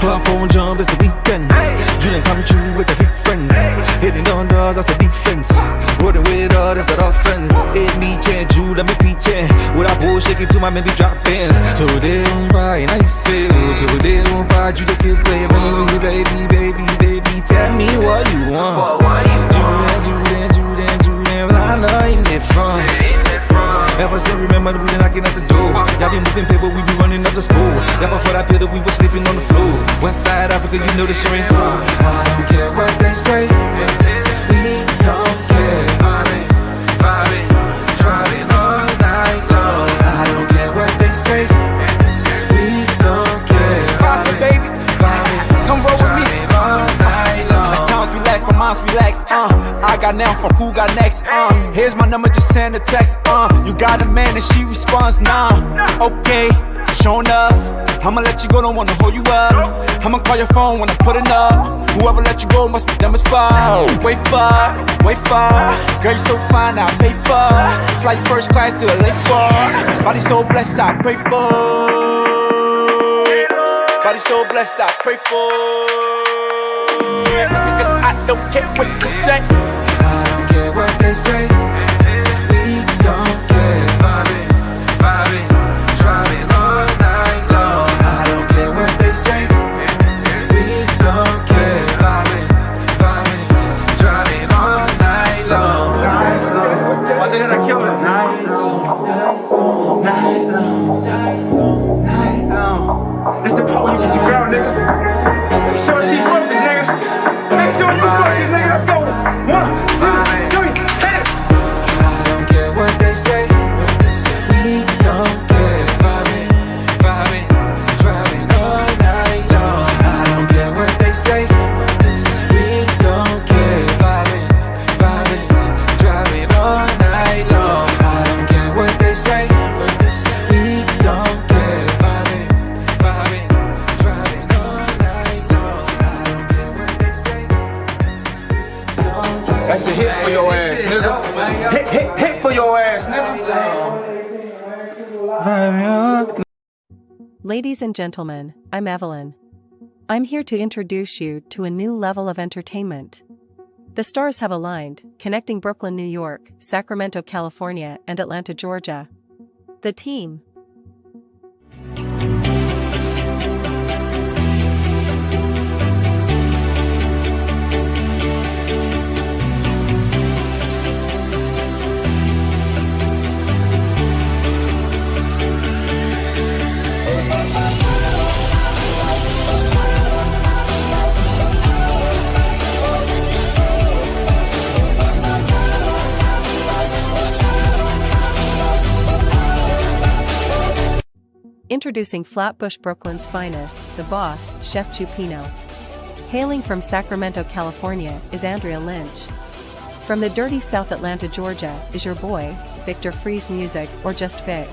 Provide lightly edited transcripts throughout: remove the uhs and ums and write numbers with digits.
Her phone jump, it's the weekend. Dream come true with the freak friends. Hitting on doors, that's a defense. Rolling with her, that's an offense. It me change, you let me peach in. With a bull shaking to my maybe drop ins. So they won't buy, and I say, so they won't buy, you the kid play, baby, tell me what you want. Julian, I know you need fun. Ever since remember we been knocking at the door. Y'all been moving paper, we be running up the school. Y'all before that pillar, we was sleeping on the floor. West side Africa, you know the shit ain't hard. I don't care what they say. We don't care. Vibing, driving all night long. I don't care what they say. We don't care. Vibing, baby, come roll with me. All night long. As times relax, my mind's relaxed. I got now from who got next. Here's my number, just send a text. You got a man and she responds, nah. Okay, sure enough, I'ma let you go, don't wanna hold you up. I'ma call your phone when I put it up. Whoever let you go must be dumb as fuck. Wait for. Girl, you so fine, I'll pay for. Fly you first class to LA for. Body so blessed, I pray for. Body so blessed, I pray for. Because I don't care what you say. I don't care what they say. We don't care. Vibing, driving all night long. I don't care what they say. We don't care. Vibing, driving all night long. My nigga, I killed it. Night long. This the part where you get your girl, nigga. Make sure she focused, nigga. Make sure you focus, nigga. Let's go. 1, 2, 3, hit it. I don't care what they say. We don't care. Vibing, driving all night long. I don't care what they say. We don't care. Vibing, driving all night long. I don't care what they say. We don't care. Vibing, driving all night long. I don't care what they say. That's a hit for your ass, nigga. Hit for your ass, nigga. Ladies and gentlemen, I'm Evelyn. I'm here to introduce you to a new level of entertainment. The stars have aligned, connecting Brooklyn, New York, Sacramento, California, and Atlanta, Georgia. The team. Introducing Flatbush, Brooklyn's finest, the boss, Chef Chupino. Hailing from Sacramento, California, is Andrea Lynch. From the dirty South Atlanta, Georgia, is your boy, Victor Freeze Music, or just Vic.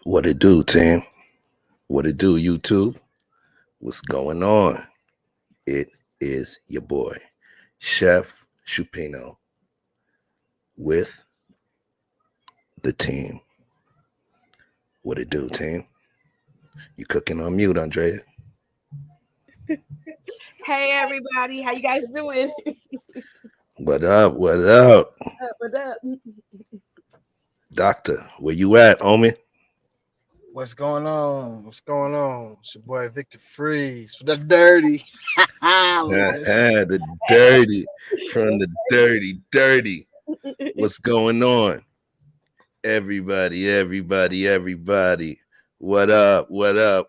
What it do, team? What it do, YouTube? What's going on? It is your boy, Chef Chupino, with the team. What it do, team? You cooking on mute, Andrea? Hey everybody, how you guys doing? What up? What up? What up? Doctor, where you at, homie? What's going on? What's going on? It's your boy Victor Freeze for the dirty. The dirty from the dirty. What's going on? Everybody. What up? We're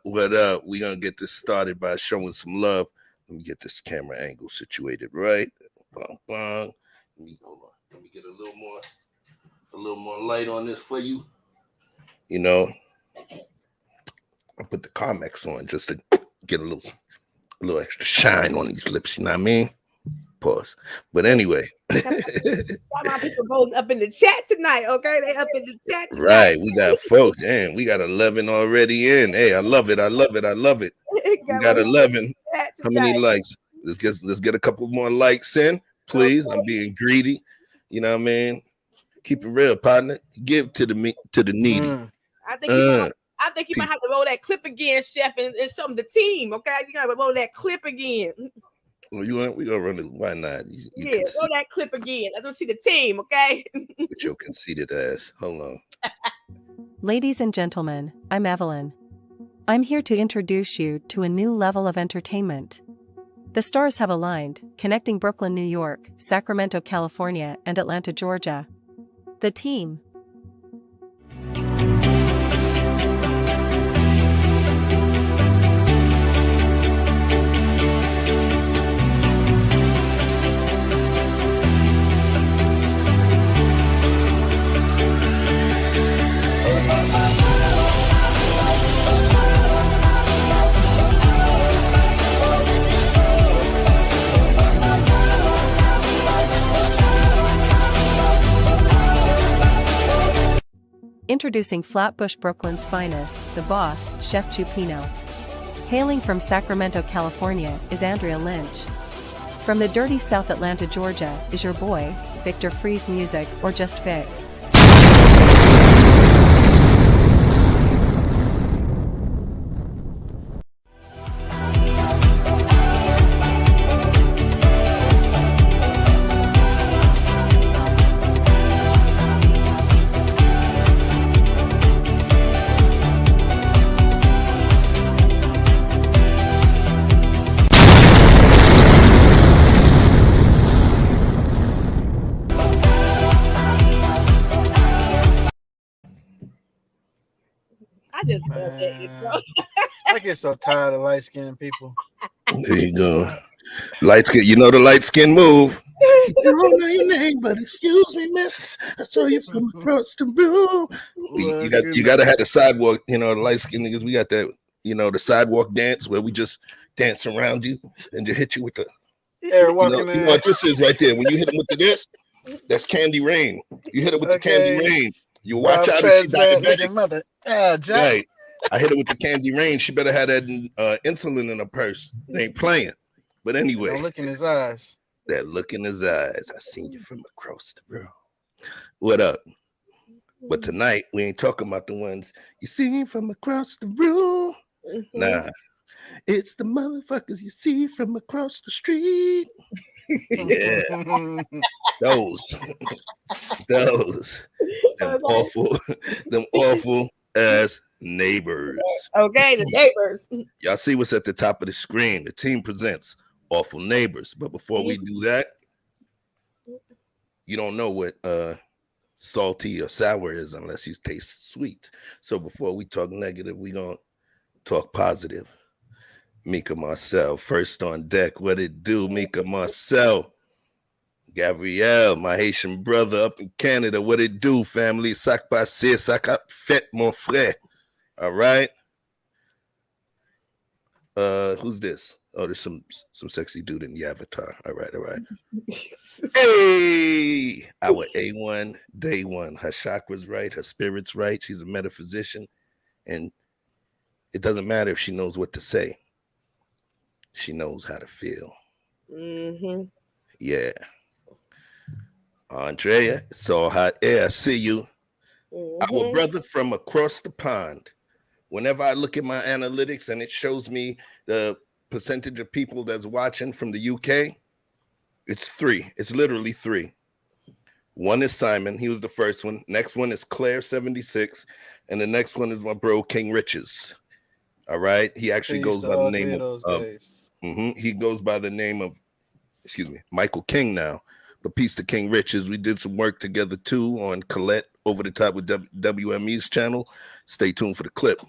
gonna get this started by showing some love. Let me get this camera angle situated right. Bong, bong. Let me get a little more light on this for you. You know, I put the Carmex on just to get a little extra shine on these lips. You know what I mean? Pause. But anyway. My people voting up in the chat tonight, okay? They up in the chat tonight. Right. We got folks. And we got 11 already in. Hey, I love it. I love it. I love it. We got 11. How many likes? Let's get a couple more likes in, please. Okay. I'm being greedy. You know what I mean? Keep it real, partner. Give to the needy. I think you might have to roll that clip again, Chef, and show them the team. Okay, you gotta roll that clip again. Well, we gonna run it. Why not? Yeah, roll that clip again. Let them see the team. Okay. With your conceited ass. Hold on. Ladies and gentlemen, I'm Evelyn. I'm here to introduce you to a new level of entertainment. The stars have aligned, connecting Brooklyn, New York, Sacramento, California, and Atlanta, Georgia. The team. Introducing Flatbush, Brooklyn's finest, the boss, Chef Chupino. Hailing from Sacramento, California, is Andrea Lynch. From the dirty South Atlanta, Georgia, is your boy, Victor Freeze Music, or just Vic. I get so tired of light-skinned people. There you go. Light skin, you know the light skin move. You don't know your name, but excuse me, miss. I saw you from across the room. You gotta have the sidewalk, you know, the light skin niggas. We got that, you know, the sidewalk dance where we just dance around you and just hit you with the you know what this is right there. When you hit them with this, that's Candy Rain. You hit it with the Candy Rain. You watch out if she diabetic. Right. I hit her with the Candy Rain. She better have that insulin in her purse. They ain't playing. But anyway. Don't look in his eyes. That look in his eyes. I seen you from across the room. What up? But tonight, we ain't talking about the ones you see from across the room. Nah. It's the motherfuckers you see from across the street. Yeah. Those. Them awful ass neighbors. Okay, the neighbors. Y'all see what's at the top of the screen. The team presents Awful Neighbors. But before we do that, you don't know what salty or sour is unless you taste sweet. So before we talk negative, we gonna talk positive. Mika Marcel, first on deck. What it do, Mika Marcel? Gabrielle, my Haitian brother up in Canada. What it do, family? Sac passé, sac fait, mon frère. All right. Who's this? Oh, there's some sexy dude in the avatar. All right. Hey, our A1, day one. Her chakra's right, her spirit's right. She's a metaphysician, and it doesn't matter if she knows what to say. She knows how to feel. Mm-hmm. Yeah. Andrea, it's all hot air. I see you. Mm-hmm. Our brother from across the pond. Whenever I look at my analytics and it shows me the percentage of people that's watching from the UK, it's 3. It's literally 3. One is Simon. He was the first one. Next one is Claire76. And the next one is my bro, King Riches. All right. He actually goes by the name of he goes by the name of, Michael King now. But peace to King Riches. We did some work together too on Colette Over the Top with WME's channel. Stay tuned for the clip.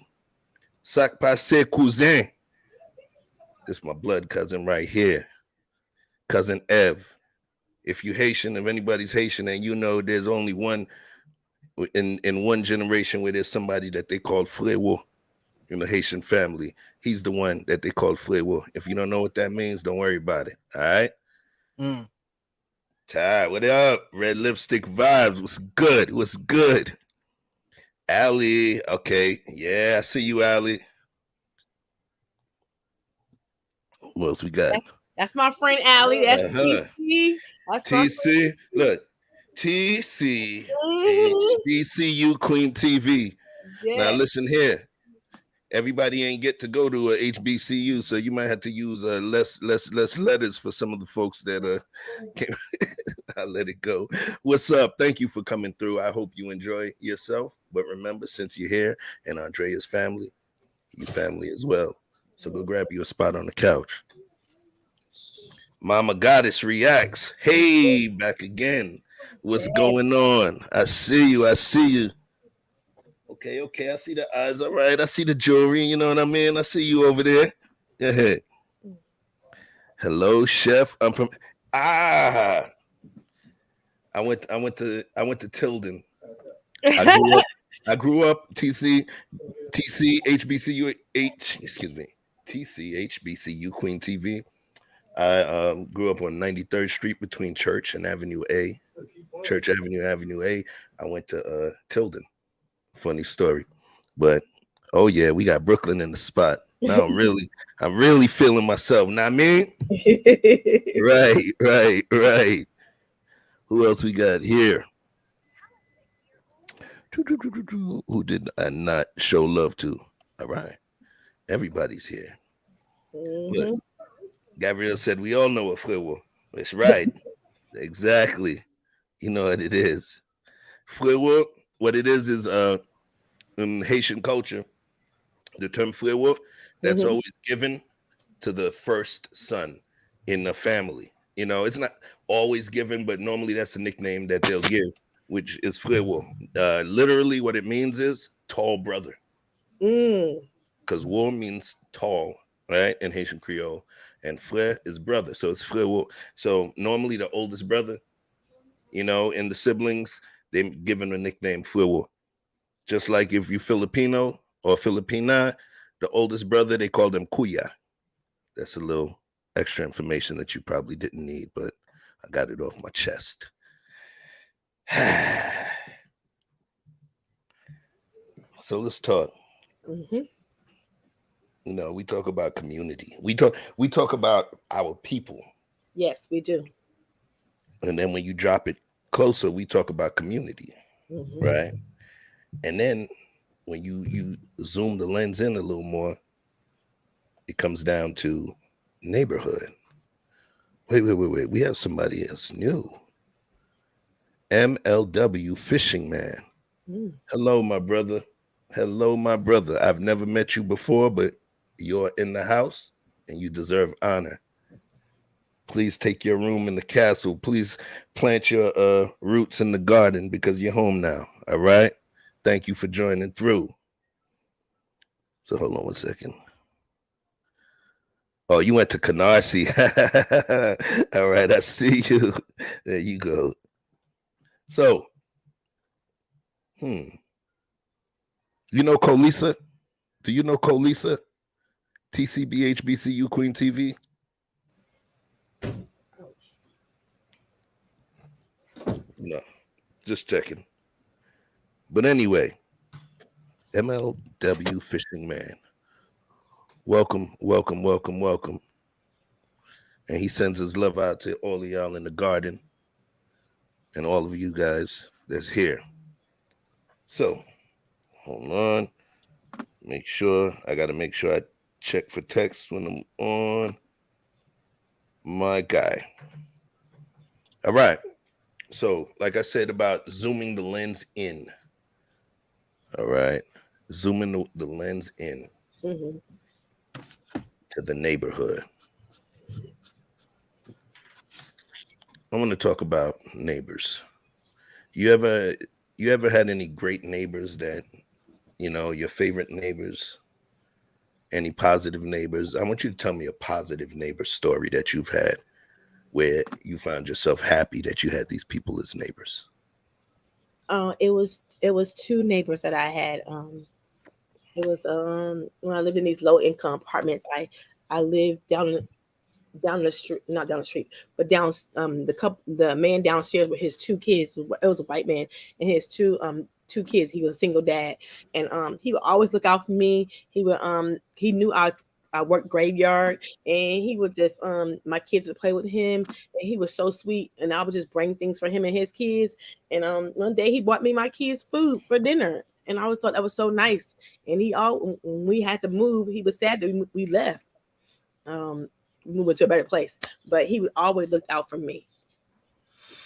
Sac passé cousin. This is my blood cousin right here. Cousin Ev. If you Haitian, if anybody's Haitian and you know there's only one in one generation where there's somebody that they call Frérot in the Haitian family. He's the one that they call Frérot. If you don't know what that means, don't worry about it. All right. Ty, what up? Red Lipstick Vibes. What's good? What's good? Allie. Okay. Yeah, I see you, Allie. What else we got? That's my friend Allie. That's TC. That's TC. Look, TC. HBCU Queen TV. Yeah. Now listen here. Everybody ain't get to go to a HBCU, so you might have to use less letters for some of the folks that came. I'll let it go. What's up? Thank you for coming through. I hope you enjoy yourself. But remember, since you're here and Andrea's family, your family as well. So go grab you a spot on the couch. Mama Goddess reacts. Hey, back again. What's going on? I see you. Okay. I see the eyes. All right. I see the jewelry. You know what I mean? I see you over there. Go ahead. Hello, chef. I'm from I went to Tilden. I grew up TC HBCU Queen TV. I grew up on 93rd Street between Church and Avenue A. Church Avenue, Avenue A. I went to Tilden. Funny story. But oh yeah, we got Brooklyn in the spot. Now I'm really feeling myself. Now I mean? Right. Who else we got here? Who did I not show love to? All right. Everybody's here. Look, Gabrielle said we all know a Frérot. That's right. Exactly. You know what it is. Frérot, what it is in Haitian culture, the term Frérot, that's always given to the first son in the family. You know, it's not always given, but normally that's a nickname that they'll give, which is Frérot. Literally what it means is tall brother. Because war means tall, right, in Haitian Creole. And frère is brother, so it's Frérot. So normally the oldest brother, you know, in the siblings, they're given a nickname Frérot. Just like if you're Filipino or Filipina, the oldest brother, they call them Kuya. That's a little extra information that you probably didn't need, but I got it off my chest. So let's talk. You know, we talk about community. We talk about our people. Yes, we do. And then when you drop it closer, we talk about community, right? And then when you zoom the lens in a little more, it comes down to neighborhood. Wait. We have somebody else new. MLW Fishing Man. Hello, my brother. I've never met you before, but you're in the house and you deserve honor. Please take your room in the castle. Please plant your roots in the garden because you're home now. All right. Thank you for joining through. So hold on one second. Oh, you went to Canarsie. All right. I see you. There you go. So, you know Colisa? Do you know Colisa? TCB HBCU Queen TV? No, just checking. But anyway, MLW Fishing Man. Welcome. And he sends his love out to all of y'all in the garden and all of you guys that's here. So, hold on. I got to make sure I check for text when I'm on. My guy. All right. So, like I said about zooming the lens in. All right. Zooming the lens in to the neighborhood. I want to talk about neighbors. You ever had any great neighbors that, you know, your favorite neighbors? Any positive neighbors? I want you to tell me a positive neighbor story that you've had where you found yourself happy that you had these people as neighbors. It was It was two neighbors that I had. It was when I lived in these low income apartments. I lived down the street, not down the street, but down the man downstairs with his two kids. It was a white man and his two kids. He was a single dad, and he would always look out for me. He knew I worked graveyard, and he would just my kids would play with him, and he was so sweet, and I would just bring things for him and his kids. And one day he bought me my kids food for dinner, and I always thought that was so nice. And when we had to move, he was sad that we left. Moving to a better place, but he would always look out for me.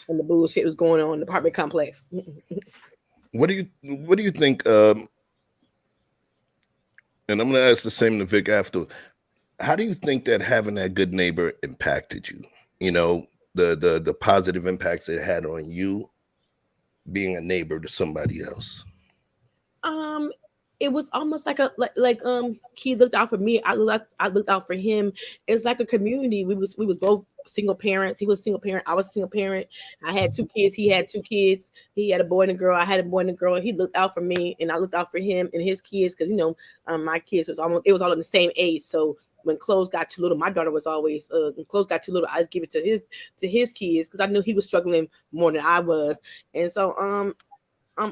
And the bullshit was going on in the apartment complex. What do you think? And I'm going to ask the same to Vic after. How do you think that having that good neighbor impacted you? You know, the positive impacts it had on you being a neighbor to somebody else. It was almost like he looked out for me. I looked out for him. It's like a community. We was both single parents. He was a single parent. I was a single parent. I had two kids. He had two kids. He had a boy and a girl. I had a boy and a girl. He looked out for me, and I looked out for him and his kids because my kids was all in the same age. So when clothes got too little, my daughter was always when clothes got too little, I just give it to his kids because I knew he was struggling more than I was, and so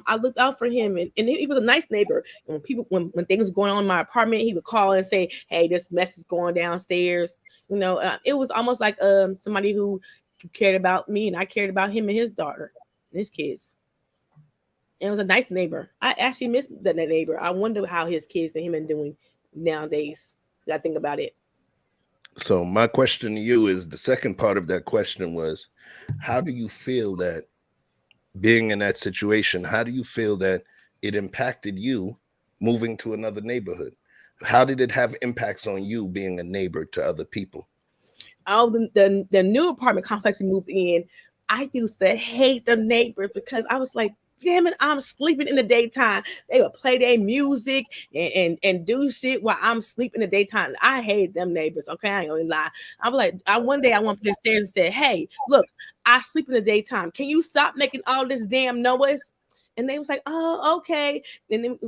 I looked out for him, and he was a nice neighbor. And when things were going on in my apartment, he would call and say, "Hey, this mess is going downstairs." It was almost like somebody who cared about me, and I cared about him and his daughter, and his kids. And it was a nice neighbor. I actually miss that neighbor. I wonder how his kids and him are doing nowadays. I think about it. So my question to you is, the second part of that question was, how do you feel that being in that situation, how do you feel that it impacted you moving to another neighborhood? How did it have impacts on you being a neighbor to other people? Oh, the new apartment complex we moved in, I used to hate the neighbors because I was like, damn it, I'm sleeping in the daytime. They would play their music and do shit while I'm sleeping in the daytime. I hate them neighbors. Okay, I ain't gonna lie. I'm like, one day I went upstairs and said, "Hey, look, I sleep in the daytime. Can you stop making all this damn noise?" And they was like, "Oh, okay." And then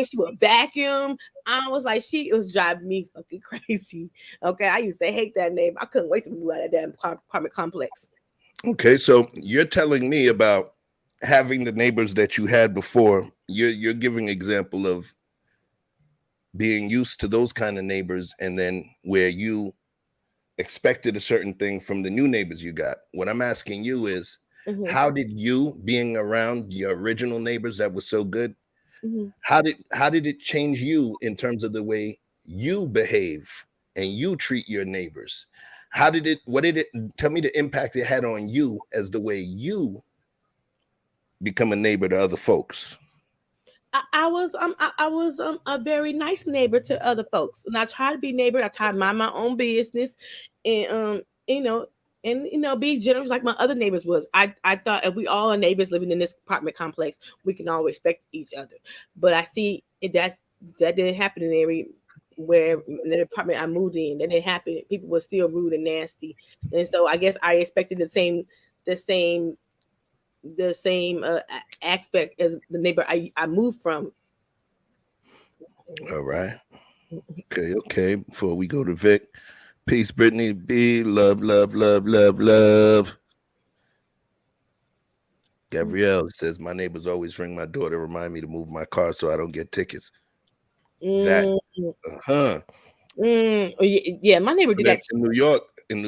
she would vacuum. I was like, it was driving me fucking crazy. Okay, I used to hate that neighbor. I couldn't wait to move out of that apartment complex. Okay, so you're telling me about having the neighbors that you had before. You're giving an example of being used to those kind of neighbors, and then where you expected a certain thing from the new neighbors you got. What I'm asking you is, how did you, being around your original neighbors that was so good, how did it change you in terms of the way you behave and you treat your neighbors? What did it tell me the impact it had on you as the way you become a neighbor to other folks? I was a very nice neighbor to other folks, and I try to be neighbor. I try to mind my own business, and be generous like my other neighbors was. I thought if we all are neighbors living in this apartment complex, we can all respect each other. But I see that didn't happen in the apartment I moved in. That didn't happen. People were still rude and nasty, and so I guess I expected the same aspect as the neighbor I moved from. All right. Okay. Before we go to Vic, peace, Brittany B. Love. Gabrielle says, my neighbors always ring my door to remind me to move my car so I don't get tickets. Yeah, my neighbor did that in New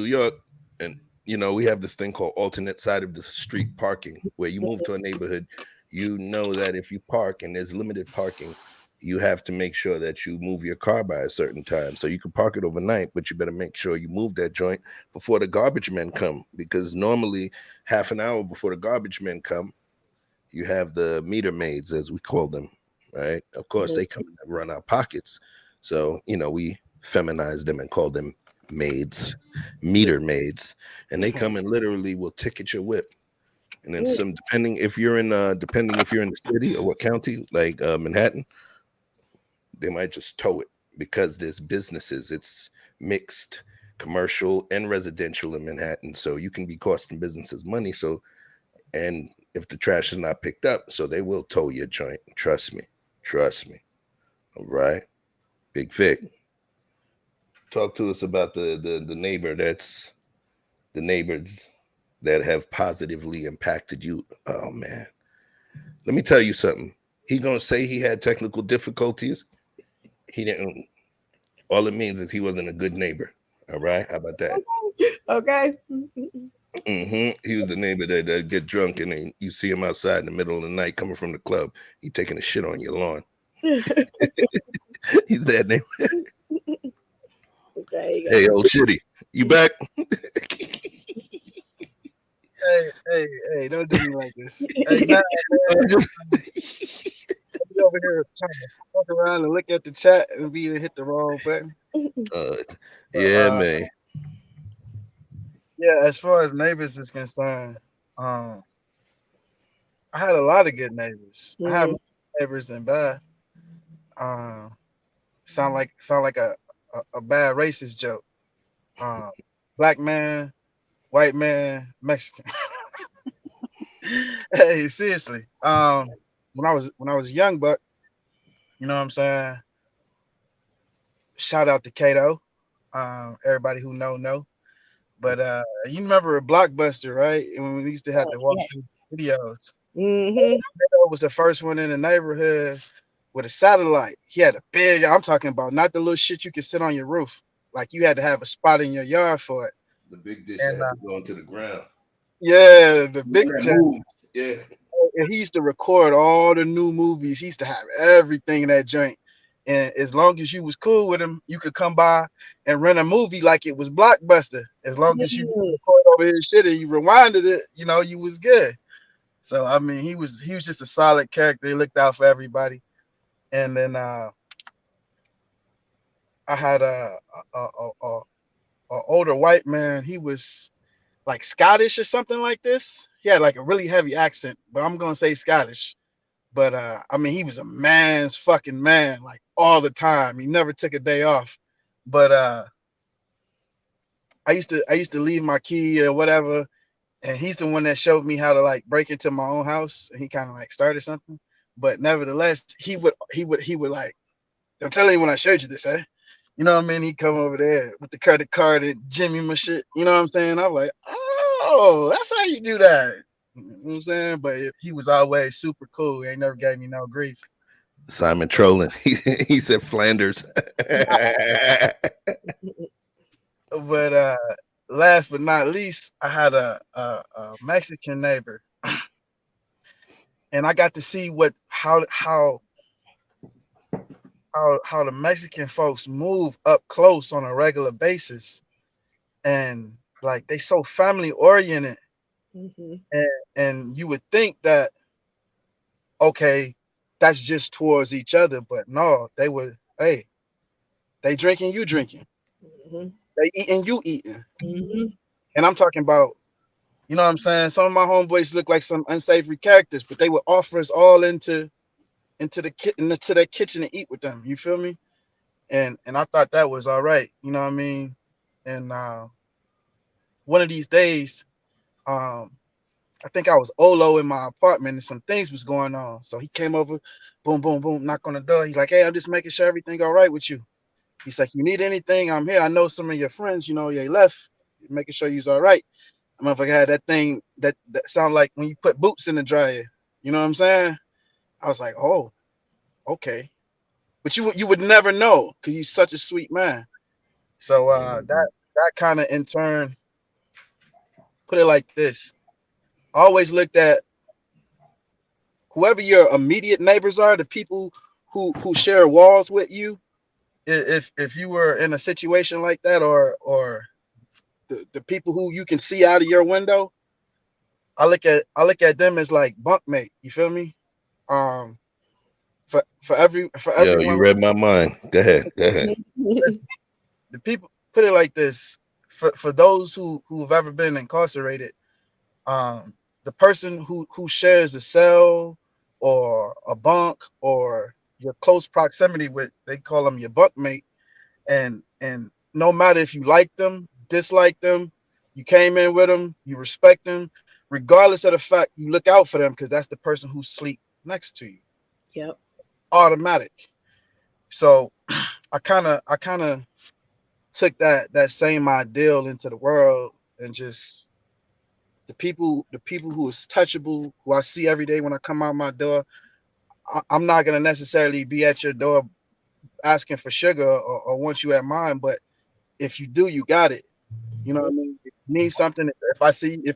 York, and we have this thing called alternate side of the street parking, where you move to a neighborhood, that if you park and there's limited parking, you have to make sure that you move your car by a certain time. So you can park it overnight, but you better make sure you move that joint before the garbage men come, because normally half an hour before the garbage men come, you have the meter maids, as we call them, right? Of course, they come and run our pockets. So, we feminize them and call them maids, meter maids, and they come and literally will ticket your whip. And then depending if you're in the city or what county, like Manhattan, they might just tow it, because there's businesses. It's mixed commercial and residential in Manhattan, so you can be costing businesses money. So, and if the trash is not picked up. So they will tow your joint. Trust me. Trust me. All right. Big Vic. Talk to us about the neighbors that have positively impacted you. Oh man. Let me tell you something. He gonna say he had technical difficulties. He didn't. All it means is he wasn't a good neighbor. All right. How about that? Okay. He was the neighbor that get drunk and then you see him outside in the middle of the night coming from the club. He taking a shit on your lawn. He's that neighbor. Okay. Hey, old shitty, you back? Hey, don't do me like this. Hey, nah, man. I'm over here trying to walk around and look at the chat and be hit the wrong button. Yeah, man. Yeah, as far as neighbors is concerned, I had a lot of good neighbors. I have neighbors and bad. Sound like a bad racist joke. Black man, white man, Mexican. Hey, seriously. When I was a young buck, you know what I'm saying? Shout out to Kato. Everybody who know. But you remember a Blockbuster, right? And when we used to have to watch videos. Kato was the first one in the neighborhood with a satellite. He had a big, I'm talking about not the little shit you can sit on your roof. Like you had to have a spot in your yard for it. The big dish had to go into the ground. Yeah, the big dish. Yeah. And he used to record all the new movies. He used to have everything in that joint. And as long as you was cool with him, you could come by and rent a movie like it was Blockbuster. As long as you record over his shit and you rewinded it, you know, you was good. So I mean, he was just a solid character. He looked out for everybody. And then I had a older white man. He was like Scottish or something like this. He had like a really heavy accent, but I'm gonna say Scottish. But I mean, he was a man's fucking man, like all the time. He never took a day off. But I used to leave my key or whatever, and he's the one that showed me how to like break into my own house. And he kind of like started something. But nevertheless, he would like, I'm telling you when I showed you this, eh? You know what I mean? He'd come over there with the credit card and Jimmy my shit. You know what I'm saying? I'm like, oh, that's how you do that. You know what I'm saying? But he was always super cool. He ain't never gave me no grief. Simon trolling. He said Flanders. But last but not least, I had a Mexican neighbor. And I got to see how the Mexican folks move up close on a regular basis. And like they so family oriented. And you would think that, okay, that's just towards each other, but no, they were, hey, they drinking, you drinking, they eating, you eating. And I'm talking about, you know what I'm saying? Some of my homeboys look like some unsavory characters, but they would offer us all into that kitchen and eat with them. You feel me? And I thought that was all right. You know what I mean? And one of these days, I think I was Olo in my apartment and some things was going on. So he came over, boom, boom, boom, knock on the door. He's like, hey, I'm just making sure everything all right with you. He's like, you need anything? I'm here. I know some of your friends, you know, they left, making sure you's all right. Motherfucker had that thing that sound like when you put boots in the dryer. You know what I'm saying? I was like, oh, okay. But you would never know because he's such a sweet man. So that kind of in turn, put it like this. I always looked at whoever your immediate neighbors are, the people who share walls with you. If you were in a situation like that, or the people who you can see out of your window, I look at them as like bunkmate. You feel me? For everyone. Yo, you read my mind. Go ahead. The people, put it like this, for those who've ever been incarcerated, the person who shares a cell or a bunk or your close proximity with, they call them your bunkmate. And no matter if you like them, dislike them, you came in with them, you respect them, regardless of the fact you look out for them because that's the person who sleep next to you. Yep. It's automatic. So I kind of took that same ideal into the world, and just the people who is touchable, who I see every day when I come out my door. I'm not gonna necessarily be at your door asking for sugar or want you at mine, but if you do, you got it. You know what I mean? If you need something, if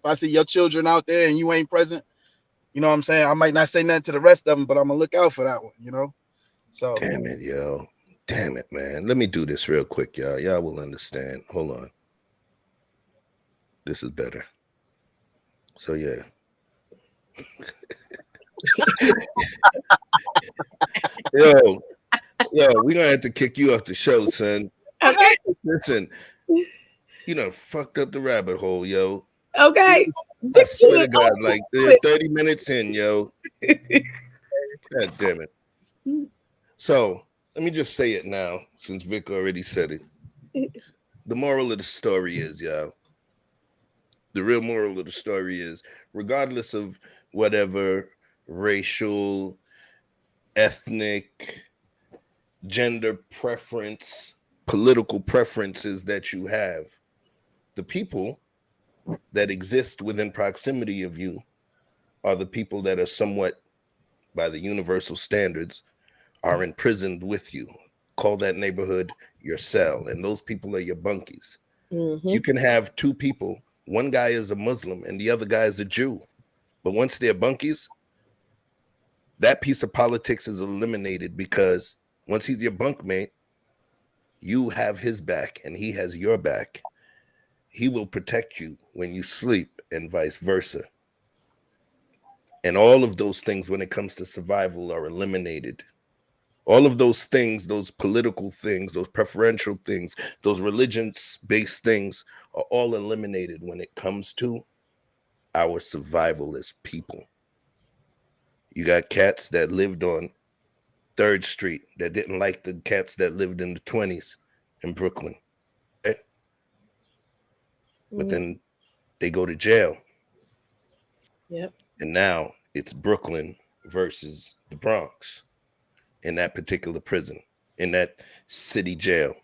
I see your children out there and you ain't present, you know what I'm saying? I might not say nothing to the rest of them, but I'm gonna look out for that one, you know? So Damn it, yo. Damn it, man. Let me do this real quick, y'all. Y'all will understand. Hold on. This is better. So yeah. Yo, we're gonna have to kick you off the show, son. Okay. Listen, you know, fucked up the rabbit hole, yo. Okay. I swear to God, like they're 30 minutes in, yo. God damn it. So let me just say it now, since Vic already said it. The moral of the story is, yo. The real moral of the story is, regardless of whatever racial, ethnic, gender preference, political preferences that you have, the people that exist within proximity of you are the people that are somewhat, by the universal standards, are imprisoned with you. Call that neighborhood your cell, and those people are your bunkies. Mm-hmm. You can have two people. One guy is a Muslim and the other guy is a Jew. But once they're bunkies, that piece of politics is eliminated, because once he's your bunkmate, you have his back and he has your back. He will protect you when you sleep and vice versa. And all of those things, when it comes to survival, are eliminated. All of those things, those political things, those preferential things, those religious-based things are all eliminated when it comes to our survival as people. You got cats that lived on 3rd Street that didn't like the cats that lived in the 20s in Brooklyn. Right? But then they go to jail. Yep. And now it's Brooklyn versus the Bronx in that particular prison, in that city jail.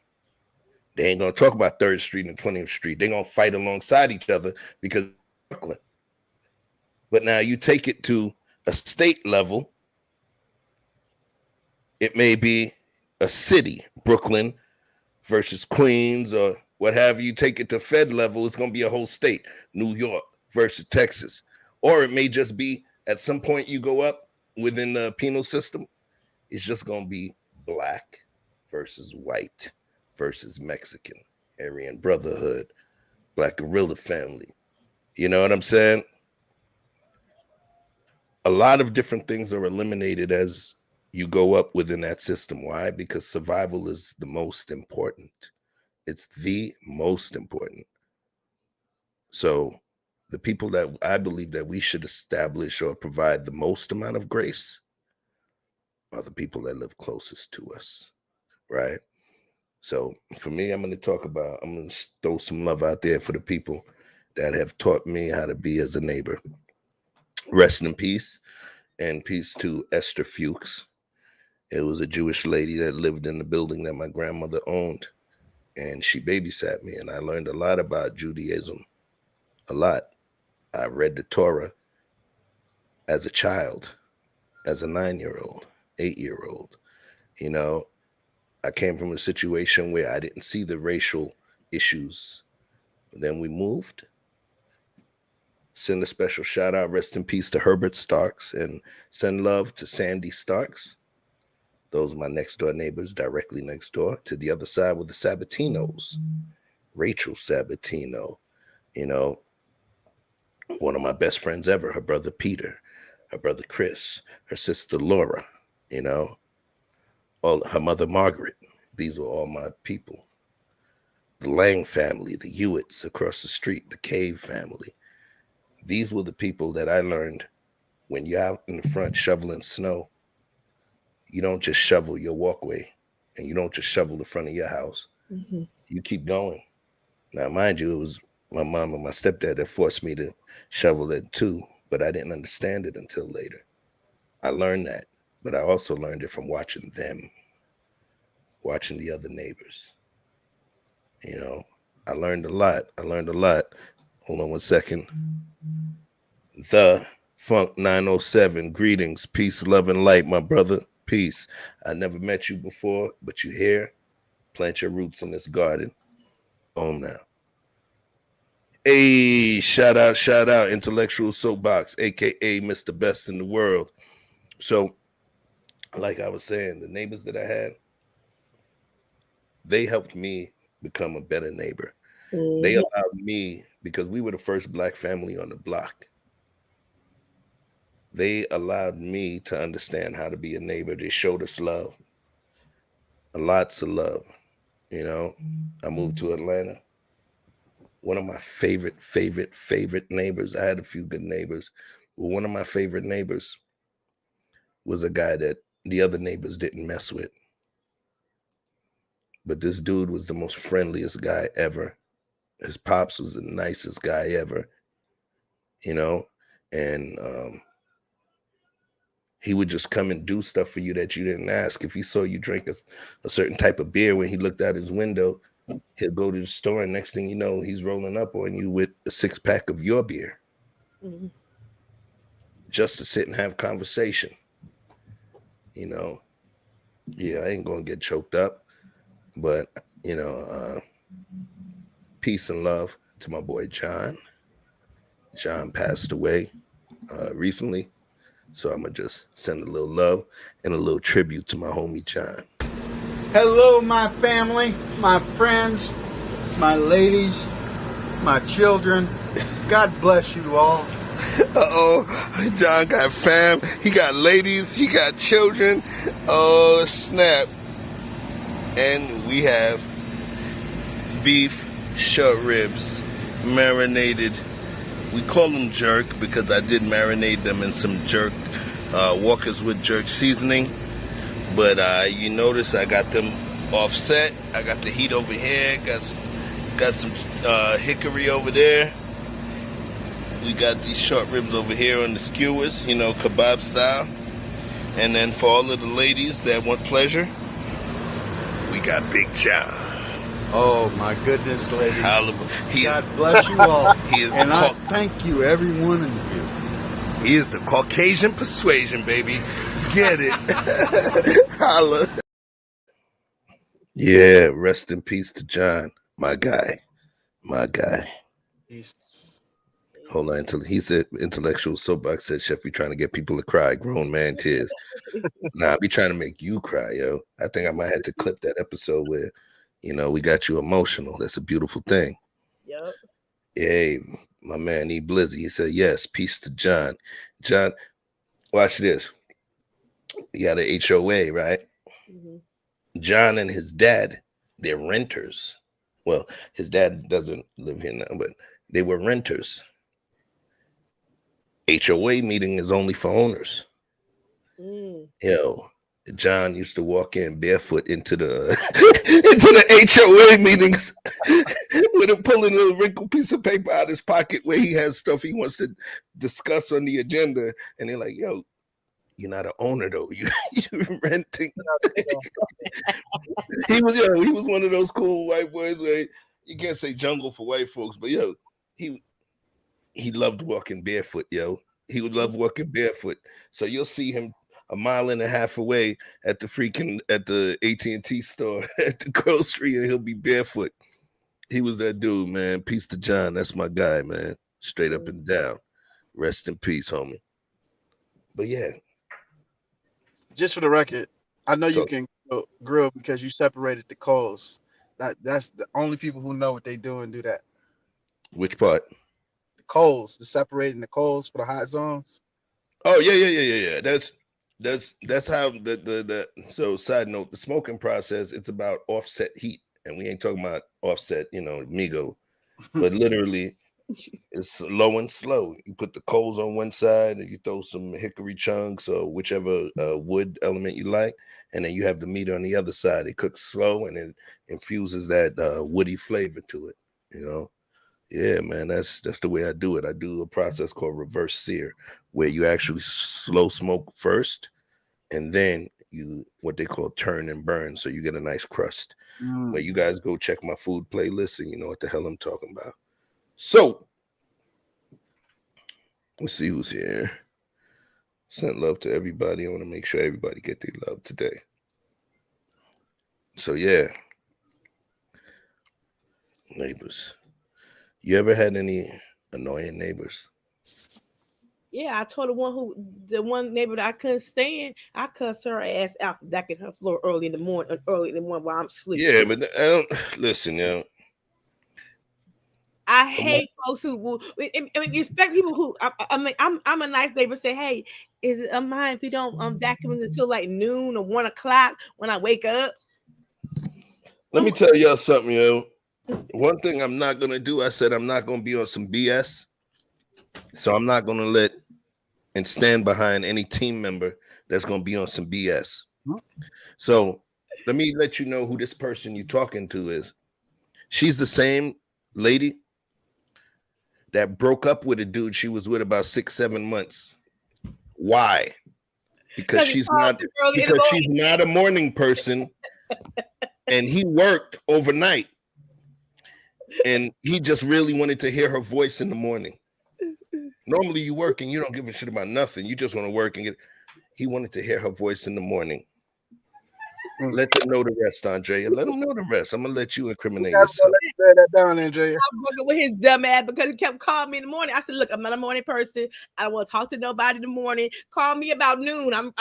They ain't going to talk about 3rd Street and 20th Street. They're going to fight alongside each other because Brooklyn. But now you take it to a state level, it may be a city, Brooklyn versus Queens or what have you. Take it to Fed level, it's going to be a whole state, New York versus Texas. Or it may just be, at some point you go up within the penal system, it's just going to be black versus white versus Mexican, Aryan Brotherhood, Black Guerrilla Family. You know what I'm saying? A lot of different things are eliminated as you go up within that system. Why? Because survival is the most important. It's the most important. So the people that I believe that we should establish or provide the most amount of grace are the people that live closest to us, right? So for me, I'm going to throw some love out there for the people that have taught me how to be as a neighbor. Rest in peace, and peace to Esther Fuchs. It was a Jewish lady that lived in the building that my grandmother owned, and she babysat me, and I learned a lot about Judaism, a lot. I read the Torah as a child, as a 9-year-old, 8-year-old. You know, I came from a situation where I didn't see the racial issues. Then we moved. Send a special shout out, rest in peace to Herbert Starks, and send love to Sandy Starks. Those are my next door neighbors, directly next door. To the other side with the Sabatinos, Rachel Sabatino, you know, one of my best friends ever, her brother Peter, her brother Chris, her sister Laura, you know, her mother Margaret. These were all my people. The Lang family, the Hewitts across the street, the Cave family. These were the people that I learned when you're out in the front shoveling snow, you don't just shovel your walkway and you don't just shovel the front of your house. Mm-hmm. You keep going. Now, mind you, it was my mom and my stepdad that forced me to shovel it too, but I didn't understand it until later. I learned that, but I also learned it from watching them, watching the other neighbors. You know, I learned a lot. Hold on one second. The Funk 907, greetings, peace, love, and light, my brother. Peace. I never met you before, but you here. Plant your roots in this garden. Home now. Hey, shout out, Intellectual Soapbox, aka Mr. Best in the World. So, like I was saying, the neighbors that I had, they helped me become a better neighbor. They allowed me, because we were the first Black family on the block, they allowed me to understand how to be a neighbor. They showed us love, lots of love. You know, I moved to Atlanta. One of my favorite neighbors, I had a few good neighbors, but one of my favorite neighbors was a guy that the other neighbors didn't mess with. But this dude was the most friendliest guy ever. His pops was the nicest guy ever, you know, and he would just come and do stuff for you that you didn't ask. If he saw you drink a certain type of beer, when he looked out his window, he'll go to the store, and next thing you know, he's rolling up on you with a 6-pack of your beer, just to sit and have conversation. You know, yeah, I ain't gonna get choked up, but you know, peace and love to my boy John. John passed away recently, so I'm gonna just send a little love and a little tribute to my homie John. Hello, my family, my friends, my ladies, my children. God bless you all. Uh-oh, John got fam, he got ladies, he got children. Oh, snap. And we have beef short ribs, marinated. We call them jerk because I did marinate them in some jerk, Walker's Wood jerk seasoning. But you notice I got them offset. I got the heat over here. Got some hickory over there. We got these short ribs over here on the skewers, you know, kebab style. And then for all of the ladies that want pleasure, we got Big John. Oh my goodness, ladies. God bless you all. He is and I thank you, every one of you. He is the Caucasian persuasion, baby. Get it. Holla. Yeah, rest in peace to John, my guy. Peace. Hold on, he said Intellectual Soapbox said, Chef, you trying to get people to cry, grown man tears. Nah, I be trying to make you cry, yo. I think I might have to clip that episode where, you know, we got you emotional. That's a beautiful thing. Yep. Hey, my man E Blizzy, he said, yes, peace to John. John, watch this. You got an HOA, right? John and his dad, they're renters. Well, his dad doesn't live here now, but they were renters. HOA meeting is only for owners. Yo, John used to walk in barefoot into the into the HOA meetings with him pulling a little wrinkled piece of paper out of his pocket where he has stuff he wants to discuss on the agenda. And they're like, yo, you're not an owner though. You're renting. He was one of those cool white boys where you can't say jungle for white folks, but yo, he loved walking barefoot, yo. He would love walking barefoot. So you'll see him a mile and a half away at the AT&T store at the grocery, and he'll be barefoot. He was that dude, man. Peace to John. That's my guy, man. Straight up and down. Rest in peace, homie. But yeah. Just for the record, I know you can grill because you separated the coals. That's the only people who know what they do and do that. Which part? The coals, separating the coals for the hot zones. Oh yeah. That's how the so side note, the smoking process, it's about offset heat. And we ain't talking about offset, you know, Migo, but literally it's low and slow. You put the coals on one side and you throw some hickory chunks or whichever wood element you like. And then you have the meat on the other side. It cooks slow and it infuses that woody flavor to it, you know? Yeah, man, that's the way I do it. I do a process called reverse sear, where you actually slow smoke first, and then you what they call turn and burn, so you get a nice crust. Where you guys go check my food playlist, and you know what the hell I'm talking about. So let's see who's here. Send love to everybody. I want to make sure everybody get their love today. So yeah, neighbors. You ever had any annoying neighbors? Yeah, I told the one neighbor that I couldn't stand, I cussed her ass out for decking her floor early in the morning while I'm sleeping. Yeah, but I don't listen, yo. I hate folks who will. I mean, you expect people who. I mean, I'm a nice neighbor. Say, hey, is it mind if you don't vacuum until like noon or 1 o'clock when I wake up? Let me tell y'all something, yo. One thing I'm not gonna do. I said I'm not gonna be on some BS. So I'm not gonna let and stand behind any team member that's gonna be on some BS. So let me let you know who this person you're talking to is. She's the same lady that broke up with a dude she was with about 6-7 months. Why? Because she's not a morning person, and he worked overnight, and he just really wanted to hear her voice in the morning. Normally you work and you don't give a shit about nothing. You just want to work and get. He wanted to hear her voice in the morning. Let them know the rest, Andrea. Let them know the rest. I'm gonna let you incriminate yourself. Let that down, Andrea. I'm working with his dumb ass because he kept calling me in the morning. I said, "Look, I'm not a morning person. I don't want to talk to nobody in the morning. Call me about noon. I'm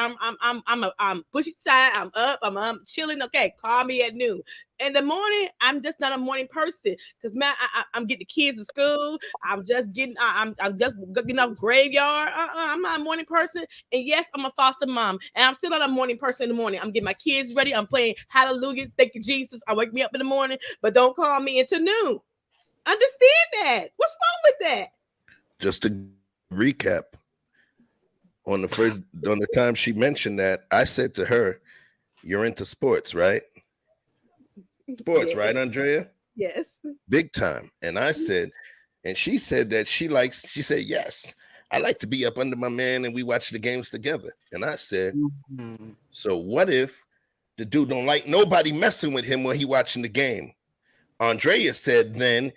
bushy side. I'm up. I'm chilling. Okay, call me at noon. In the morning, I'm just not a morning person because man, I'm getting the kids to school. I'm just getting off graveyard. I'm not a morning person. And yes, I'm a foster mom, and I'm still not a morning person in the morning. I'm getting my kids ready. I'm playing Hallelujah, thank you Jesus. I wake me up in the morning, but don't call me until noon. Understand that? What's wrong with that? Just to recap, on the time she mentioned that, I said to her, "You're into sports, right?" Sports, yes. Right, Andrea? Yes. Big time. And I said, and she said that she said, yes, I like to be up under my man and we watch the games together. And I said, So what if the dude don't like nobody messing with him when he watching the game? Andrea said, then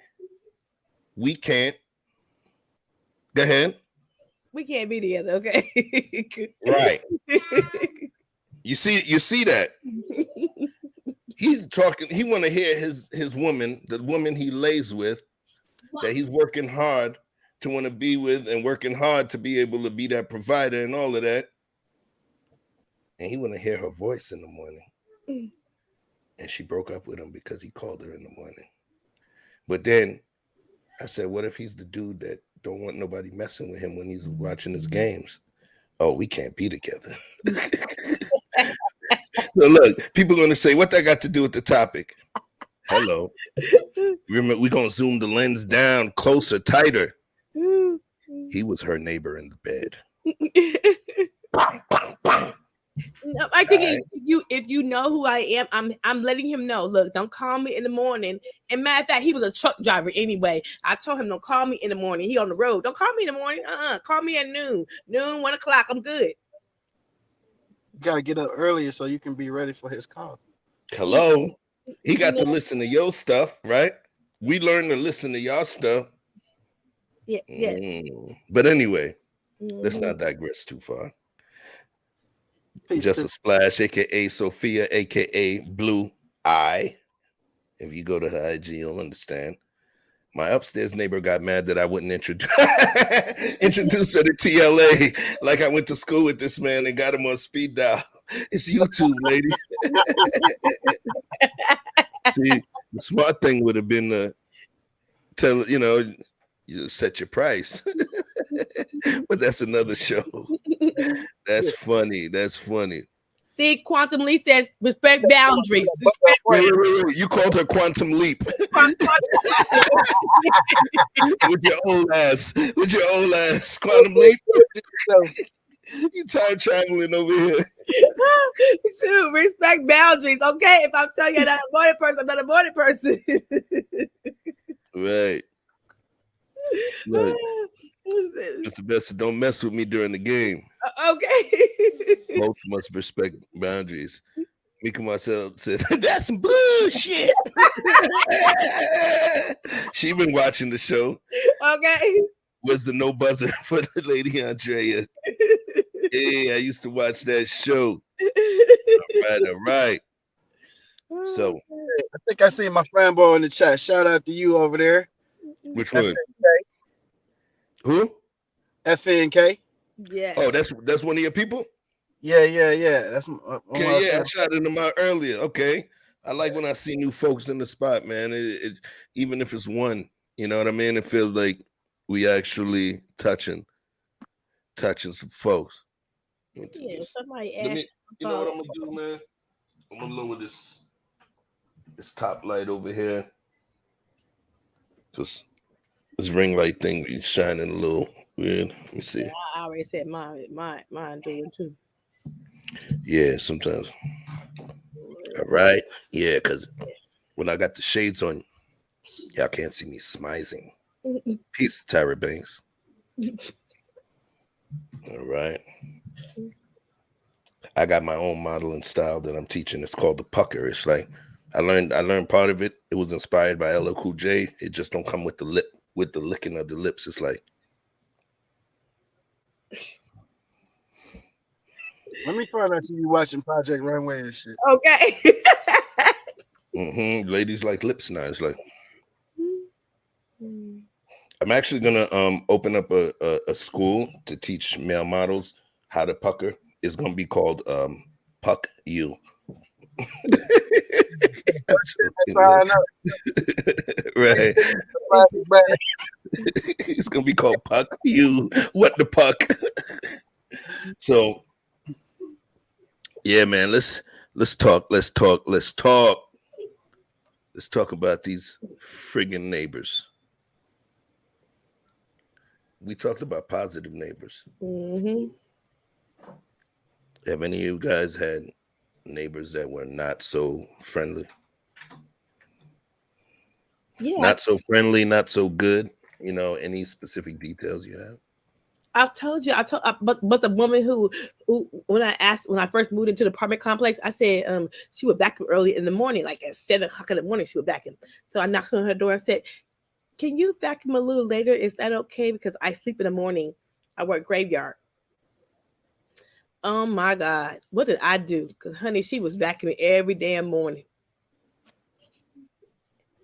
we can't. Go ahead. We can't be together, okay? Right. You see that? He's talking. He want to hear his woman, the woman he lays with, that he's working hard to want to be with, and working hard to be able to be that provider and all of that. And he want to hear her voice in the morning. And she broke up with him because he called her in the morning. But then I said, what if he's the dude that don't want nobody messing with him when he's watching his games? Oh, we can't be together. So look, people are going to say, what that got to do with the topic? Hello. Remember, we're going to zoom the lens down closer, tighter. He was her neighbor in the bed. No, I think if you know who I am, I'm letting him know. Look, don't call me in the morning. And matter of fact, he was a truck driver anyway. I told him don't call me in the morning. He on the road. Don't call me in the morning. Call me at noon, 1 o'clock. I'm good. You gotta get up earlier so you can be ready for his call. Hello. He got to listen to your stuff, right? We learned to listen to y'all stuff. Yeah. Yes. But anyway, let's not digress too far. Just a Splash, aka Sophia, aka Blue Eye. If you go to her IG, you'll understand. My upstairs neighbor got mad that I wouldn't introduce her to TLA like I went to school with this man and got him on speed dial. It's YouTube, lady. See, the smart thing would have been to tell, you set your price. But that's another show. That's funny. See, Quantum Leap says respect boundaries. Wait. You called her Quantum Leap. With your old ass, Quantum Leap. You time traveling over here. Shoot, respect boundaries. Okay, if I'm telling you I'm not a morning person, I'm not a morning person. Right. Look, Mr. Besser, don't mess with me during the game. Okay. Both must respect boundaries. Mika Marcel said, that's some bullshit. She been watching the show. Okay. Was the no buzzer for the Lady Andrea. Hey, I used to watch that show. All right. So I think I see my fanboy in the chat. Shout out to you over there. Which one? FNK. Who? FNK. Yeah. Oh, that's one of your people? Yeah. That's okay. Yeah, I shouted them out earlier. Okay. I like when I see new folks in the spot, man. It even if it's one, you know what I mean? It feels like we actually touching some folks. Yeah, somebody Let me, asked. you know what I'm gonna do, man? I'm gonna lower this top light over here. Because this ring light thing is shining a little weird. Let me see. Yeah, I already said mine doing too. Yeah, sometimes. All right. Yeah, because when I got the shades on, y'all can't see me smizing. Peace to Tyra Banks. All right. I got my own modeling style that I'm teaching. It's called the pucker. It's like I learned part of it. It was inspired by LL Cool J. It just don't come with the licking of the lips. It's like. Let me find out you watching Project Runway and shit. Okay. Ladies like lips now. It's like. I'm actually gonna open up a school to teach male models how to pucker. It's gonna be called Puck You. Right. It's gonna be called Puck You. What the puck? So yeah, man, let's talk about these friggin' neighbors. We talked about positive neighbors. Mm-hmm. Have any of you guys had neighbors that were not so friendly? Yeah. Not so friendly, not so good. You know, any specific details you have? I've told you. But the woman who when I first moved into the apartment complex, I said she would vacuum early in the morning, like at 7 o'clock in the morning. She would vacuum. So I knocked on her door and said, "Can you vacuum a little later? Is that okay? Because I sleep in the morning. I work graveyard." Oh my God, what did I do? Because honey, she was vacuuming every damn morning,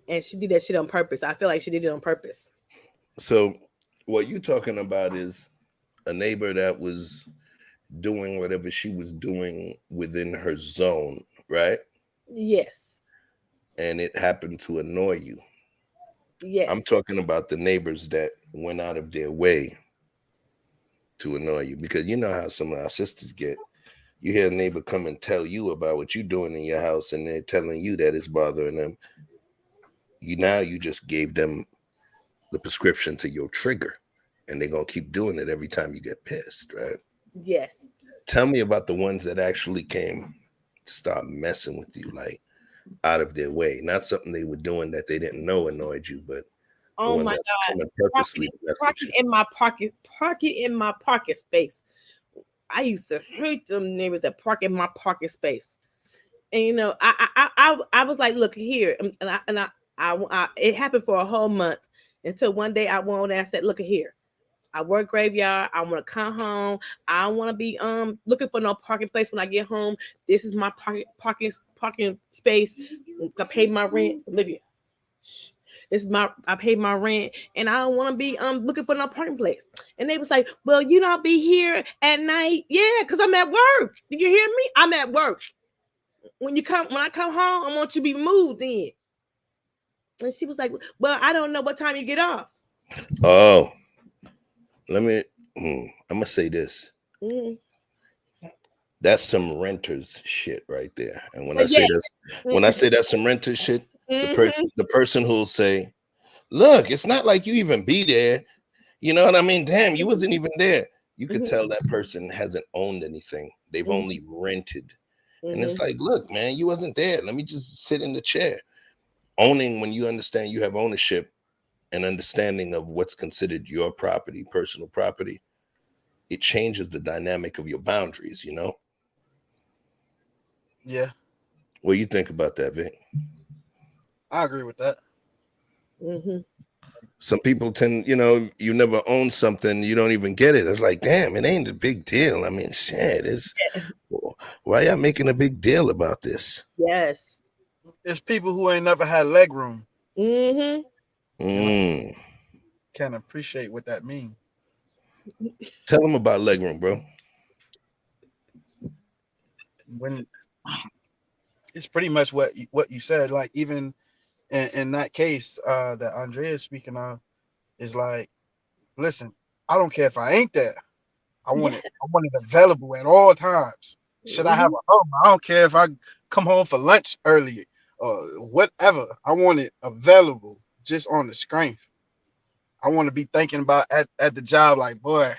and she did that shit on purpose. I feel like she did it on purpose. So what you're talking about is a neighbor that was doing whatever she was doing within her zone, right? Yes. And it happened to annoy you. Yes. I'm talking about the neighbors that went out of their way to annoy you, because you know how some of our sisters get. You hear a neighbor come and tell you about what you're doing in your house, and they're telling you that it's bothering them. You just gave them the prescription to your trigger, and they're gonna keep doing it every time you get pissed, right? Yes. Tell me about the ones that actually came to start messing with you, like out of their way, not something they were doing that they didn't know annoyed you, but oh my God, purposely parking in my parking space. I used to hate them neighbors that park in my parking space. And you know, I was like, look here, and I it happened for a whole month until one day I went and I said, look here, I work graveyard. I want to come home. I don't want to be looking for no parking place when I get home. This is my parking space. I paid my rent. Olivia, I paid my rent, and I don't want to be looking for no parking place. And they was like, well, you not be here at night. Yeah, because I'm at work. Did you hear me? I'm at work. When I come home, I want you to be moved in. And she was like, well, I don't know what time you get off. Oh, I'm gonna say this. That's some renters shit right there. And when I say that's some renters shit, the person who'll say, look, it's not like you even be there. You know what I mean? Damn, you wasn't even there. You could tell that person hasn't owned anything. They've only rented. And it's like, look, man, you wasn't there. Let me just sit in the chair. Owning, when you understand you have ownership an understanding of what's considered your property, personal property, it changes the dynamic of your boundaries, you know? Yeah, What do you think about that, Vic? I agree with that. Mm-hmm. Some people tend, you know, you never own something, you don't even get it. It's like, damn, it ain't a big deal. I mean, shit, why y'all making a big deal about this? Yes. There's people who ain't never had leg room. Mm-hmm. Can't appreciate what that means. Tell them about legroom, bro. When it's pretty much what you said. Like even in that case that Andrea is speaking of, is like, listen, I don't care if I ain't there. I want it available at all times. Should I have a home? I don't care if I come home for lunch early or whatever. I want it available just on the screen. I want to be thinking about at the job, like, boy,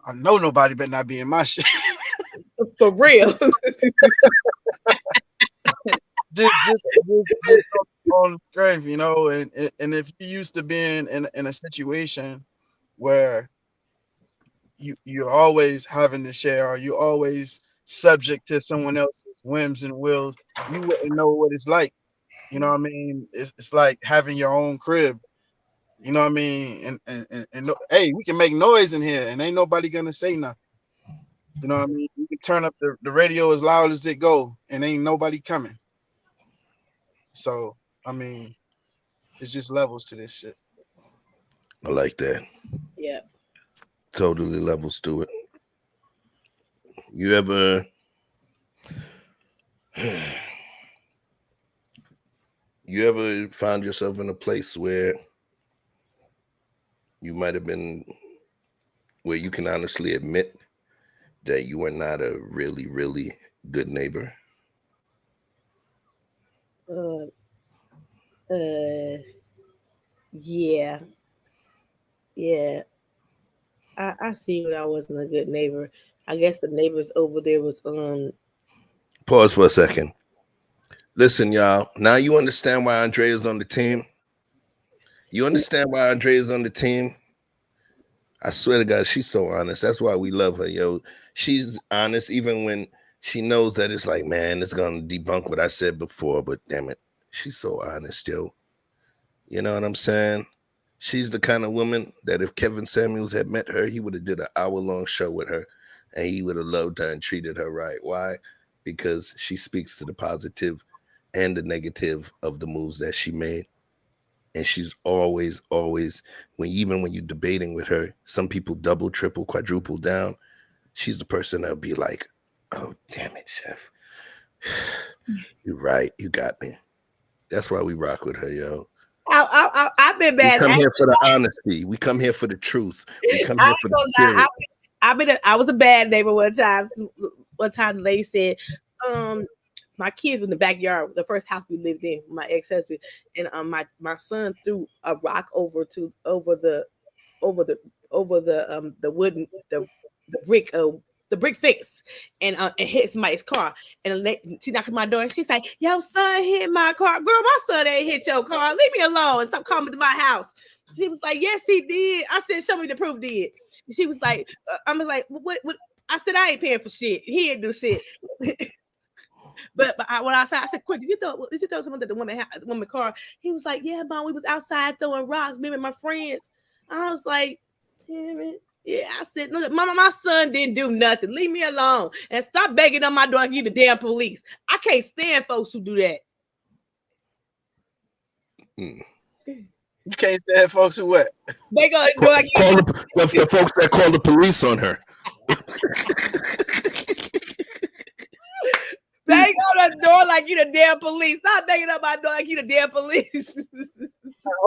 I know nobody better not be in my shit. For real. just on the screen, you know, and if you used to being in a situation where you're always having to share, or you're always subject to someone else's whims and wills, you wouldn't know what it's like. You know what I mean? It's like having your own crib. You know what I mean? And hey, we can make noise in here, and ain't nobody gonna say nothing. You know what I mean? You can turn up the radio as loud as it go, and ain't nobody coming. So I mean, it's just levels to this shit. I like that. Yeah. Totally levels to it. You ever found yourself in a place where you might have been, where you can honestly admit that you were not a really, really good neighbor? Yeah. I see when I wasn't a good neighbor. I guess the neighbors over there was Pause for a second. Listen, y'all. Now you understand why Andrea's on the team. You understand why Andrea's on the team? I swear to God, she's so honest. That's why we love her, yo. She's honest, even when she knows that it's like, man, it's gonna debunk what I said before. But damn it, she's so honest, yo. You know what I'm saying? She's the kind of woman that if Kevin Samuels had met her, he would have did an hour-long show with her, and he would have loved her and treated her right. Why? Because she speaks to the positive and the negative of the moves that she made. And she's always, even when you're debating with her, some people double, triple, quadruple down. She's the person that'll be like, oh, damn it, Chef. You're right. You got me. That's why we rock with her, yo. I've been bad. We come here for the honesty. We come here for the truth. We come here for the spirit. I was a bad neighbor one time. One time the lady said, my kids were in the backyard, the first house we lived in, my ex-husband, and my son threw a rock over the wooden the brick fence, and it hit somebody's car. And she knocked on my door, and she's like, "Your son hit my car, girl. My son ain't hit your car. Leave me alone and stop coming to my house." She was like, "Yes, he did." I said, "Show me the proof." Did she was like, "I was like, what?" I said, "I ain't paying for shit. He didn't do shit." But when I said, "Quick, did you throw someone at the woman car?" He was like, "Yeah, Mom, we was outside throwing rocks, me and my friends." I was like, "Damn it." Yeah, I said, "Look, Mama, my son didn't do nothing. Leave me alone and stop begging on my door like you the damn police. I can't stand folks who do that." You can't stand folks who what? They go like the folks that call the police on her. They go to the door like you the damn police. Stop begging on my door like you the damn police.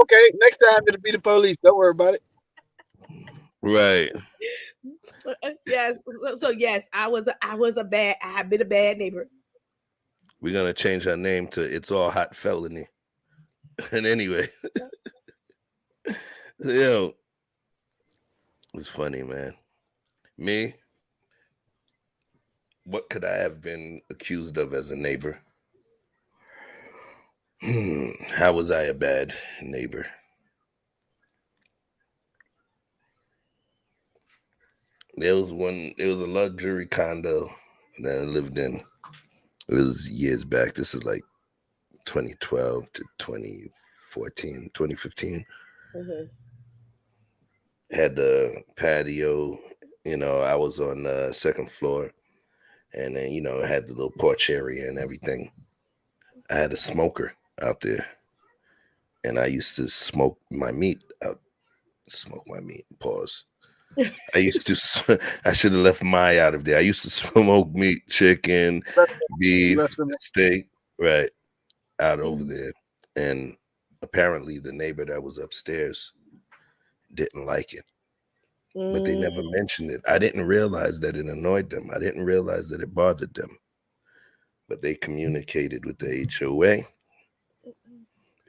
Okay, next time it'll be the police. Don't worry about it. Right. Yes. So yes, I have been a bad neighbor. We're gonna change our name to It's All Hot Felony. And anyway, yo, it's funny, man. Me, what could I have been accused of as a neighbor? How was I a bad neighbor? There was a luxury condo that I lived in. It was years back. This is like 2012 to 2014, 2015. Had the patio, I was on the second floor, and then, it had the little porch area and everything. I had a smoker out there, and I used to smoke my meat out. Smoke my meat. Pause. I used to. I should have left my out of there. I used to smoke meat, chicken, beef, steak, right, out over there. And apparently, the neighbor that was upstairs didn't like it, but they never mentioned it. I didn't realize that it annoyed them. I didn't realize that it bothered them. But they communicated with the HOA,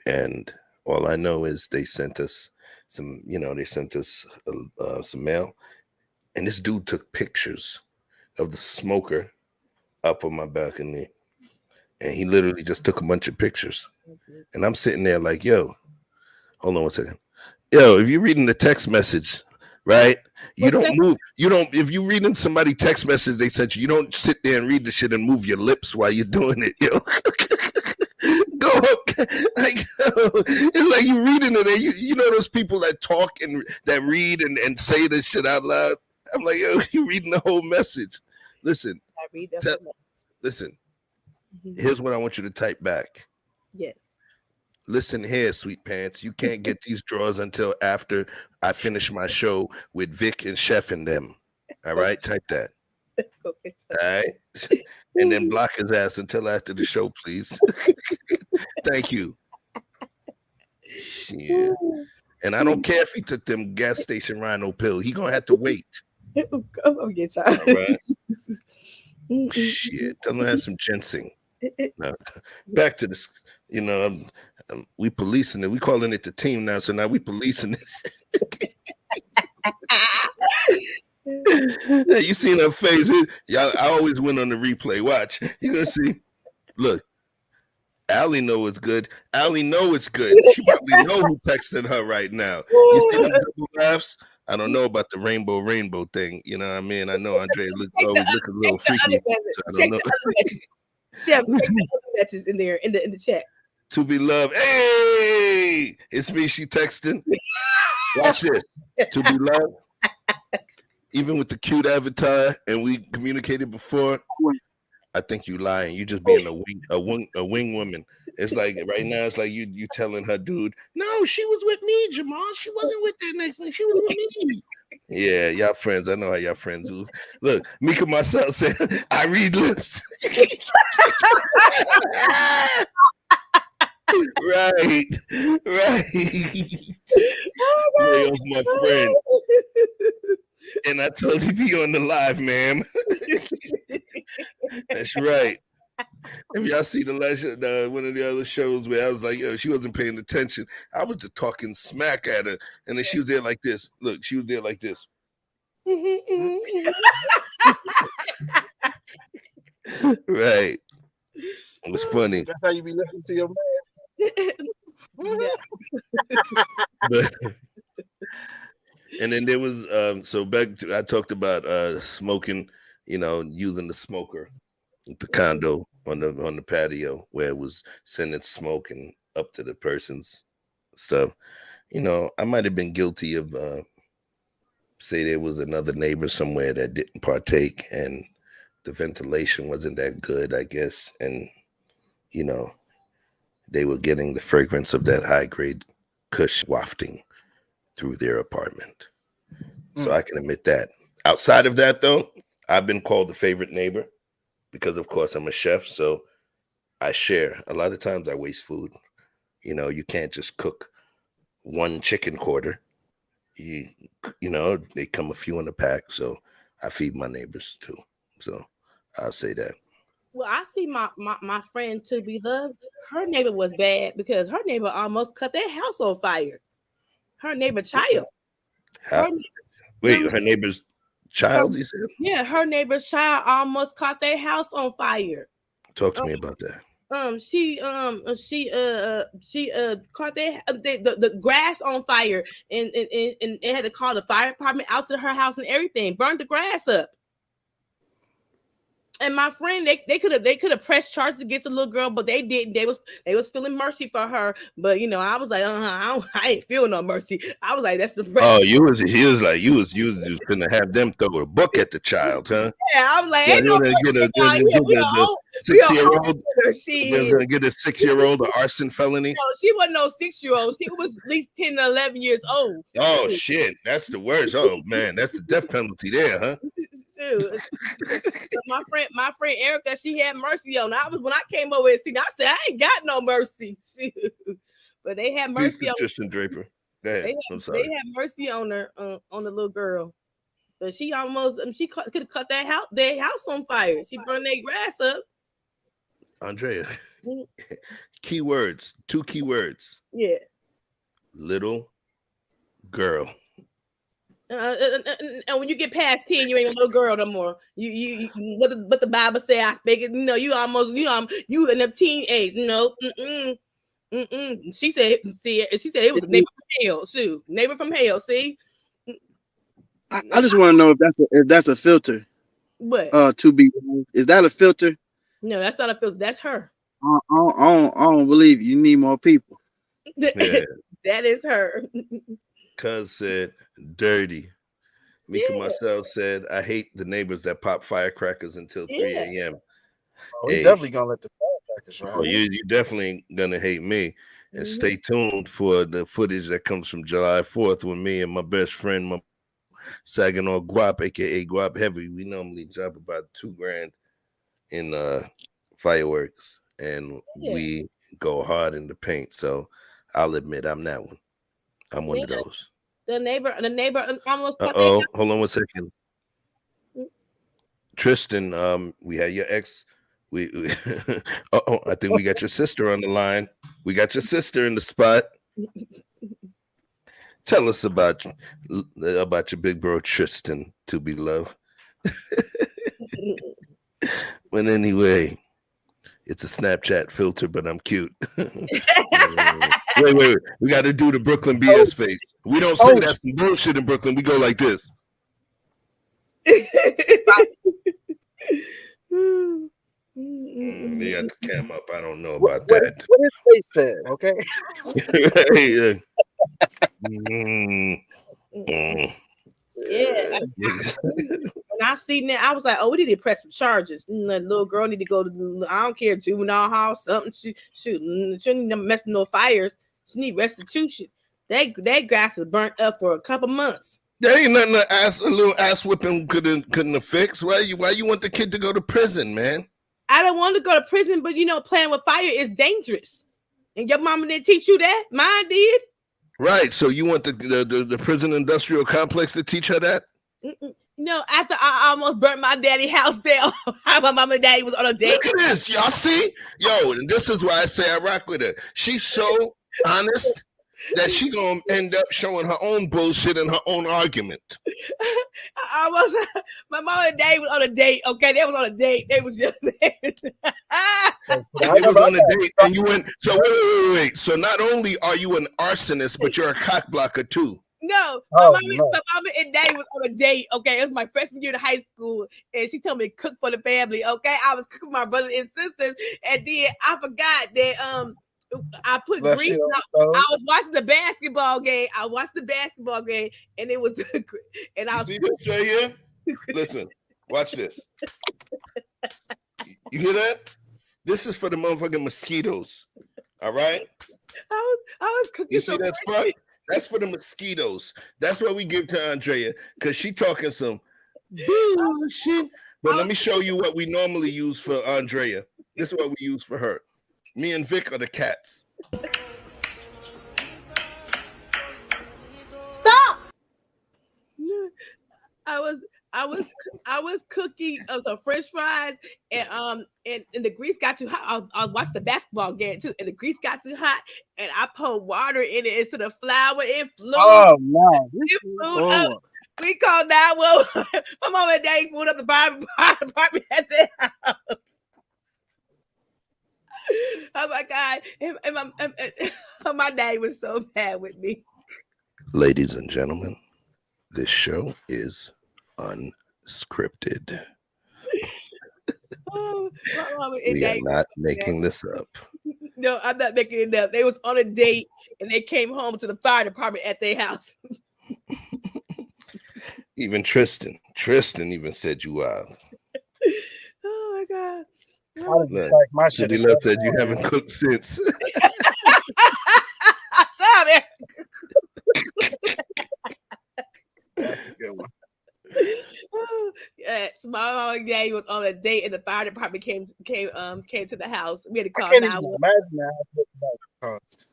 and all I know is they sent us some mail, and this dude took pictures of the smoker up on my balcony, and he literally just took a bunch of pictures. And I'm sitting there like, yo, hold on one second. Yo, if you're reading the text message, right? You don't move. You don't. If you're reading somebody text message they sent you, you don't sit there and read the shit and move your lips while you're doing it. Yo, go up. Like, it's like you reading it. And you know those people that talk and that read and say this shit out loud. I'm like, yo, you reading the whole message. Listen. I read that. Listen. Here's what I want you to type back. Yes. Listen here, sweet pants. You can't get these drawers until after I finish my show with Vic and Chef and them. All right, type that. All right, and then block his ass until after the show, please. Thank you. Yeah. And I don't care if he took them gas station rhino pill. He gonna have to wait. All right. Shit, tell him to have some ginseng. Now, back to this, we policing it. We calling it the team now, so now we policing this. You seen her face? Y'all, I always win on the replay. Watch, you gonna see. Look, Allie know it's good. Allie know it's good. She probably know who texting her right now. You see the double laughs? I don't know about the rainbow thing. You know what I mean? I know Andre always look a little freaky. So I don't know. Chef, the messages in there in the chat. To be loved. Hey, it's me. She texting. Watch this. To be loved. Even with the cute avatar, and we communicated before. I think you lying. You just being a wing woman. It's like right now. It's like you telling her dude, no, she was with me, Jamal. She wasn't with that next one. She was with me. Yeah, y'all friends. I know how y'all friends do. Look, Mika myself said, I read lips. Right. Oh, my friend. And I told you be on the live, ma'am. That's right. If y'all see the last one of the other shows where I was like, yo, she wasn't paying attention. I was just talking smack at her, and then she was there like this. Look, she was there like this. Right. It was funny. That's how you be listening to your man. And then there was so back to, I talked about smoking, using the smoker at the condo on the patio where it was sending smoke and up to the person's stuff. I might have been guilty of say there was another neighbor somewhere that didn't partake and the ventilation wasn't that good, I guess, and they were getting the fragrance of that high grade kush wafting through their apartment. So I can admit that. Outside of that, though, I've been called the favorite neighbor because, of course, I'm a chef. So I share. A lot of times I waste food. You can't just cook one chicken quarter. They come a few in a pack. So I feed my neighbors, too. So I'll say that. Well, I see my friend To Be Loved. Her neighbor was bad because her neighbor almost cut their house on fire. Her neighbor child. Her neighbor's child, you said? Yeah, her neighbor's child almost caught their house on fire. Talk to me about that. she caught the grass on fire and it had to call the fire department out to her house and everything, burned the grass up. And my friend, they could have pressed charges against the little girl, but they didn't. They was feeling mercy for her, but I was like, I ain't feel no mercy. I was like, that's the pressure. Oh, he was like, you was gonna have them throw a book at the child, huh? Yeah, I was like, yeah, ain't no get a 6-year-old. She gonna get a 6-year-old an arson felony. No, she wasn't no 6-year-old. She was at least 10 or 11 years old. Oh shit, that's the worst. Oh man, that's the death penalty there, huh? my friend Erica, she had mercy on her. When I came over and seen, I said, I ain't got no mercy. But they had mercy on Tristan Draper. Go ahead. I'm sorry. They had mercy on her, on the little girl. But she almost could have cut their house on fire. She burned their grass up. Andrea, keywords, 2 keywords. Yeah. Little girl. And when you get past 10, you ain't a little girl no more. You what the Bible say? I speak it. You almost you in the teen age. She said it was a neighbor from hell. Shoot, neighbor from hell. See. I just want to know if that's a filter. What? To be, is that a filter? No, that's not a filter. That's her. I don't believe you need more people. Yeah. That is her. Cuz said dirty. Mika Marcel said, I hate the neighbors that pop firecrackers until 3 a.m. Oh, he's definitely gonna let the firecrackers ride. Oh, you definitely gonna hate me. And stay tuned for the footage that comes from July 4th when me and my best friend, my Saginaw Guap, aka Guap Heavy, we normally drop about $2,000 in fireworks, and we go hard in the paint. So I'll admit I'm that one. I'm one of those. The neighbor almost. Hold on 1 second. Tristan, we had your ex. We I think we got your sister on the line. We got your sister in the spot. Tell us about your big bro Tristan, to be loved. But anyway, it's a Snapchat filter, but I'm cute. Wait. We got to do the Brooklyn BS face. We don't say that's some bullshit in Brooklyn. We go like this. They got the cam up. I don't know about that. What his face said, okay? Yeah. When I seen that, I was like, we need to press some charges. The little girl need to go to, I don't care, juvenile hall, something. She shouldn't mess with no fires. She need restitution. That grass is burnt up for a couple months. There ain't nothing a little ass whipping couldn't have fixed. Why you want the kid to go to prison, man? I don't want to go to prison, but playing with fire is dangerous. And your mama didn't teach you that. Mine did. Right. So you want the prison industrial complex to teach her that? No, after I almost burnt my daddy's house down, my mama and daddy was on a date. Look at this, y'all see? Yo, and this is why I say I rock with her. She's so honest that she gonna end up showing her own bullshit and her own argument. My mom and daddy was on a date. Okay, they was on a date. They was just there. They was on a date, and you went. So wait. So not only are you an arsonist, but you're a cock blocker too. No, my mama and daddy was on a date. Okay, it was my freshman year of high school, and she told me to cook for the family. Okay, I was cooking for my brothers and sisters, and then I forgot that I put grease. I was watching the basketball game. And it was, and I was. See this right here? Listen, watch this. You hear that? This is for the motherfucking mosquitoes. All right. I was cooking. You see that spot? That's for the mosquitoes. That's what we give to Andrea, because she talking some bullshit. But let me show you what we normally use for Andrea. This is what we use for her. Me and Vic are the cats. Stop! I was cooking some French fries, and the grease got too hot. I watched the basketball game too, and the grease got too hot, and I put water in it instead of flour. It flew. Oh no! It flew up. We called 911. My mom and daddy pulled up the fire department at their house. my daddy was so mad with me. Ladies and gentlemen, this show is unscripted. Oh, my mama and We are daddy was not so mad. making this up. No, I'm not making it up. They was on a date and they came home to the fire department at their house. Even Tristan even said you wild. Oh my God. I was Look, like, my shit City is Love said you haven't cooked since. Stop it. That's a good one. Yes, my mom and daddy was on a date and the fire department came to the house. We had to I call can't even 911. imagine how much that cost.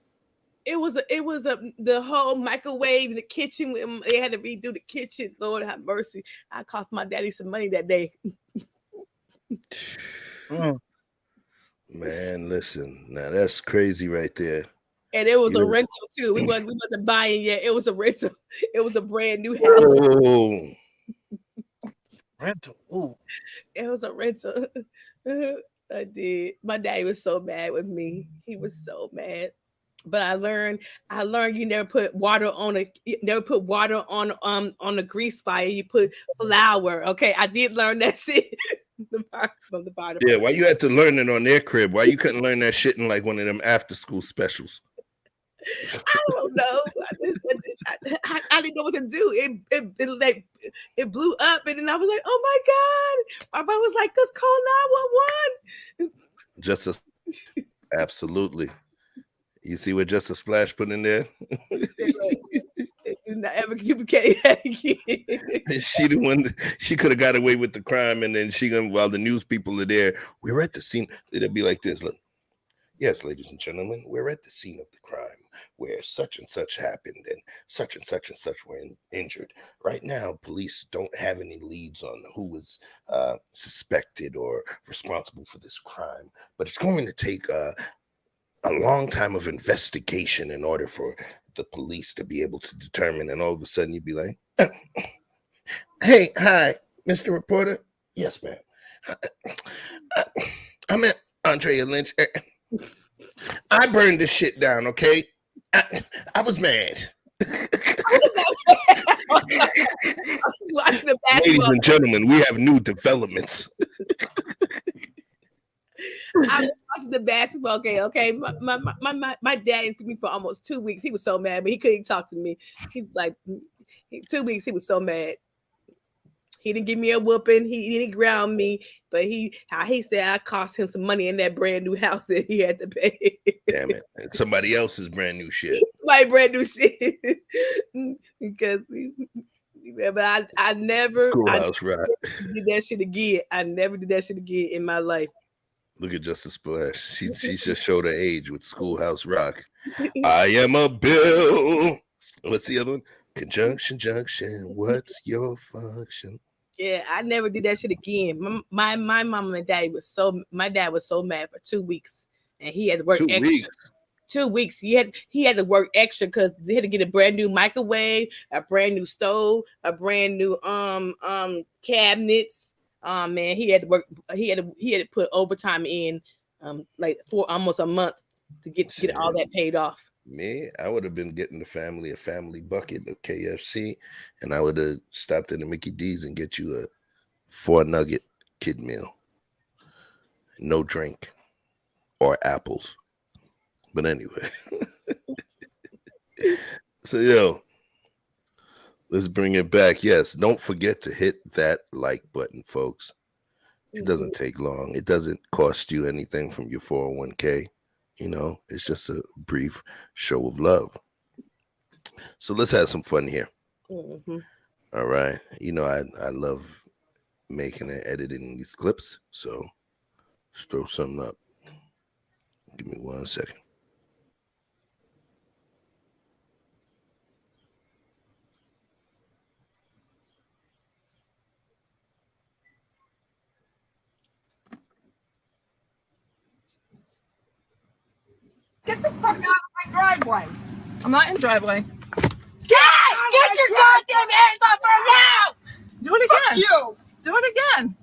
It was the whole microwave in the kitchen. They had to redo the kitchen. Lord have mercy. I cost my daddy some money that day. Man, listen, now that's crazy right there. And it was a Yeah. rental too. We wasn't buying yet. It was a rental. It was a brand new house. Oh, Rental. Ooh. It was a rental. I did. My daddy was so mad with me. He was so mad. But I learned you never put water on a grease fire. You put flour. Okay, I did learn that shit from the fire. yeah. Why you had to learn it on their crib? Why you couldn't learn that shit in like one of them after school specials? I don't know. I didn't know what to do. It blew up, and then I was like, "Oh my God!" My brother was like, "Let's call 911." Just a absolutely. You see what Just a Splash put in there? Do not ever communicate that again. She the one. She could have got away with the crime, and then while the news people are there, we're at the scene. It'll be like this. Look, yes, ladies and gentlemen, we're at the scene of the crime where such and such happened, and such were injured. Right now, police don't have any leads on who was suspected or responsible for this crime, but it's going to take a long time of investigation in order for the police to be able to determine. And all of a sudden you'd be like, hey, hi, Mr. Reporter. Yes, ma'am. I'm at Andrea Lynch. I burned this shit down, okay? I was mad. Watching the Ladies basketball. and gentlemen, we have new developments. I was watching the basketball game. Okay, my dad took me for almost 2 weeks. He was so mad, but he couldn't talk to me. He was like, 2 weeks. He was so mad. He didn't give me a whooping. He didn't ground me, but he said I cost him some money in that brand new house that he had to pay. Damn it! And somebody else's brand new shit. My brand new shit. Because, but I never Schoolhouse Rock. did that shit again. I never did that shit again in my life. Look at Just a Splash. She just showed her age with Schoolhouse Rock. I am a bill. What's the other one? Conjunction junction. What's your function? Yeah, I never did that shit again. My mom and daddy my dad was so mad for 2 weeks, and he had to work 2 extra. weeks. 2 weeks. He had to work extra because they had to get a brand new microwave, a brand new stove, a brand new cabinets. Man, he had to work. He had to put overtime in, like for almost a month to get all that paid off. Me, I would have been getting the family a family bucket of KFC, and I would have stopped at the Mickey D's and get you a 4-nugget kid meal. No drink or apples. But anyway. So, yo, let's bring it back. Yes, don't forget to hit that like button, folks. It doesn't take long. It doesn't cost you anything from your 401k. You know, it's just a brief show of love. So let's have some fun here. Mm-hmm. All right. You know, I love making and editing these clips. So let's throw something up. Give me 1 second. Get the fuck out of my driveway. I'm not in driveway. Get your goddamn hands off her now! Do it Fuck again. you! Do it again.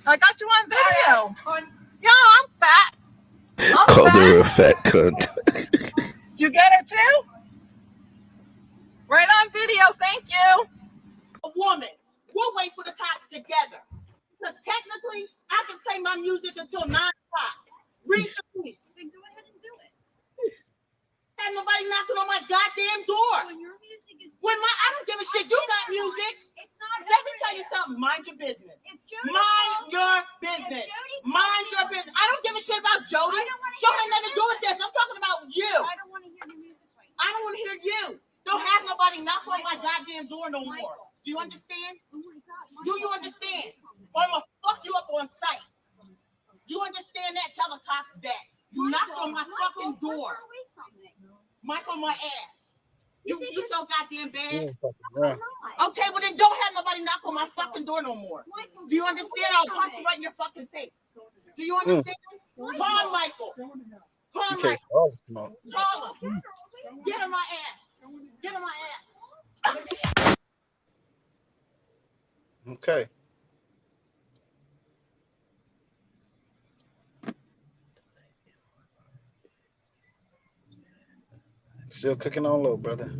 I got you on video. Cunt. Yeah, I'm fat. I'm Call called her a fat cunt. Did you get it too? Right on video, thank you. A woman. We'll wait for the cops together. Because technically, I can play my music until 9 o'clock. Read your piece. Then go ahead and do it. Have nobody knocking on my goddamn door. When your music is I don't give a shit. You got music. it's not Let me over tell you there. something. Mind your business. If Jody Mind calls- your if business. Jody Mind calls your you- business. I don't give a shit about Jody. I don't wanna She hear had your nothing to do with this. business. I'm talking about you. I don't want to hear your music right I don't want to hear you. Don't have nobody knock on my Michael. goddamn door no more. Michael. Do you understand? now. Oh my God. Do you understand? Or I'm gonna fuck you up on sight. You understand that? Tell the cops that. You knocked on my fucking door. Mic on my ass. You so goddamn bad. Okay, well then don't have nobody knock on my fucking door no more. Do you understand? I'll punch you right in your fucking face. Do you understand? Call Michael. Call Okay. Michael. No. Call him. Get on my ass. Get on my ass. Okay. Still cooking on low, brother.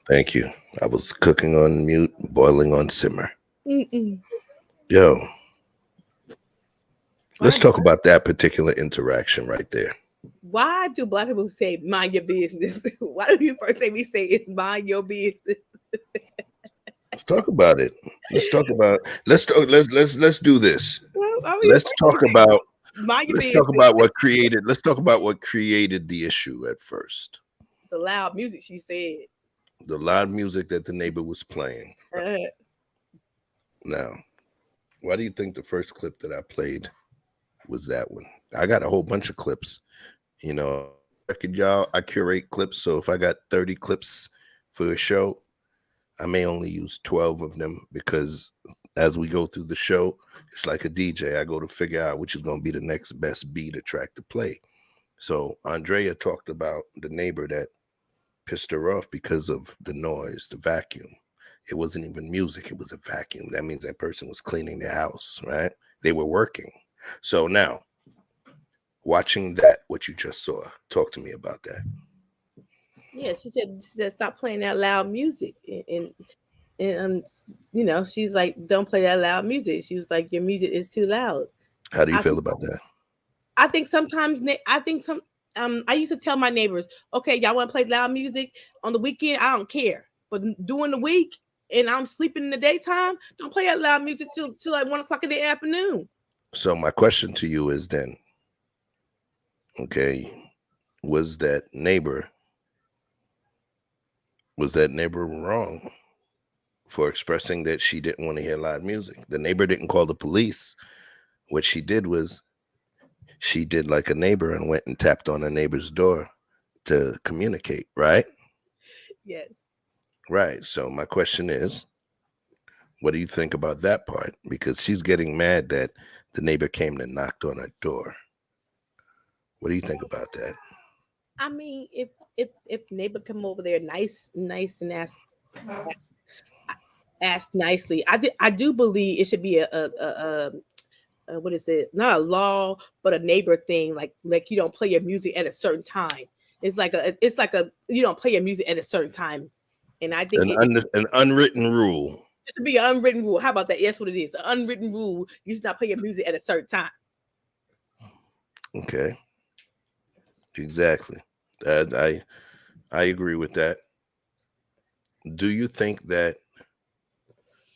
Thank you. I was cooking on mute, boiling on simmer. Mm-mm. Yo, let's talk about that particular interaction right there. Why do black people say mind your business? Why do you first say we say it's mind your business? Let's talk about it. Let's do this. Well, I mean, Let's talk about mind your let's business. talk about what created the issue at first. The loud music, she said. The loud music that the neighbor was playing. Now, why do you think the first clip that I played was that one? I got a whole bunch of clips. You know, I curate clips. So if I got 30 clips for a show, I may only use 12 of them because as we go through the show, it's like a DJ. I go to figure out which is going to be the next best beat or track to play. So Andrea talked about the neighbor that pissed her off because of the noise, the vacuum. It wasn't even music. It was a vacuum. That means that person was cleaning their house, right? They were working. So now, watching that, what you just saw, talk to me about that. Yeah, she said stop playing that loud music, and you know, she's like, don't play that loud music. She was like, your music is too loud. How do you feel about that? I think sometimes I used to tell my neighbors, okay, y'all want to play loud music on the weekend? I don't care, but during the week and I'm sleeping in the daytime, don't play that loud music till like 1 o'clock in the afternoon. So my question to you is then, okay, was that neighbor wrong for expressing that she didn't want to hear loud music? The neighbor didn't call the police. What she did was she did like a neighbor and went and tapped on a neighbor's door to communicate, right? Yes. Right. So my question is, what do you think about that part? Because she's getting mad that the neighbor came and knocked on her door. What do you think about that? I mean, if neighbor come over there nice and ask nicely, I do believe it should be a what is it? Not a law, but a neighbor thing. Like you don't play your music at a certain time. It's like a you don't play your music at a certain time. And I think an unwritten rule. It should be an unwritten rule. How about that? Yes, what it is. An unwritten rule. You should not play your music at a certain time. Okay. Exactly. I agree with that. Do you think that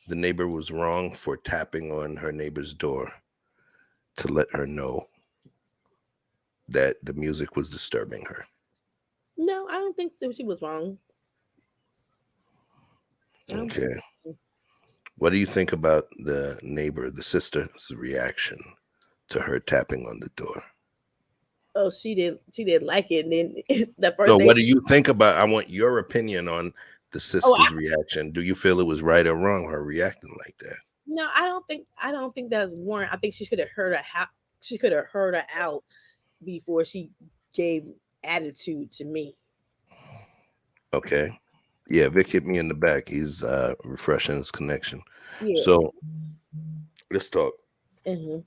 the neighbor was wrong for tapping on her neighbor's door to let her know that the music was disturbing her? No, I don't think so. She was wrong. Okay. What do you think about the neighbor, the sister's reaction to her tapping on the door? Oh, she didn't like it. And then the first So thing, what do you think about? I want your opinion on the sister's reaction. Do you feel it was right or wrong, her reacting like that? No, I don't think that's warrant. I think she could have heard her out before she gave attitude to me. Okay. Yeah, Vic hit me in the back. He's refreshing his connection. Yeah. So let's talk. Mm-hmm.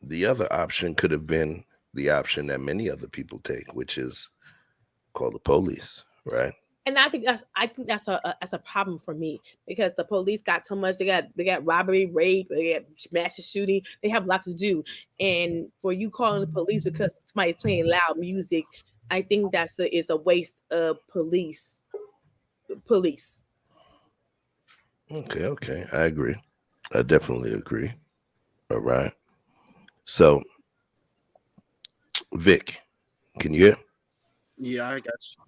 The other option could have been the option that many other people take, which is call the police, right? And I think that's a problem for me, because the police got so much. They got robbery, rape, they got mass shooting. They have a lot to do, and for you calling the police because somebody's playing loud music, I think is a waste of police. Okay, I agree. I definitely agree. All right. So, Vic, can you hear? Yeah, I got you.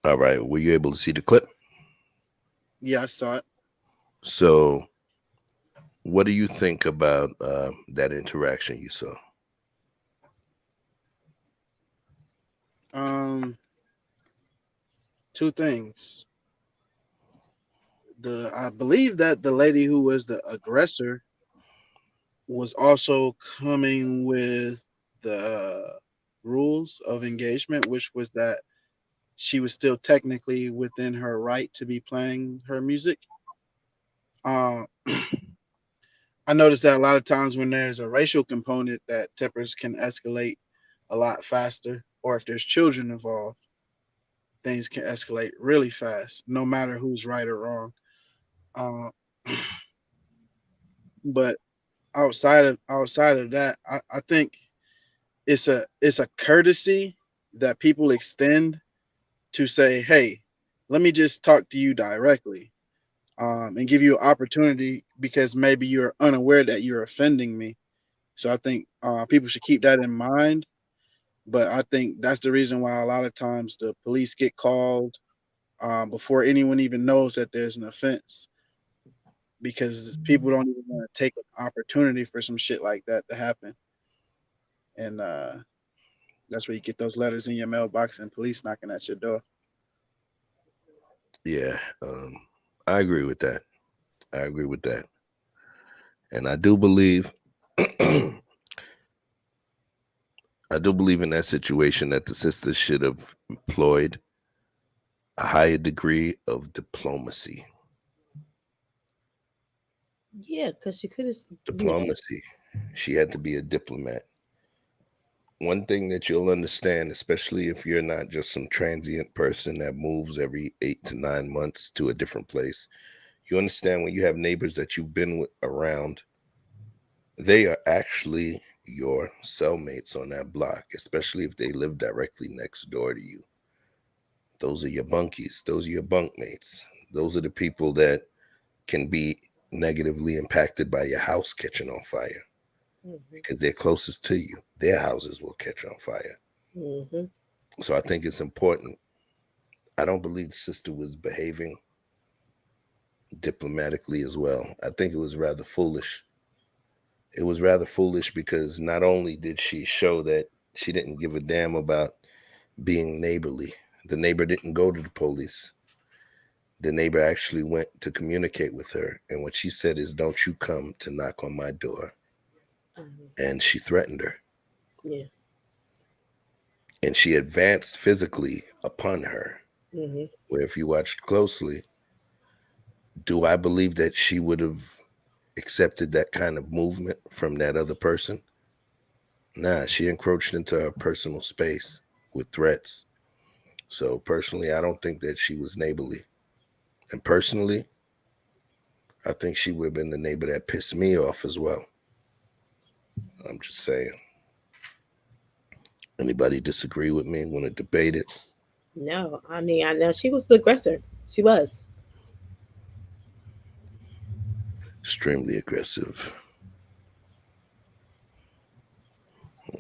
All right. Were you able to see the clip? Yeah, I saw it. So, what do you think about that interaction you saw? Two things. I believe that the lady who was the aggressor was also coming with the rules of engagement, which was that she was still technically within her right to be playing her music. I noticed that a lot of times when there's a racial component, that tempers can escalate a lot faster, or if there's children involved, things can escalate really fast, no matter who's right or wrong. Uh, but outside of that, I think it's a courtesy that people extend to say, hey, let me just talk to you directly, and give you an opportunity, because maybe you're unaware that you're offending me. So I think people should keep that in mind. But I think that's the reason why a lot of times the police get called before anyone even knows that there's an offense, because people don't even want to take an opportunity for some shit like that to happen. And that's where you get those letters in your mailbox and police knocking at your door. Yeah, I agree with that. And I do believe in that situation that the sisters should have employed a higher degree of diplomacy. Yeah, because she could have Diplomacy. She had to be a diplomat. One thing that you'll understand, especially if you're not just some transient person that moves every 8 to 9 months to a different place, you understand when you have neighbors that you've been around, they are actually your cellmates on that block, especially if they live directly next door to you. Those are your bunkies. Those are your bunkmates. Those are the people that can be negatively impacted by your house catching on fire, because they're closest to you. Their houses will catch on fire. So I think it's important. I don't believe the sister was behaving diplomatically as well. I think it was rather foolish. It was rather foolish because not only did she show that she didn't give a damn about being neighborly, the neighbor didn't go to the police. The neighbor actually went to communicate with her. And what she said is, don't you come to knock on my door. And she threatened her. Yeah. And she advanced physically upon her. Where if you watched closely, do I believe that she would have accepted that kind of movement from that other person? Nah, she encroached into her personal space with threats. So personally, I don't think that she was neighborly. And personally, I think she would have been the neighbor that pissed me off as well. I'm just saying. Anybody disagree with me? Want to debate it? No, I mean, I know she was the aggressor. She was. Extremely aggressive.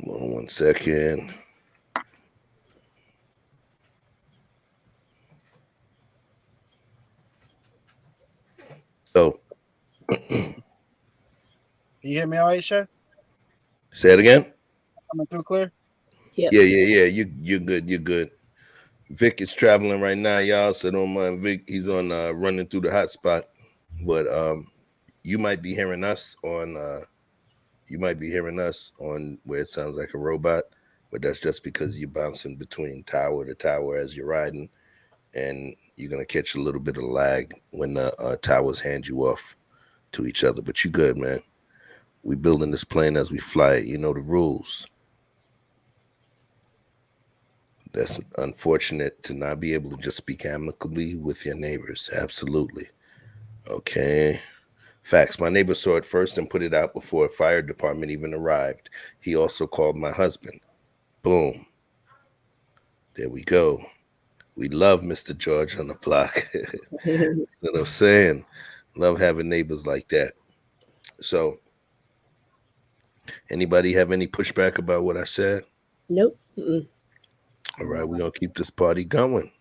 Hold on 1 second. So, Can you hear me all right, Chef? Say it again. Coming through clear? Yeah. You're good. You're good. Vic is traveling right now, y'all. So don't mind Vic. He's on running through the hot spot. But you might be hearing us on where it sounds like a robot, but that's just because you're bouncing between tower to tower as you're riding, and you're gonna catch a little bit of lag when the towers hand you off to each other. But you good, man. We building this plane as we fly it. You know the rules. That's unfortunate to not be able to just speak amicably with your neighbors. Absolutely. Okay. Facts. My neighbor saw it first and put it out before a fire department even arrived. He also called my husband. Boom. There we go. We love Mr. George on the block. You know what I'm saying? Love having neighbors like that. So, anybody have any pushback about what I said? Nope. All right, we're going to keep this party going.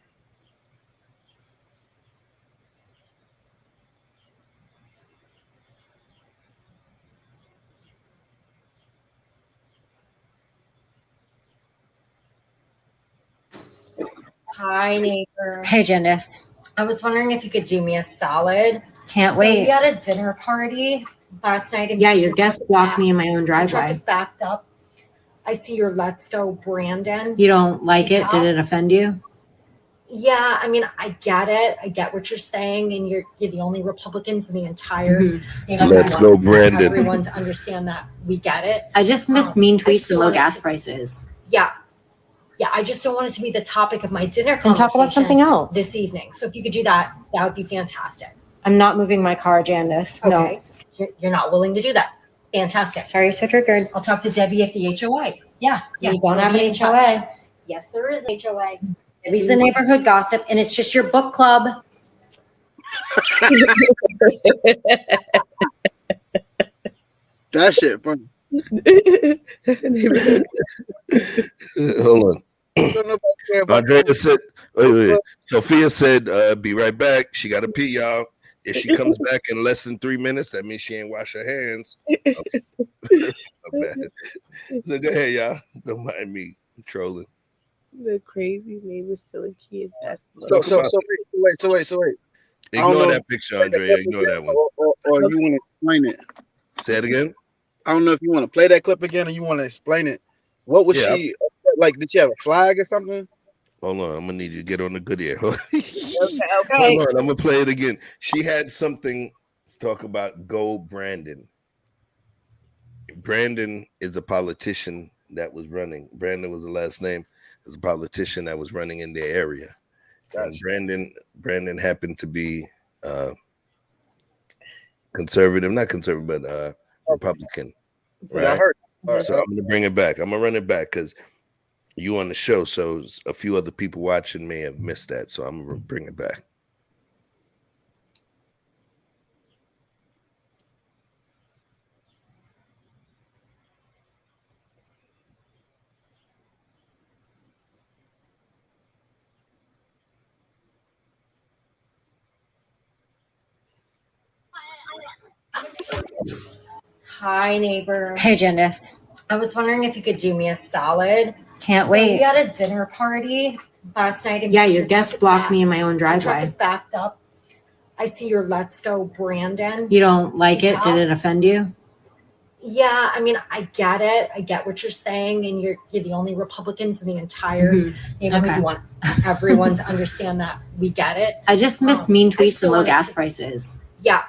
Hi, neighbor. Hey, Janice. I was wondering if you could do me a solid. Can't wait. We had a dinner party last night. Yeah, your guest blocked me in my own driveway. The truck is backed up. I see your Let's Go Brandon. You don't like it? Did it offend you? Yeah, I mean, I get it. I get what you're saying, and you're the only Republicans in the entire. Let's go, Brandon. Everyone to understand that we get it. I just miss mean tweets and low gas prices. Yeah, I just don't want it to be the topic of my dinner conversation. Talk about something else this evening. So if you could do that, that would be fantastic. I'm not moving my car, Janice. Okay. No, you're not willing to do that. Fantastic. Sorry, you're so triggered. I'll talk to Debbie at the HOA. Yeah. You don't have an HOA. Yes, there is an HOA. Debbie's the neighborhood gossip, and it's just your book club. That shit funny. Hold on. Andrea said, wait. Sophia said, be right back. She got to pee, y'all. If she comes back in less than 3 minutes, that means she ain't wash her hands. Okay. So go ahead, y'all. Don't mind me. I'm trolling. The crazy neighbor stealing kids. That's so wait. Ignore that picture, Andrea. Ignore that one. Or you want to explain it? Say it again. I don't know if you want to play that clip again or you want to explain it. What was she like? Did she have a flag or something? Hold on, I'm gonna need you to get on the good ear. Okay. Okay. Hold on, I'm gonna play it again. She had something to talk about. Go Brandon. Brandon is a politician that was running. Brandon was the last name. Is a politician that was running in their area. Gotcha. And Brandon happened to be conservative, not conservative, but Republican. Right. I heard. So I'm gonna bring it back. I'm gonna run it back because you on the show, so a few other people watching may have missed that. So I'm gonna bring it back. Hi, neighbor. Hey, Janice. I was wondering if you could do me a solid. Can't wait. We had a dinner party last night. Yeah, your guest blocked me in my own driveway. The truck is backed up. I see your Let's Go Brandon. You don't like it? Did it offend you? Yeah, I mean, I get it. I get what you're saying, and you're the only Republicans in the entire neighborhood. Okay. You want everyone to understand that we get it. I just miss mean tweets and low gas prices. Yeah,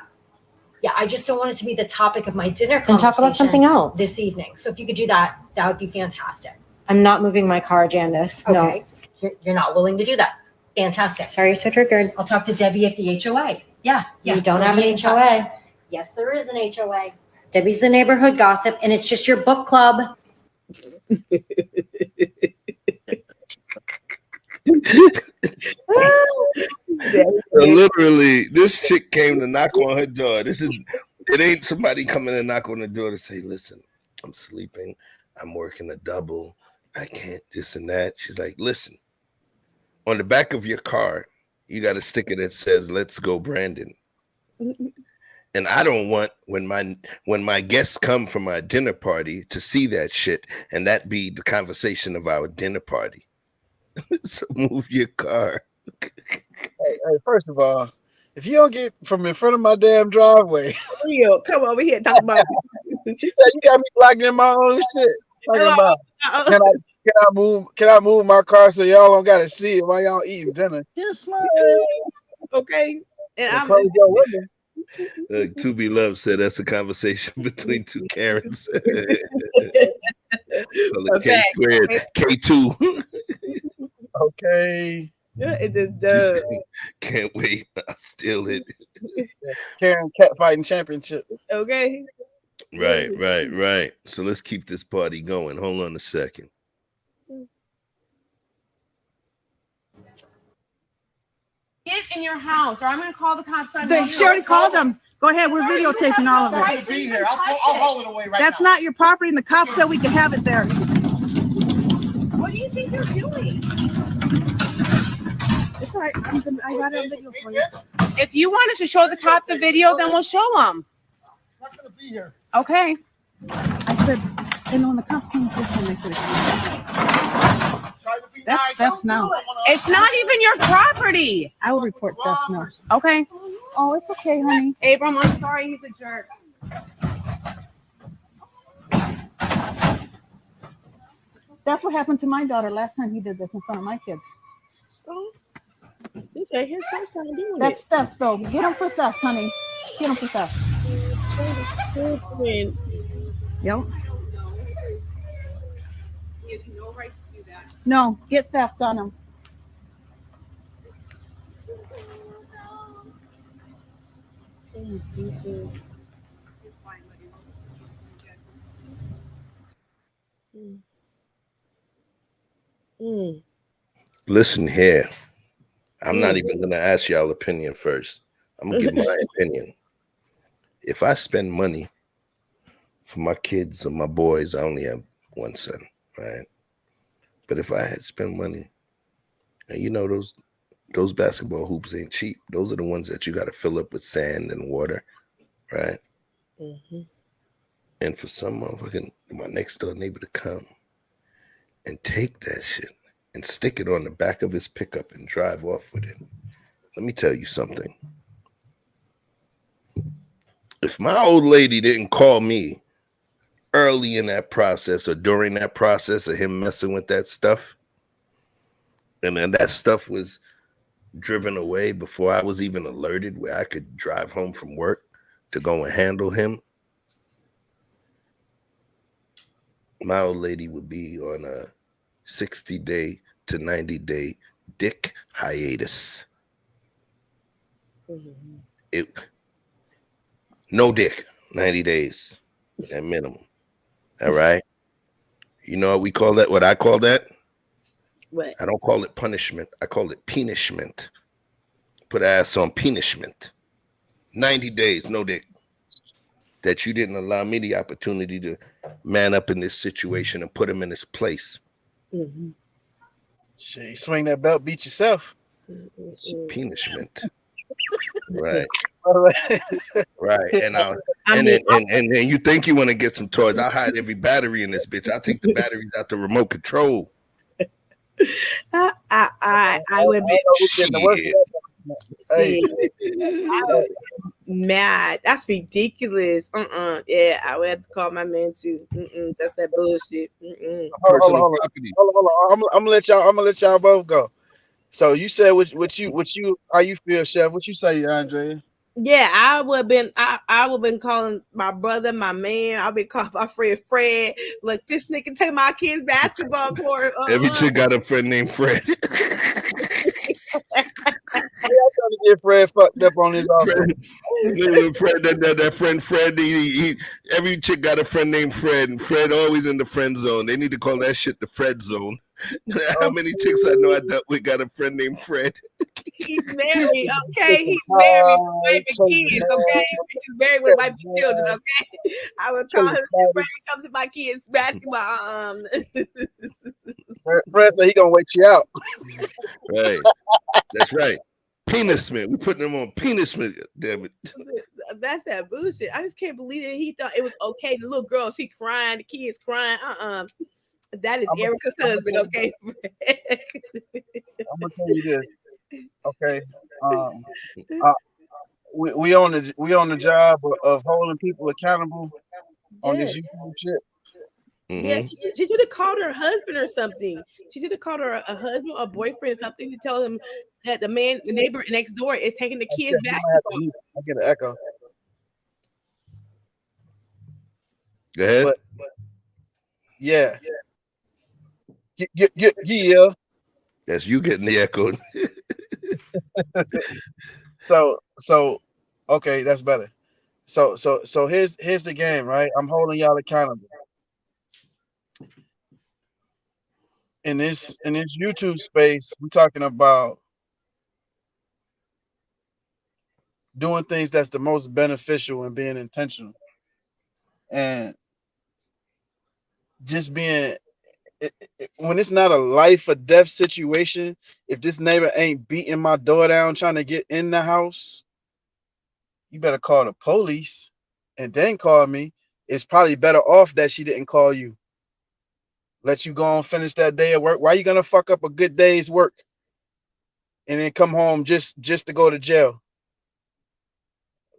I just don't want it to be the topic of my dinner conversation. Talk about something else this evening. So if you could do that, that would be fantastic. I'm not moving my car, Janice. Okay. No, you're not willing to do that. Fantastic. Sorry, you're so triggered. I'll talk to Debbie at the HOA. Yeah. You don't have an HOA. Yes, there is an HOA. Debbie's the neighborhood gossip, and it's just your book club. Literally, this chick came to knock on her door. It ain't somebody coming to knock on the door to say, listen, I'm sleeping, I'm working a double, I can't this and that. She's like, listen, on the back of your car, you got a sticker that says, let's go Brandon. And I don't want when my guests come from my dinner party to see that shit and that be the conversation of our dinner party. So move your car. Hey, first of all, if you don't get from in front of my damn driveway, come over here and talk about it. She said you got me blocking in my own shit. Talking about, can I move my car so y'all don't gotta see it while y'all eating dinner? Yes, man. Okay. And To Be Loved said that's a conversation between two Karens. K squared, K2. Okay. It just does. Can't wait. I'll steal it. Karen Catfighting Championship. Okay. Right. So let's keep this party going. Hold on a second. Get in your house, or I'm going to call the cops on They you. she already called them. Go ahead, we're videotaping all of Right it. to be here. I'll haul it away right That's now. not your property, and the cops said we can have it there. What do you think you're doing? It's all right. I got it on video for you. If you want us to show the cops the video, then we'll show them. I'm not gonna be here. Okay. I said, and when the cops came this time, they said, Try to be that's nice. theft now. It's not even your property. I will report theft now. Okay. Oh, it's okay, honey. Abram, I'm sorry. He's a jerk. That's what happened to my daughter last time he did this in front of my kids. This ain't his first time doing That's theft, though. Get him for theft, honey. Get him for theft. it. Yep. No, get theft on him. Listen here. I'm not even going to ask y'all opinion first. I'm going to give my opinion. If I spend money for my kids or my boys, I only have one son, right? But if I had spent money, and you know those basketball hoops ain't cheap. Those are the ones that you got to fill up with sand and water, right? Mm-hmm. And for some motherfucking my next door neighbor to come and take that shit and stick it on the back of his pickup and drive off with it. Let me tell you something. If my old lady didn't call me early in that process or during that process of him messing with that stuff, and then that stuff was driven away before I was even alerted where I could drive home from work to go and handle him, my old lady would be on a 60-day to 90-day dick hiatus. No dick, 90 days at minimum. All right. You know what we call that? What I call that? What? I don't call it punishment. I call it punishment. Put ass on punishment. 90 days, no dick. That you didn't allow me the opportunity to man up in this situation and put him in his place. Mm-hmm. Shit, swing that belt, beat yourself. It's punishment. Right. Right. And then you think you want to get some toys. I'll hide every battery in this bitch. I'll take the batteries out the remote control. I would be mad. That's ridiculous. Yeah, I would have to call my man too. That's that bullshit. Hold on. I'm gonna let y'all both go. So you said what you how you feel, Chef? What you say, Andrea? Yeah, I would have been calling my brother, my man. I've been calling my friend Fred. Look, this nigga take my kids' basketball court. Every chick got a friend named Fred. I'm trying to get Fred fucked up on his office. That friend Fred. Every chick got a friend named Fred, and Fred always in the friend zone. They need to call that shit the Fred zone. How many chicks I know I dealt with got a friend named Fred? He's married, okay? He's married with kids, okay? He's married with wife and children, okay? I would call him Fred come to my kids' basketball. Fred said he gonna wait you out. Right. That's right. Punishment. We putting him on punishment, damn it. That's that bullshit. I just can't believe that he thought it was okay. The little girl, she crying, the kids crying. That is Erica's husband, okay? I'm gonna tell you this, okay? We on the job of holding people accountable on this YouTube shit. Mm-hmm. Yeah, she should have called her husband or something. She should have called her a husband or boyfriend or something to tell him that the neighbor next door is taking the kids basketball. I get an echo. Go ahead. But yeah. Yeah. That's you getting the echo. So okay, that's better. So here's the game, right? I'm holding y'all accountable. In this YouTube space, we're talking about doing things that's the most beneficial and being intentional. And just being when it's not a life or death situation, if this neighbor ain't beating my door down trying to get in the house, you better call the police and then call me. It's probably better off that she didn't call you. Let you go and finish that day of work. Why are you gonna fuck up a good day's work and then come home just to go to jail?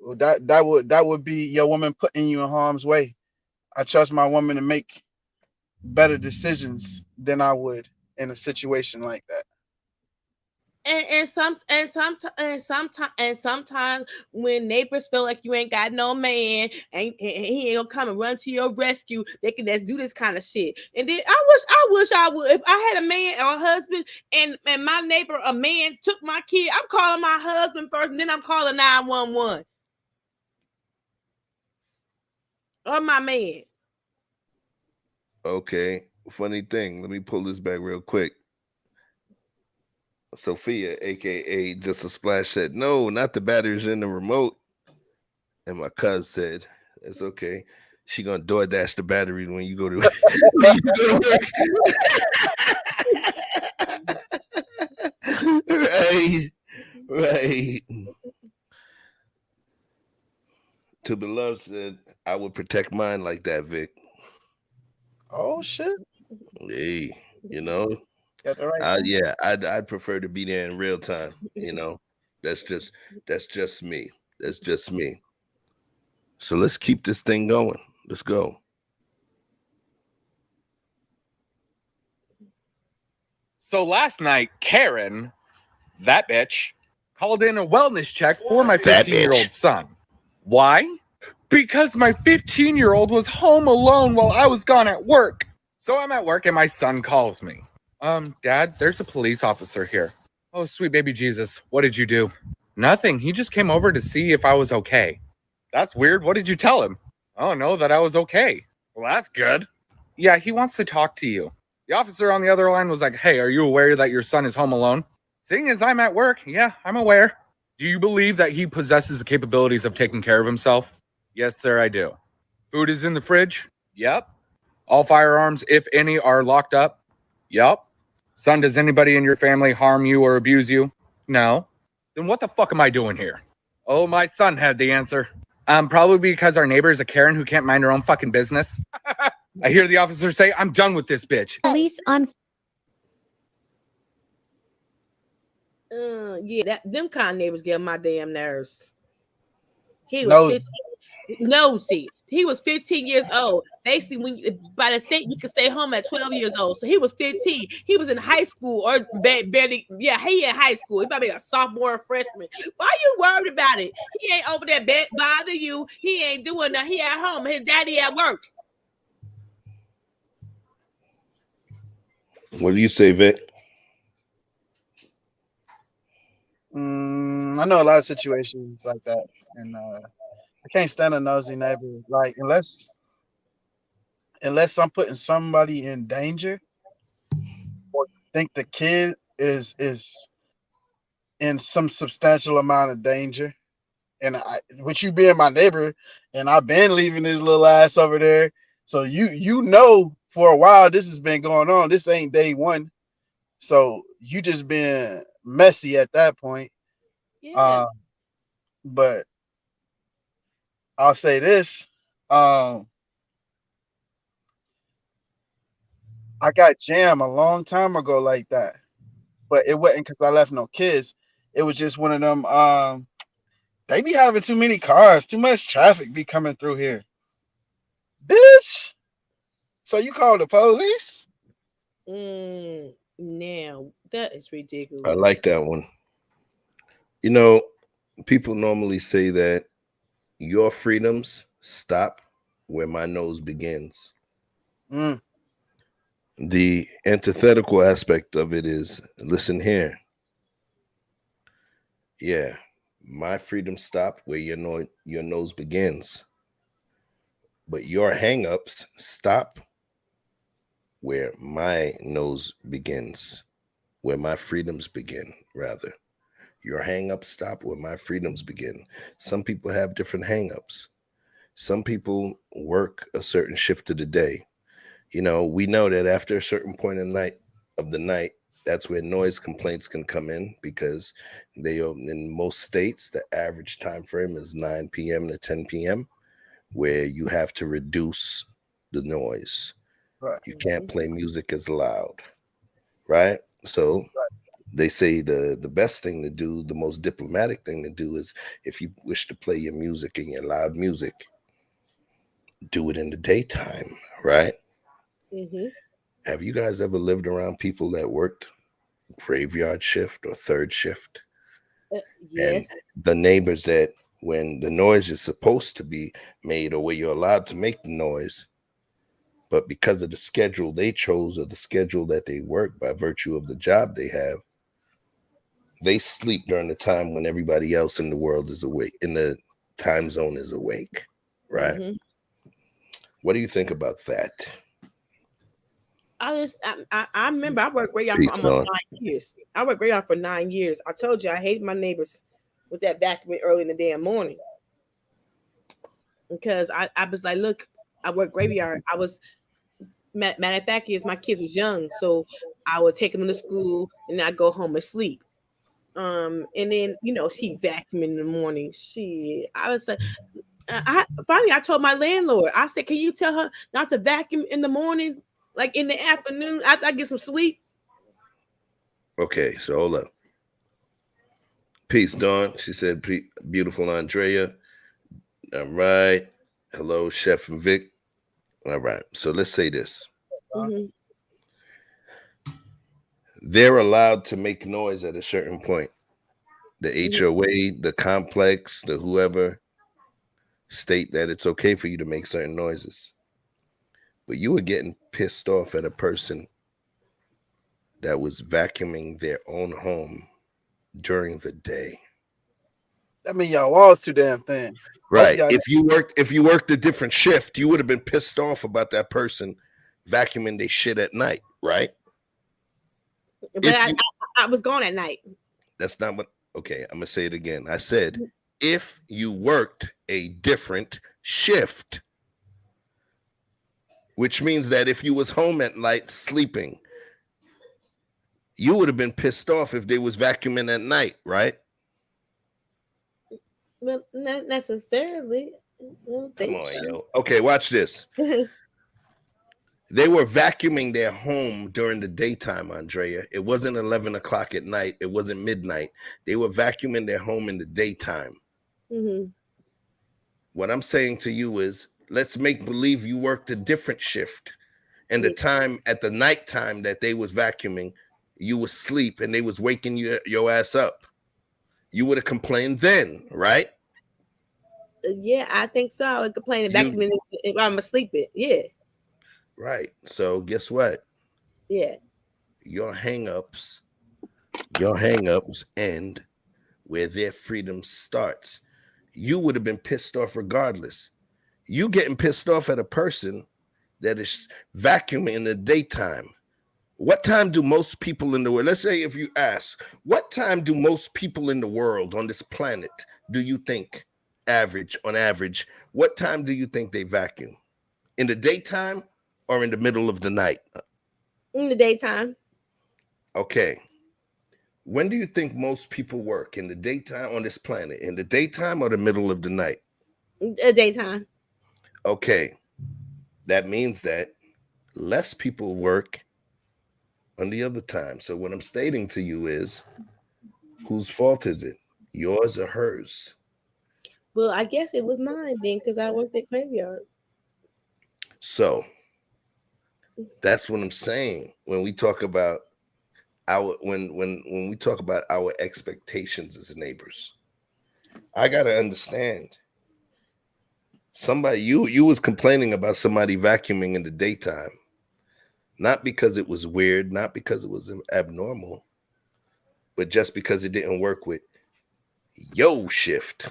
Well, that would be your woman putting you in harm's way. I trust my woman to make better decisions than I would in a situation like that. And sometimes when neighbors feel like you ain't got no man and he ain't gonna come and run to your rescue, they can just do this kind of shit. And then I wish I would. If I had a man or a husband and my neighbor, a man, took my kid, I'm calling my husband first, and then I'm calling 911 or my man. Okay, funny thing. Let me pull this back real quick. Sophia, aka Just a Splash, said, "No, not the batteries in the remote." And my cousin said, "It's okay. She gonna DoorDash the battery when you go to, when you go to work." Right. To the love said, "I would protect mine like that, Vic." Oh shit. Hey, you know. Right. Yeah, I'd prefer to be there in real time. You know, that's just me. That's just me. So let's keep this thing going. Let's go. So last night, Karen, that bitch, called in a wellness check for my 15-year-old son. Why? Because my 15-year-old was home alone while I was gone at work. So I'm at work and my son calls me. Dad, there's a police officer here. Oh, sweet baby Jesus. What did you do? Nothing. He just came over to see if I was okay. That's weird. What did you tell him? Oh, no, that I was okay. Well, that's good. Yeah, he wants to talk to you. The officer on the other line was like, hey, are you aware that your son is home alone? Seeing as I'm at work, yeah, I'm aware. Do you believe that he possesses the capabilities of taking care of himself? Yes, sir, I do. Food is in the fridge? Yep. All firearms, if any, are locked up? Yep. Son, does anybody in your family harm you or abuse you? No. Then what the fuck am I doing here? Oh, my son had the answer. Probably because our neighbor is a Karen who can't mind her own fucking business. I hear the officer say, I'm done with this bitch. Police on. Yeah, them kind of neighbors get on my damn nerves. He was 15. Nosy. He was 15 years old. Basically, by the state, you can stay home at 12 years old. So he was 15. He was in high school or barely. Yeah, he in high school. He might be a sophomore or freshman. Why are you worried about it? He ain't over there bother you. He ain't doing that. He at home. His daddy at work. What do you say, Vic? I know a lot of situations like that, and I can't stand a nosy neighbor. Like unless I'm putting somebody in danger, or think the kid is in some substantial amount of danger, and with you being my neighbor, and I've been leaving his little ass over there, so you know for a while this has been going on. This ain't day one, so you just been messy at that point. Yeah. But I'll say this. I got jammed a long time ago like that. But it wasn't because I left no kids. It was just one of them. They be having too many cars, too much traffic be coming through here. Bitch. So you call the police? Now that is ridiculous. I like that one. You know, people normally say that your freedoms stop where my nose begins. Mm. The antithetical aspect of it is, listen here. Yeah, my freedom stop where your nose begins. But your hang-ups stop where my nose begins, where my freedoms begin, rather. Your hang-ups stop where my freedoms begin. Some people have different hang-ups. Some people work a certain shift of the day. You know, we know that after a certain point of the night, that's where noise complaints can come in, because in most states, the average time frame is 9 p.m. to 10 p.m., where you have to reduce the noise. Right. You can't play music as loud, right? So they say the best thing to do, the most diplomatic thing to do, is if you wish to play your music and your loud music, do it in the daytime, right? Mm-hmm. Have you guys ever lived around people that worked graveyard shift or third shift? Yes. And the neighbors that, when the noise is supposed to be made, or where you're allowed to make the noise, but because of the schedule they chose or the schedule that they work by virtue of the job they have, they sleep during the time when everybody else in the world is awake, in the time zone is awake, right? Mm-hmm. What do you think about that? I remember I worked graveyard for almost 9 years. I worked graveyard for 9 years. I told you I hate my neighbors with that vacuuming early in the damn morning, because I was like, look, I work graveyard. I was matter of fact is my kids was young, so I would take them to school and then I go home and sleep. And then she vacuum in the morning. I was like, finally I told my landlord. I said, can you tell her not to vacuum in the morning, like in the afternoon after I get some sleep? Okay, so hold up. Peace, Dawn. She said, beautiful Andrea. All right. Hello, Chef and Vic. All right. So let's say this. Mm-hmm. They're allowed to make noise at a certain point. The HOA, the complex, the whoever state that it's okay for you to make certain noises. But you were getting pissed off at a person that was vacuuming their own home during the day. That mean y'all walls too damn thin. Right. If you worked a different shift, you would have been pissed off about that person vacuuming their shit at night, right? But I was gone at night. That's not what. Okay, I'm gonna say it again. I said if you worked a different shift, which means that if you was home at night sleeping, you would have been pissed off if they was vacuuming at night, right? Well, not necessarily. Come on, yo. Okay, watch this. They were vacuuming their home during the daytime, Andrea. It wasn't 11 o'clock at night. It wasn't midnight. They were vacuuming their home in the daytime. Mm-hmm. What I'm saying to you is, let's make believe you worked a different shift. And the time at the nighttime that they was vacuuming, you was asleep and they was waking your ass up. You would have complained then, right? Yeah, I think so. I would complain vacuuming if I'm asleep. Yeah. Right. So guess what? Yeah. Your hang-ups end where their freedom starts. You would have been pissed off regardless. You getting pissed off at a person that is vacuuming in the daytime. What time do most people in the world, let's say if you ask, what time do most people in the world on this planet do you think on average, what time do you think they vacuum? In the daytime or in the middle of the night? In the daytime. Okay. When do you think most people work? In the daytime on this planet? In the daytime or the middle of the night? Daytime. Okay. That means that less people work on the other time. So what I'm stating to you is, whose fault is it? Yours or hers? Well, I guess it was mine then, because I worked at graveyard. So that's what I'm saying when we talk about when we talk about our expectations as neighbors. I gotta understand Somebody, you was complaining about somebody vacuuming in the daytime, not because it was weird, not because it was abnormal, but just because it didn't work with your shift.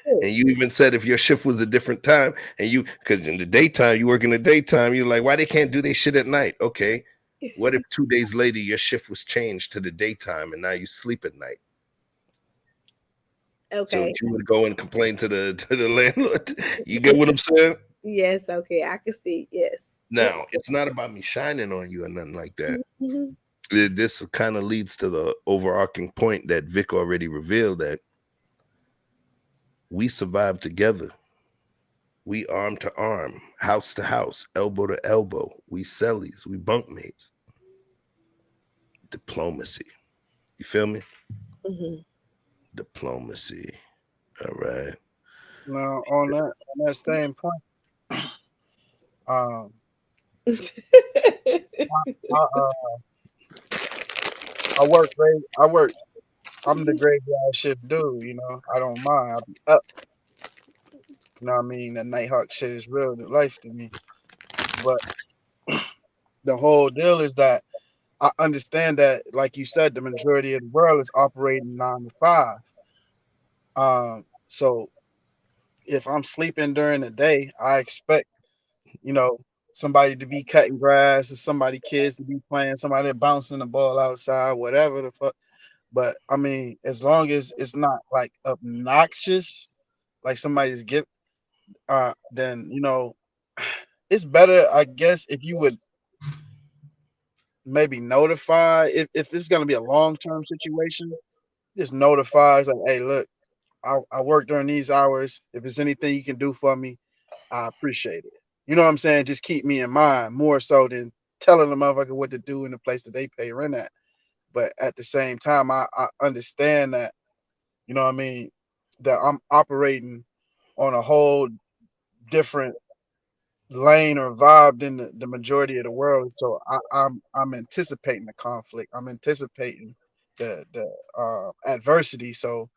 And you even said if your shift was a different time, and you, because in the daytime you work in the daytime, you're like, why they can't do their shit at night? Okay, what if 2 days later your shift was changed to the daytime and now you sleep at night? Okay. So you would go and complain to the landlord. You get what I'm saying? Yes. Okay, I can see. Yes. Now it's not about me shining on you or nothing like that. Mm-hmm. This kind of leads to the overarching point that Vic already revealed, that we survive together. We arm to arm, house to house, elbow to elbow. We cellies, we bunkmates. Diplomacy. You feel me? Mm-hmm. Diplomacy. All right. Now on that same point, I work great. I'm the graveyard shift dude, you know. I don't mind. I'll be up. You know what I mean? That Nighthawk shit is real life to me. But the whole deal is that I understand that, like you said, the majority of the world is operating 9 to 5. So if I'm sleeping during the day, I expect, you know, somebody to be cutting grass, or somebody kids to be playing, somebody bouncing the ball outside, whatever the fuck. But I mean, as long as it's not like obnoxious, like somebody's gift, then you know, it's better, I guess, if you would maybe notify if it's gonna be a long-term situation, just notify. It's like, hey, look, I work during these hours. If there's anything you can do for me, I appreciate it. You know what I'm saying? Just keep me in mind more so than telling the motherfucker what to do in the place that they pay rent at. But at the same time, I understand that, you know what I mean, that I'm operating on a whole different lane or vibe than the majority of the world. So I'm anticipating the conflict. I'm anticipating the adversity. So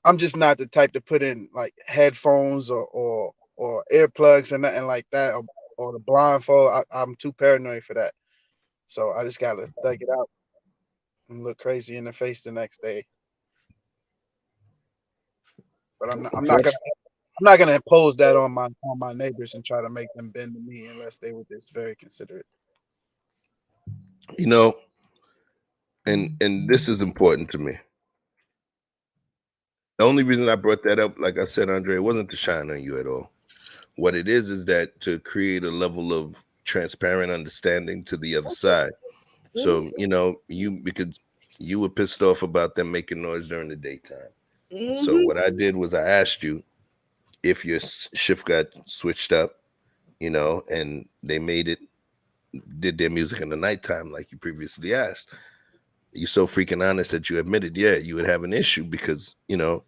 I'm just not the type to put in like headphones or earplugs and nothing like that, or the blindfold. I'm too paranoid for that. So I just gotta thug it out and look crazy in the face the next day. But I'm not gonna impose that on my neighbors and try to make them bend to me unless they were just very considerate. You know, and this is important to me. The only reason I brought that up, like I said, Andre, it wasn't to shine on you at all. What it is that to create a level of transparent understanding to the other side. So, you know, because you were pissed off about them making noise during the daytime. Mm-hmm. So what I did was I asked you if your shift got switched up, you know, and they did their music in the nighttime like you previously asked. You're so freaking honest that you admitted, yeah, you would have an issue because, you know,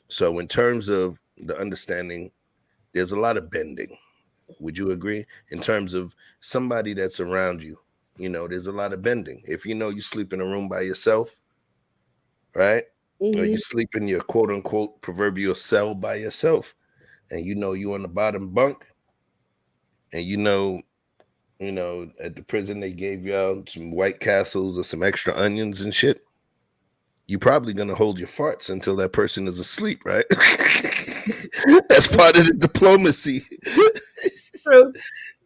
so in terms of the understanding, there's a lot of bending. Would you agree? In terms of somebody that's around you, you know, there's a lot of bending. If you know you sleep in a room by yourself, right? Mm-hmm. Or you sleep in your quote unquote proverbial cell by yourself, and you know you on the bottom bunk, and you know at the prison they gave you out some White Castles or some extra onions and shit. You're probably gonna hold your farts until that person is asleep, right? That's part of the diplomacy. True.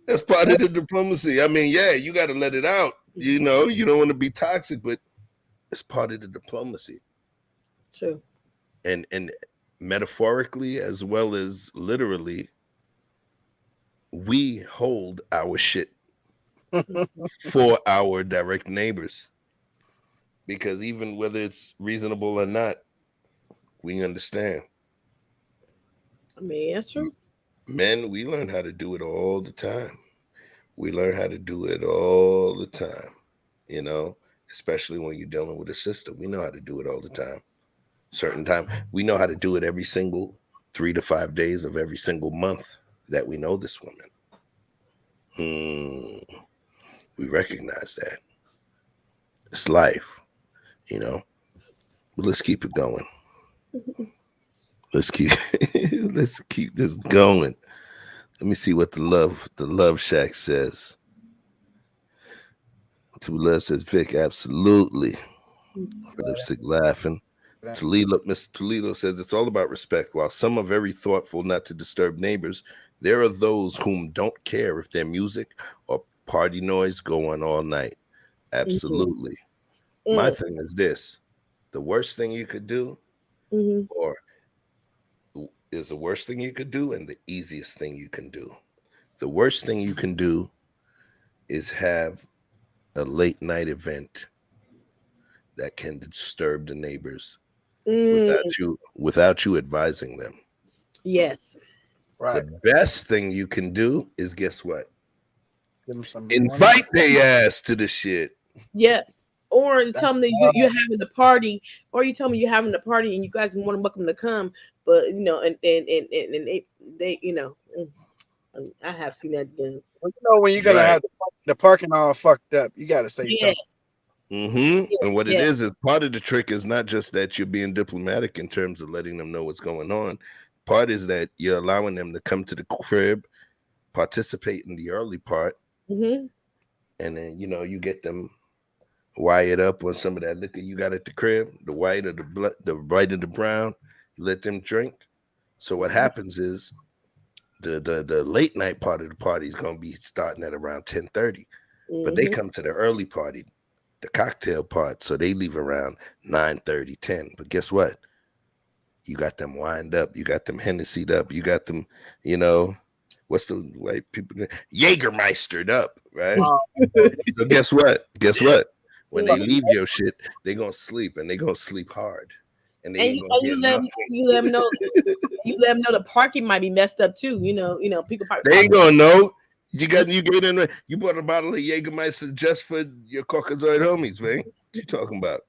That's part of the diplomacy. I mean, yeah, you got to let it out. You know, you don't want to be toxic, but it's part of the diplomacy. True. And metaphorically as well as literally, we hold our shit for our direct neighbors. Because even whether it's reasonable or not, we understand. I mean, that's true. Men, we learn how to do it all the time. We learn how to do it all the time, you know, especially when you're dealing with a sister. We know how to do it all the time. Certain time. We know how to do it every single 3 to 5 days of every single month that we know this woman. We recognize that. It's life, you know. But let's keep it going. Let's keep this going. Let me see what the Love Shack says. To Love says Vic, absolutely. Lipstick laughing. Mr. Toledo says it's all about respect. While some are very thoughtful not to disturb neighbors, there are those whom don't care if their music or party noise go on all night. Absolutely. My thing is this: the worst thing you could do, or is the worst thing you could do, and the easiest thing you can do. The worst thing you can do is have a late night event that can disturb the neighbors without you advising them. Yes. Right. The best thing you can do is, guess what? Invite their ass to the shit. Yeah. Or tell them that you're having a party, or you tell me you're having a party and you guys want to welcome them to come, but you know, and they you know, I have seen that done. Well, you know, when you're gonna have the parking all fucked up, you gotta say something. And what it is part of the trick is not just that you're being diplomatic in terms of letting them know what's going on. Part is that you're allowing them to come to the crib, participate in the early part, and then you know you get them wired up on some of that liquor you got at the crib, the white or the white or the brown. You let them drink. So what happens is the late night part of the party is going to be starting at around 10:30, but they come to the early party, the cocktail part, so they leave around 9:30, 10. But guess what? You got them wind up, you got them Hennessy'd up, you got them, you know, what's the white people Jägermeistered up, right? So guess what? When they leave your shit, they're gonna sleep, and they're gonna sleep hard. And you let them know the parking might be messed up too. You know, people probably they ain't gonna know. You get in. You bought a bottle of Jägermeister just for your Caucasoid homies, man. What you talking about?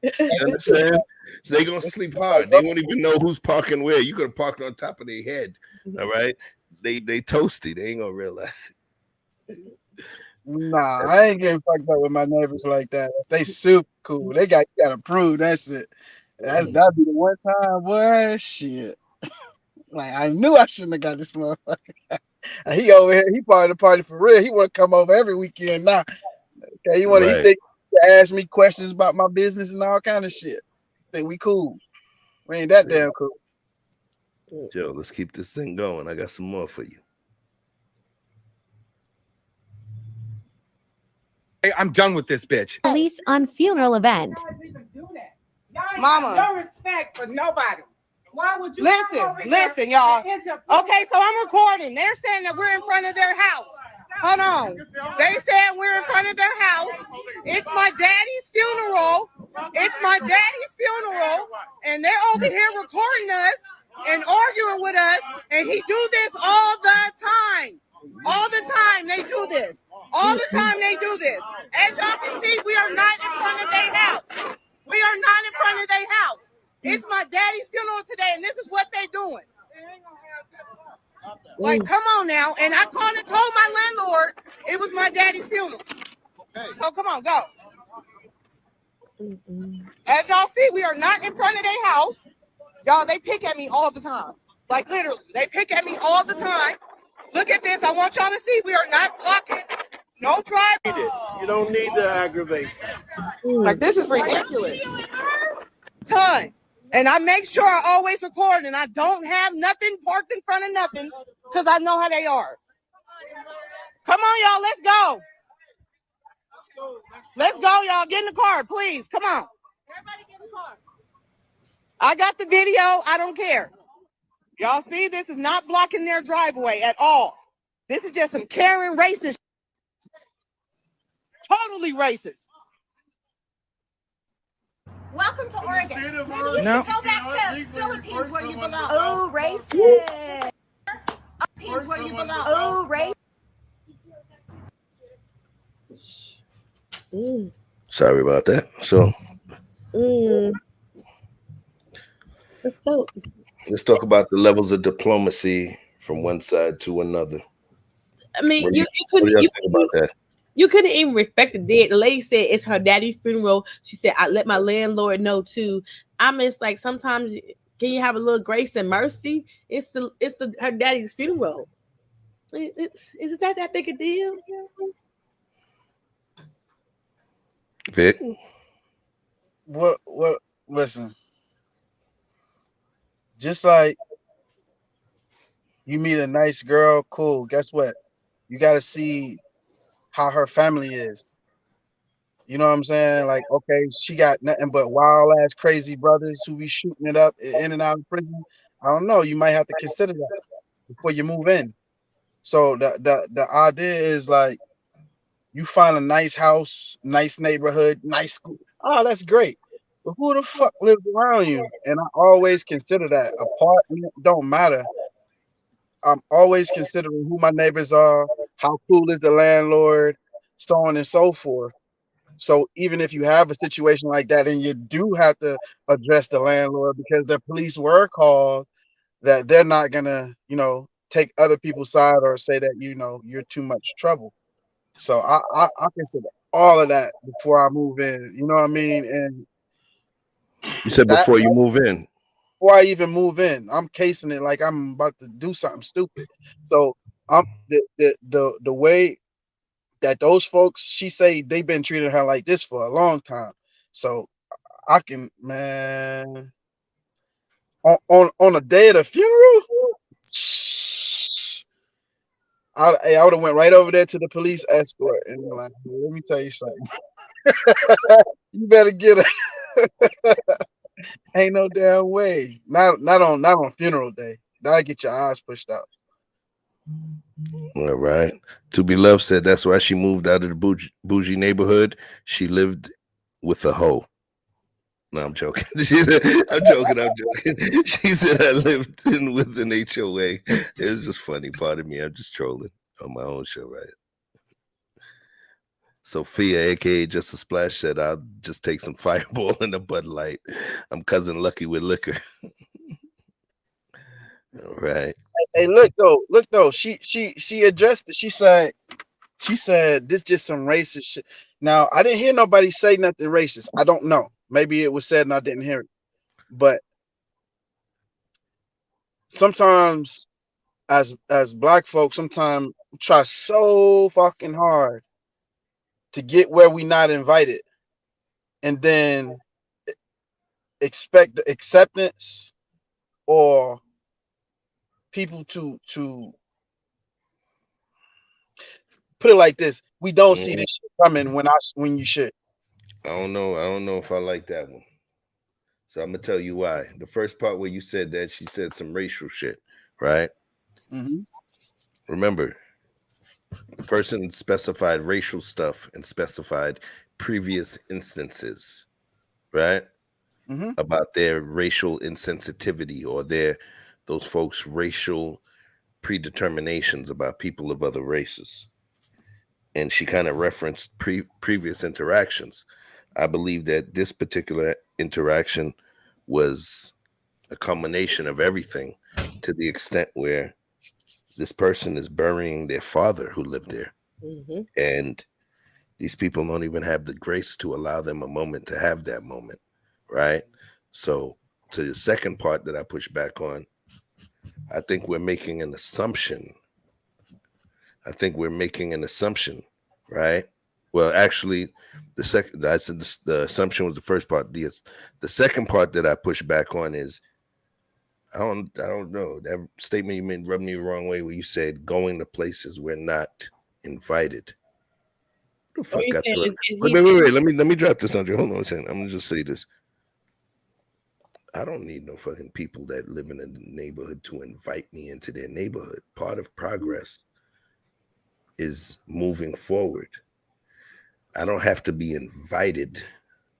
You understand? So they gonna sleep hard. They won't even know who's parking where. You could have parked on top of their head. All right. They toasty. They ain't gonna realize it. Nah, I ain't getting fucked up with my neighbors like that. They super cool. You gotta prove that shit. That'd be the one time, boy. Shit. Like I knew I shouldn't have got this motherfucker. He over here, he part of the party for real. He want to come over every weekend now. Okay, he think to ask me questions about my business and all kind of shit. Think we cool. We ain't that damn cool. Joe, let's keep this thing going. I got some more for you. I'm done with this bitch. Police on funeral event. Mama, No respect for nobody. why would you Listen, y'all. Okay, so I'm recording. They're saying that we're in front of their house. Hold on. They saying we're in front of their house. It's my daddy's funeral. And they're over here recording us and arguing with us. And he do this all the time. All the time they do this. As y'all can see, we are not in front of their house. It's my daddy's funeral today, and this is what they doing. Like, come on now. And I called and told my landlord it was my daddy's funeral. So come on, go. As y'all see, we are not in front of their house. Y'all, they pick at me all the time. Like, literally, they pick at me all the time. Look at this. I want y'all to see we are not blocking. No driving. You don't need to aggravate. Like, this is ridiculous. Ton. And I make sure I always record, and I don't have nothing parked in front of nothing because I know how they are. Come on, y'all. Let's go. Let's go, y'all. Get in the car, please. Come on. Everybody get in the car. I got the video. I don't care. Y'all see, this is not blocking their driveway at all. This is just some Karen racist. Totally racist. Welcome to Oregon. Maybe you No. should go back to Philippines where you belong. Oh, racist. Philippines where you belong. Oh, racist. Sorry about that. So let's talk about the levels of diplomacy from one side to another. I mean, What do y'all think about that? You couldn't even respect the dead. The lady said it's her daddy's funeral. She said, I let my landlord know too. I mean, it's like sometimes Can you have a little grace and mercy? It's her daddy's funeral. Is that big a deal? Vic? What? Listen, just like you meet a nice girl, cool. Guess what? You got to see how her family is. You know what I'm saying? Like, okay, she got nothing but wild ass crazy brothers who be shooting it up in and out of prison. I don't know. You might have to consider that before you move in. So the idea is like you find a nice house, nice neighborhood, nice school. Oh, that's great. But who the fuck lives around you? And I always consider that. Apartment don't matter. I'm always considering who my neighbors are, how cool is the landlord, so on and so forth. So even if you have a situation like that, and you do have to address the landlord because the police were called, that they're not gonna, take other people's side or say that you're too much trouble. So I consider all of that before I move in. You know what I mean? And you said before you move in. Before I even move in, I'm casing it like I'm about to do something stupid. So I'm the way that those folks, she say they've been treating her like this for a long time. So I can, man, on a day of the funeral, I would have went right over there to the police escort and be like, let me tell you something. You better get her. Ain't no damn way. Not on funeral day. That'll get your eyes pushed out. All right. To Be Loved said that's why she moved out of the bougie neighborhood. She lived with a hoe. No, I'm joking. I'm joking. She said I lived in with an HOA. It was just funny. Pardon me. I'm just trolling on my own show, right? Sophia, aka Just a Splash, said I'll just take some Fireball and a Bud Light. I'm cousin Lucky with liquor. All right. Hey, look though. She addressed it. She said this just some racist shit. Now I didn't hear nobody say nothing racist. I don't know. Maybe it was said and I didn't hear it. But sometimes as black folks, sometimes we try so fucking hard to get where we not invited, and then expect the acceptance or people to put it like this. We don't see this shit coming when you should. I don't know if I like that one. So I'm gonna tell you why. The first part where you said that, she said some racial shit, right? Mm-hmm. Remember, the person specified racial stuff and specified previous instances, right? Mm-hmm. About their racial insensitivity or those folks' racial predeterminations about people of other races. And she kind of referenced previous interactions. I believe that this particular interaction was a combination of everything, to the extent where this person is burying their father who lived there. Mm-hmm. And these people don't even have the grace to allow them a moment to have that moment, right? So to the second part that I push back on, I think we're making an assumption. Right? Well, actually, the assumption was the first part. The second part that I push back on is I don't know. That statement you made rubbed me the wrong way, where you said going to places we're not invited. What the fuck got through it? Wait. Let me drop this on you. Hold on a second. I'm gonna just say this. I don't need no fucking people that live in a neighborhood to invite me into their neighborhood. Part of progress is moving forward. I don't have to be invited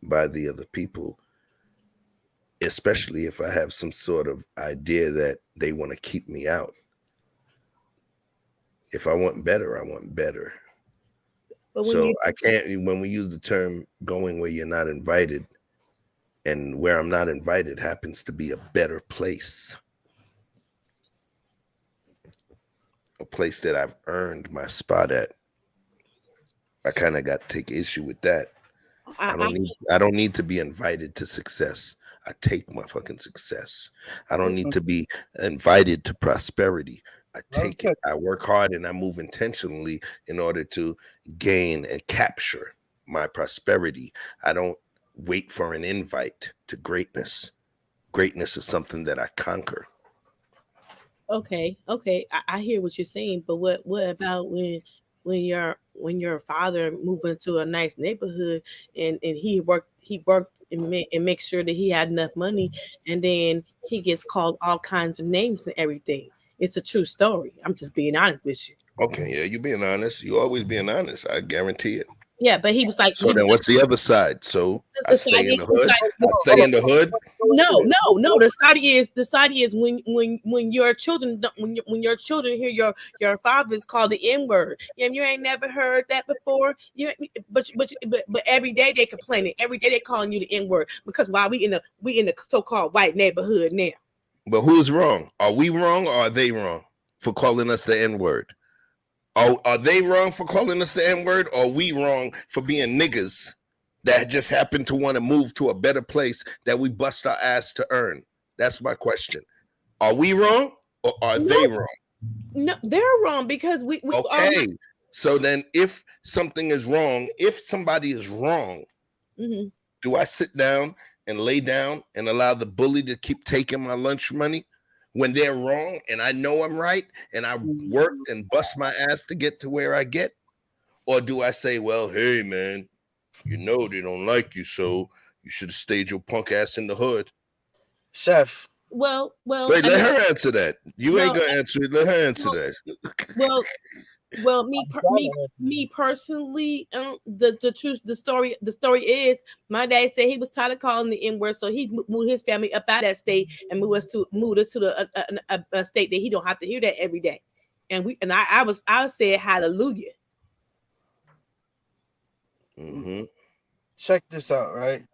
by the other people, especially if I have some sort of idea that they want to keep me out. If I want better, I want better. So I can't, when we use the term going where you're not invited, and where I'm not invited happens to be a better place. A place that I've earned my spot at. I kind of got to take issue with that. I don't need to be invited to success. I take my fucking success. I don't need to be invited to prosperity. I take it. I work hard and I move intentionally in order to gain and capture my prosperity. I don't wait for an invite to greatness. Greatness is something that I conquer. Okay, I hear what you're saying, but what about when your father moved into a nice neighborhood and he worked and make sure that he had enough money, and then he gets called all kinds of names and everything. It's a true story. I'm just being honest with you. Okay, yeah, you being honest. You always being honest. I guarantee it. Yeah, but he was like. So then, what's the other side? So I stay in the hood. I stay in the hood. No. The side is when your children when your children hear your father's called the N-word. You ain't never heard that before. But every day they complaining. Every day they calling you the N-word because why we in the so-called white neighborhood now. But who's wrong? Are we wrong or are they wrong for calling us the N-word? Are they wrong for calling us the N-word, or are we wrong for being niggas that just happen to want to move to a better place that we bust our ass to earn? That's my question. Are we wrong or are they wrong? No, they're wrong because we okay. So then if something is wrong, if somebody is wrong, do I sit down and lay down and allow the bully to keep taking my lunch money when they're wrong and I know I'm right and I worked and bust my ass to get to where I get? Or do I say, well, hey, man, you know they don't like you, so you should have stayed your punk ass in the hood? Chef. Well. Wait, let her answer that. You ain't gonna answer it. Let her answer that. Well, me personally, the story is my dad said he was tired of calling the N-word, so he moved his family up out of that state and moved us to a state that he don't have to hear that every day. And I said hallelujah. Check this out, right?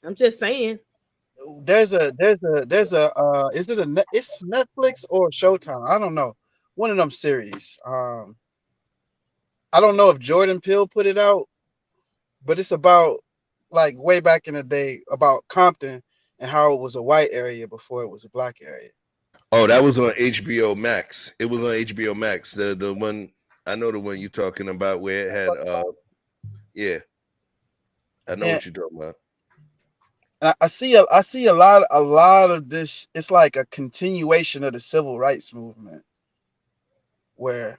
I'm just saying. There's a is it it's Netflix or Showtime? I don't know. One of them series. I don't know if Jordan Peele put it out, but it's about like way back in the day about Compton and how it was a white area before it was a black area. Oh, that was on HBO Max. It was on HBO Max. The one I know, the one you're talking about, where it had yeah. I know what you're talking about. I see a lot of this. It's like a continuation of the civil rights movement, where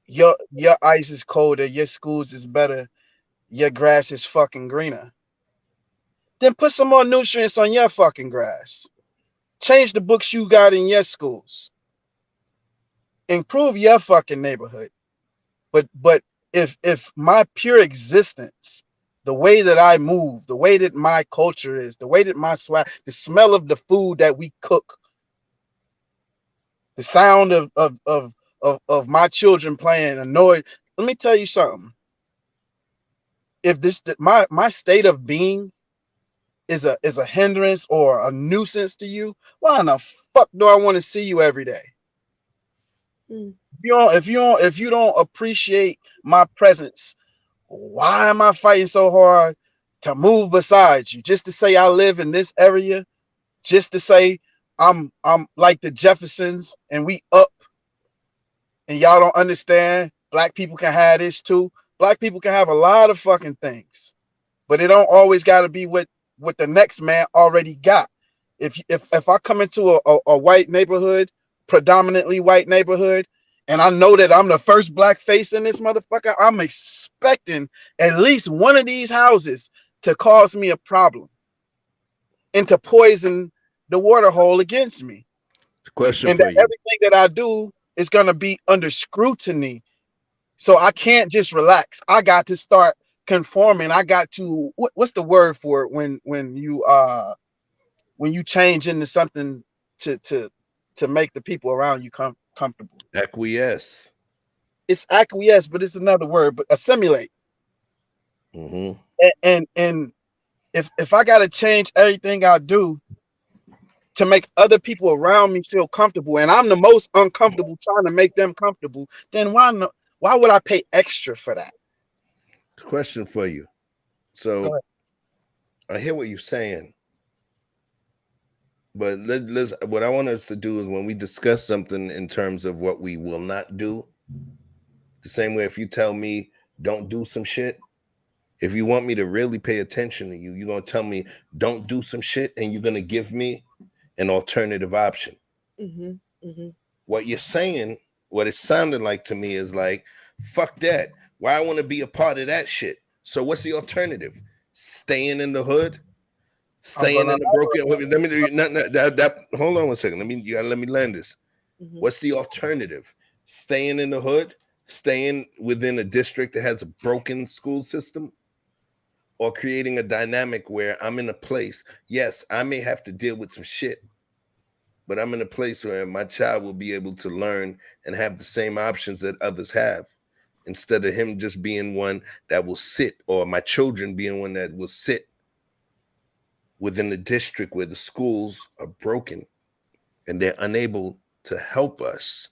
your ice is colder, your schools is better, your grass is fucking greener. Then put some more nutrients on your fucking grass. Change the books you got in your schools. Improve your fucking neighborhood. But if my pure existence, the way that I move, the way that my culture is, the way that my swag, the smell of the food that we cook, the sound of my children playing annoyed. Let me tell you something. If my state of being is a hindrance or a nuisance to you, why in the fuck do I want to see you every day? If you don't appreciate my presence, why am I fighting so hard to move beside you? Just to say I live in this area, just to say I'm like the Jeffersons and we up, and y'all don't understand. Black people can have this too. Black people can have a lot of fucking things, but it don't always got to be what the next man already got. If I come into a white neighborhood, predominantly white neighborhood, and I know that I'm the first black face in this motherfucker, I'm expecting at least one of these houses to cause me a problem and to poison the water hole against me. Question and for that you. everything that I do is going to be under scrutiny. So I can't just relax. I got to start conforming. I got to, what's the word for it when you change into something to make the people around you comfortable? Acquiesce. It's acquiesce, but it's another word, but assimilate. And if I got to change everything I do to make other people around me feel comfortable, and I'm the most uncomfortable trying to make them comfortable, then why would I pay extra for that? Question for you. So I hear what you're saying. But let's what I want us to do is when we discuss something in terms of what we will not do, the same way if you tell me don't do some shit, if you want me to really pay attention to you, you're going to tell me don't do some shit and you're going to give me an alternative option. What you're saying, what it sounded like to me is like, fuck that. Why I want to be a part of that shit? So what's the alternative? Staying in the hood? Staying in the broken. Let me hold on one second. You gotta let me land this. What's the alternative? Staying in the hood, staying within a district that has a broken school system, or creating a dynamic where I'm in a place. Yes, I may have to deal with some shit, but I'm in a place where my child will be able to learn and have the same options that others have, instead of him just being one that will sit, or my children being one that will sit within the district where the schools are broken and they're unable to help us.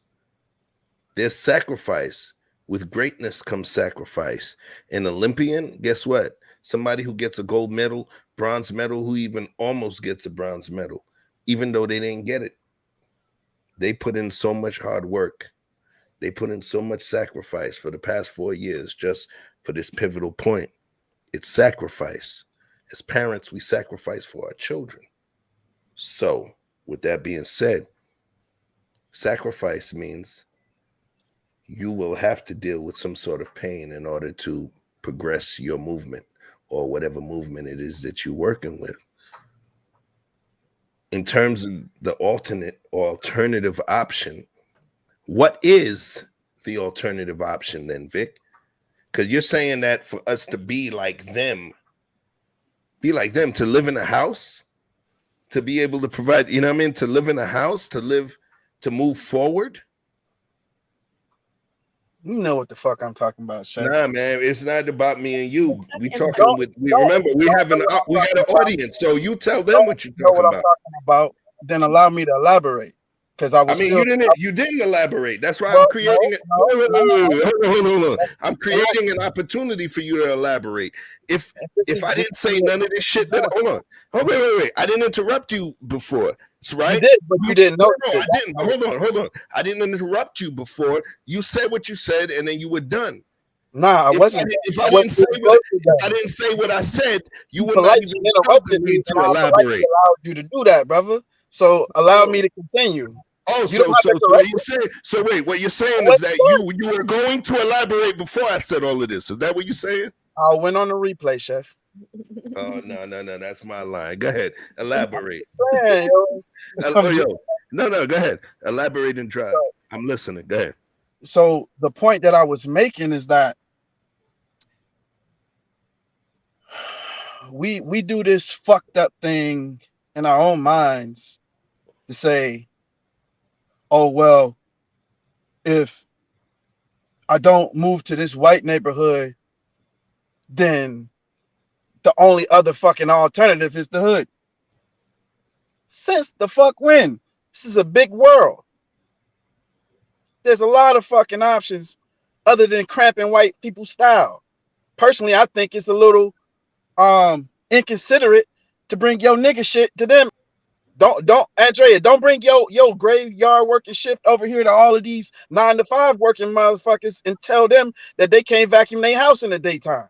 There's sacrifice. With greatness comes sacrifice. An Olympian, guess what? Somebody who gets a gold medal, bronze medal, who even almost gets a bronze medal, even though they didn't get it. They put in so much hard work. They put in so much sacrifice for the past 4 years just for this pivotal point. It's sacrifice. As parents, we sacrifice for our children. So, with that being said, sacrifice means you will have to deal with some sort of pain in order to progress your movement or whatever movement it is that you're working with. In terms of the alternative option, what is the alternative option then, Vic? Because you're saying that for us to be like them, to live in a house, to be able to provide, you know what I mean? To live in a house, to move forward. You know what the fuck I'm talking about, Chef. Nah, man, it's not about me and you. We remember we got an audience, so you tell them what you're talking about. Then allow me to elaborate. Because you didn't elaborate. That's why I'm creating it. Hold on. I'm creating an opportunity for you to elaborate. If I didn't say none of this shit, then hold on. Wait. I didn't interrupt you before. That's right. You did, but you didn't know. No, I didn't. Hold on. I didn't interrupt you before. You said what you said, and then you were done. Nah, I wasn't. If I didn't say what I said, you would not even interrupted me to elaborate. Allowed you to do that, brother. So allow me to continue. Oh, so wait, what you're saying is that you were going to elaborate before I said all of this. Is that what you're saying? I went on the replay, Chef. Oh, no, that's my line. Go ahead, elaborate. No, go ahead. Elaborate and drive. I'm listening. Go ahead. So the point that I was making is that we do this fucked up thing in our own minds to say, oh, well, if I don't move to this white neighborhood, then the only other fucking alternative is the hood. Since the fuck when? This is a big world. There's a lot of fucking options other than cramping white people's style. Personally, I think it's a little inconsiderate to bring your nigga shit to them. Don't Andrea, don't bring your graveyard working shift over here to all of these 9-to-5 working motherfuckers and tell them that they can't vacuum their house in the daytime.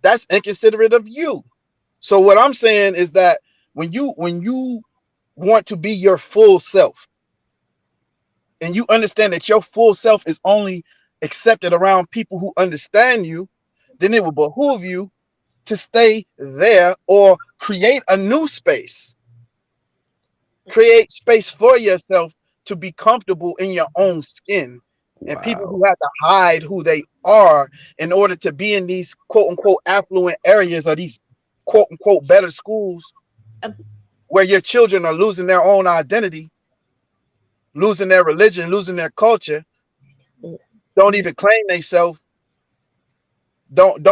That's inconsiderate of you. So what I'm saying is that when you want to be your full self, and you understand that your full self is only accepted around people who understand you, then it will behoove you to stay there or create a new space. Create space for yourself to be comfortable in your own skin. Wow. And people who have to hide who they are in order to be in these quote unquote affluent areas or these quote unquote better schools where your children are losing their own identity, losing their religion, losing their culture, don't even claim themselves, don't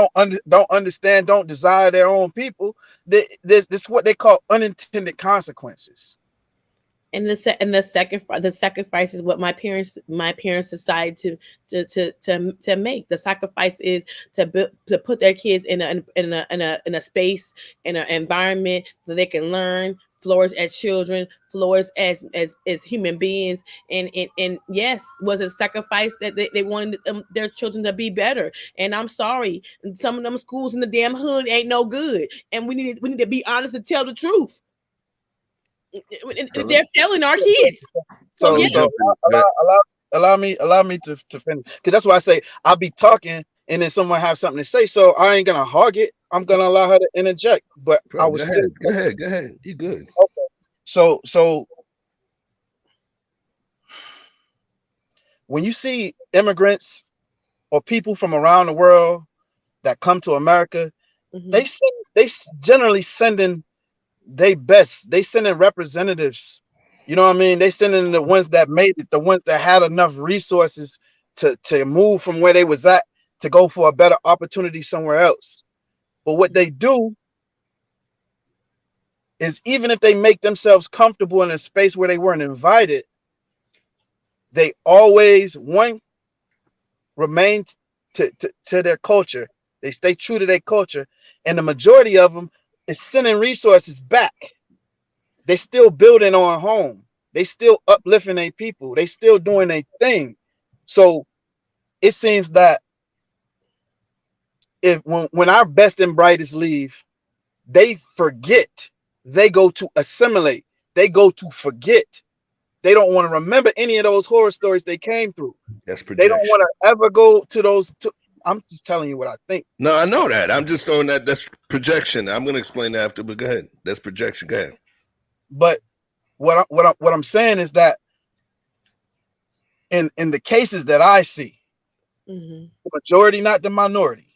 understand, don't desire their own people. This is what they call unintended consequences. And the sacrifice is what my parents decided to make. The sacrifice is to put their kids in a space, in an environment that they can learn, flourish as children, flourish as human beings, and yes, was a sacrifice that they wanted their children to be better. And I'm sorry, some of them schools in the damn hood ain't no good, and we need to be honest and tell the truth. They're failing our kids. So allow me to finish, because that's why I say I'll be talking and then someone have something to say. So I ain't gonna hog it. I'm gonna allow her to interject. But I was go ahead. You good? Okay. So when you see immigrants or people from around the world that come to America, they generally sending they best. They sending representatives. You know what I mean? They sending the ones that made it, the ones that had enough resources to move from where they was at to go for a better opportunity somewhere else. But what they do is, even if they make themselves comfortable in a space where they weren't invited, they always remain to their culture. They stay true to their culture, and the majority of them is sending resources back. They still building on home. They still uplifting their people. They still doing their thing. So it seems that when our best and brightest leave, they forget. They go to assimilate. They go to forget. They don't want to remember any of those horror stories they came through. That's projection. They don't want to ever go to those. I'm just telling you what I think. No, I know that. I'm just throwing that. That's projection. I'm going to explain that after, but go ahead. That's projection. Go ahead. But what I'm saying is that in the cases that I see, the majority, not the minority,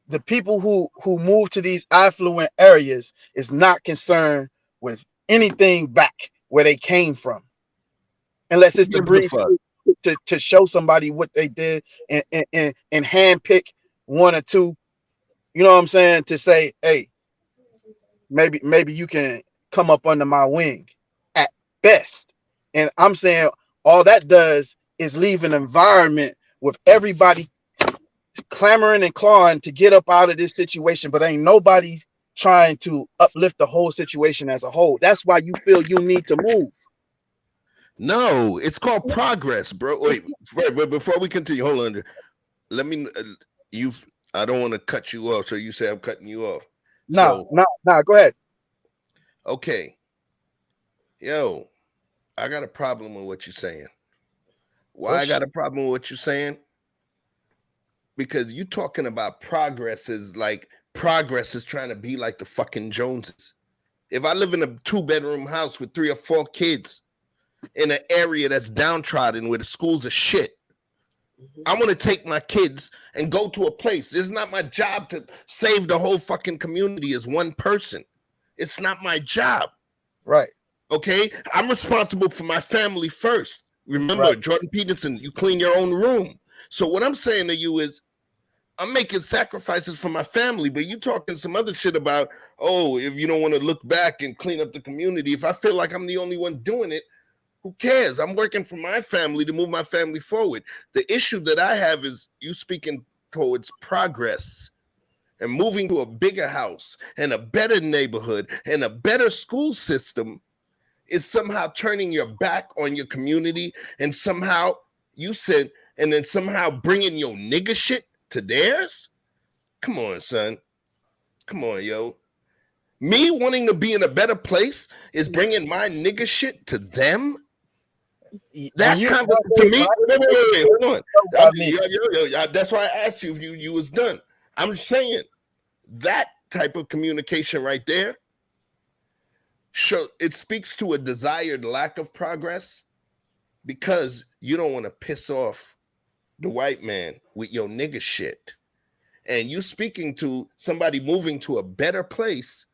the people who move to these affluent areas is not concerned with anything back where they came from, unless it's to bring to show somebody what they did and handpick one or two, you know what I'm saying, to say, hey, maybe you can come up under my wing at best. And I'm saying all that does is leave an environment with everybody clamoring and clawing to get up out of this situation, but ain't nobody trying to uplift the whole situation as a whole. That's why you feel you need to move. No, it's called progress, bro. Wait, before we continue, hold on. Let me. I don't want to cut you off, so you say I'm cutting you off. No, go ahead. Okay. Yo, I got a problem with what you're saying. Why I got a problem with what you're saying? Because you talking about progress is like progress is trying to be like the fucking Joneses. If I live in a 2-bedroom house with 3 or 4 kids in an area that's downtrodden where the schools are shit, I'm going to take my kids and go to a place. It's not my job to save the whole fucking community as one person. It's not my job. Right. Okay? I'm responsible for my family first. Remember, Jordan Peterson, you clean your own room. So what I'm saying to you is, I'm making sacrifices for my family, but you talking some other shit about, oh, if you don't want to look back and clean up the community, if I feel like I'm the only one doing it, who cares? I'm working for my family to move my family forward. The issue that I have is you speaking towards progress and moving to a bigger house and a better neighborhood and a better school system is somehow turning your back on your community, and somehow you said, and then somehow bringing your nigga shit to theirs? Come on, son. Come on, yo. Me wanting to be in a better place is bringing my nigga shit to them? That kind of, to me, wait, hold on. That's why I asked you if you was done. I'm saying that type of communication right there, it speaks to a desired lack of progress, because you don't want to piss off the white man with your nigga shit. And you speaking to somebody moving to a better place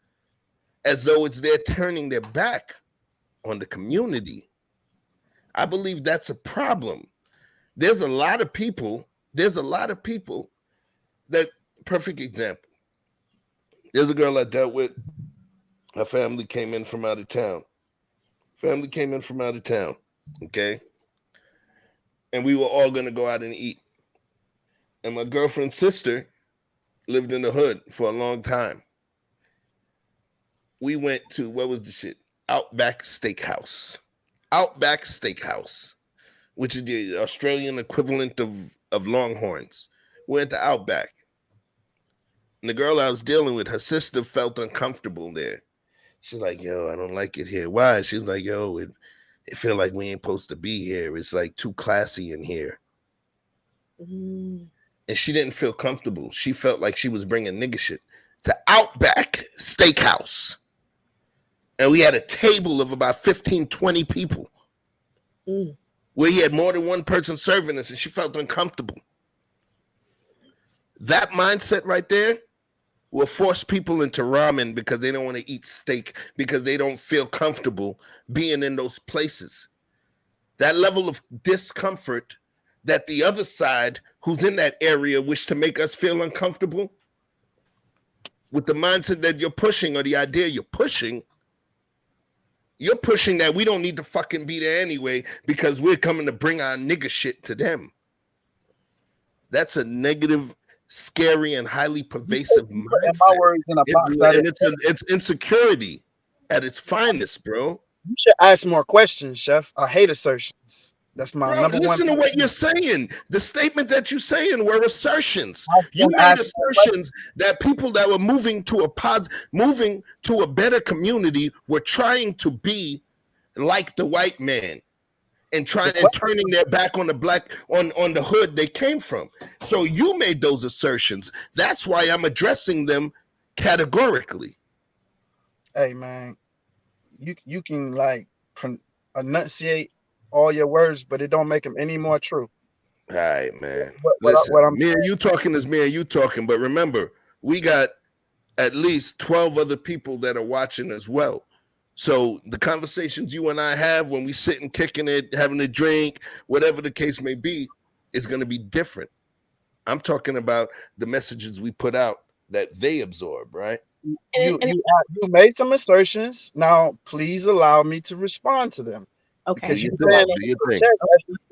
as though it's they're turning their back on the community. I believe that's a problem. There's a lot of people that, perfect example. There's a girl I dealt with Her family came in from out of town. Okay. And we were all going to go out and eat. And my girlfriend's sister lived in the hood for a long time. We went to, what was the shit? Outback Steakhouse, which is the Australian equivalent of Longhorns. We went to Outback. And the girl I was dealing with, her sister felt uncomfortable there. She's like, yo, I don't like it here. Why? She's like, yo, it feel like we ain't supposed to be here. It's like too classy in here. And she didn't feel comfortable. She felt like she was bringing nigga shit to Outback Steakhouse. And we had a table of about 15, 20 people where he had more than one person serving us, and she felt uncomfortable. That mindset right there will force people into ramen because they don't want to eat steak, because they don't feel comfortable being in those places. That level of discomfort that the other side who's in that area wish to make us feel uncomfortable, with the mindset that you're pushing or the idea you're pushing that we don't need to fucking be there anyway because we're coming to bring our nigga shit to them. That's a negative, scary, and highly pervasive mindset. It's insecurity at its finest, bro. You should ask more questions, Chef. I hate assertions. That's my number one. Listen to what you're saying. The statement that you're saying were assertions. You made assertions that people that were moving to a better community were trying to be like the white man and turning their back on the black on the hood they came from. So you made those assertions. That's why I'm addressing them categorically. Hey man, you can like enunciate all your words, but it don't make them any more true. All right, man. Listen, me and you talking is me and you talking, but remember, we got at least 12 other people that are watching as well. So the conversations you and I have when we sit and kicking it, having a drink, whatever the case may be, is going to be different. I'm talking about the messages we put out that they absorb, right? You made some assertions. Now, please allow me to respond to them. Okay. Because you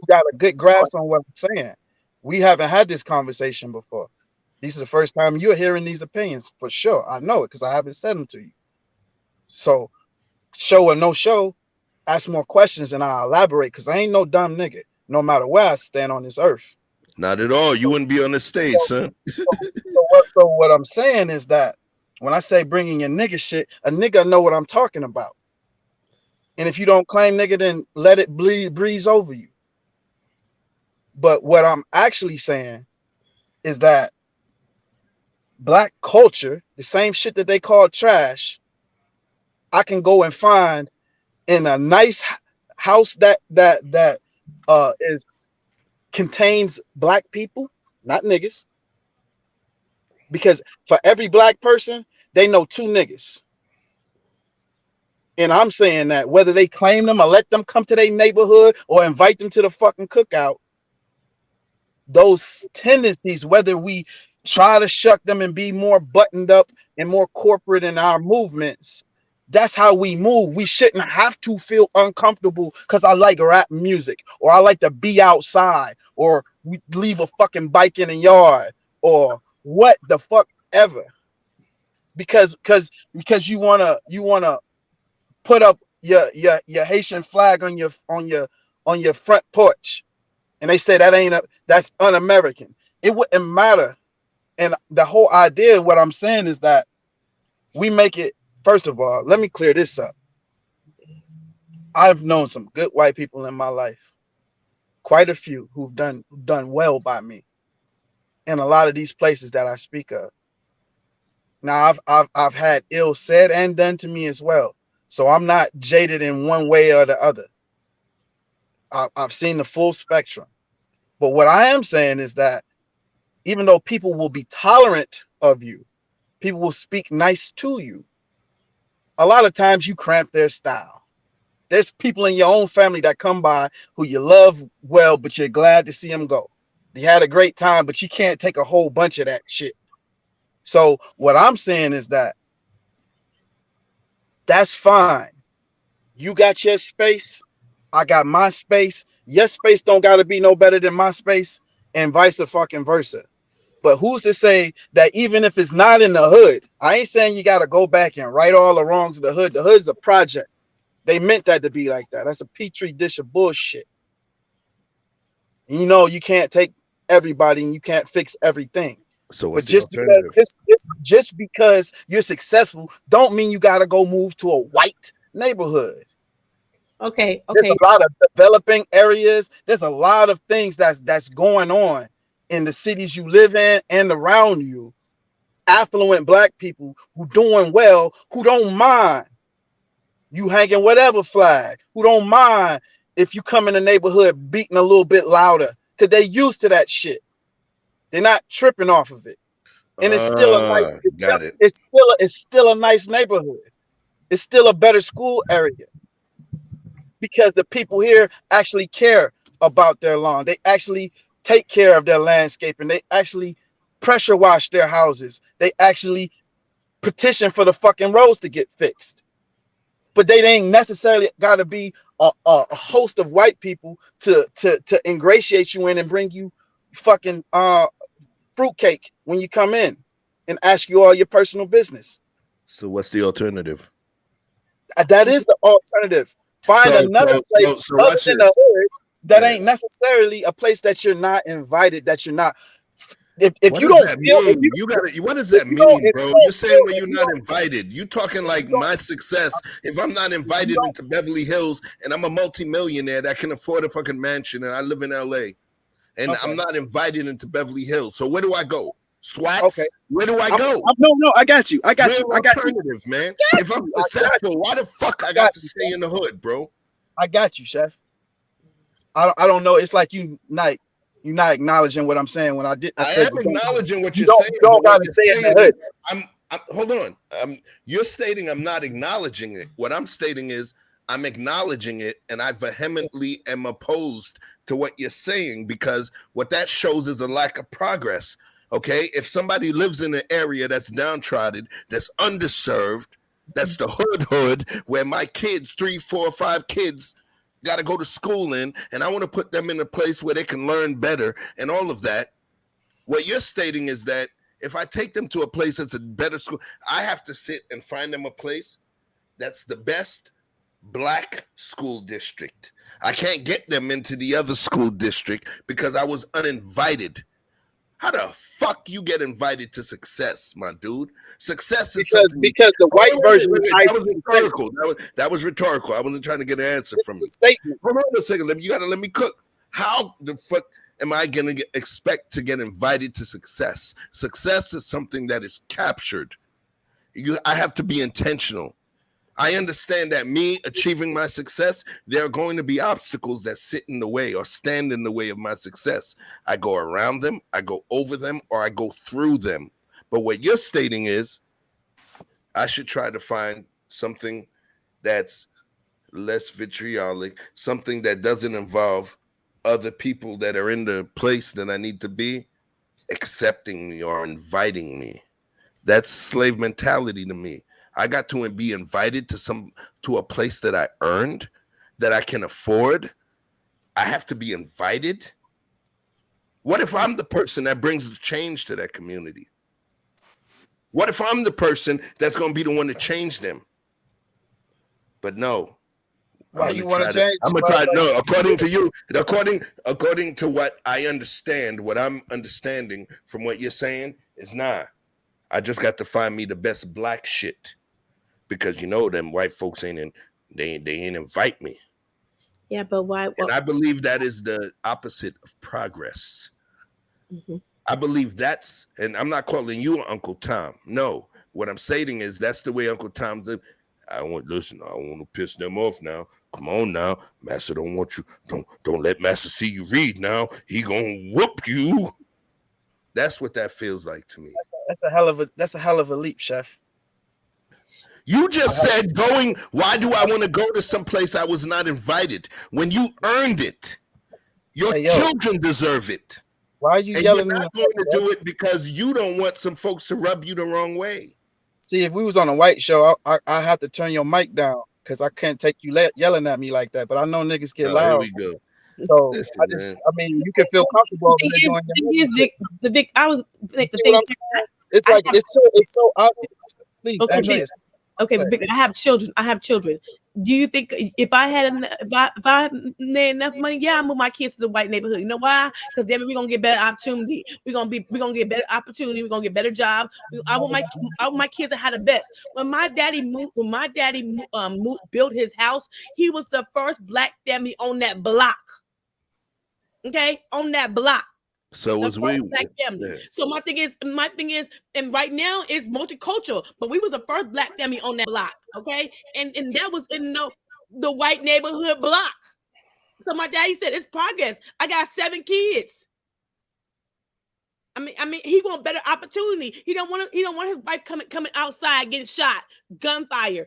got a good grasp on what I'm saying. We haven't had this conversation before. These are the first time you're hearing these opinions for sure. I know it because I haven't said them to you. So, show or no show, ask more questions and I'll elaborate because I ain't no dumb nigga, no matter where I stand on this earth. Not at all. You wouldn't be on the stage, son. So what I'm saying is that when I say bringing your nigga shit, a nigga know what I'm talking about. And if you don't claim nigga, then let it breeze over you. But what I'm actually saying is that black culture, the same shit that they call trash, I can go and find in a nice house that contains black people, not niggas. Because for every black person, they know two niggas. And I'm saying that whether they claim them or let them come to their neighborhood or invite them to the fucking cookout, those tendencies, whether we try to shuck them and be more buttoned up and more corporate in our movements, that's how we move. We shouldn't have to feel uncomfortable because I like rap music or I like to be outside or we leave a fucking bike in a yard or what the fuck ever. Because you wanna put up your Haitian flag on your front porch, and they say that's un-American. It wouldn't matter. And the whole idea of what I'm saying is that we make it. First of all, let me clear this up. I've known some good white people in my life, quite a few who've done well by me, in a lot of these places that I speak of. Now I've had ill said and done to me as well. So I'm not jaded in one way or the other. I've seen the full spectrum. But what I am saying is that even though people will be tolerant of you, people will speak nice to you, a lot of times you cramp their style. There's people in your own family that come by who you love well, but you're glad to see them go. You had a great time, but you can't take a whole bunch of that shit. So what I'm saying is that That's fine. You got your space, I got my space. Your space don't gotta be no better than my space, and vice versa. But who's to say that even if it's not in the hood, I ain't saying you gotta go back and right all the wrongs of the hood. The hood's a project. They meant that to be like that. That's a petri dish of bullshit. And you know you can't take everybody and you can't fix everything. So but just because you're successful don't mean you gotta go move to a white neighborhood. Okay. There's a lot of developing areas. There's a lot of things that's going on in the cities you live in and around you. Affluent black people who doing well, who don't mind you hanging whatever flag, who don't mind if you come in the neighborhood beating a little bit louder, because they used to that shit. They're not tripping off of it. And it's still a nice, it's still a nice neighborhood. It's still a better school area. Because the people here actually care about their lawn. They actually take care of their landscape, and they actually pressure wash their houses. They actually petition for the fucking roads to get fixed. But they ain't necessarily got to be a host of white people to ingratiate you in and bring you fucking fruitcake when you come in and ask you all your personal business. So what's the alternative? That is the alternative. Find another place other than the hood that ain't necessarily a place that you're not invited, that you're not. If you don't feel, what does that mean, bro? You're saying when you're not invited. You talking like my success. If I'm not invited into Beverly Hills and I'm a multimillionaire that can afford a fucking mansion and I live in LA, and I'm not invited into Beverly Hills, so where do I go? Swats? Okay. Where do I go? No, I got you. I got you. Man. If I'm successful, why the fuck I got to stay in the hood, bro? I got you, Chef. I don't know. It's like you're not acknowledging what I'm saying. When I am acknowledging what you're saying. You don't got to stay in the hood. Hold on. You're stating I'm not acknowledging it. What I'm stating is I'm acknowledging it, and I vehemently am opposed to what you're saying, because what that shows is a lack of progress. Okay, if somebody lives in an area that's downtrodden, that's underserved, that's the hood where my kids, 3, 4, 5 kids, got to go to school in, and I want to put them in a place where they can learn better and all of that. What you're stating is that if I take them to a place that's a better school, I have to sit and find them a place that's the best black school district. I can't get them into the other school district because I was uninvited. How the fuck you get invited to success, my dude? Success is because the white version that was rhetorical. That was rhetorical. I wasn't trying to get an answer from you. Hold on a second. You got to let me cook. How the fuck am I going to expect to get invited to success? Success is something that is captured. I have to be intentional. I understand that me achieving my success, there are going to be obstacles that sit in the way or stand in the way of my success. I go around them, I go over them, or I go through them. But what you're stating is I should try to find something that's less vitriolic, something that doesn't involve other people that are in the place that I need to be accepting me or inviting me. That's slave mentality to me. I got to be invited to a place that I earned, that I can afford. I have to be invited. What if I'm the person that brings the change to that community? What if I'm the person that's going to be the one to change them? But no. Why you want to change? I'm gonna try. No, according to you, according to what I understand, what I'm understanding from what you're saying is I just got to find me the best black shit. Because them white folks they ain't invite me. Yeah, but why? And I believe that is the opposite of progress. Mm-hmm. I believe and I'm not calling you Uncle Tom. No, what I'm saying is that's the way Uncle Tom did. I don't want to piss them off now. Come on now, Master don't want you. Don't let Master see you read now. He gonna whoop you. That's what that feels like to me. That's a hell of a leap, Chef. You just said why do I want to go to some place I was not invited? When you earned it, your children deserve it. Why are you yelling? You're not going to do it because you don't want some folks to rub you the wrong way. See, if we was on a white show, I have to turn your mic down because I can't take you yelling at me like that. But I know niggas get loud. Here we go. So Listen, I mean, you can feel comfortable over there doing your It's like it's so obvious. Please, Okay, Andreas. Okay, but Vic, I have children. Do you think if I had enough money, yeah, I move my kids to the white neighborhood? You know why? Because then we're gonna get better opportunity. We're gonna get better opportunity. We're gonna get better job. I want my kids to have the best. When my daddy built his house, he was the first black family on that block. Okay, on that block. So was we. Black family. Yeah. So my thing is, and right now it's multicultural, but we was the first black family on that block. Okay, and that was in the white neighborhood block. So my daddy said it's progress. I got 7 kids. I mean, he want better opportunity. He don't want his wife coming outside getting shot, gunfire,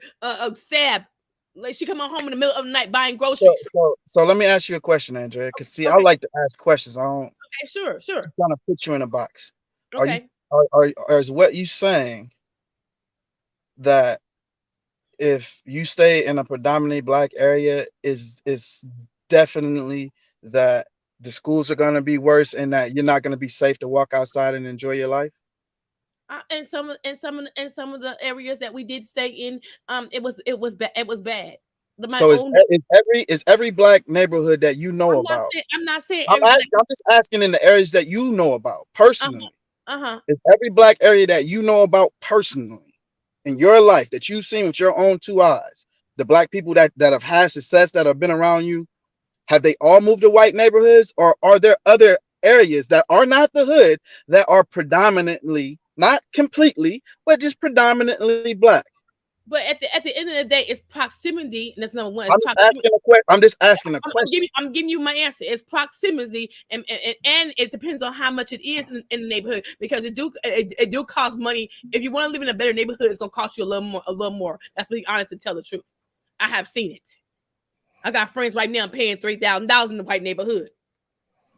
stabbed. Like she come home in the middle of the night buying groceries. So let me ask you a question, Andrea. Because see, I like to ask questions. I don't. Okay, sure. I'm trying to put you in a box. Okay. Are is what you saying that if you stay in a predominantly black area is definitely that the schools are going to be worse and that you're not going to be safe to walk outside and enjoy your life? In some of the areas that we did stay in, it was bad. So is every black neighborhood that you know about? I'm not saying. I'm just asking in the areas that you know about personally. Is every black area that you know about personally in your life that you've seen with your own 2 eyes, the black people that have had success that have been around you, have they all moved to white neighborhoods, or are there other areas that are not the hood that are predominantly, not completely, but just predominantly black? But at the end of the day, it's proximity, and that's number one. I'm just asking a question. I'm giving you my answer. It's proximity, and it depends on how much it is in the neighborhood, because it do cost money. If you want to live in a better neighborhood, it's gonna cost you a little more. That's to be honest and tell the truth. I have seen it. I got friends right now paying $3,000 in the white neighborhood.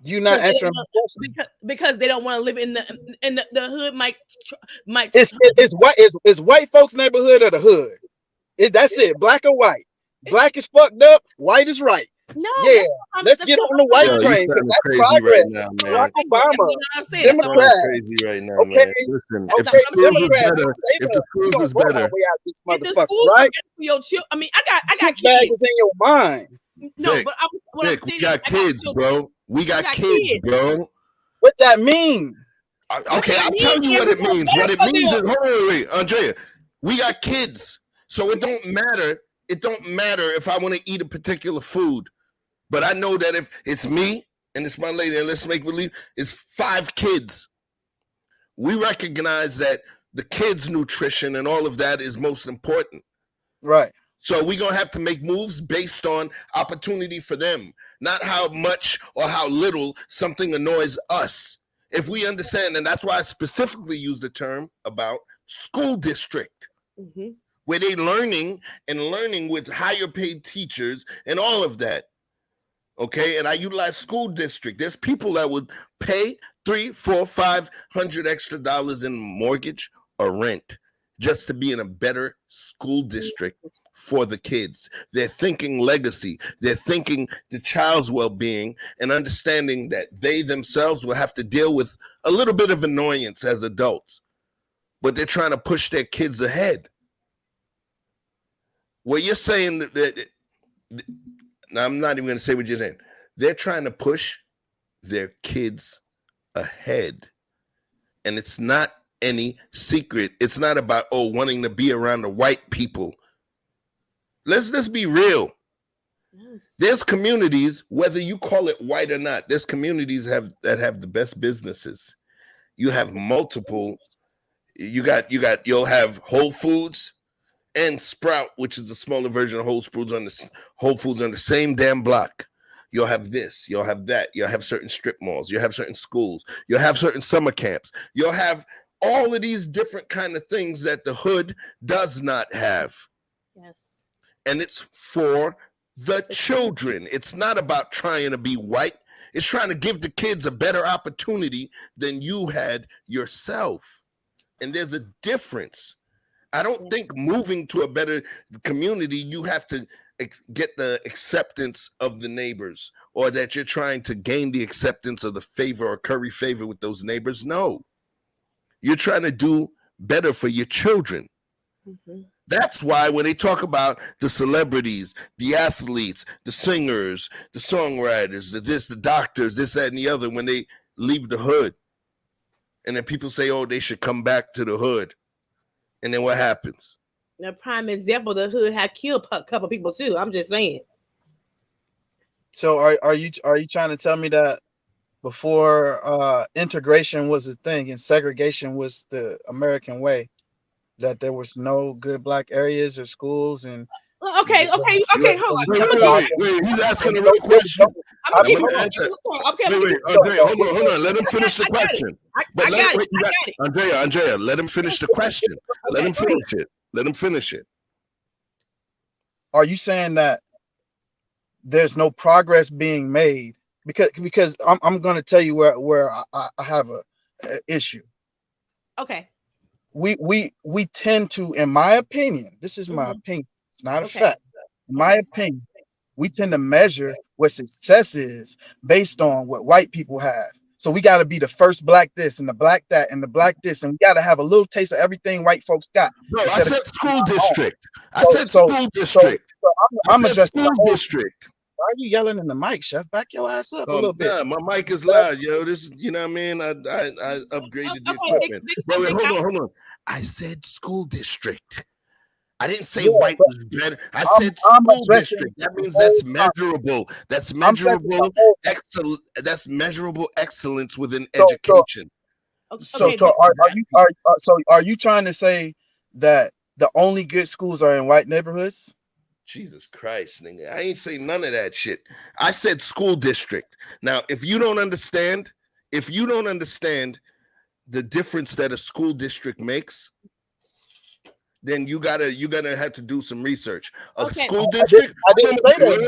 You're not answering my question because they don't want to live in the hood. It's white folks' neighborhood or the hood? That's it. Black or white? Black is fucked up. White is right. No. Yeah. Let's get on the white train. That's progress. Right now, Barack Obama. Democrats. Crazy right now, man. Listen, if the schools is better, right? Your children. I mean, I got kids. Bag was in your mind. No, Vic, but I'm saying we got kids, bro. We got kids, bro. What that mean? Okay, I'll tell you what it means. What it means is, wait, Andrea, we got kids, so it don't matter. It don't matter if I want to eat a particular food, but I know that if it's me and it's my lady, and let's make believe it's 5 kids, we recognize that the kids' nutrition and all of that is most important. Right. So we're going to have to make moves based on opportunity for them, not how much or how little something annoys us. If we understand, and that's why I specifically use the term about school district, where they learning with higher paid teachers and all of that. Okay, and I utilize school district. There's people that would pay $300, $400, $500 extra in mortgage or rent just to be in a better school district for the kids. They're thinking legacy. They're thinking the child's well-being and understanding that they themselves will have to deal with a little bit of annoyance as adults, but they're trying to push their kids ahead. Well, you're saying that now I'm not even going to say what you're saying. They're trying to push their kids ahead, and it's not any secret. It's not about wanting to be around the white people. Let's be real. Yes. There's communities, whether you call it white or not, there's communities that have the best businesses. You have multiple. You'll have Whole Foods and Sprout, which is a smaller version of Whole Foods on the same damn block. You'll have this, you'll have that, you'll have certain strip malls, you'll have certain schools, you'll have certain summer camps, you'll have all of these different kind of things that the hood does not have. Yes. And it's for the children. It's not about trying to be white. It's trying to give the kids a better opportunity than you had yourself. And there's a difference. I don't think moving to a better community, you have to get the acceptance of the neighbors, or that you're trying to gain the acceptance of the favor or curry favor with those neighbors. No, you're trying to do better for your children. That's why when they talk about the celebrities, the athletes, the singers, the songwriters, the doctors, this, that, and the other, when they leave the hood, and then people say, oh, they should come back to the hood. And then what happens? The prime example, the hood had killed a couple people too. I'm just saying. So are you trying to tell me that before integration was a thing and segregation was the American way, that there was no good black areas or schools? And okay, hold on. Wait, he's asking the right question. Okay, hold on. Let him finish the question. I got it. Andrea, let him finish the question. Let him finish it. Are you saying that there's no progress being made? Because I'm going to tell you where I have a issue. Okay. We tend to, in my opinion, this is my opinion, it's not a fact. In my opinion, we tend to measure what success is based on what white people have. So we got to be the first black this and the black that and the black this, and we got to have a little taste of everything white folks got. No, I said school district. I said school district. I'm addressing school district. Why are you yelling in the mic, Chef? Back your ass up a little bit. My mic is loud, yo. This is, you know what I mean? I upgraded the equipment. Wait, hold on. I said school district. I didn't say white was better. I said school district. That means that's measurable. That's measurable that's measurable excellence within education. So are you trying to say that the only good schools are in white neighborhoods? Jesus Christ, nigga. I ain't say none of that shit. I said school district. Now, if you don't understand the difference that a school district makes, then you gotta have to do some research. School district. I didn't say that.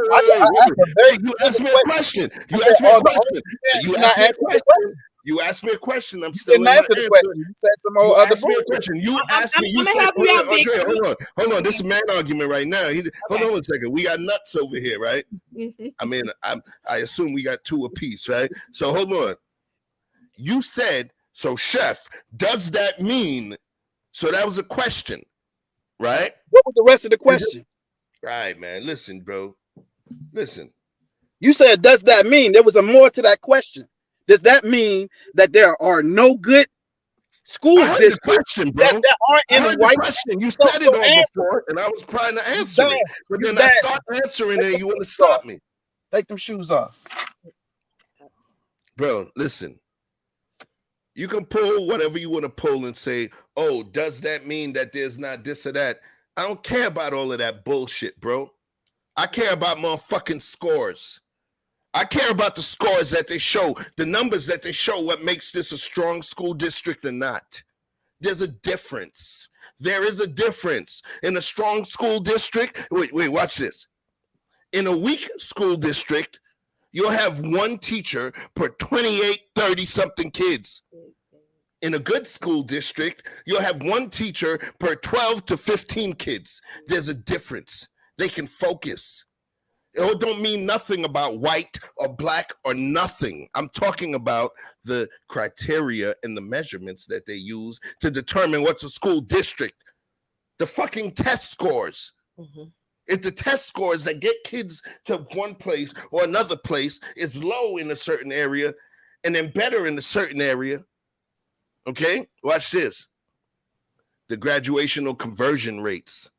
You asked me a question. You asked me a question. I'm still in answer the question. You said some more other question. You asked me. Hold on. This is man argument right now. Hold on a second. We got nuts over here, right? I mean, I assume we got two apiece, right? So hold on. You said, so Chef, does that mean? So that was a question, right? What was the rest of the question? Right, man. Listen, bro. Listen. You said, does that mean? There was a more to that question. Does that mean that there are no good school districts that aren't in the white? Question. You said it all before, and I was trying to answer it. But then I start answering it, and you want to stop me. Take them shoes off. Bro, listen. You can pull whatever you want to pull and say, oh, does that mean that there's not this or that? I don't care about all of that bullshit, bro. I care about motherfucking scores. I care about the scores that they show, the numbers that they show, what makes this a strong school district or not. There's a difference. There is a difference. In a strong school district, wait, watch this. In a weak school district, you'll have one teacher per 28, 30-something kids. In a good school district, you'll have one teacher per 12 to 15 kids. There's a difference. They can focus. It don't mean nothing about white or black or nothing. I'm talking about the criteria and the measurements that they use to determine what's a school district. The fucking test scores. If the test scores that get kids to one place or another place is low in a certain area and then better in a certain area, okay? Watch this. The graduation or conversion rates.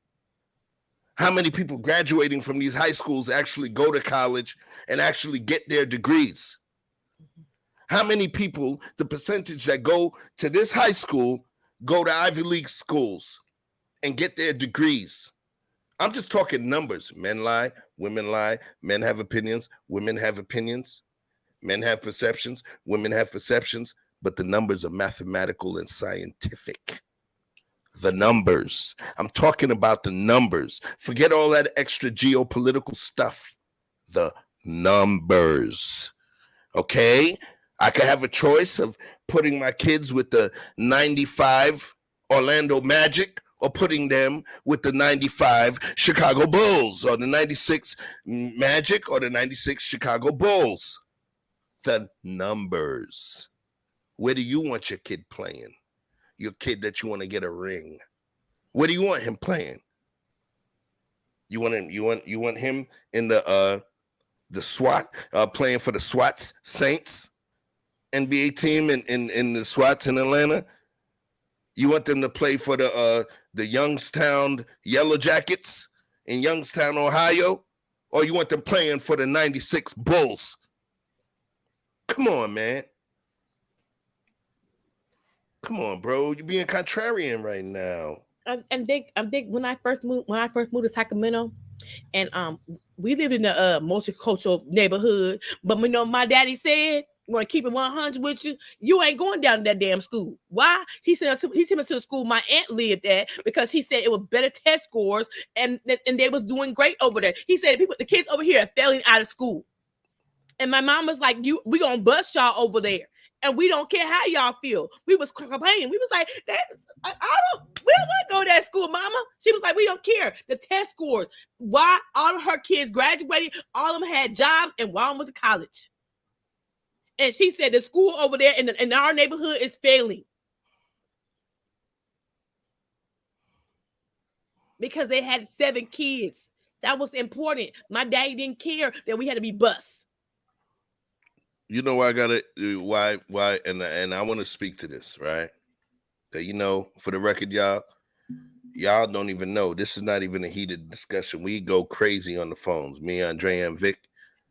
How many people graduating from these high schools actually go to college and actually get their degrees? How many people, the percentage that go to this high school, go to Ivy League schools and get their degrees? I'm just talking numbers. Men lie, women lie, men have opinions, women have opinions, men have perceptions, women have perceptions, but the numbers are mathematical and scientific. The numbers. I'm talking about the numbers. Forget all that extra geopolitical stuff. The numbers. Okay? I could have a choice of putting my kids with the 95 Orlando Magic or putting them with the 95 Chicago Bulls or the 96 Magic or the 96 Chicago Bulls? The numbers. Where do you want your kid playing? Your kid that you want to get a ring. Where do you want him playing? You want him in the SWAT, playing for the SWAT Saints NBA team in the SWATs in Atlanta? You want them to play for the Youngstown Yellow Jackets in Youngstown, Ohio? Or you want them playing for the 96 Bulls? Come on, man. Come on, bro. You're being contrarian right now. I'm big. When I first moved to Sacramento, and we lived in a multicultural neighborhood. But you know, my daddy said, "Want to keep it 100 with you? You ain't going down to that damn school." Why? He sent me to the school my aunt lived at because he said it was better test scores and they was doing great over there. He said the kids over here are failing out of school, and my mom was like, "We gonna bust y'all over there." And we don't care how y'all feel. We was complaining. We was like, we don't want to go to that school, mama. She was like, we don't care. The test scores. Why? All of her kids graduated. All of them had jobs and one went to college. And she said the school over there in our neighborhood is failing. Because they had 7 kids. That was important. My daddy didn't care that we had to be bused. You know why I got it? Why? And I want to speak to this, right? That, you know, for the record, y'all don't even know. This is not even a heated discussion. We go crazy on the phones. Me, Andrea, and Vic,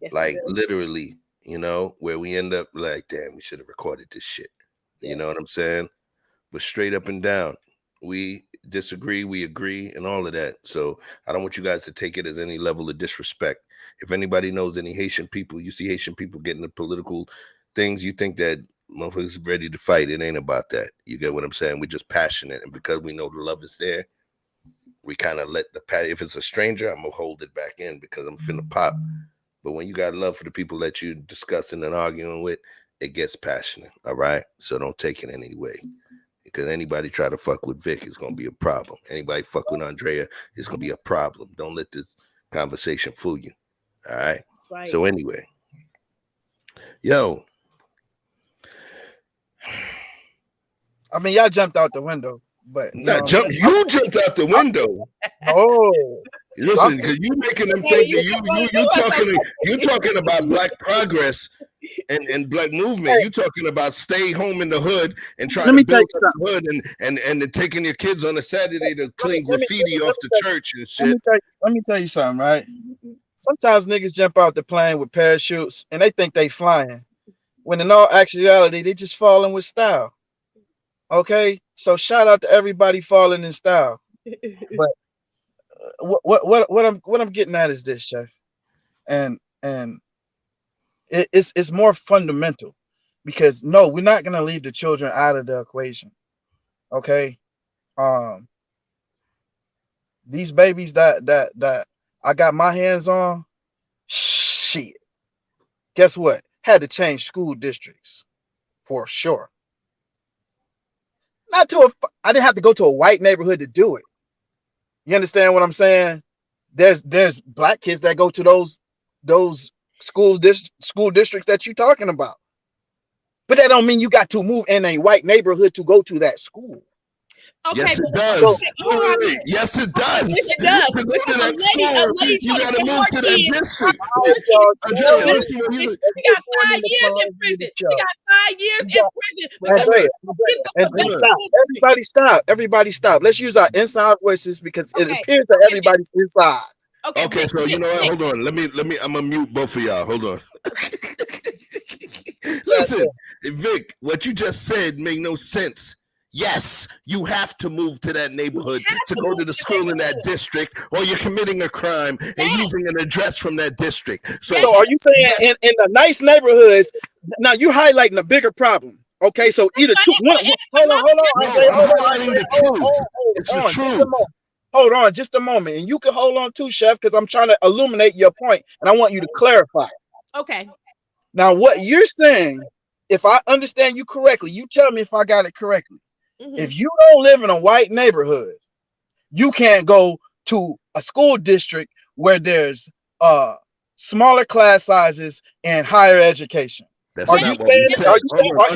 yes, like literally, you know, where we end up like, damn, we should have recorded this shit. Yes. You know what I'm saying? But straight up and down, we disagree, we agree, and all of that. So I don't want you guys to take it as any level of disrespect. If anybody knows any Haitian people, you see Haitian people getting the political things, you think that motherfuckers ready to fight. It ain't about that. You get what I'm saying? We're just passionate. And because we know the love is there, we kind of let if it's a stranger, I'm going to hold it back in because I'm finna pop. But when you got love for the people that you're discussing and arguing with, it gets passionate. All right? So don't take it any way. Because anybody try to fuck with Vic is going to be a problem. Anybody fuck with Andrea is going to be a problem. Don't let this conversation fool you. All right. Right. So anyway, yo, I mean, y'all jumped out the window, but you jumped out the window. Oh, listen, because you making them think that you talking about Black progress and Black movement. You talking about stay home in the hood and trying to build up the hood and taking your kids on a Saturday to clean graffiti off the church and shit. Let me tell you something, right? Sometimes niggas jump out the plane with parachutes and they think they flying, when in all actuality they just falling with style. Okay, so shout out to everybody falling in style. But what I'm getting at is this, Chef, and it's more fundamental, because no, we're not gonna leave the children out of the equation. Okay, these babies that I got my hands on, shit. Guess what? Had to change school districts for sure. I didn't have to go to a white neighborhood to do it. You understand what I'm saying? There's Black kids that go to those school districts that you're talking about. But that don't mean you got to move in a white neighborhood to go to that school. Okay, yes, it does. Yes, it does. It does. You got to move to that district. We got 5 years in prison. We got 5 years in prison. Everybody stop. Let's use our inside voices, because it appears that everybody's inside. Okay, so you know what? Hold on. Let me. I'm gonna mute both of y'all. Hold on. Listen, Vic, what you just said made no sense. Yes, you have to move to that neighborhood to go to the school in that district, or you're committing a crime and using an address from that district. So are you saying in the nice neighborhoods? Now you highlighting the bigger problem. Okay, so either two. Hold on. Hold on, just a moment, and you can hold on too, Chef, because I'm trying to illuminate your point, and I want you to clarify. Okay. Now, what you're saying, if I understand you correctly, you tell me if I got it correctly. Mm-hmm. If you don't live in a white neighborhood, you can't go to a school district where there's smaller class sizes and higher education. That's Are not you what saying? we said. Are you saying? Hold on,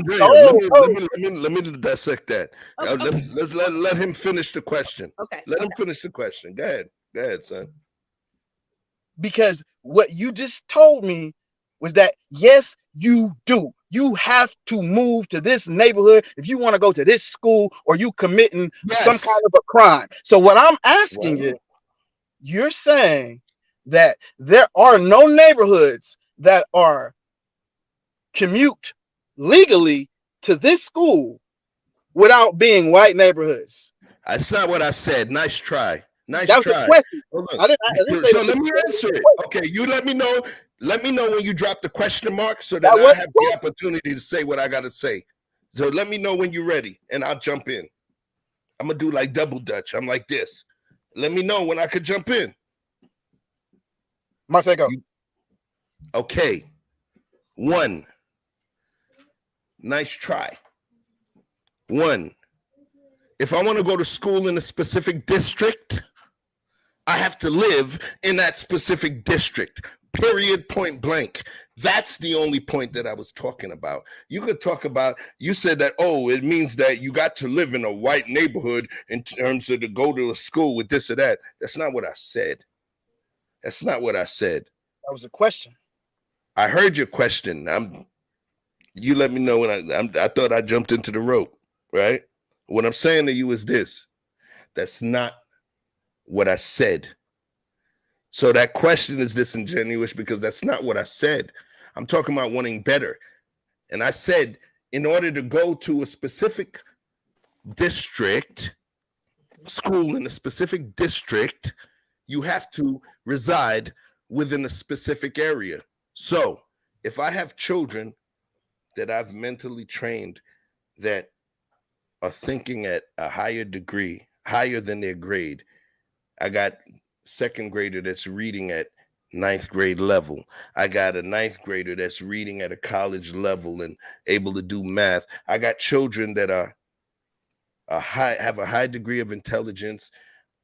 Andrea, let me dissect that. Let's let him finish the question. Okay. Let him finish the question. Go ahead, son. Because what you just told me was that yes, you do. You have to move to this neighborhood if you want to go to this school, or you committing some kind of a crime. So what I'm asking is, you're saying that there are no neighborhoods that are commute legally to this school without being white neighborhoods. That's not what I said. Nice try. Nice That was try. a question. Hold on. I didn't say So this let was me a answer it. Okay, you let me know. Let me know when you drop the question mark so that That I was have the opportunity to say what I got to say. So let me know when you're ready, and I'll jump in. I'm gonna do like double dutch. I'm like this. Let me know when I could jump in. Marcelo. Okay. 1. Nice try. 1. If I want to go to school in a specific district, I have to live in that specific district. Period, point blank. That's the only point that I was talking about. You could talk about, you said that, oh, it means that you got to live in a white neighborhood in terms of to go to a school with this or that. That's not what I said. That's not what I said. That was a question. I heard your question. You let me know when I thought I jumped into the rope, right? What I'm saying to you is this. That's not what I said. So that question is disingenuous because that's not what I said. I'm talking about wanting better. And I said, in order to go to a specific district, school in a specific district, you have to reside within a specific area. So if I have children that I've mentally trained that are thinking at a higher degree, higher than their grade, I got second grader that's reading at 9th grade level. I got a 9th grader that's reading at a college level and able to do math. I got children that have a high degree of intelligence,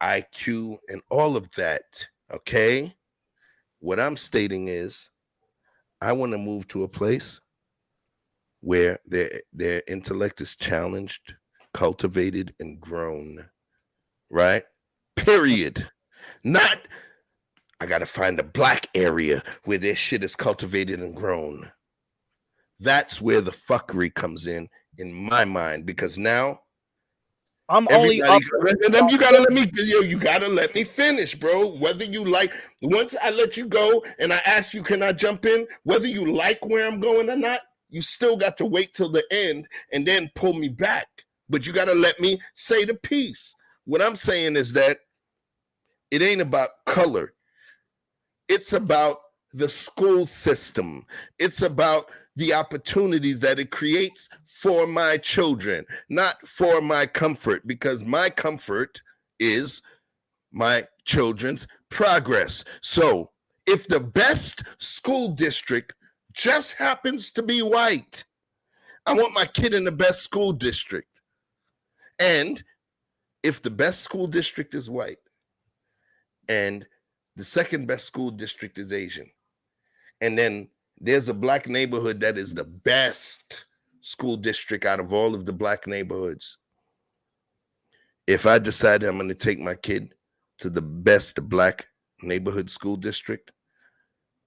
IQ, and all of that. Okay. What I'm stating is I want to move to a place where their intellect is challenged, cultivated, and grown. Right? Period. Not, I got to find a black area where their shit is cultivated and grown. That's where the fuckery comes in my mind, because now I'm only up. You gotta let me finish, bro. Whether you like, once I let you go and I ask you, can I jump in? Whether you like where I'm going or not, you still got to wait till the end and then pull me back. But you gotta let me say the piece. What I'm saying is that it ain't about color. It's about the school system. It's about the opportunities that it creates for my children, not for my comfort, because my comfort is my children's progress. So if the best school district just happens to be white, I want my kid in the best school district. And if the best school district is white and the second best school district is Asian, and then there's a black neighborhood that is the best school district out of all of the black neighborhoods, if I decide I'm going to take my kid to the best black neighborhood school district,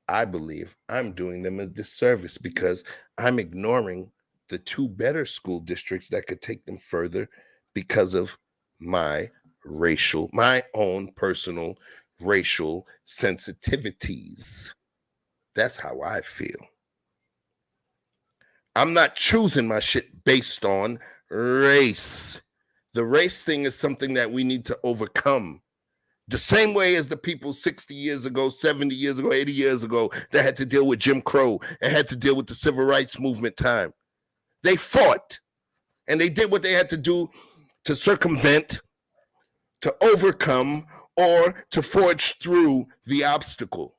I believe I'm doing them a disservice because I'm ignoring the 2 better school districts that could take them further because of my own personal racial sensitivities. That's how I feel. I'm not choosing my shit based on race. The race thing is something that we need to overcome. The same way as the people 60 years ago, 70 years ago, 80 years ago that had to deal with Jim Crow and had to deal with the civil rights movement time. They fought and they did what they had to do to circumvent, to overcome, or to forge through the obstacle.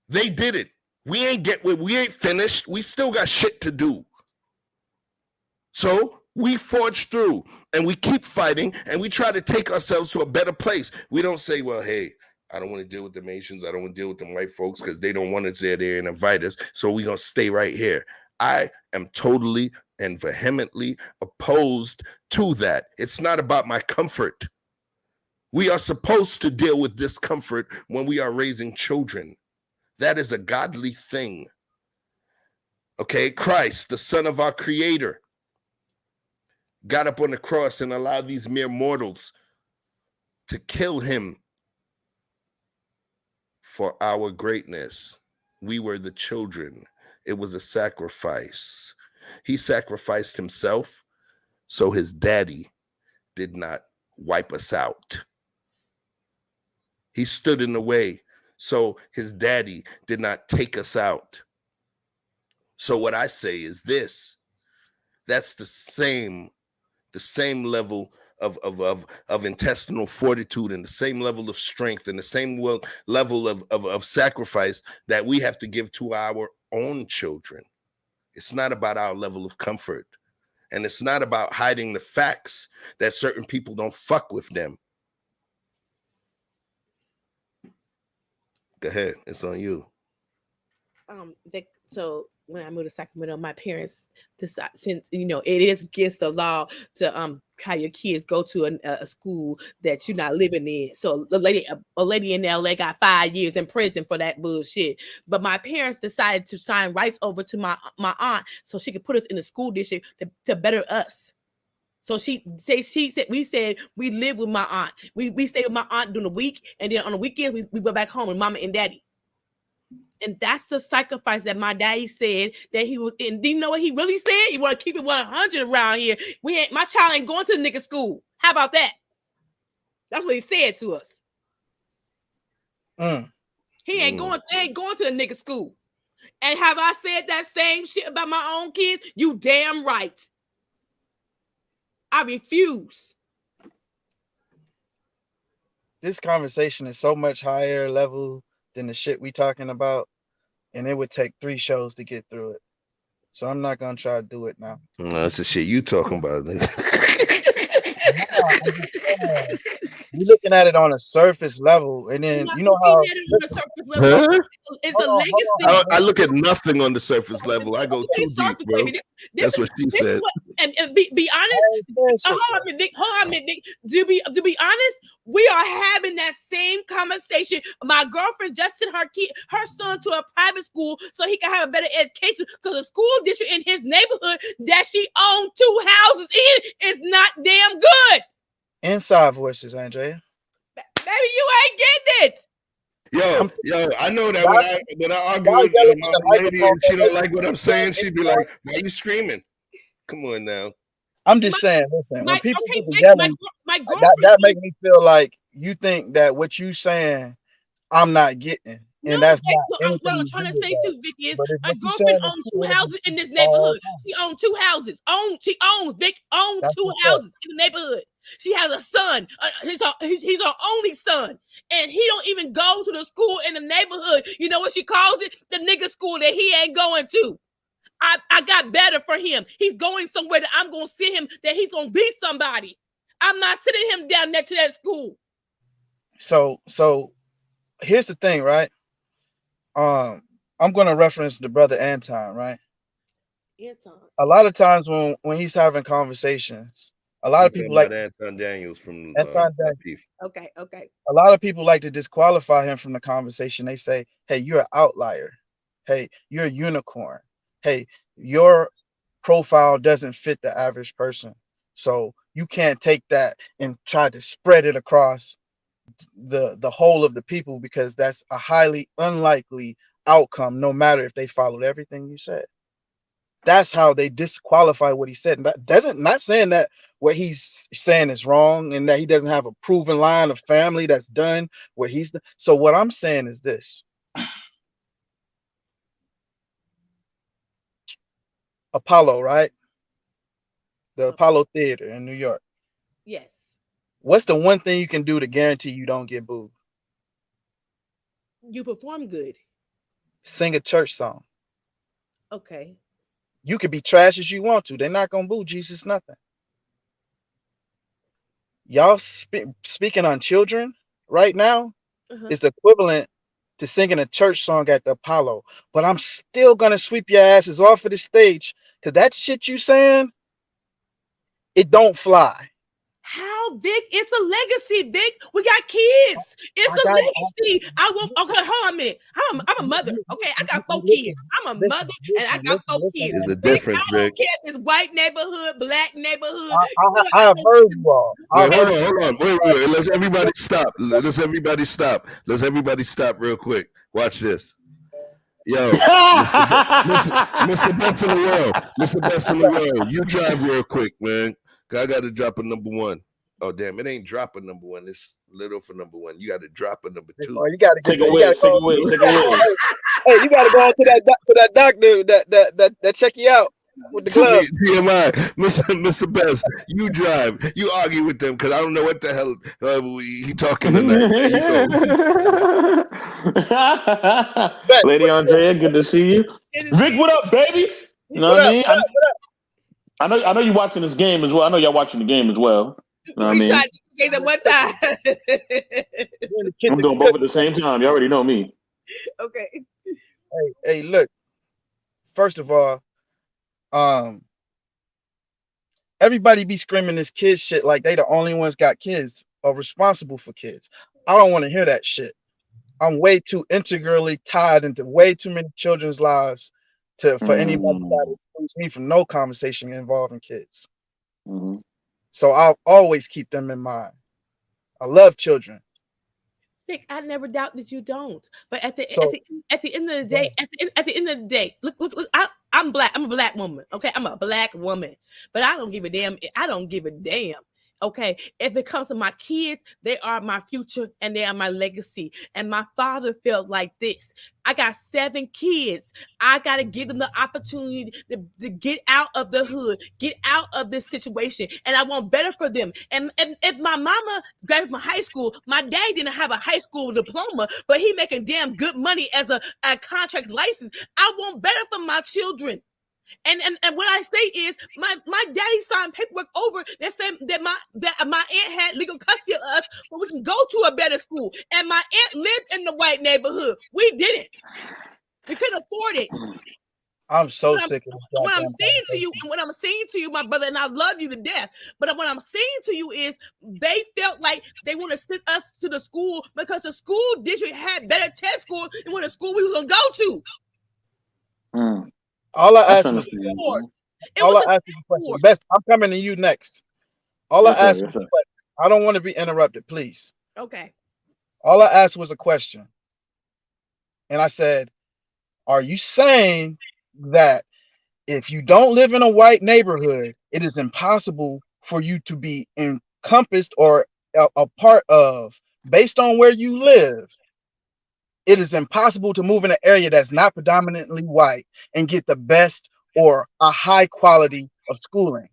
They did it. We ain't finished. We still got shit to do. So We forge through and we keep fighting and we try to take ourselves to a better place. We don't say, well, hey, I don't want to deal with the Asians. I don't want to deal with them white folks because they don't want us there and invite us. So we're going to stay right here. I am totally and vehemently opposed to that. It's not about my comfort. We are supposed to deal with discomfort when we are raising children. That is a godly thing. Okay, Christ, the Son of our Creator, got up on the cross and allowed these mere mortals to kill him for our greatness. We were the children. It was a sacrifice. He sacrificed himself so his daddy did not wipe us out. He stood in the way so his daddy did not take us out. So what I say is this: that's the same level of intestinal fortitude and the same level of strength and the same level of sacrifice that we have to give to our own children. It's not about our level of comfort, and it's not about hiding the facts that certain people don't fuck with them. Go ahead, it's on you. So when I moved to Sacramento, my parents decided, since it is against the law to have your kids go to a school that you're not living in. So a lady in LA got 5 years in prison for that bullshit. But my parents decided to sign rights over to my aunt so she could put us in the school district to better us. So she said we live with my aunt. We stayed with my aunt during the week, and then on the weekend we go back home with mama and daddy. And that's the sacrifice that my daddy said that he was. And do you know what he really said? He want to keep it 100 around here. My child ain't going to the nigga school. How about that? That's what he said to us. He ain't going. They ain't going to the nigga school. And have I said that same shit about my own kids? You damn right. I refuse. This conversation is so much higher level than the shit we talking about, and it would take 3 shows to get through it. So I'm not gonna try to do it now. No, that's the shit you talking about. You're looking at it on a surface level, and then you know how on the surface level. Huh? It's a legacy. I look at nothing on the surface level. I go too deep, bro. That's what she said. And be honest. Hold on a minute, Vic. To be honest, we are having that same conversation. My girlfriend just sent her son to a private school so he can have a better education because the school district in his neighborhood that she owned 2 houses in is not damn good. Inside voices, Andrea. Baby, you ain't getting it. Yo, I know that when I argue with my lady and she don't like what I'm saying, she'd be like, "Why you screaming?" Come on now. I'm just saying, listen, when people get together, that make me feel like you think that what you saying, I'm not getting. And that's not what I'm trying to say too, Vicky, is my girlfriend owns 2 houses in this neighborhood. She owns 2 houses. Vic owns 2 houses in the neighborhood. She has a son. He's her only son, and he don't even go to the school in the neighborhood. You know what she calls it? The nigga school that he ain't going to. I got better for him. He's going somewhere that I'm gonna see him. That he's gonna be somebody. I'm not sitting him down next to that school. So here's the thing, right? I'm gonna reference the brother Anton, right? Anton. A lot of times when he's having conversations, a lot of people like Anton Daniels from Anton Daniels. Okay. A lot of people like to disqualify him from the conversation. They say, "Hey, you're an outlier. Hey, you're a unicorn. Hey, your profile doesn't fit the average person. So you can't take that and try to spread it across the whole of the people because that's a highly unlikely outcome, no matter if they followed everything you said." That's how they disqualify what he said. And that not saying that what he's saying is wrong and that he doesn't have a proven line of family that's done what he's done. So what I'm saying is this. Apollo, right? The Apollo Theater in New York. Yes. What's the one thing you can do to guarantee you don't get booed? You perform good. Sing a church song. Okay. You could be trash as you want to. They're not gonna boo Jesus nothing. Y'all speaking on children right now is the equivalent to singing a church song at the Apollo. But I'm still gonna sweep your asses off of the stage because that shit you saying, it don't fly. How, Vic? It's a legacy, Vic. We got kids. It's a legacy. I will. Okay, hold on a minute. I'm a mother. Okay, I got 4 kids. I'm a mother, and I got 4 kids. There's a difference, I don't Vic. care if it's white neighborhood, black neighborhood. I have heard you all. Wait, hold on. Wait. Let's everybody stop. Let's everybody stop real quick. Watch this. Yo, Mr. Best in the world. Mr. Best in the world. You drive real quick, man. I got to drop a number 1. Oh, damn. It ain't drop a number 1. It's little for number 1. You got to drop a number 2. Oh, you got to take away. Hey, you got to go to that doctor that check you out with the gloves. TMI, Mr. Best, you drive. You argue with them because I don't know what the hell he talking tonight. Lady Andrea, good to see you. Vic, what up, baby? You know what I mean? I know you're watching this game as well. I know y'all watching the game as well. You know what I mean? Tried to games at one time. I'm doing both at the same time. You already know me. Okay. Hey, look. First of all, everybody be screaming this kid shit like they the only ones got kids or responsible for kids. I don't want to hear that shit. I'm way too integrally tied into way too many children's lives for anybody to excuse me from no conversation involving kids. So I'll always keep them in mind. I love children. Vic, I never doubt that you don't. But at the end of the day, look. I'm black. I'm a black woman. Okay, I'm a black woman. But I don't give a damn. I don't give a damn. Okay, if it comes to my kids, they are my future and they are my legacy. And my father felt like this. I got 7 kids. I got to give them the opportunity to get out of the hood, get out of this situation. And I want better for them. And if my mama graduated from high school, my dad didn't have a high school diploma, but he making damn good money as a contract license. I want better for my children. And what I say is my daddy signed paperwork over that said that my aunt had legal custody of us, but we can go to a better school. And my aunt lived in the white neighborhood. We didn't. We couldn't afford it. I'm so sick of this. What I'm saying to you, my brother, and I love you to death. But what I'm saying to you is they felt like they want to send us to the school because the school district had better test scores than what the school we were gonna go to. All I asked was a question. Best, I'm coming to you next. I asked was a question. I don't want to be interrupted, please. Okay. All I asked was a question. And I said, are you saying that if you don't live in a white neighborhood, it is impossible for you to be encompassed or a part of, based on where you live? It is impossible to move in an area that's not predominantly white and get the best or a high quality of schooling.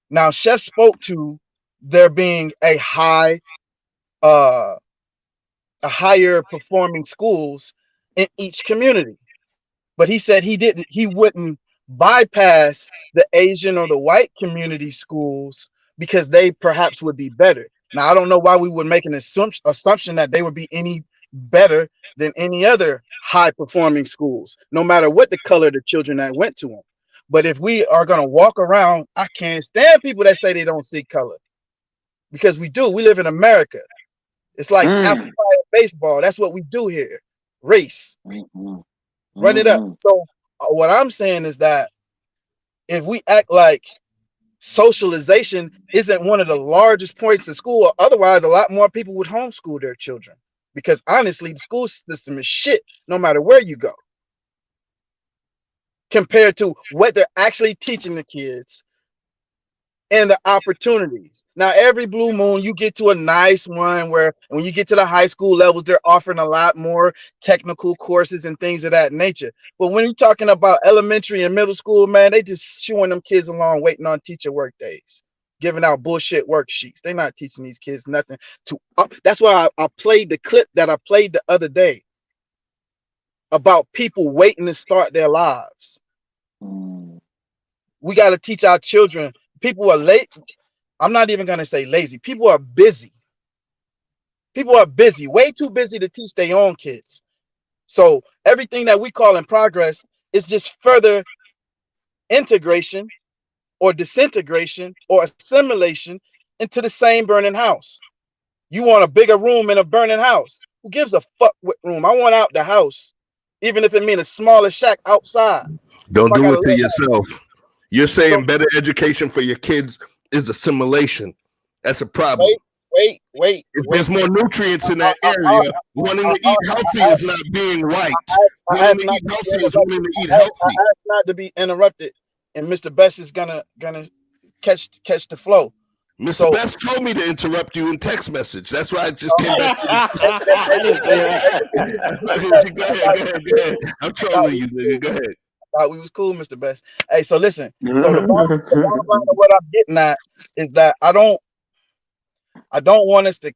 Now, Chef spoke to there being a higher performing schools in each community, but he said he wouldn't bypass the Asian or the white community schools because they perhaps would be better. Now, I don't know why we would make an assumption that they would be any better than any other high performing schools, no matter what the color of the children that went to them. But if we are going to walk around, I can't stand people that say they don't see color, because we do. We live in America. It's like apple pie baseball. That's what we do here. Race. Run it up. So what I'm saying is that if we act like socialization isn't one of the largest points in school, otherwise a lot more people would homeschool their children. Because honestly, the school system is shit no matter where you go, compared to what they're actually teaching the kids and the opportunities. Now, every blue moon, you get to a nice one where when you get to the high school levels, they're offering a lot more technical courses and things of that nature. But when you're talking about elementary and middle school, man, they just shooing them kids along, waiting on teacher work days, giving out bullshit worksheets. They're not teaching these kids nothing. That's why I played the clip that I played the other day about people waiting to start their lives. we got to teach our children. People are late. I'm not even going to say lazy. People are busy. People are busy, way too busy to teach their own kids. So everything that we call in progress is just further integration or disintegration or assimilation into the same burning house. You want a bigger room in a burning house. Who gives a fuck what room? I want out the house, even if it means a smaller shack outside. Don't do it to yourself. You're saying better education for your kids is assimilation. That's a problem. Wait. If there's more nutrients in that area, wanting to eat healthy is not being right. Wanting to eat healthy is wanting to eat healthy. I asked not to be interrupted, and Mr. Best is gonna catch the flow. Mr. Best told me to interrupt you in text message. That's why I just came back. Go ahead. I'm trolling you, nigga. Go ahead. Thought we was cool, Mr. Best. Hey, so listen. So the bottom line of what I'm getting at is that I don't want us to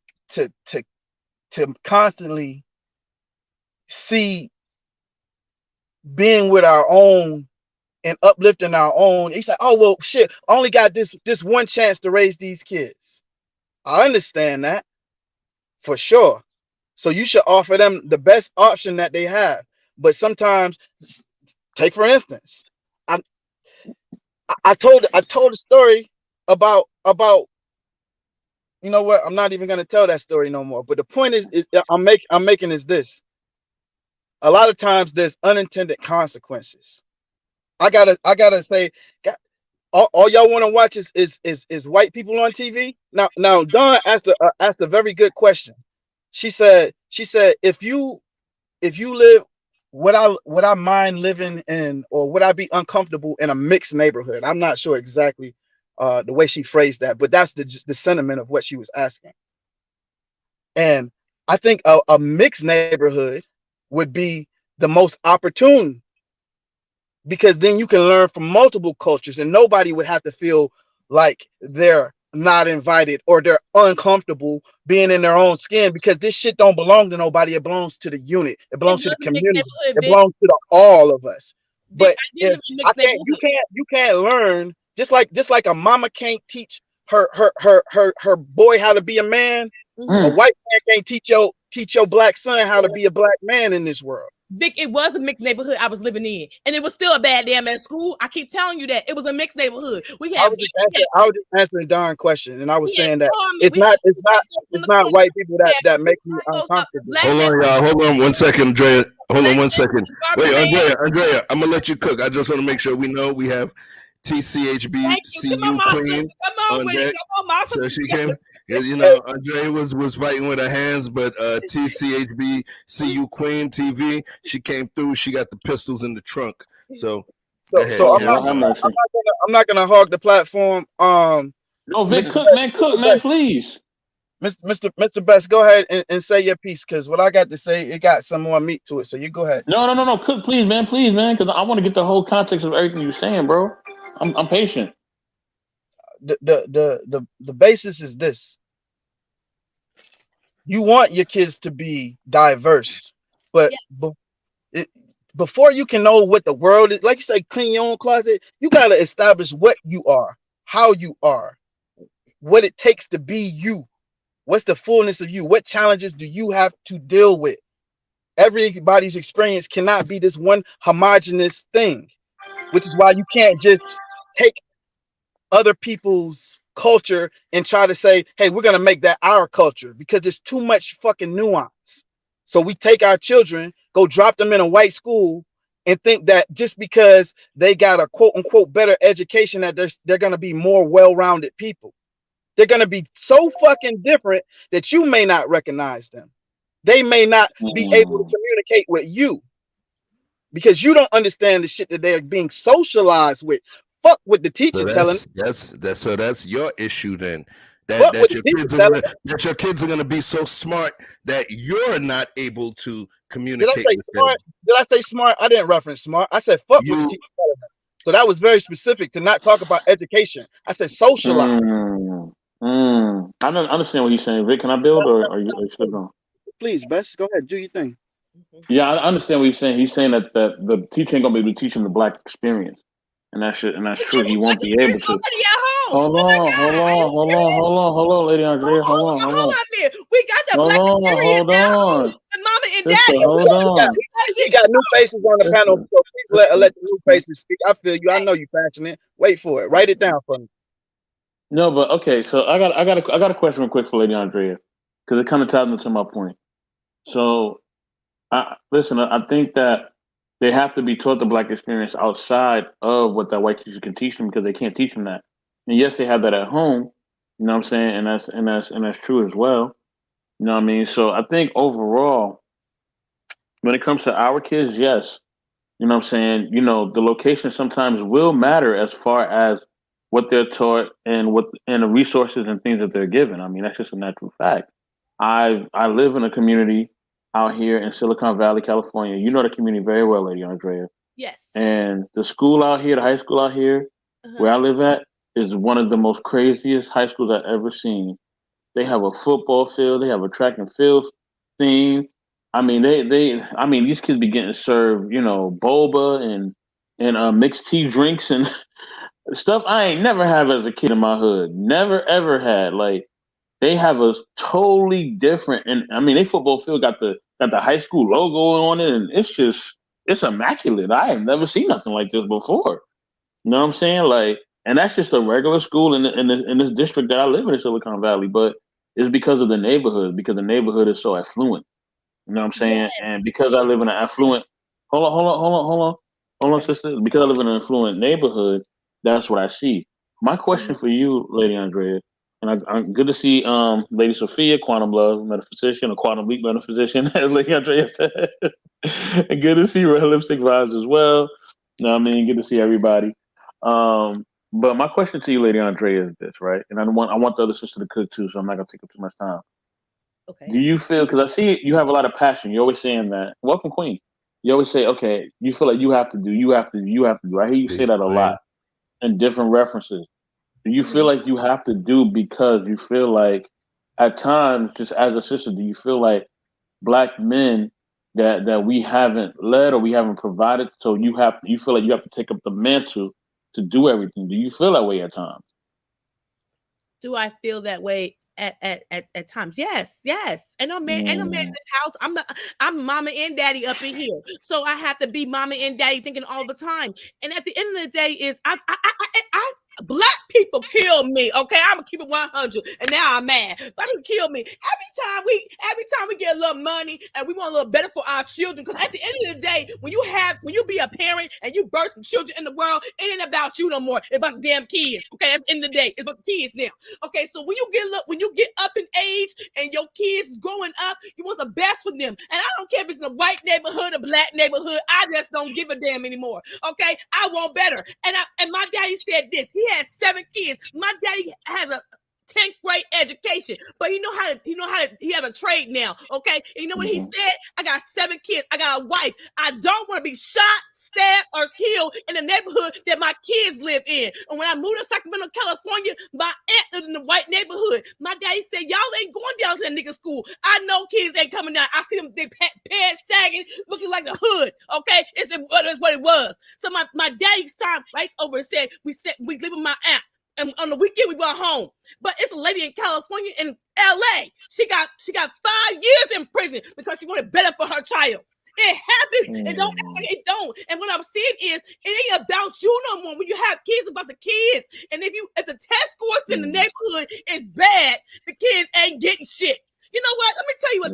constantly see being with our own and uplifting our own. He's like, oh well, shit, I only got this one chance to raise these kids. I understand that for sure. So you should offer them the best option that they have. But sometimes, take for instance, I told a story about. You know what? I'm not even gonna tell that story no more. But the point is I'm making is this. A lot of times there's unintended consequences. I gotta say, all y'all want to watch is white people on TV. Now Dawn asked a very good question. She said if you live, would I mind living in, or would I be uncomfortable in a mixed neighborhood? I'm not sure exactly the way she phrased that, but that's the sentiment of what she was asking. And I think a mixed neighborhood would be the most opportune, because then you can learn from multiple cultures and nobody would have to feel like they're not invited or they're uncomfortable being in their own skin, because this shit don't belong to nobody. It belongs to the unit. It belongs to the community. It belongs to all of us. But if you can't learn, just like a mama can't teach her boy how to be a man, a white man can't teach your black son how to be a black man in this world. Vic, it was a mixed neighborhood I was living in, and it was still a bad damn at school. I keep telling you that it was a mixed neighborhood. I was just answering Don's question, and I was saying that it's not white people that make me uncomfortable. Hold on 1 second, Andrea. Hold on 1 second. Wait, Andrea, I'm gonna let you cook. I just want to make sure we know we have TCHB CU Queen on deck. So she came. You know, Andrea was fighting with her hands, but TCHB CU Queen TV, she came through. She got the pistols in the trunk. So I'm not gonna hog the platform. No, Vic, cook, man, please. Mr. Best, go ahead and say your piece, because what I got to say, it got some more meat to it. So you go ahead. No, cook, please, man, because I want to get the whole context of everything you're saying, bro. I'm patient. The basis is this. You want your kids to be diverse, but before you can know what the world is, like you say, clean your own closet, you got to establish what you are, how you are, what it takes to be you. What's the fullness of you? What challenges do you have to deal with? Everybody's experience cannot be this one homogenous thing, which is why you can't just take other people's culture and try to say, hey, we're going to make that our culture, because there's too much fucking nuance. So we take our children, go drop them in a white school, and think that just because they got a quote unquote better education, that they're going to be more well-rounded people. They're going to be so fucking different that you may not recognize them. They may not be able to communicate with you because you don't understand the shit that they're being socialized with. Fuck what the teacher telling. That's your issue then. That your kids are going to be so smart that you're not able to communicate. Did I say smart? Did I say smart? I didn't reference smart. I said fuck what the teacher telling them. So that was very specific to not talk about education. I said socialize. I don't understand what he's saying. Vic, can I build or are you still going? Please, Bess, go ahead, do your thing. Yeah, I understand what he's saying. He's saying that the teacher ain't gonna be able to teach him the black experience. and that's true. He won't be able to. Already at home. Hold on, Lady Andrea. Hold on. We got the black experience now. Mama and daddy. Hold on. We got new faces on the panel, so please let the new faces speak. I feel you. I know you passionate. Wait for it. Write it down for me. No, but okay. So I got a question real quick for Lady Andrea, because it kind of ties into my point. So, I think that they have to be taught the black experience outside of what that white teacher can teach them, because they can't teach them that. And yes, they have that at home. You know what I'm saying? And that's true as well. You know what I mean? So I think overall, when it comes to our kids, yes. You know what I'm saying? You know, the location sometimes will matter as far as what they're taught and the resources and things that they're given. I mean, that's just a natural fact. I live in a community out here in Silicon Valley, California. You know the community very well, Lady Andrea. Yes. And the school out here, the high school out here, where I live at, is one of the most craziest high schools I've ever seen. They have a football field. They have a track and field theme. I mean, these kids be getting served, you know, boba and mixed tea drinks and stuff I ain't never had as a kid in my hood. Never ever had. Like, they have a totally different, and I mean, their football field got the high school logo on it, and it's immaculate. I have never seen nothing like this before. You know what I'm saying? Like, and that's just a regular school in this district that I live in Silicon Valley, but it's because of the neighborhood, because the neighborhood is so affluent. You know what I'm saying? Yes. And because I live in an affluent, hold on, sister. Because I live in an affluent neighborhood, that's what I see. My question for you, Lady Andrea, and I'm good to see Lady Sophia, Quantum Love metaphysician, or Quantum Leap metaphysician, as Lady Andrea said. And good to see Red Lipstick Vibes as well. You know what I mean? Good to see everybody. But my question to you, Lady Andrea, is this, right? And I want the other sister to cook too, so I'm not gonna take up too much time. Okay. Do you feel, because I see you have a lot of passion, you're always saying that, welcome Queen. You always say, okay, you feel like you have to do. I hear you say that a lot in different references. Do you feel like you have to do because you feel like at times, just as a sister, do you feel like Black men that we haven't led or we haven't provided, so you feel like you have to take up the mantle to do everything? Do you feel that way at times? Do I feel that way at times? Yes. And I'm man in this house. I'm mama and daddy up in here, so I have to be mama and daddy thinking all the time. And at the end of the day, is I Black people kill me. Okay, I'm gonna keep it 100, and now I'm mad. Black people kill me every time we get a little money and we want a little better for our children. Because at the end of the day, when you be a parent and you birth some children in the world, it ain't about you no more. It's about the damn kids. Okay, that's the end of the day. It's about the kids now. Okay, so when you get up in age and your kids is growing up, you want the best for them. And I don't care if it's in a white neighborhood or Black neighborhood. I just don't give a damn anymore. Okay, I want better. And my daddy said this. He has 7 kids. My daddy has a 10th grade education, but he have a trade now. Okay, and you know what he said? I got 7 kids. I got a wife. I don't want to be shot, stabbed, or killed in the neighborhood that my kids live in. And when I moved to Sacramento, California, my aunt lived in the white neighborhood. My daddy said, y'all ain't going down to that nigga school. I know kids ain't coming down. I see them, they pants sagging, looking like the hood. Okay, it's what it was. So my daddy's time right over and said, we live with my aunt. And on the weekend we went home. But it's a lady in California, in LA. She got 5 years in prison because she wanted better for her child. It happens. It don't act like it don't. And what I'm saying is, it ain't about you no more. When you have kids, it's about the kids. And if the test scores in the neighborhood is bad, the kids ain't getting shit. You know what? Let me tell you what.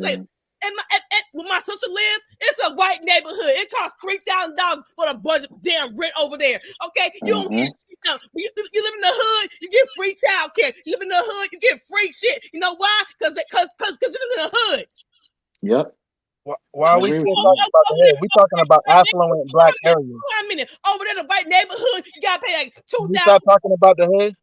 When my sister lived, it's a white neighborhood. It costs $3,000 for a bunch of damn rent over there. Okay, you don't get. You live in the hood, you get free child care. You live in the hood, you get free shit. You know why? Because you live in the hood. Yep. Why are we still talking about the hood? We talking about affluent Black areas. I mean, over there in the white neighborhood, you gotta pay like $2,000. Can we stop talking about the hood?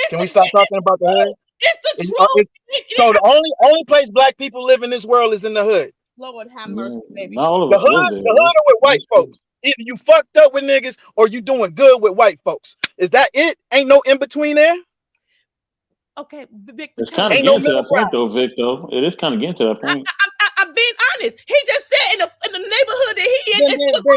Can we stop talking about the hood? It's the truth. So the only place Black people live in this world is in the hood. Lord have mercy, baby. The hood are with white folks. Either you fucked up with niggas or you doing good with white folks. Is that it? Ain't no in between there? Okay, Vic. It's kind of getting to that point, though, Vic. Though it is kind of getting to that point. I'm being honest. He just said in the neighborhood that he in.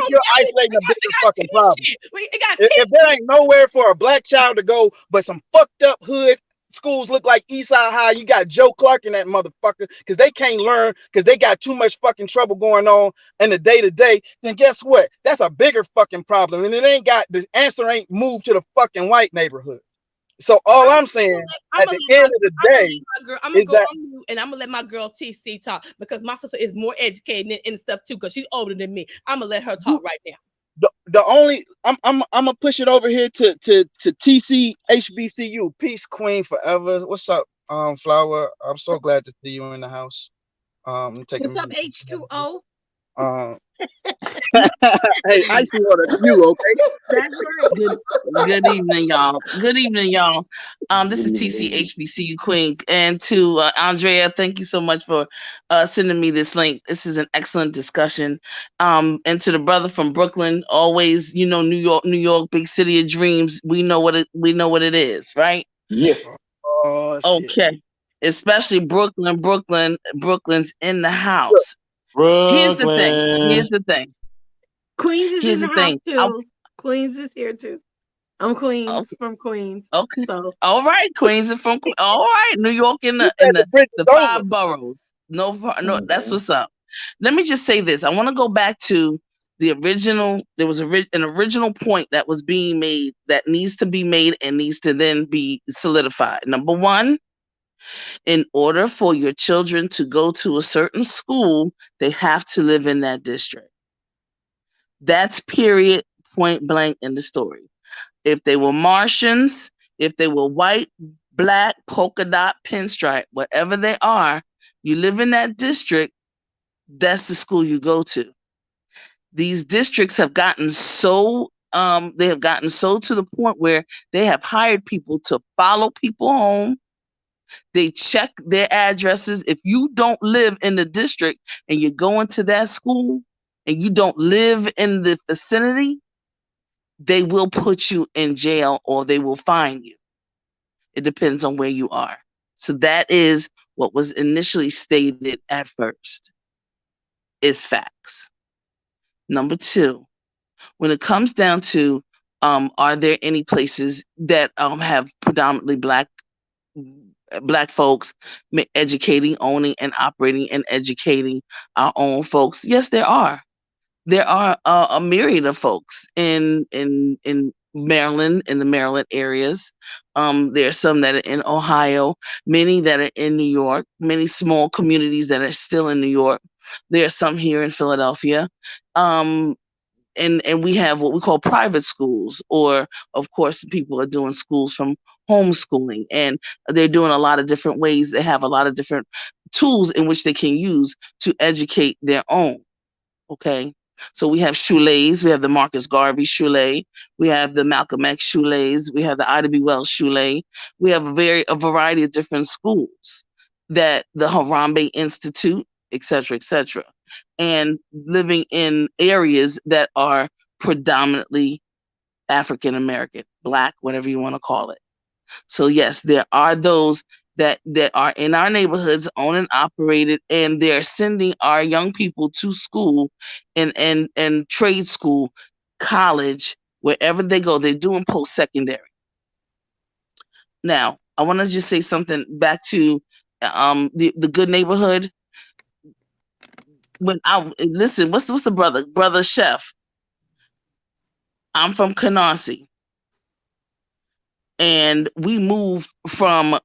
You're isolating a bigger fucking problem. It got if there ain't nowhere for a black child to go, but some fucked up hood schools look like Eastside High, you got Joe Clark in that motherfucker because they can't learn because they got too much fucking trouble going on in the day-to-day, then guess what? That's a bigger fucking problem. And the answer ain't moved to the fucking white neighborhood. So all I'm saying at the end of the day I'm gonna is go that on mute and I'm gonna let my girl TC talk because my sister is more educated and stuff too because she's older than me. I'm gonna let her talk right now. the only I'm gonna push it over here to TC HBCU. Peace, Queen forever. What's up, Flower? I'm so glad to see you in the house. Taking What's up, H2O? Hey, icy water, you okay? That's right. Good evening, y'all. Good evening, y'all. This is TC HBCU Queen, and to Andrea, thank you so much for sending me this link. This is an excellent discussion. And to the brother from Brooklyn, always, New York, big city of dreams. We know what it is, right? Yeah. Oh, okay. Especially Brooklyn's in the house. Here's the thing. Queens is Here's in the the house thing. too. Queens is here too. I'm Queens from Queens. Okay. So. All right, Queens is from Queens. All right, New York in the 5 boroughs. No, that's what's up. Let me just say this. I want to go back to the original. There was an original point that was being made that needs to be made and needs to then be solidified. Number one, in order for your children to go to a certain school, they have to live in that district. That's period, point blank in the story. If they were Martians, if they were white, black, polka dot, pinstripe, whatever they are, you live in that district, that's the school you go to. These districts have gotten so to the point where they have hired people to follow people home. They check their addresses. If you don't live in the district and you're going to that school and you don't live in the vicinity, they will put you in jail or they will fine you. It depends on where you are. So that is what was initially stated at first, is facts. Number two, when it comes down to, are there any places that have predominantly black folks educating, owning, and operating and educating our own folks? Yes, there are. There are a myriad of folks in Maryland, in the Maryland areas. There are some that are in Ohio, many that are in New York, many small communities that are still in New York. There are some here in Philadelphia. And we have what we call private schools, or of course, people are doing schools from homeschooling, and they're doing a lot of different ways. They have a lot of different tools in which they can use to educate their own. Okay. So we have Shoelays, we have the Marcus Garvey Shoelay, we have the Malcolm X Shoelays, we have the Ida B. Wells Shoelay. We have a variety of different schools, that the Harambe Institute, et cetera, and living in areas that are predominantly African American, black, whatever you want to call it. So yes, there are those that are in our neighborhoods, owned and operated, and they're sending our young people to school and trade school, college, wherever they go. They're doing post-secondary. Now, I want to just say something back to the good neighborhood. When I listen, what's the brother Chef? I'm from Canarsie, and we moved from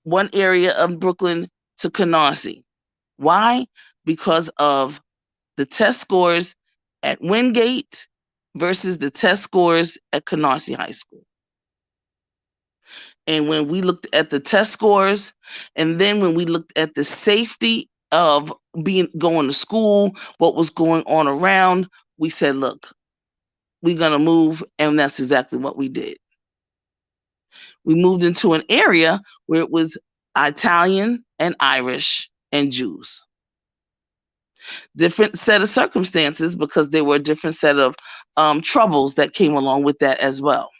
one area of Brooklyn to Canarsie. Why? Because of the test scores at Wingate versus the test scores at Canarsie High School. And when we looked at the test scores, and then when we looked at the safety of going to school, what was going on around, we said, look, we're going to move. And that's exactly what we did. We moved into an area where it was Italian and Irish and Jews. Different set of circumstances, because there were a different set of troubles that came along with that as well.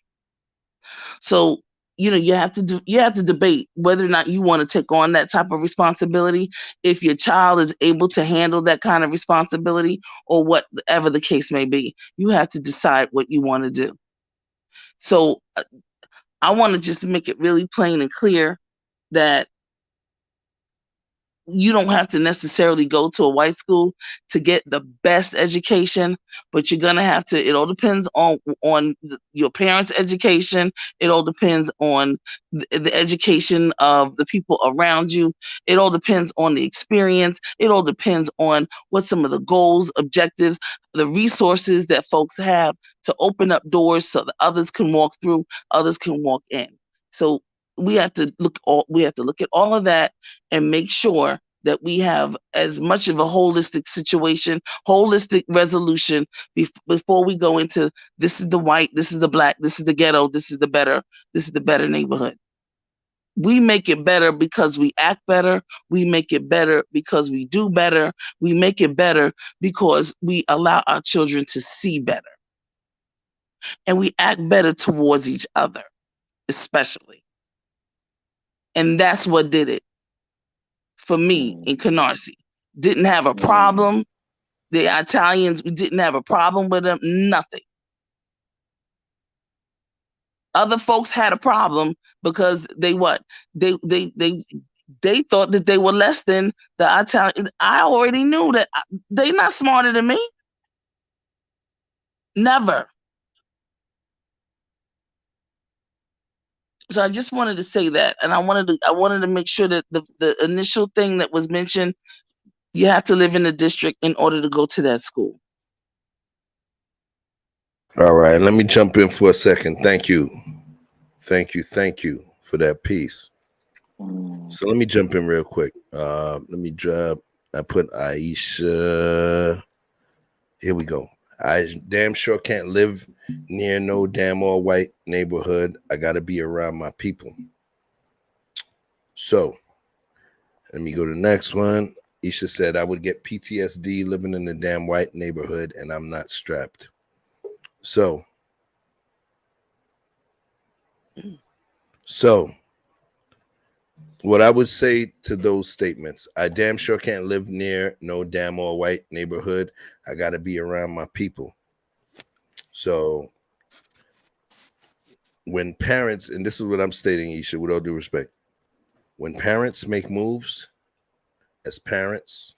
So, you have to debate whether or not you want to take on that type of responsibility, if your child is able to handle that kind of responsibility, or whatever the case may be. You have to decide what you want to do. So I want to just make it really plain and clear that you don't have to necessarily go to a white school to get the best education, but you're gonna have to. It all depends on your parents' education. It all depends on the education of the people around you. It all depends on the experience. It all depends on what some of the goals, objectives, the resources that folks have to open up doors so that others can walk through, others can walk in. So we have to look at all of that and make sure that we have as much of a holistic situation, holistic resolution before we go into this is the white, this is the black, this is the ghetto, this is the better neighborhood. We make it better because we act better. We make it better because we do better. We make it better because we allow our children to see better. And we act better towards each other, especially. And that's what did it for me in Canarsie. Didn't have a problem. The Italians, we didn't have a problem with them, nothing. Other folks had a problem because they thought that they were less than the Italian. I already knew that they're not smarter than me. Never. So I just wanted to say that, and I wanted to make sure that the initial thing that was mentioned, you have to live in the district in order to go to that school. All right, let me jump in for a second. Thank you for that piece. So let me jump in real quick. I put Aisha. Here we go. I damn sure can't live near no damn all white neighborhood. I got to be around my people. So let me go to the next one. Isha said, I would get PTSD living in a damn white neighborhood and I'm not strapped. So what I would say to those statements, I damn sure can't live near no damn all white neighborhood. I got to be around my people. So when parents, and this is what I'm stating, Isha, with all due respect, when parents make moves as parents,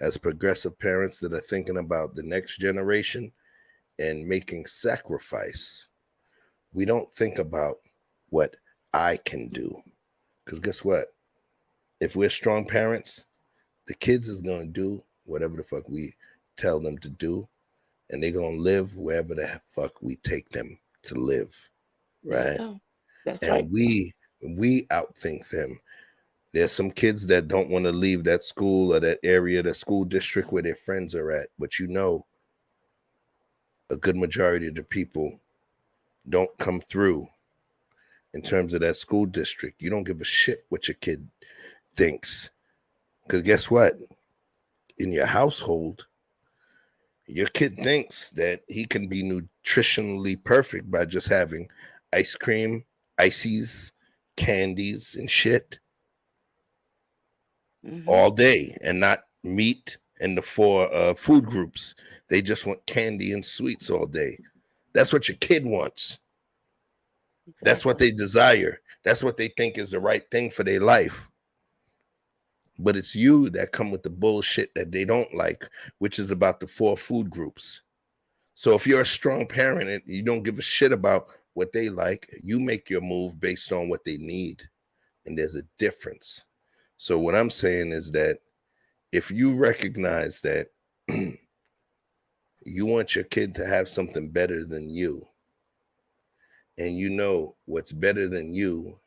as progressive parents that are thinking about the next generation and making sacrifice, we don't think about what I can do. Because guess what? If we're strong parents, the kids is going to do whatever the fuck we tell them to do. And they're going to live wherever the fuck we take them to live. Right? Oh, that's and right. we outthink them. There's some kids that don't want to leave that school or that area, the school district where their friends are at. But you know, a good majority of the people don't come through in terms of that school district. You don't give a shit what your kid thinks. Because guess what? In your household, your kid thinks that he can be nutritionally perfect by just having ice cream, ices, candies, and shit all day, and not meat and the 4 food groups. They just want candy and sweets all day. That's what your kid wants. Exactly. That's what they desire. That's what they think is the right thing for their life. But it's you that come with the bullshit that they don't like, which is about the 4 food groups. So if you're a strong parent and you don't give a shit about what they like, you make your move based on what they need. And there's a difference. So what I'm saying is that if you recognize that you want your kid to have something better than you, and you know what's better than you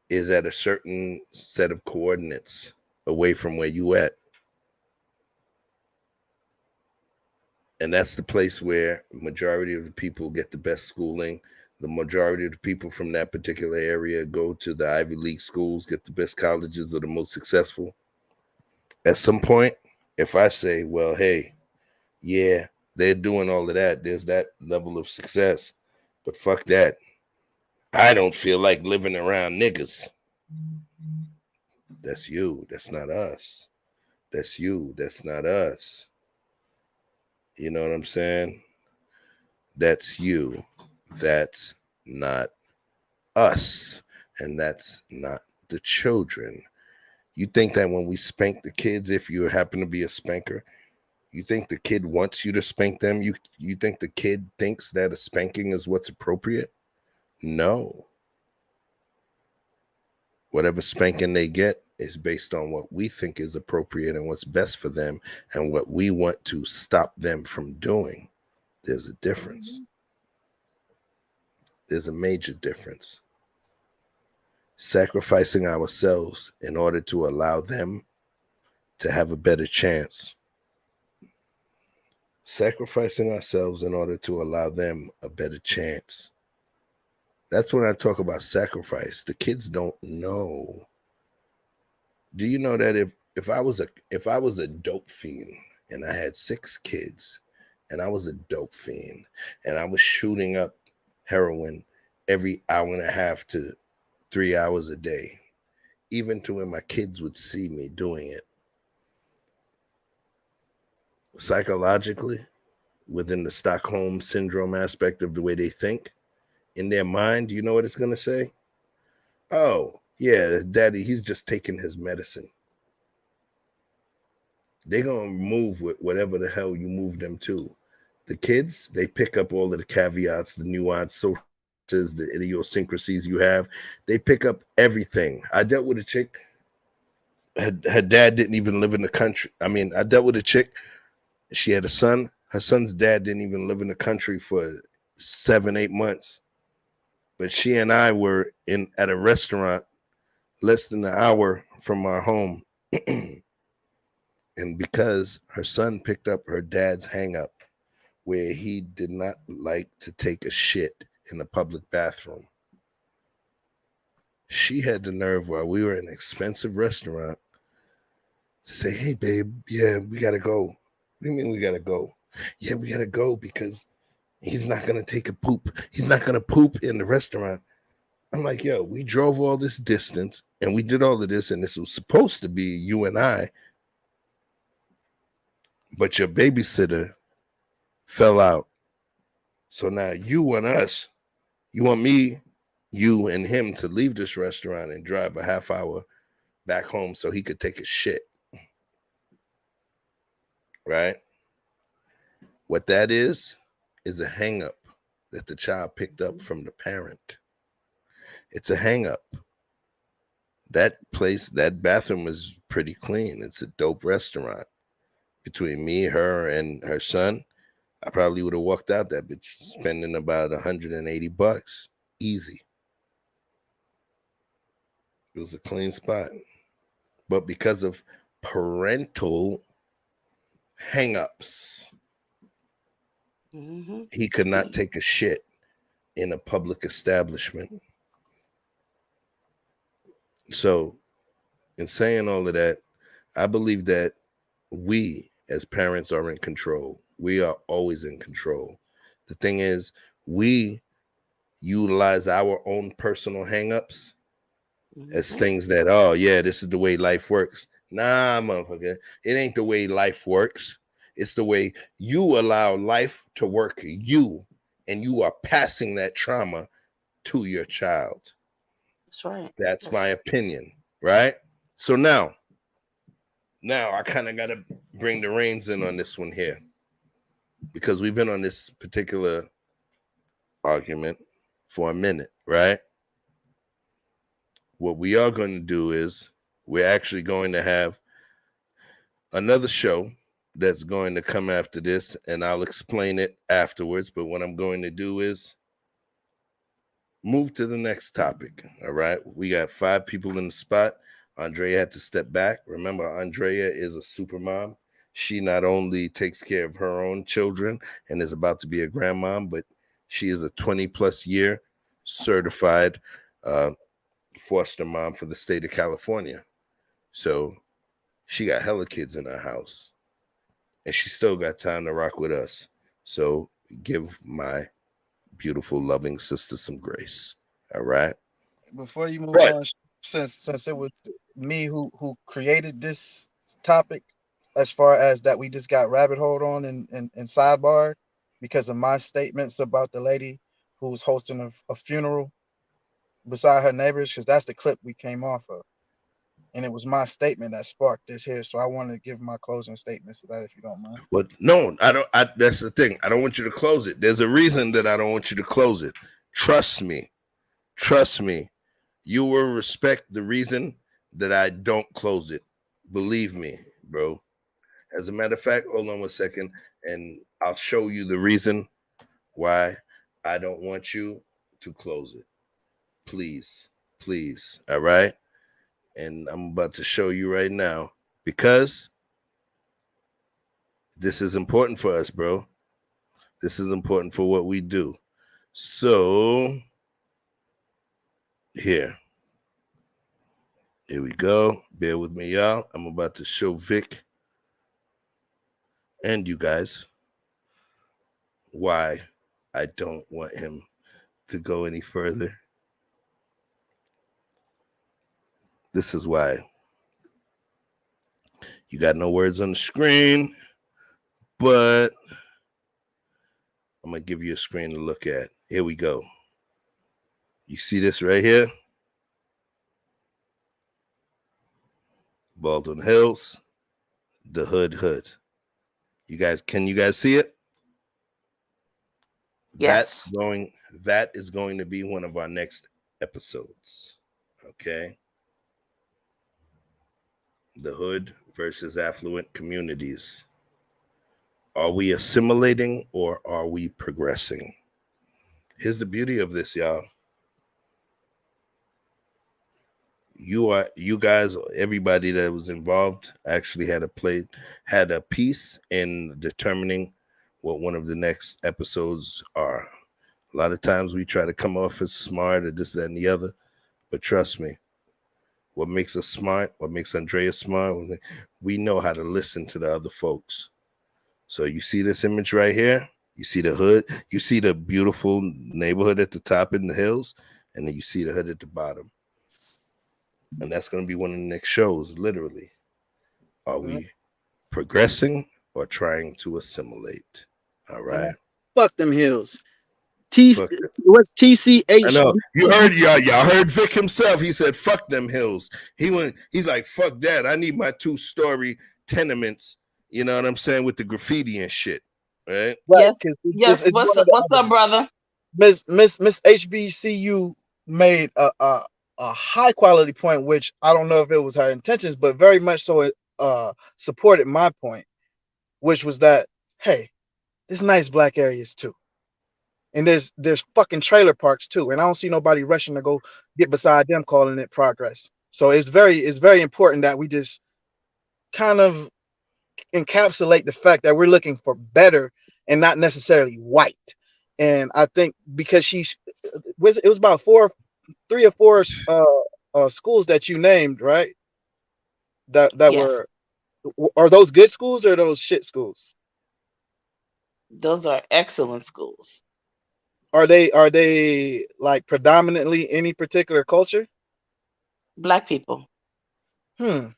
is at a certain set of coordinates away from where you at. And that's the place where majority of the people get the best schooling. The majority of the people from that particular area go to the Ivy League schools, get the best colleges, are the most successful. At some point, if I say, well, hey, yeah, they're doing all of that, there's that level of success, but fuck that. I don't feel like living around niggas. That's you. That's not us. That's you. That's not us. You know what I'm saying? That's you. That's not us, and that's not the children. You think that when we spank the kids, if you happen to be a spanker, you think the kid wants you to spank them? You think the kid thinks that a spanking is what's appropriate? No. Whatever spanking they get is based on what we think is appropriate and what's best for them and what we want to stop them from doing. There's a difference. There's a major difference. Sacrificing ourselves in order to allow them to have a better chance. Sacrificing ourselves in order to allow them a better chance. That's when I talk about sacrifice. The kids don't know. Do you know that if I was a dope fiend and I had 6 kids and I was a dope fiend and I was shooting up heroin every hour and a half to 3 hours a day, even to when my kids would see me doing it, psychologically, within the Stockholm syndrome aspect of the way they think, in their mind, you know what it's going to say? Oh, yeah, daddy, he's just taking his medicine. They're going to move with whatever the hell you move them to. The kids, they pick up all of the caveats, the nuances, the idiosyncrasies you have. They pick up everything. I dealt with a chick. Her dad didn't even live in the country. I mean, I dealt with a chick. She had a son. Her son's dad didn't even live in the country for 7-8 months. But she and I were at a restaurant less than an hour from our home. And because her son picked up her dad's hang up, where he did not like to take a shit in a public bathroom, she had the nerve while we were in an expensive restaurant to say, hey, babe, yeah, we got to go. What do you mean we got to go? Yeah, we got to go because he's not going to take a poop. He's not going to poop in the restaurant. I'm like, yo, we drove all this distance and we did all of this, and this was supposed to be you and I, but your babysitter fell out. So now you want us, you want me, you and him to leave this restaurant and drive a half hour back home so he could take a shit. Right? What that is a hang up that the child picked up from the parent. It's a hang up. That place, that bathroom is pretty clean. It's a dope restaurant. Between me, her, and her son, I probably would have walked out that bitch spending about $180. Easy. It was a clean spot. But because of parental hang-ups, he could not take a shit in a public establishment. So, in saying all of that, I believe that we as parents are in control. We are always in control. The thing is, we utilize our own personal hang-ups as things that, oh, yeah, this is the way life works. Nah, motherfucker, it ain't the way life works. It's the way you allow life to work you, and you are passing that trauma to your child. That's right. That's my opinion, right? So now I kind of got to bring the reins in on this one here, because we've been on this particular argument for a minute, right? What we are going to do is we're actually going to have another show that's going to come after this, and I'll explain it afterwards. But what I'm going to do is move to the next topic, all right? We got 5 people in the spot. Andrea had to step back. Remember, Andrea is a super mom. She not only takes care of her own children and is about to be a grandmom, but she is a 20-plus year certified foster mom for the state of California. So she got hella kids in her house, and she still got time to rock with us. So give my beautiful, loving sister some grace. All right? Before you move on, since it was me who created this topic, as far as that we just got rabbit hole on and sidebar because of my statements about the lady who was hosting a funeral beside her neighbors, because that's the clip we came off of. And it was my statement that sparked this here. So I want to give my closing statements to that, if you don't mind. But no, I don't. That's the thing. I don't want you to close it. There's a reason that I don't want you to close it. Trust me. Trust me. You will respect the reason that I don't close it. Believe me, bro. As a matter of fact, hold on 1 second, and I'll show you the reason why I don't want you to close it. Please, please. All right. And I'm about to show you right now, because this is important for us, bro. This is important for what we do. So here we go. Bear with me, y'all. I'm about to show Vic and you guys why I don't want him to go any further. This is why. You got no words on the screen, but I'm going to give you a screen to look at. Here we go. You see this right here? Baldwin Hills, the hood. You guys, can you guys see it? Yes. That is going to be one of our next episodes. Okay. The hood versus affluent communities. Are we assimilating or are we progressing? Here's the beauty of this, y'all. You guys, everybody that was involved actually had a piece in determining what one of the next episodes are. A lot of times we try to come off as smart or this, that, and the other, but trust me, what makes us smart, what makes Andrea smart, we know how to listen to the other folks. So you see this image right here? You see the hood? You see the beautiful neighborhood at the top in the hills, and then you see the hood at the bottom. And that's going to be one of the next shows, literally. Are we progressing or trying to assimilate? All right. Fuck them hills. What's TCH? I know. You heard y'all heard Vic himself. He said, fuck them hills. He's like, fuck that. I need my 2-story tenements, you know what I'm saying, with the graffiti and shit. Right? Yes. What's up, brother? Miss HBCU made a high quality point, which I don't know if it was her intentions, but very much so it supported my point, which was that, hey, there's nice black areas too. And there's fucking trailer parks too. And I don't see nobody rushing to go get beside them calling it progress. So it's very important that we just kind of encapsulate the fact that we're looking for better and not necessarily white. And I think because it was about 3 or 4 schools that you named, right? That yes. Are those good schools or are those shit schools? Those are excellent schools. Are they like predominantly any particular culture? Black people. Is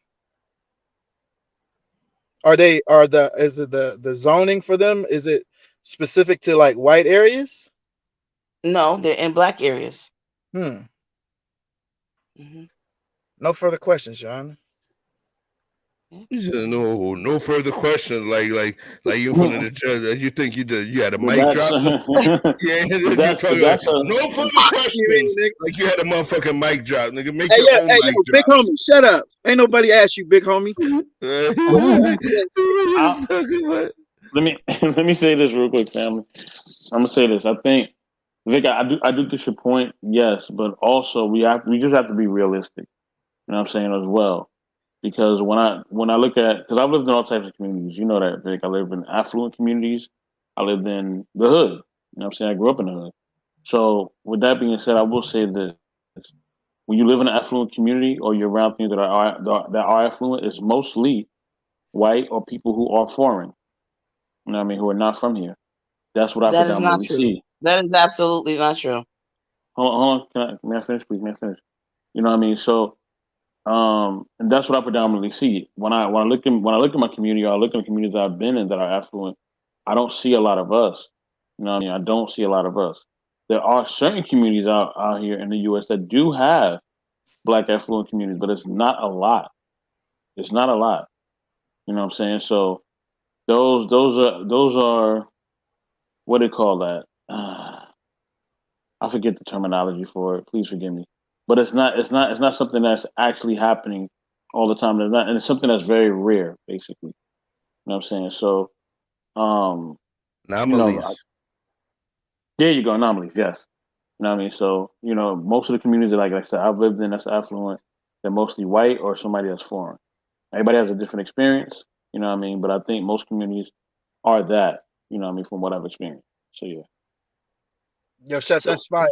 it the zoning for them? Is it specific to like white areas? No, they're in black areas. No further questions, John. No further questions. Like you in front of the judge. You think you had a mic drop? No further questions. Like you had a motherfucking mic drop, nigga. Make your own mic drop. Big homie, shut up. Ain't nobody asked you, big homie. Let me say this real quick, family. I'm gonna say this. I think, Vic, I do get your point, yes, but also we just have to be realistic. You know what I'm saying as well. Because when I look at, because I've lived in all types of communities, you know that, Vic. I lived in affluent communities. I lived in the hood. You know what I'm saying? I grew up in the hood. So with that being said, I will say this. When you live in an affluent community or you're around things that are affluent, it's mostly white or people who are foreign. You know what I mean? Who are not from here. That's what I predominantly see. That is absolutely not true. Hold on. May I finish, please? May I finish? You know what I mean? So, and that's what I predominantly see. When I look at my community, or I look at the communities I've been in that are affluent, I don't see a lot of us. You know what I mean? I don't see a lot of us. there are certain communities out here in the U.S. that do have Black affluent communities, but it's not a lot. It's not a lot. You know what I'm saying? So those are what do you call that? I forget the terminology for it. Please forgive me. But it's not something that's actually happening all the time. And it's something that's very rare, basically. You know what I'm saying? So, anomalies. There you go, anomalies. Yes. You know what I mean? So, most of the communities, like I said, I've lived in that's affluent, they're mostly white or somebody that's foreign. Everybody has a different experience. You know what I mean? But I think most communities are that. You know what I mean? From what I've experienced. So yeah. Yo, Chef, that's fine.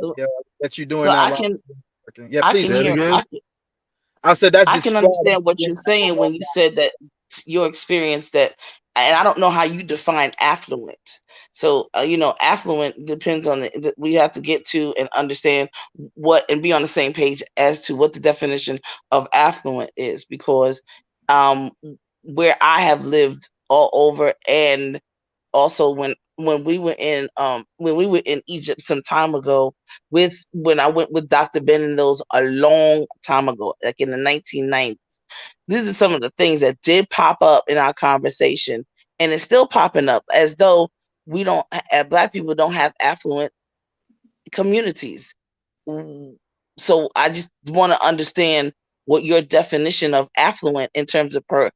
That you're doing so that. I Please. I said that's. I can understand what you're saying when you said that your experience that, and I don't know how you define affluent. So affluent depends on we have to get to and understand what and be on the same page as to what the definition of affluent is, because where I have lived all over, and also when we were in Egypt some time ago when I went with Dr. Ben and those a long time ago, like in the 1990s. These are some of the things that did pop up in our conversation, and it's still popping up as though Black people don't have affluent communities. So I just want to understand what your definition of affluent in terms of per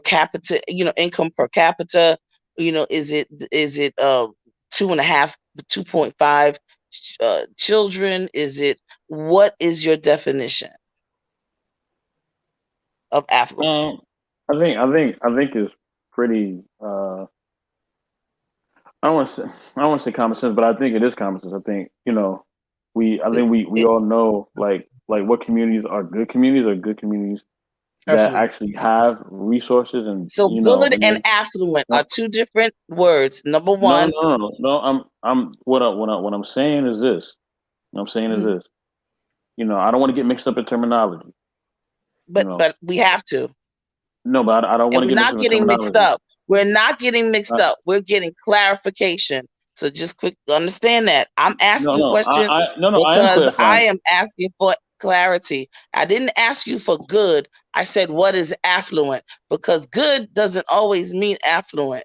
capita, income per capita. Is it 2.5, 2.5 children? What is your definition of affluent? I think it's pretty. I don't want to say common sense, but I think it is common sense. I think we all know like what communities are good communities that actually have resources and good and affluent are two different words. Number one. No. What I'm saying is this. What I'm saying is this. I don't want to get mixed up in terminology. But we have to. No, but I don't want to get not getting mixed up. We're not getting mixed up. We're getting clarification. So just quick understand that. I'm asking questions because I am asking for clarity. I didn't ask you for good. I said, what is affluent? Because good doesn't always mean affluent.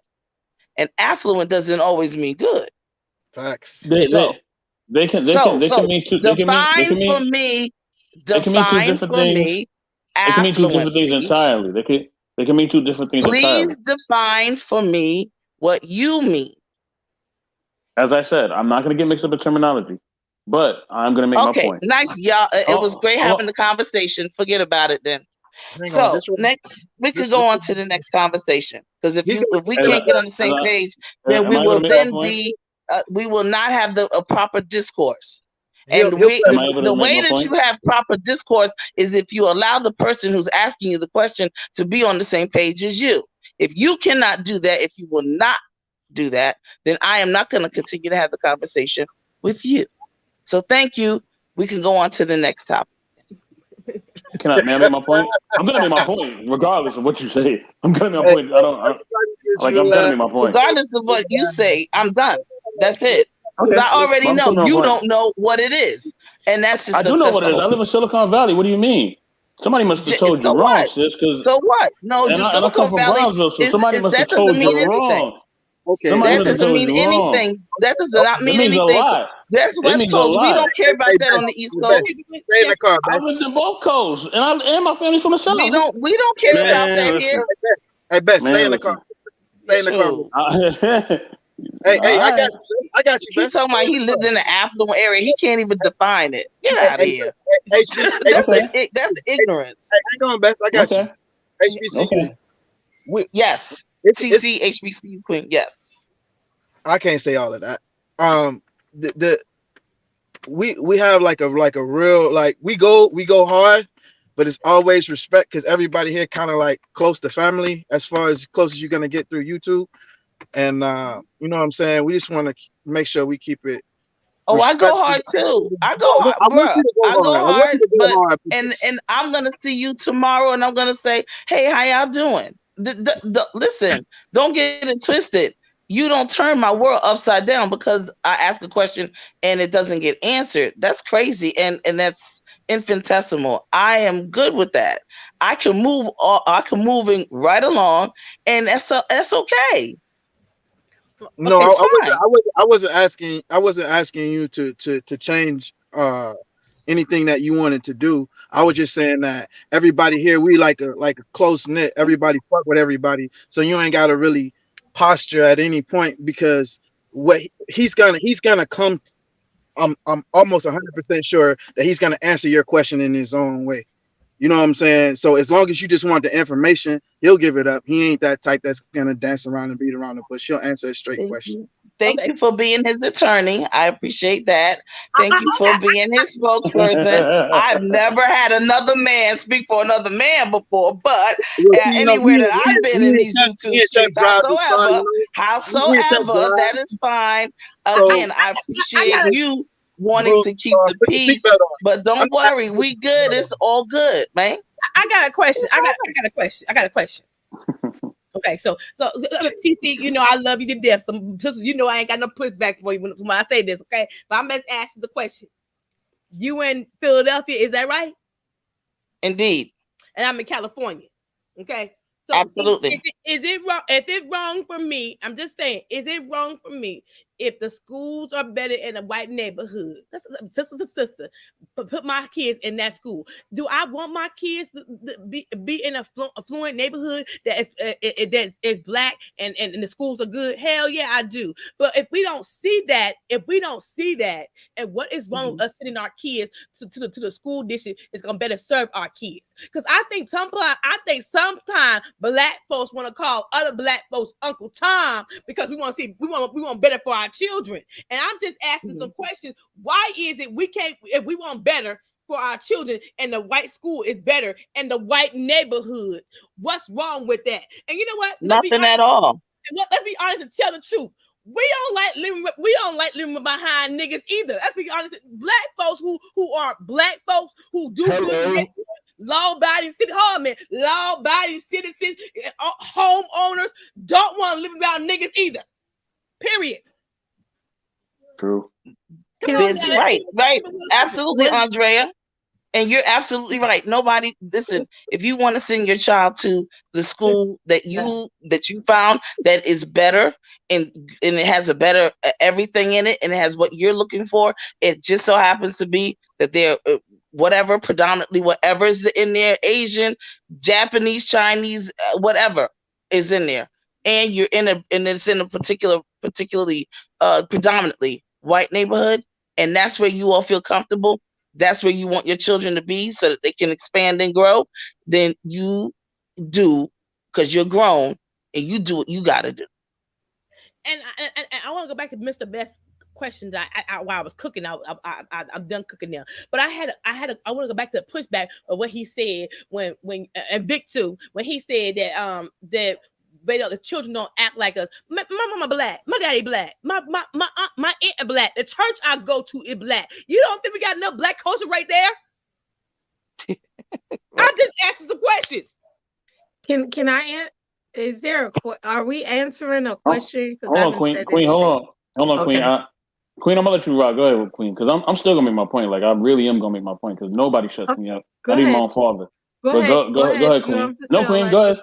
And affluent doesn't always mean good. Facts. They can mean two. Define for me. It can mean two different things entirely. They can mean two different things entirely. Please define for me what you mean. As I said, I'm not going to get mixed up in terminology, but I'm going to make my point. Nice, y'all. It was great having the conversation. Forget about it then. Next, we could go on to the next conversation, because if we can't get on the same page, then we will we will not have a proper discourse. And the way that you have proper discourse is if you allow the person who's asking you the question to be on the same page as you. If you cannot do that, if you will not do that, then I am not going to continue to have the conversation with you. So thank you. We can go on to the next topic. May I make my point? I'm going to make my point regardless of what you say. I'm going to make my point. I'm going to make my point. Regardless of what you say, I'm done. That's it. Okay. I already know you don't know what it is, and that's just. I do know what it is. I live in Silicon Valley. What do you mean? Somebody must have told you wrong, sis. So what? No, Silicon Valley. Somebody must have told you wrong. Okay, that doesn't mean anything. That does not mean anything. That's West Coast. We don't care about that on the East Coast. Stay in the car. I live in both coasts, and my family's from the South. We don't care about that here. Hey, Beth, stay in the car. Stay in the car. Hey, I got you. He's talking about he lived in an affluent area. He can't even define it. Get out of here. That's ignorance. Hey, hang on, Bess. I got you. HBC. Yes. CC HBC Queen. Yes. I can't say all of that. We have like a real we go hard, but it's always respect, because everybody here kind of like close to family, as far as close as you're gonna get through YouTube. And you know what I'm saying? We just want to make sure we keep it. Oh, I go hard too. I go hard, bro. I go hard, but and I'm gonna see you tomorrow, and I'm gonna say, hey, how y'all doing? Listen, don't get it twisted. You don't turn my world upside down because I ask a question and it doesn't get answered. That's crazy, and that's infinitesimal. I am good with that. I can move right along, and that's okay. No, Okay, I wasn't asking you to change anything that you wanted to do. I was just saying that everybody here, we like a close knit. Everybody fuck with everybody, so you ain't got to really posture at any point, because what he's gonna come. I'm almost 100% sure that he's gonna answer your question in his own way. You know what I'm saying? So as long as you just want the information, he'll give it up. He ain't that type that's gonna dance around and beat around the bush. He'll answer a straight question. Thank you for being his attorney. I appreciate that. Thank you for being his spokesperson. I've never had another man speak for another man before, but anywhere that I've been in these YouTube streets, howsoever, that is fine. Again, I appreciate you wanting to keep the peace, but don't worry, we good. It's all good, man. I got a question. I got a question. Okay, so TC, you know I love you to death. You know I ain't got no pushback for you when I say this, okay? But I'm just asking the question. You in Philadelphia, is that right? Indeed. And I'm in California, okay? So absolutely. Is it wrong? If it's wrong for me, I'm just saying, is it wrong for me if the schools are better in a white neighborhood? That's sister to sister. Put my kids in that school. Do I want my kids to be in a affluent neighborhood that is black and the schools are good? Hell yeah, I do. But if we don't see that, and what is wrong with us sending our kids to the school district is gonna better serve our kids? Because I think sometimes black folks want to call other black folks Uncle Tom because we want better for our children. And I'm just asking some questions. Why is it we can't, if we want better for our children and the white school is better in the white neighborhood? What's wrong with that? And you know what? Nothing at all. Let's be honest and tell the truth. We don't like living behind niggas either. Let's be honest. Black folks who are black folks who do good, law-abiding law-abiding citizens, homeowners don't want to live around niggas either. Period. True. Right. Absolutely, Andrea. And you're absolutely right. Nobody, listen, if you want to send your child to the school that you found that is better and it has a better everything in it and it has what you're looking for, it just so happens to be that they're predominantly whatever is in there, Asian, Japanese, Chinese, whatever is in there. And you're and it's in a particularly predominantly white neighborhood, and that's where you all feel comfortable. That's where you want your children to be so that they can expand and grow. Then you do, because you're grown, and you do what you got to do. And I want to go back to Mr. Best's question that while I was cooking. I'm done cooking now. But I want to go back to the pushback of what he said when and Vic too, when he said that the children don't act like us. My mama black, my daddy black, my aunt black. The church I go to is black. You don't think we got enough black culture right there? I'm just asking some questions. Can I? Is there are we answering a question? Hold on, Queen. Hold on, Queen. Queen, I'm gonna let you rock. Go ahead, Queen, because I'm still gonna make my point. Like I really am gonna make my point because nobody shuts me up. Not even my own father. Go ahead, Queen. No, Queen, go ahead.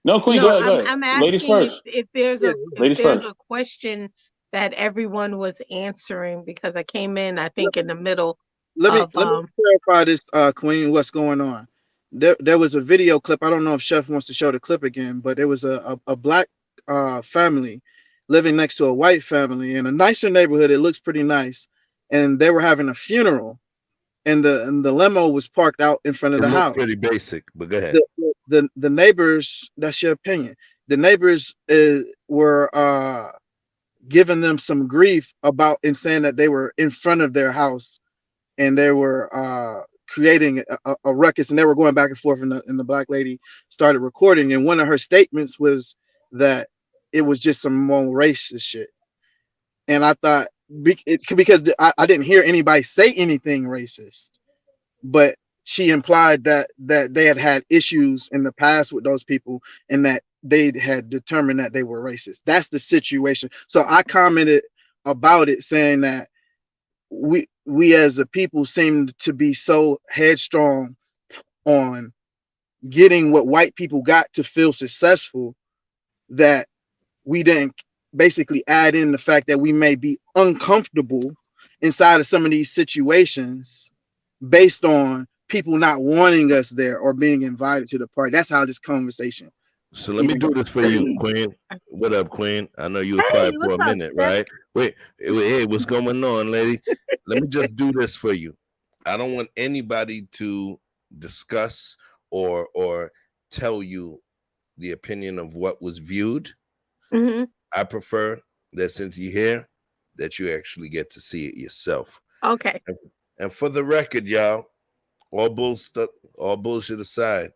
No, Queen, go ahead. I'm asking ladies first. If there's a question that everyone was answering, because I came in, I think, in the middle. Let me clarify this, Queen. What's going on? There was a video clip. I don't know if Chef wants to show the clip again, but there was a black family living next to a white family in a nicer neighborhood. It looks pretty nice, and they were having a funeral. And the limo was parked out in front of the house. Pretty basic, but go ahead. The neighbors, that's your opinion. The neighbors were giving them some grief about and saying that they were in front of their house and they were creating a ruckus, and they were going back and forth, and the black lady started recording. And one of her statements was that it was just some more racist shit. And I thought, because I didn't hear anybody say anything racist, but she implied that they had issues in the past with those people, and that they had determined that they were racist. That's the situation. So I commented about it saying that we as a people seem to be so headstrong on getting what white people got to feel successful that we didn't basically add in the fact that we may be uncomfortable inside of some of these situations based on people not wanting us there or being invited to the party. That's how this conversation. So let me do this for you, Queen. What up, Queen? I know you were quiet for a minute, right? Wait, hey, what's going on, lady? Let me just do this for you. I don't want anybody to discuss or tell you the opinion of what was viewed. Mm-hmm. I prefer that since you're here, that you actually get to see it yourself. Okay. And for the record, y'all, all bullshit aside,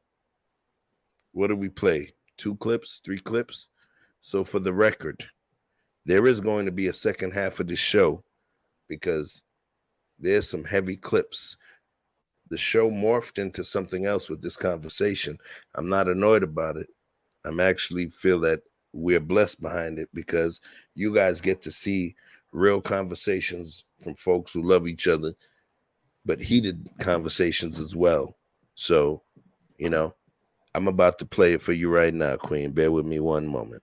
what did we play? 2 clips, 3 clips? So for the record, there is going to be a second half of the show because there's some heavy clips. The show morphed into something else with this conversation. I'm not annoyed about it. I'm actually feel that we're blessed behind it because you guys get to see real conversations from folks who love each other, but heated conversations as well. So, you know, I'm about to play it for you right now, Queen. Bear with me one moment.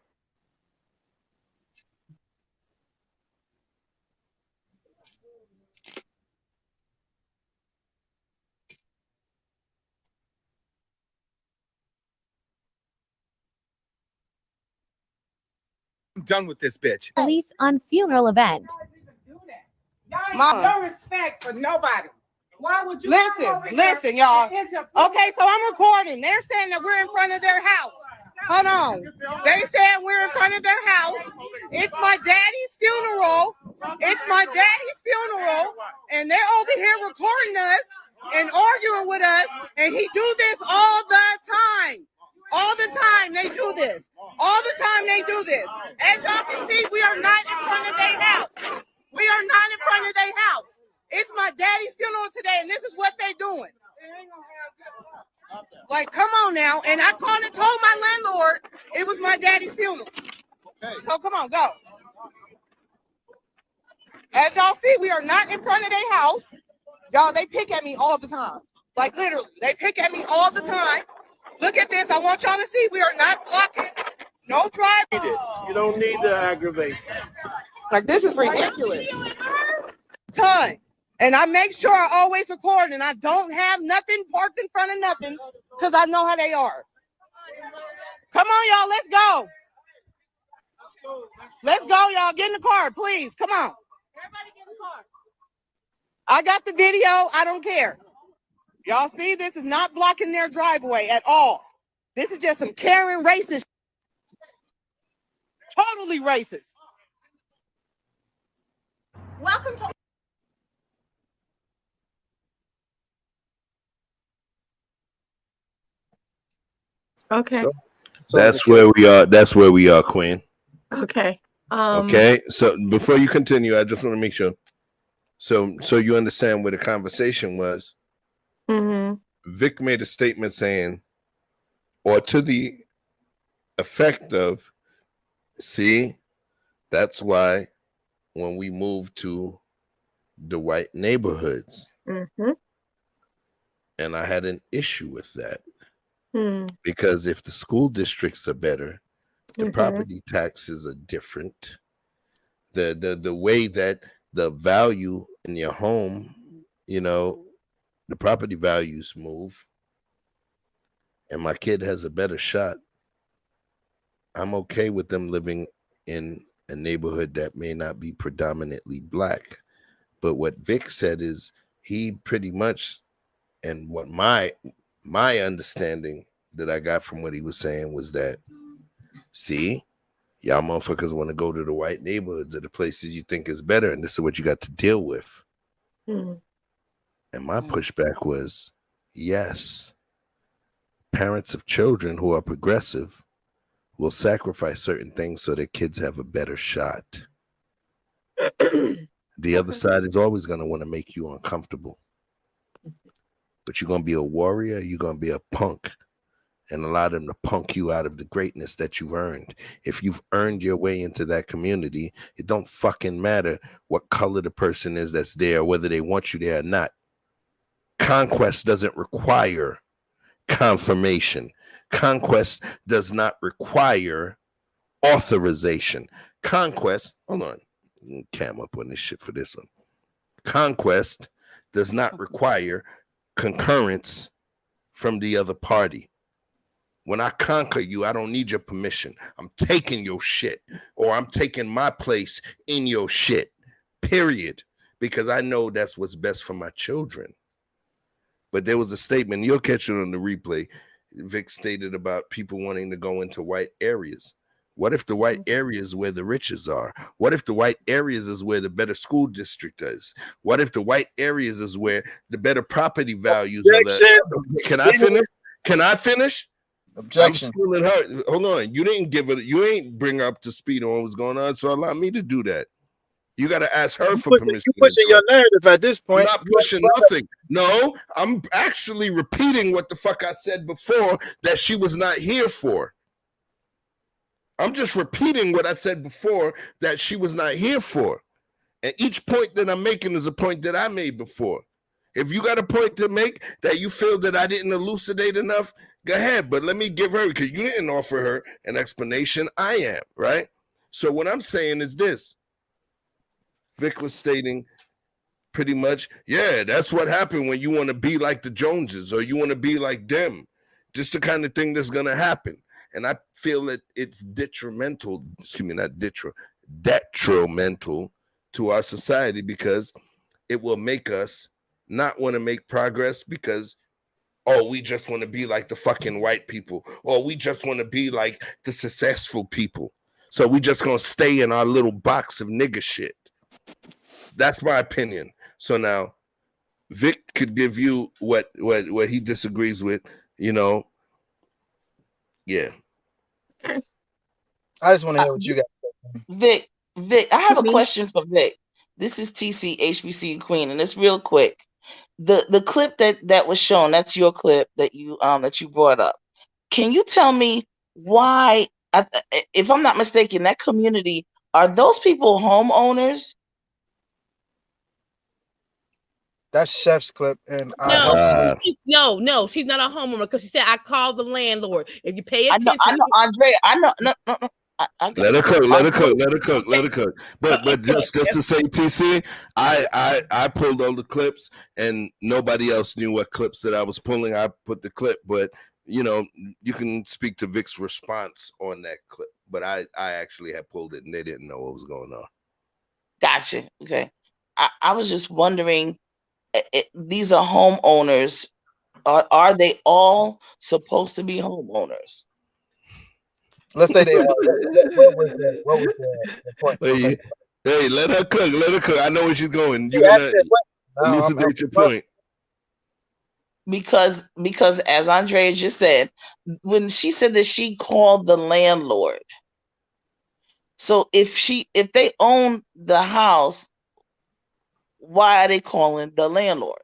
I'm done with this bitch. Police on funeral event. Mama. No respect for nobody. Why would you Listen, y'all. Okay, so I'm recording. They're saying that we're in front of their house. Hold on. They saying we're in front of their house. It's my daddy's funeral. It's my daddy's funeral. And they're over here recording us and arguing with us. And he do this all the time. All the time they do this. All the time they do this. As y'all can see, we are not in front of their house. We are not in front of their house. It's my daddy's funeral today, and this is what they doing. Like, come on now. And I called and told my landlord it was my daddy's funeral. So come on, go. As y'all see, we are not in front of their house. Y'all, they pick at me all the time. Like, literally, they pick at me all the time. Look at this. I want y'all to see we are not blocking. No driving. You don't need to aggravate. Like, this is ridiculous. Ton. And I make sure I always record and I don't have nothing parked in front of nothing because I know how they are. Come on, y'all. Let's go. Let's go, y'all. Get in the car, please. Come on. Everybody get in the car. I got the video. I don't care. Y'all see, this is not blocking their driveway at all. This is just some Karen racist. Totally racist. Welcome to. Okay. So that's where we are. That's where we are, Queen. Okay. Okay. So before you continue, I just want to make sure. So you understand where the conversation was. Mm-hmm. Vic made a statement saying, or to the effect of, see, that's why when we move to the white neighborhoods, and I had an issue with that. Because if the school districts are better, the property taxes are different. The way that the value in your home, you know, the property values move, and my kid has a better shot, I'm okay with them living in a neighborhood that may not be predominantly black. But what Vic said is he pretty much, and what my understanding that I got from what he was saying was that, see, y'all motherfuckers want to go to the white neighborhoods or the places you think is better, and this is what you got to deal with. And my pushback was, yes, parents of children who are progressive will sacrifice certain things so their kids have a better shot. The other side is always going to want to make you uncomfortable. But you're going to be a warrior, you're going to be a punk. and allow them to punk you out of the greatness that you've earned. If you've earned your way into that community, it don't fucking matter what color the person is that's there, whether they want you there or not. Conquest doesn't require confirmation. Conquest does not require authorization. Conquest, hold on, cam up on this shit for this one. Conquest does not require concurrence from the other party. When I conquer you, I don't need your permission. I'm taking your shit, or I'm taking my place in your shit, period. Because I know that's what's best for my children. But there was a statement, you'll catch it on the replay, Vic stated about people wanting to go into white areas. What if the white areas where the riches are? What if the white areas is where the better school district is? What if the white areas is where the better property values are? Can I finish? Can I finish? Objection. I'm stealing her. Hold on. You didn't give it. You ain't bring her up to speed on what's going on. So allow me to do that. You got to ask her for permission. You're pushing your narrative at this point. I'm not pushing nothing. No, I'm actually repeating what the fuck I said before that she was not here for. I'm just repeating what I said before that she was not here for. And each point that I'm making is a point that I made before. If you got a point to make that you feel that I didn't elucidate enough, go ahead. But let me give her, because you didn't offer her an explanation. I am, right? So what I'm saying is this. Vic was stating pretty much, yeah, that's what happened when you want to be like the Joneses or you want to be like them. Just the kind of thing that's going to happen. And I feel that it's detrimental, detrimental to our society because it will make us not want to make progress because, oh, we just want to be like the fucking white people, or we just want to be like the successful people. So we just going to stay in our little box of nigga shit. That's my opinion. So now Vic could give you what he disagrees with, you know. Yeah. I just want to hear what you got. Vic, I have a question for Vic. This is TC HBC Queen, and it's real quick. The clip that was shown, that's your clip that you brought up. Can you tell me why, if I'm not mistaken, that community, are those people homeowners? That's Chef's clip, and no, she's not a homeowner because she said I called the landlord. If you pay attention, I know, Andrea. I know. No. Let her cook. But just to say, TC, I pulled all the clips, and nobody else knew what clips that I was pulling. I put the clip, but you know, you can speak to Vic's response on that clip. But I actually had pulled it, and they didn't know what was going on. Gotcha. Okay, I was just wondering. These are homeowners. Are they all supposed to be homeowners? Let's say they are. What was the point? Hey, let her cook. I know where she's going. You gotta elucidate your point. Because as Andrea just said, when she said that she called the landlord. So if they own the house, why are they calling the landlord?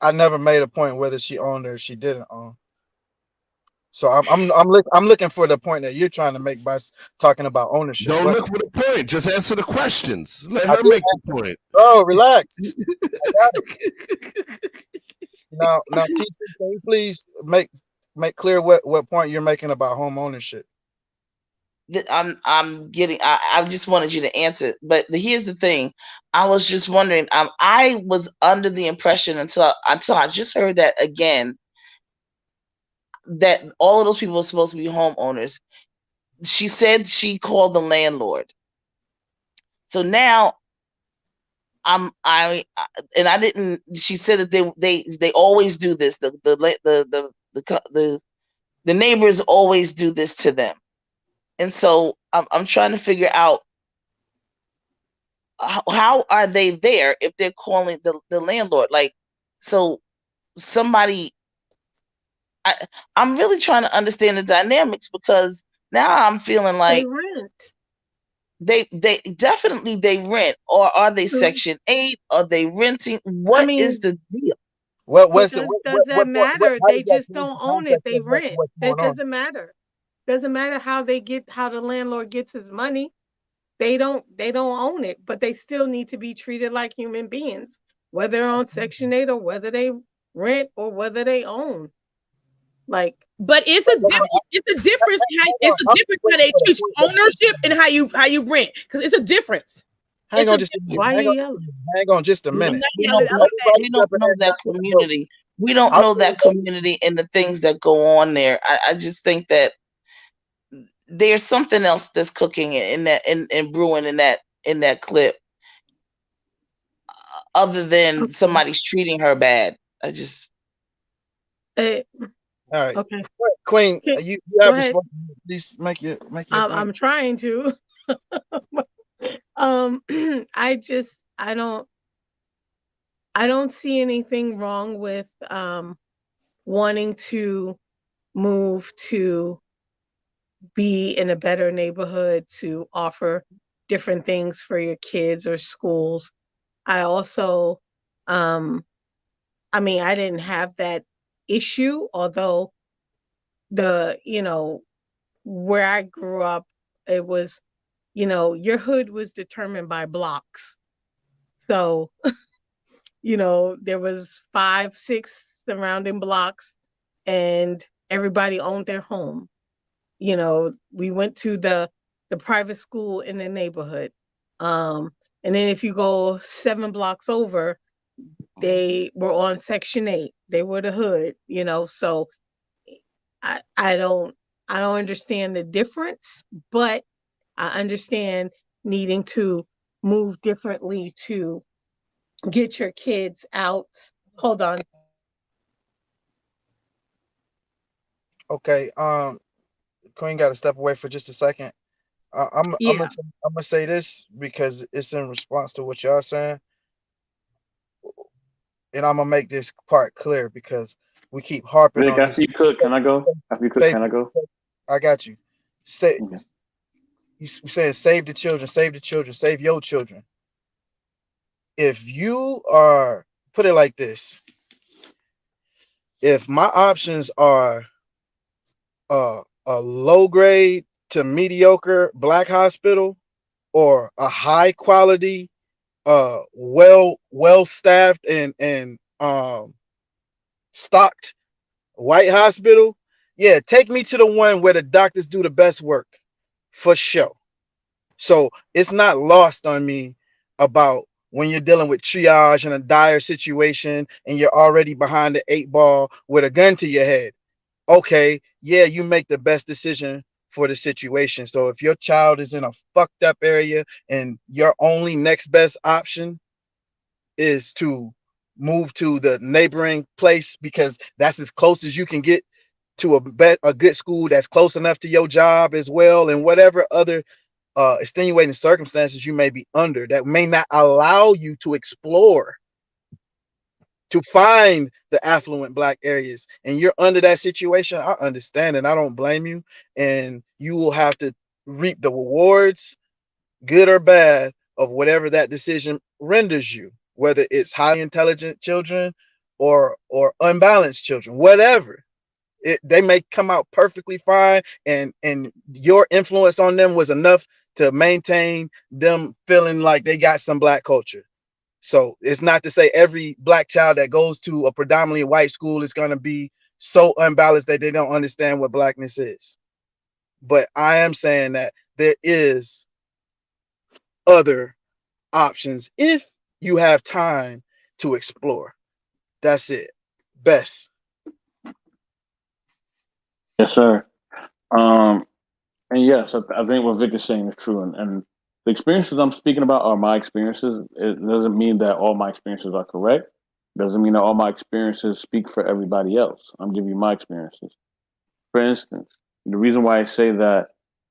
I never made a point whether she owned or she didn't own. So I'm looking for the point that you're trying to make by talking about ownership. Don't look for the point. Just answer the questions. Let her make the point. Oh, relax. Now, TC, can you please make clear what point you're making about home ownership? I just wanted you to answer, but here's the thing. I was just wondering, I was under the impression until I just heard that again, that all of those people are supposed to be homeowners. She said she called the landlord. So now she said that they always do this. The neighbors always do this to them. And so I'm trying to figure out how are they there if they're calling the landlord? Like, so somebody, I'm really trying to understand the dynamics because now I'm feeling like they definitely rent, or are they Section 8? Are they renting? What is the deal? What's Does what that matter? how They does that just change don't the own it. context They of rent. what's That going on? doesn't matter. Doesn't matter how the landlord gets his money. They don't own it, but they still need to be treated like human beings, whether they're on Section 8 or whether they rent or whether they own. Like, but it's a difference. It's a difference. How they treat ownership and how you rent, because it's a difference. Hang on just a minute. Hang on just a minute. We don't know that community. We don't know that community and the things that go on there. I just think that there's something else that's cooking in that and brewing in that clip, other than somebody's treating her bad. I just. All right. Okay. Queen, you have responsibility. Please make your I'm trying to. I don't see anything wrong with wanting to move to be in a better neighborhood, to offer different things for your kids or schools. I also I mean, I didn't have that issue, although where I grew up, it was, your hood was determined by blocks. So, there was 5, 6 surrounding blocks and everybody owned their home. We went to the private school in the neighborhood. And then if you go 7 blocks over, they were on Section 8. They were the hood, so I don't understand the difference, but I understand needing to move differently to get your kids out. Hold on. Okay. Queen got to step away for just a second. I'm gonna say this because it's in response to what y'all saying, and I'm gonna make this part clear because we keep harping Vic, on I this. see you cook. Can I go? After you cook, can I go? I got you. You said save the children, save your children. If you are, put it like this, if my options are a low grade to mediocre black hospital or a high quality, well staffed and stocked white hospital, yeah, take me to the one where the doctors do the best work, for sure. So it's not lost on me about when you're dealing with triage in a dire situation and you're already behind the 8 ball with a gun to your head. Okay, yeah, you make the best decision for the situation. So if your child is in a fucked up area and your only next best option is to move to the neighboring place because that's as close as you can get to a good school that's close enough to your job as well, and whatever other extenuating circumstances you may be under that may not allow you to explore, to find the affluent black areas, and you're under that situation, I understand and I don't blame you, and you will have to reap the rewards, good or bad, of whatever that decision renders you, whether it's highly intelligent children or unbalanced children, whatever. They may come out perfectly fine, and your influence on them was enough to maintain them feeling like they got some black culture. So it's not to say every black child that goes to a predominantly white school is going to be so unbalanced that they don't understand what blackness is. But I am saying that there is other options if you have time to explore. That's it. Best. Yes, sir. And yes, I think what Vic is saying is true. And the experiences I'm speaking about are my experiences. It doesn't mean that all my experiences are correct. It doesn't mean that all my experiences speak for everybody else. I'm giving you my experiences. For instance, the reason why I say that,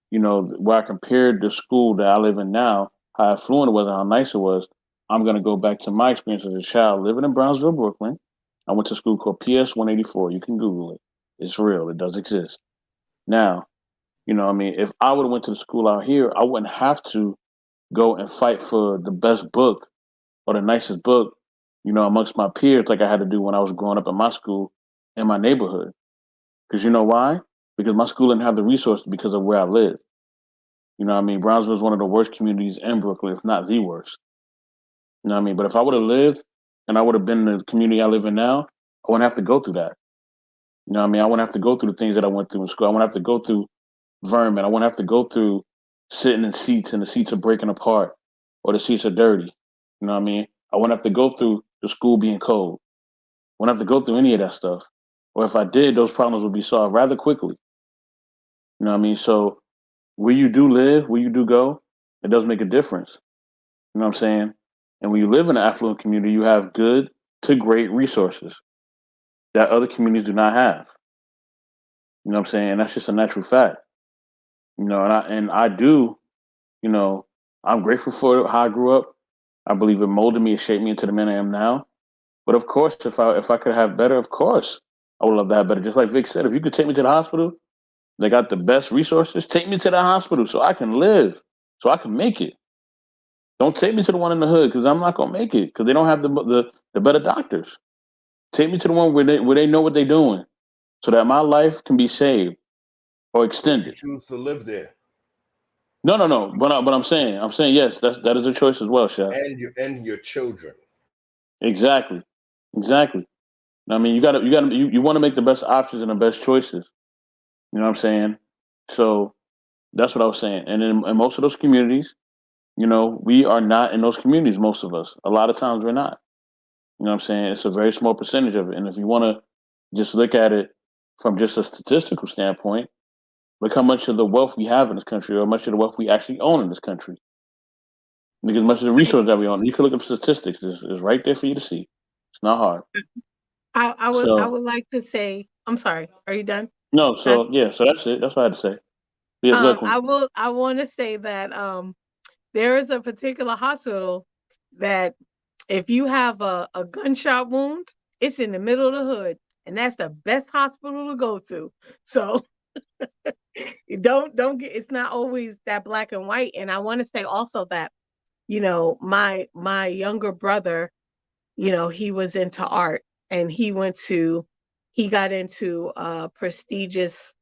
where I compared the school that I live in now, how affluent it was and how nice it was, I'm going to go back to my experience as a child living in Brownsville, Brooklyn. I went to a school called PS 184. You can Google it. It's real. It does exist. Now, if I would have went to the school out here, I wouldn't have to go and fight for the best book or the nicest book amongst my peers like I had to do when I was growing up in my school in my neighborhood. Because you know why? Because my school didn't have the resources because of where I live. You know what I mean? Brownsville is one of the worst communities in Brooklyn, if not the worst. You know what I mean? But if I would have lived and I would have been in the community I live in now, I wouldn't have to go through that. You know what I mean? I wouldn't have to go through the things that I went through in school. I wouldn't have to go through vermin. I wouldn't have to go through sitting in seats and the seats are breaking apart or the seats are dirty. You know what I mean? I wouldn't have to go through the school being cold. I wouldn't have to go through any of that stuff. Or if I did, those problems would be solved rather quickly. You know what I mean? So where you do live, where you do go, it does make a difference. You know what I'm saying? And when you live in an affluent community, you have good to great resources that other communities do not have. You know what I'm saying? And that's just a natural fact. You know, and I do, you know, I'm grateful for how I grew up. I believe it molded me and shaped me into the man I am now. But of course, if I could have better, of course, I would love to have better. Just like Vic said, if you could take me to the hospital, they got the best resources. Take me to the hospital so I can live, so I can make it. Don't take me to the one in the hood because I'm not gonna make it because they don't have the better doctors. Take me to the one where they know what they're doing, so that my life can be saved or extended. You choose to live there. No. But I'm saying yes. That is a choice as well, Chef. And your children. Exactly. I mean, you want to make the best options and the best choices. You know what I'm saying? So that's what I was saying. And in most of those communities, you know, we are not in those communities. Most of us, a lot of times, we're not. You know what I'm saying? It's a very small percentage of it. And if you want to just look at it from just a statistical standpoint, look how much of the wealth we have in this country, or much of the wealth we actually own in this country. Look as much of the resources that we own. You can look up statistics. It's right there for you to see. It's not hard. I would like to say, I'm sorry. Are you done? No, so that's it. That's what I had to say. Yeah, I want to say that there is a particular hospital that if you have a gunshot wound, it's in the middle of the hood, and that's the best hospital to go to. So don't get, it's not always that black and white. And I want to say also that, you know, my younger brother, you know, he was into art, and he got into a prestigious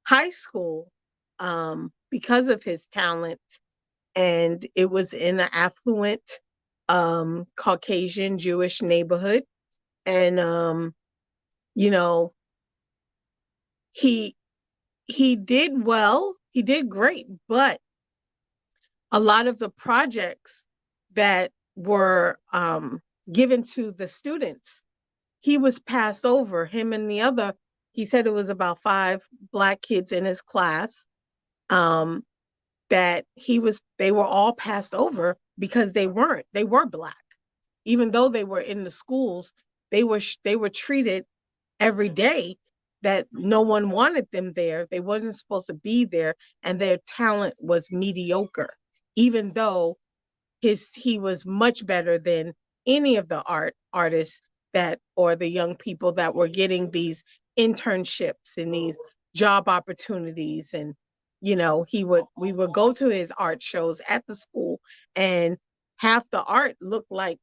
high school because of his talent, and it was in an affluent Caucasian Jewish neighborhood. And you know, he did well, he did great, but a lot of the projects that were given to the students, he was passed over. Him and the other, he said it was about 5 Black kids in his class, that they were all passed over because they were Black. Even though they were in the schools, they were treated every day that no one wanted them there. They wasn't supposed to be there, and their talent was mediocre, even though he was much better than any of the artists or the young people that were getting these internships and these job opportunities. And you know, we would go to his art shows at the school, and half the art looked like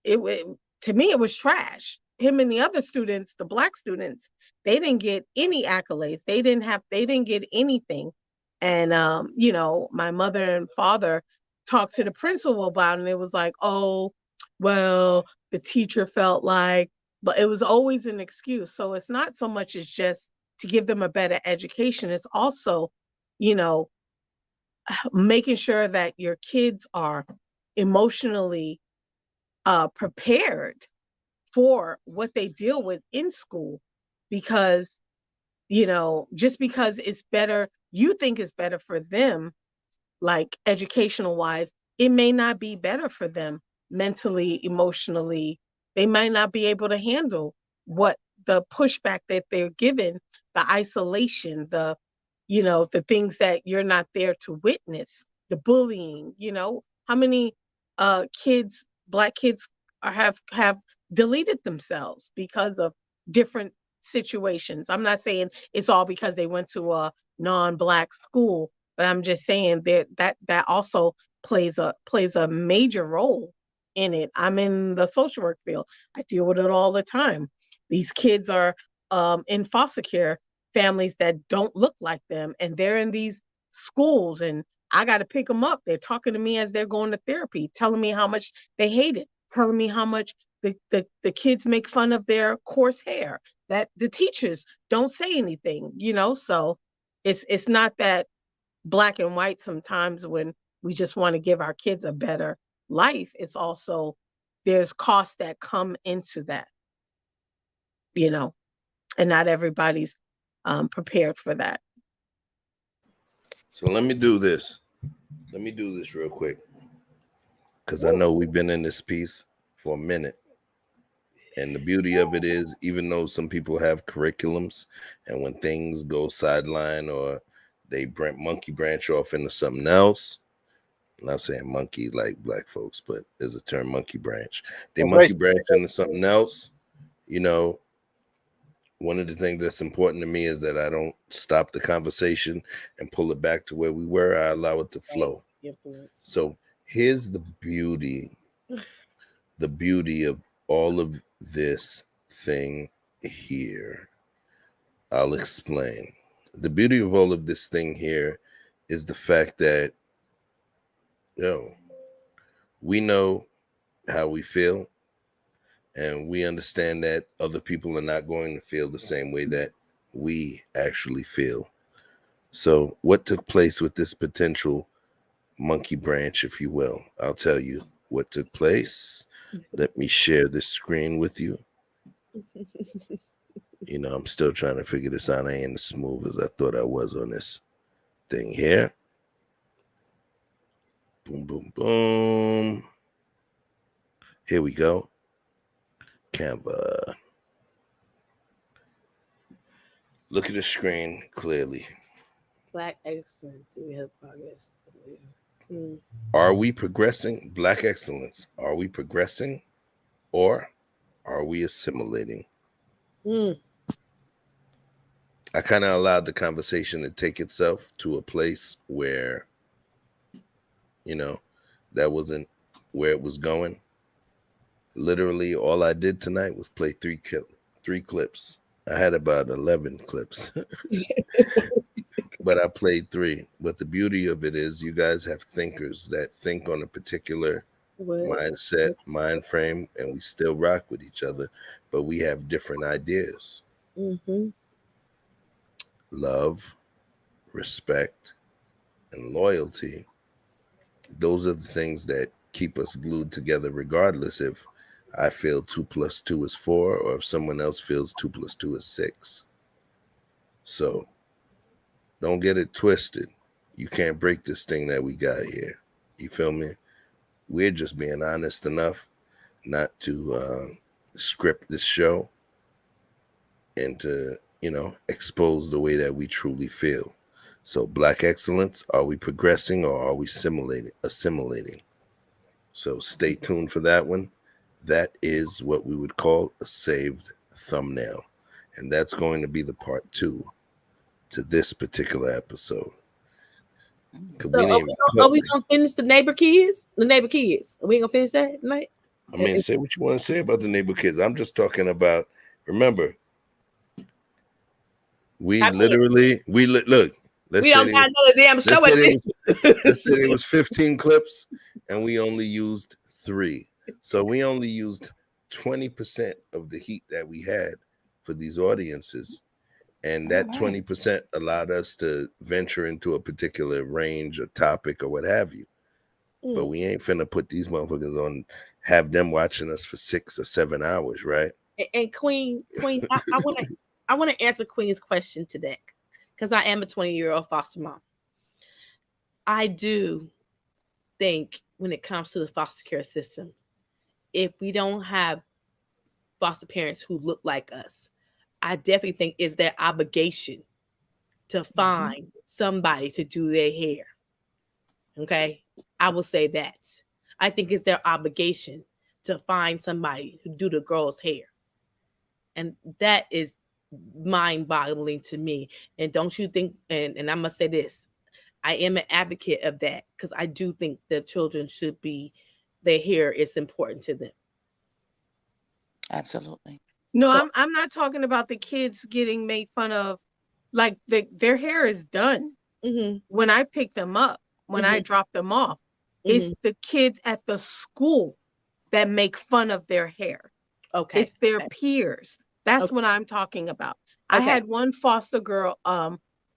to me it was trash. Him and the other students, the Black students, they didn't get any accolades. They didn't get anything. And you know, my mother and father talked to the principal about it, and it was like, oh, well, the teacher felt like, but it was always an excuse. So it's not so much as just to give them a better education. It's also, you know, making sure that your kids are emotionally prepared for what they deal with in school. Because, you know, just because it's better, you think it's better for them, like educational wise, it may not be better for them mentally, emotionally. They might not be able to handle what the pushback that they're given, the isolation, the, you know, the things that you're not there to witness, the bullying. You know, how many kids, Black kids, have deleted themselves because of different situations. I'm not saying it's all because they went to a non-Black school, but I'm just saying that also plays a major role in it. I'm in the social work field. I deal with it all the time. These kids are in foster care families that don't look like them, and they're in these schools, and I got to pick them up. They're talking to me as they're going to therapy, telling me how much they hate it, telling me how much the kids make fun of their coarse hair, that the teachers don't say anything, so it's not that black and white sometimes when we just want to give our kids a better life. It's also there's costs that come into that, and not everybody's prepared for that. So let me do this. Let me do this real quick, because I know we've been in this piece for a minute. And the beauty of it is, even though some people have curriculums, and when things go sideline or they monkey branch off into something else, I'm not saying monkey like black folks, but there's a term, monkey branch. They monkey branch into something else. One of the things that's important to me is that I don't stop the conversation and pull it back to where we were. I allow it to flow. So here's the beauty of all of this thing here. I'll explain. The beauty of all of this thing here is the fact that, we know how we feel, and we understand that other people are not going to feel the same way that we actually feel. So what took place with this potential monkey branch, if you will? I'll tell you what took place. Let me share this screen with you. I'm still trying to figure this out. I ain't as smooth as I thought I was on this thing here. Boom, boom, boom. Here we go. Canva. Look at the screen clearly. Black excellence. Do we have progress? Are we progressing? Black excellence. Are we progressing, or are we assimilating? I kind of allowed the conversation to take itself to a place where, that wasn't where it was going. Literally, all I did tonight was play three clips. I had about 11 clips, but I played 3. But the beauty of it is you guys have thinkers that think on a particular mindset, mind frame, and we still rock with each other, but we have different ideas. Love, respect, and loyalty. Those are the things that keep us glued together, regardless if I feel 2 + 2 is 4, or if someone else feels 2 + 2 is 6. So don't get it twisted. You can't break this thing that we got here. You feel me? We're just being honest enough not to script this show and to, expose the way that we truly feel. So Black excellence, are we progressing or are we assimilating? So stay tuned for that one. That is what we would call a saved thumbnail. And that's going to be the part 2 to this particular episode. So are we going to finish the neighbor kids? The neighbor kids. Are we going to finish that tonight? I mean, say what you want to say about the neighbor kids. I'm just talking about, remember, we don't got another damn show at this. Let's say it was 15 clips and we only used 3. So we only used 20% of the heat that we had for these audiences. And that 20% allowed us to venture into a particular range or topic or what have you. But we ain't finna put these motherfuckers on, have them watching us for 6 or 7 hours, right? And Queen, I want to answer Queen's question today, because I am a 20-year-old foster mom. I do think when it comes to the foster care system, if we don't have foster parents who look like us, I definitely think it's their obligation to find somebody to do their hair. Okay? I will say that. I think it's their obligation to find somebody who do the girl's hair. And that is mind-boggling to me. And don't you think, and I must say this, I am an advocate of that, because I do think that children should be their hair is important to them. Absolutely. No, I'm not talking about the kids getting made fun of. Like their hair is done when I pick them up, when I drop them off. It's the kids at the school that make fun of their hair. Okay. It's their peers. That's what I'm talking about. I had one foster girl,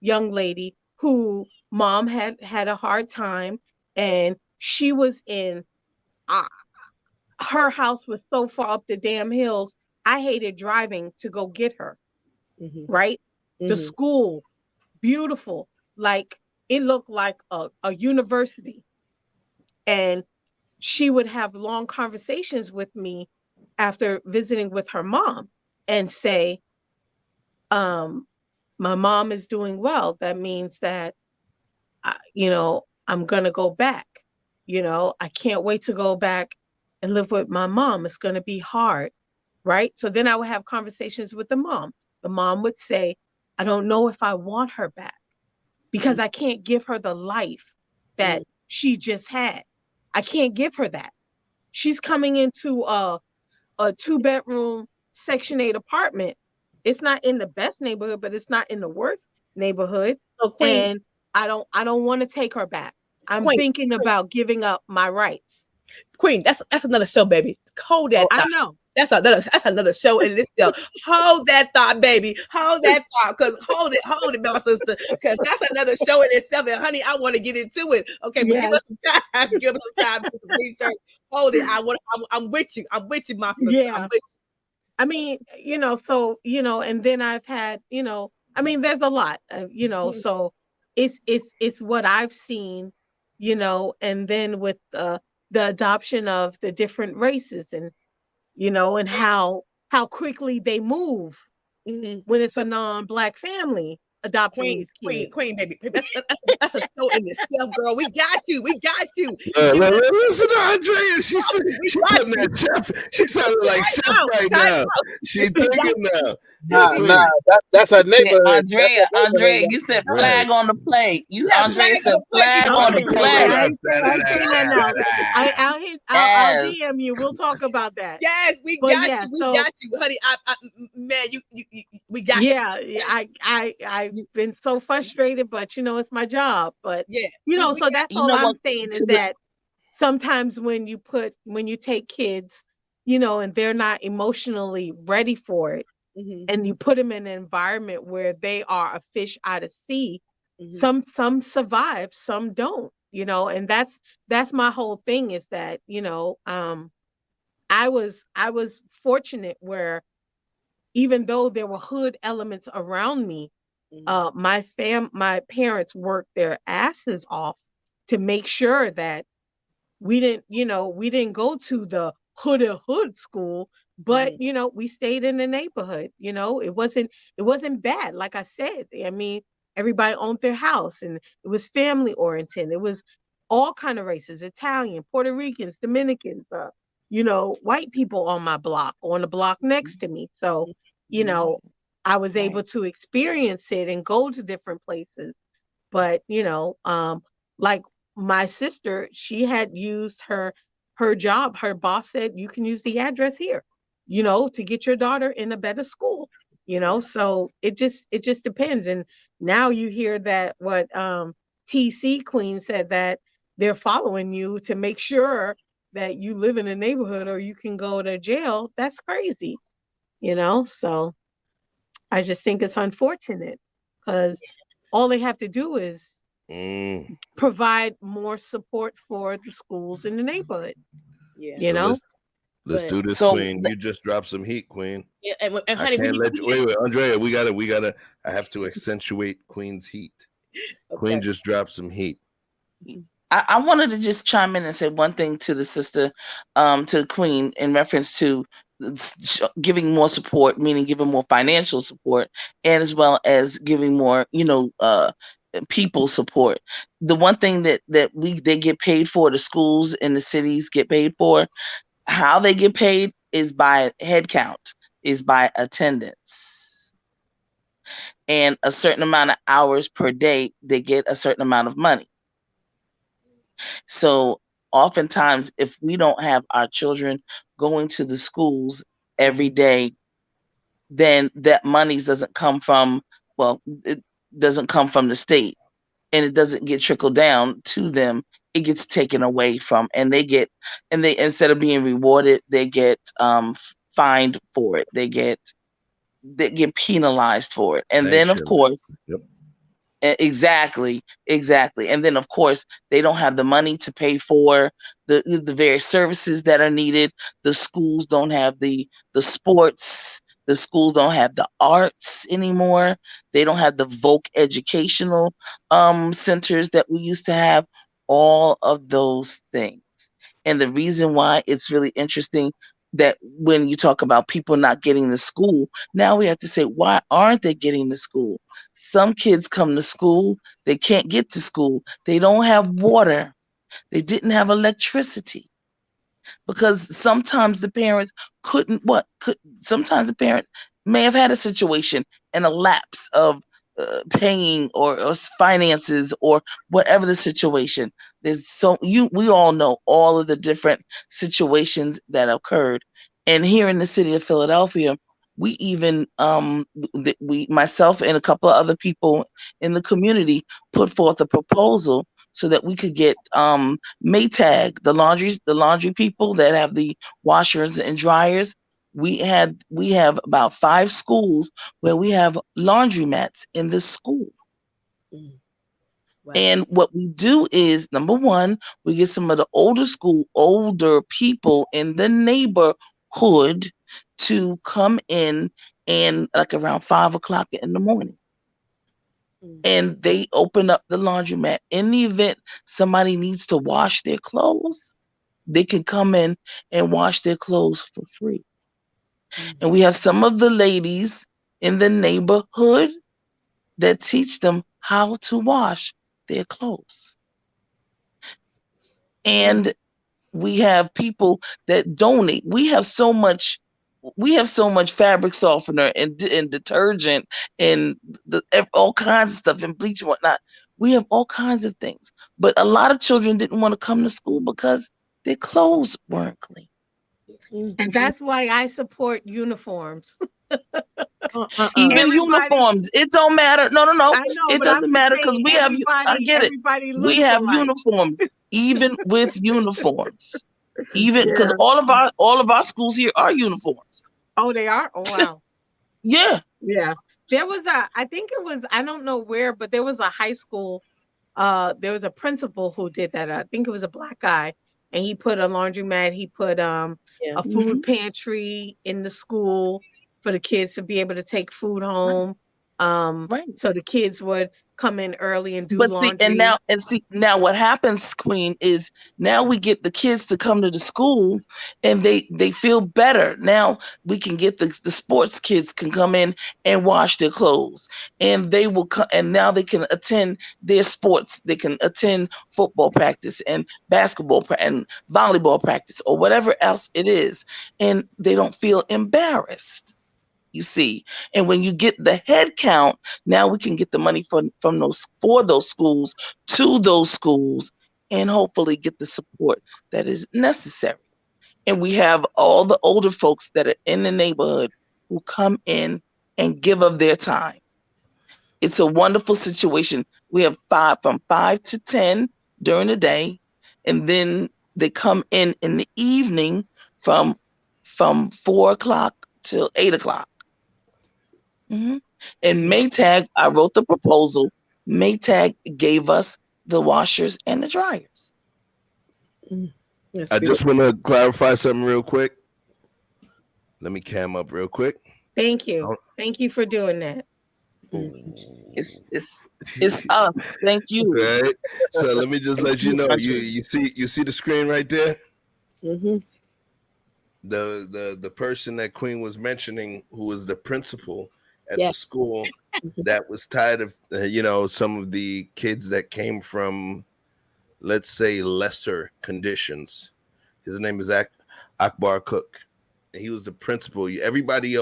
young lady who mom had a hard time, and she was in her house was so far up the damn hills. I hated driving to go get her. Right? The school, beautiful. Like it looked like a university. And she would have long conversations with me after visiting with her mom and say, my mom is doing well. That means that, I'm going to go back. I can't wait to go back and live with my mom. It's going to be hard. Right? So then I would have conversations with the mom. The mom would say, I don't know if I want her back because I can't give her the life that she just had. I can't give her that. She's coming into a 2-bedroom Section 8 apartment. It's not in the best neighborhood, but it's not in the worst neighborhood. And I don't want to take her back. I'm thinking about giving up my rights. Queen, that's another show, baby. Hold that. I know. That's another show in itself. Hold that thought, baby. Hold that thought, because hold it, my sister, because that's another show in itself. And honey, I want to get into it. Okay, but give us some time. Give us some time to research. Hold it. I'm with you. I'm with you, my sister. Yeah. I'm with you. I mean, so and then I've had, there's a lot, so it's what I've seen, and then with the adoption of the different races and and how quickly they move when it's a non-Black family adopting these kids. Queen, baby. That's a show in itself, girl. We got you. Listen to Andrea. She's putting that chef. She sounded like chef right now. She's thinking now. Nah, that's a neighborhood. Andrea, you said flag on the plate. Andrea said flag on the plate. I'll DM you. We'll talk about that. Yes, we got you, honey. Man, we got you. Yeah, I've been so frustrated, but it's my job. But so that's all I'm saying is that sometimes when you take kids, and they're not emotionally ready for it. And you put them in an environment where they are a fish out of sea. Some survive, some don't, and that's my whole thing is that, I was fortunate where even though there were hood elements around me, my parents worked their asses off to make sure that we didn't go to the hood school, but we stayed in the neighborhood. It wasn't bad. Like I said, I mean, everybody owned their house and it was family oriented. It was all kind of races, Italian, Puerto Ricans, Dominicans, white people on my block, on the block next to me. So, I was able to experience it and go to different places. But, like my sister, she had used her job. Her boss said, you can use the address here, to get your daughter in a better school, so it just depends. And now you hear that what TC Queen said, that they're following you to make sure that you live in a neighborhood or you can go to jail. That's crazy, so I just think it's unfortunate because all they have to do is provide more support for the schools in the neighborhood. Let's do this, Queen. You just dropped some heat, Queen. Yeah, and honey, wait, Andrea, we gotta. I have to accentuate Queen's heat. Okay. Queen just dropped some heat. I wanted to just chime in and say one thing to the sister, to the Queen, in reference to giving more support, meaning giving more financial support, and as well as giving more, people support. The one thing that they get paid for, the schools and the cities get paid for, how they get paid is by head count, is by attendance. And a certain amount of hours per day, they get a certain amount of money. So oftentimes, if we don't have our children going to the schools every day, then that money doesn't come from, well, it doesn't come from the state, and it doesn't get trickled down to them. It gets taken away from, and they instead of being rewarded, they get fined for it. They get penalized for it. And then, of course, exactly. And then, of course, they don't have the money to pay for the various services that are needed. The schools don't have the sports. The schools don't have the arts anymore. They don't have the voc educational centers that we used to have. All of those things. And the reason why it's really interesting that when you talk about people not getting to school, now we have to say, why aren't they getting to school? Some kids come to school, they can't get to school. They don't have water. They didn't have electricity. Because sometimes the parents sometimes the parent may have had a situation and a lapse of paying or finances or whatever the situation. We all know all of the different situations that occurred. And here in the city of Philadelphia, we even myself and a couple of other people in the community put forth a proposal so that we could get Maytag, the laundry people that have the washers and dryers. We have about 5 schools where we have laundromats in the school. Wow. And what we do is, number one, we get some of the older people in the neighborhood to come in and like around 5 o'clock in the morning. And they open up the laundromat. In the event somebody needs to wash their clothes, they can come in and wash their clothes for free. And we have some of the ladies in the neighborhood that teach them how to wash their clothes. And we have people that donate. We have so much fabric softener and detergent and all kinds of stuff and bleach and whatnot. We have all kinds of things. But a lot of children didn't want to come to school because their clothes weren't clean. And that's why I support uniforms. Even uniforms, it don't matter. No. It doesn't matter because we have. I get it. We have uniforms, even with uniforms, even because all of our schools here are uniforms. Oh, they are. Oh, wow. Yeah. There was I think it was, I don't know where, but there was a high school. There was a principal who did that. I think it was a Black guy. And he put a laundromat, he put a food pantry in the school for the kids to be able to take food home. So the kids would come in early and do laundry. Now what happens, Queen, is now we get the kids to come to the school and they feel better. Now we can get the sports kids can come in and wash their clothes, and they will come, and now they can attend their sports. They can attend football practice and basketball and volleyball practice or whatever else it is, and they don't feel embarrassed. You see, and when you get the head count, now we can get the money for those schools to those schools, and hopefully get the support that is necessary. And we have all the older folks that are in the neighborhood who come in and give of their time. It's a wonderful situation. We have from 5 to 10 during the day, and then they come in the evening from 4 o'clock till 8 o'clock. And Maytag, I wrote the proposal. Maytag gave us the washers and the dryers. I just want to clarify something real quick. Let me cam up real quick. Thank you. Thank you for doing that. It's us. Thank you. Right. So let me just let you know. You see the screen right there? The person that Queen was mentioning, who was the principal at the school, that was tired of some of the kids that came from, let's say, lesser conditions. His name is Akbar Cook. And he was the principal. Everybody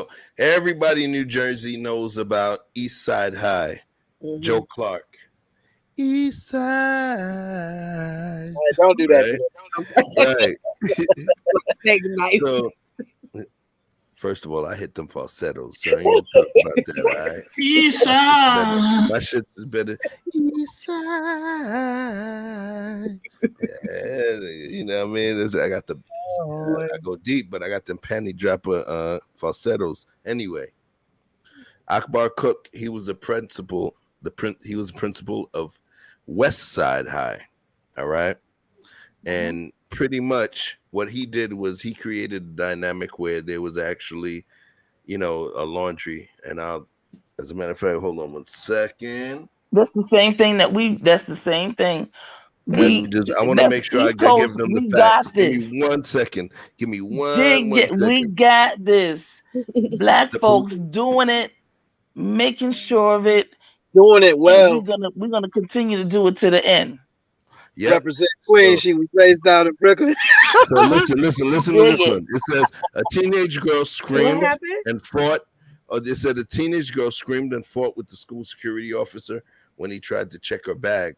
in New Jersey knows about East Side High, Joe Clark. East Side. Right, don't do that to them. Right. So, first of all, I hit them falsettos, so I ain't gonna talk about that. All right. East Side. My shit is better. East Side. Yeah, you know what I mean? I got the. I go deep, but I got them panty dropper falsettos. Anyway, Akbar Cook, he was a principal. He was a principal of West Side High. All right, and pretty much what he did was he created a dynamic where there was actually, a laundry. And as a matter of fact, hold on 1 second. That's the same thing that's the same thing. I want to make sure I give them the facts. Give me 1 second. Give me one second. We got this. Black folks doing it, making sure of it, doing it well. We're gonna continue to do it to the end. Yep. Represent Queen. She was raised down in Brooklyn. So listen to this one. It says a teenage girl screamed and fought. They said a teenage girl screamed and fought with the school security officer when he tried to check her bag.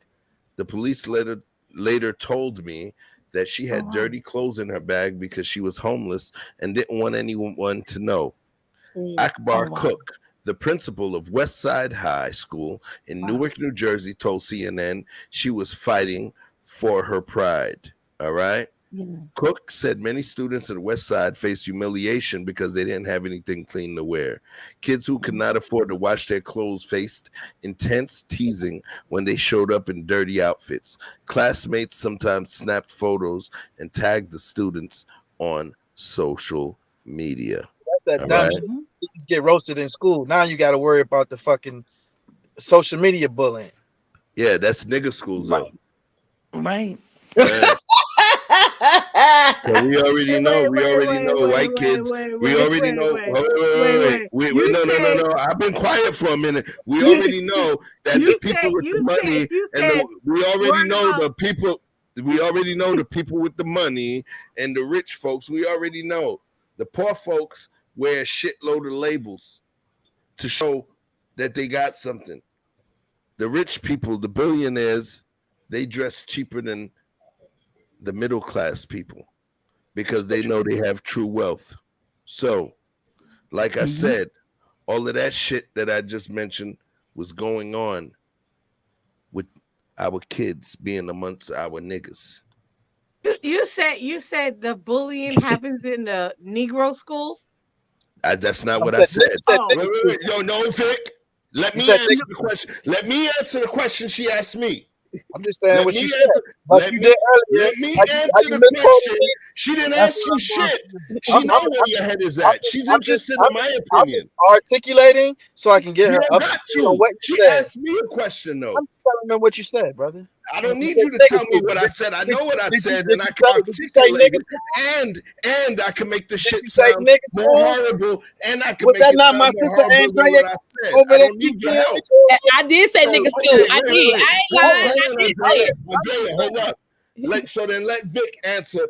The police later told me that she had dirty clothes in her bag because she was homeless and didn't want anyone to know. Akbar Cook, the principal of West Side High School in Newark, New Jersey, told CNN she was fighting for her pride. All right. Yes. Cook said many students at West Side faced humiliation because they didn't have anything clean to wear. Kids who could not afford to wash their clothes faced intense teasing when they showed up in dirty outfits. Classmates sometimes snapped photos and tagged the students on social media. That's that dumb shit. You get roasted in school. Now you got to worry about the fucking social media bullying. Yeah, that's nigga schools though. Right. So we already know. We already know white kids. We already know. No. I've been quiet for a minute. We already know that the people with the money, we already know the people. We already know the people with the money and the rich folks. We already know the poor folks wear a shitload of labels to show that they got something. The rich people, the billionaires, they dress cheaper than the middle class people because they know they have true wealth. So, like I said, all of that shit that I just mentioned was going on with our kids being amongst our niggas. You said the bullying happens in the Negro schools? That's not what I said. Wait. No, Vic. Let me answer the question. Let me answer the question she asked me. I'm just saying what you said. Let me answer the question. She didn't ask you shit. She knows where your head is at. She's interested in my opinion. I'm articulating so I can get her up to what she asked me a question though. I'm just telling them what you said, brother. I don't need you to tell me what I said. I know what I said, and I can articulate it, and I can make the shit sound more horrible, and I can make it sound more horrible than what I said. I don't need your help. I did say nigga school. I did. I ain't lying. I did say it. Andrea, hold up. So then let Vic answer.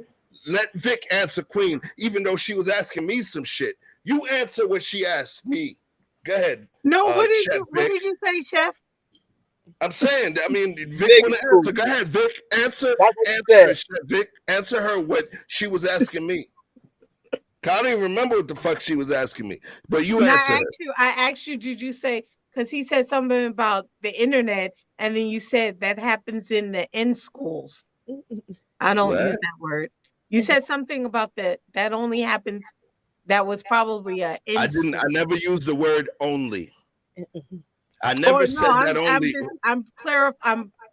Let Vic answer Queen, even though she was asking me some shit. You answer what she asked me. Go ahead. No, what did you say, Chef? I'm saying, Vic want to answer. Go ahead, Vic. Answer Vic. Answer her what she was asking me. I don't even remember what the fuck she was asking me. But you answer. I asked you, did you say, because he said something about the internet, and then you said that happens in schools. I don't use that word. You said something about that only happens. That was probably I never used the word only. I never said that only. I'm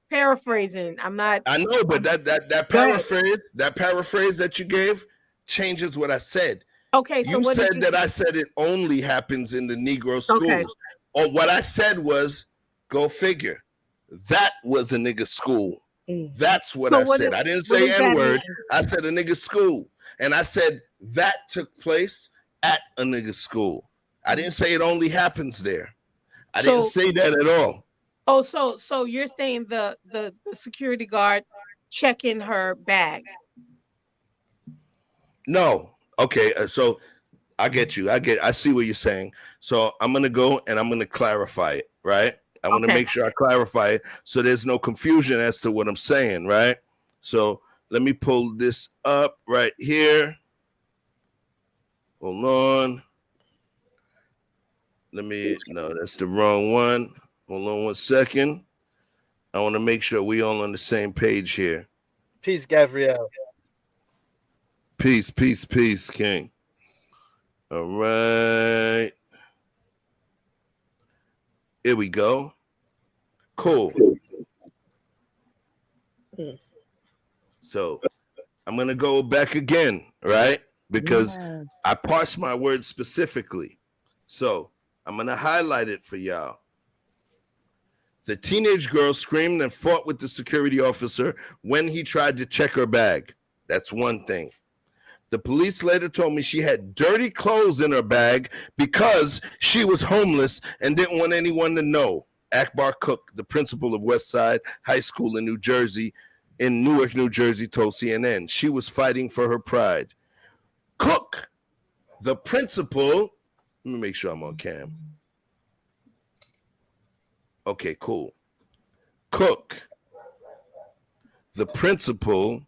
paraphrasing. I'm not. I know, but that paraphrase that you gave changes what I said. Okay, so you said that I said it only happens in the Negro schools. Okay. Or what I said was, go figure. That was a nigga school. That's what I said. I didn't say N-word. I said a nigga school. And I said that took place at a nigga school. I didn't say it only happens there. I didn't say that at all. Oh, so you're saying the security guard checking her bag? No. Okay, so I get you. I see what you're saying. So I'm gonna go and I'm gonna clarify it, right? I want to make sure I clarify it so there's no confusion as to what I'm saying, right? So let me pull this up right here. Hold on. No, that's the wrong one. Hold on 1 second. I want to make sure we all on the same page here. Peace, Gabrielle. Peace, peace, peace, King. All right. Here we go. Cool. So I'm going to go back again, right? Because I parsed my words specifically. So I'm going to highlight it for y'all. The teenage girl screamed and fought with the security officer when he tried to check her bag. That's one thing. The police later told me she had dirty clothes in her bag because she was homeless and didn't want anyone to know. Akbar Cook, the principal of Westside High School in Newark, New Jersey, told CNN she was fighting for her pride. Cook, the principal, let me make sure I'm on cam. Okay, cool. Cook, the principal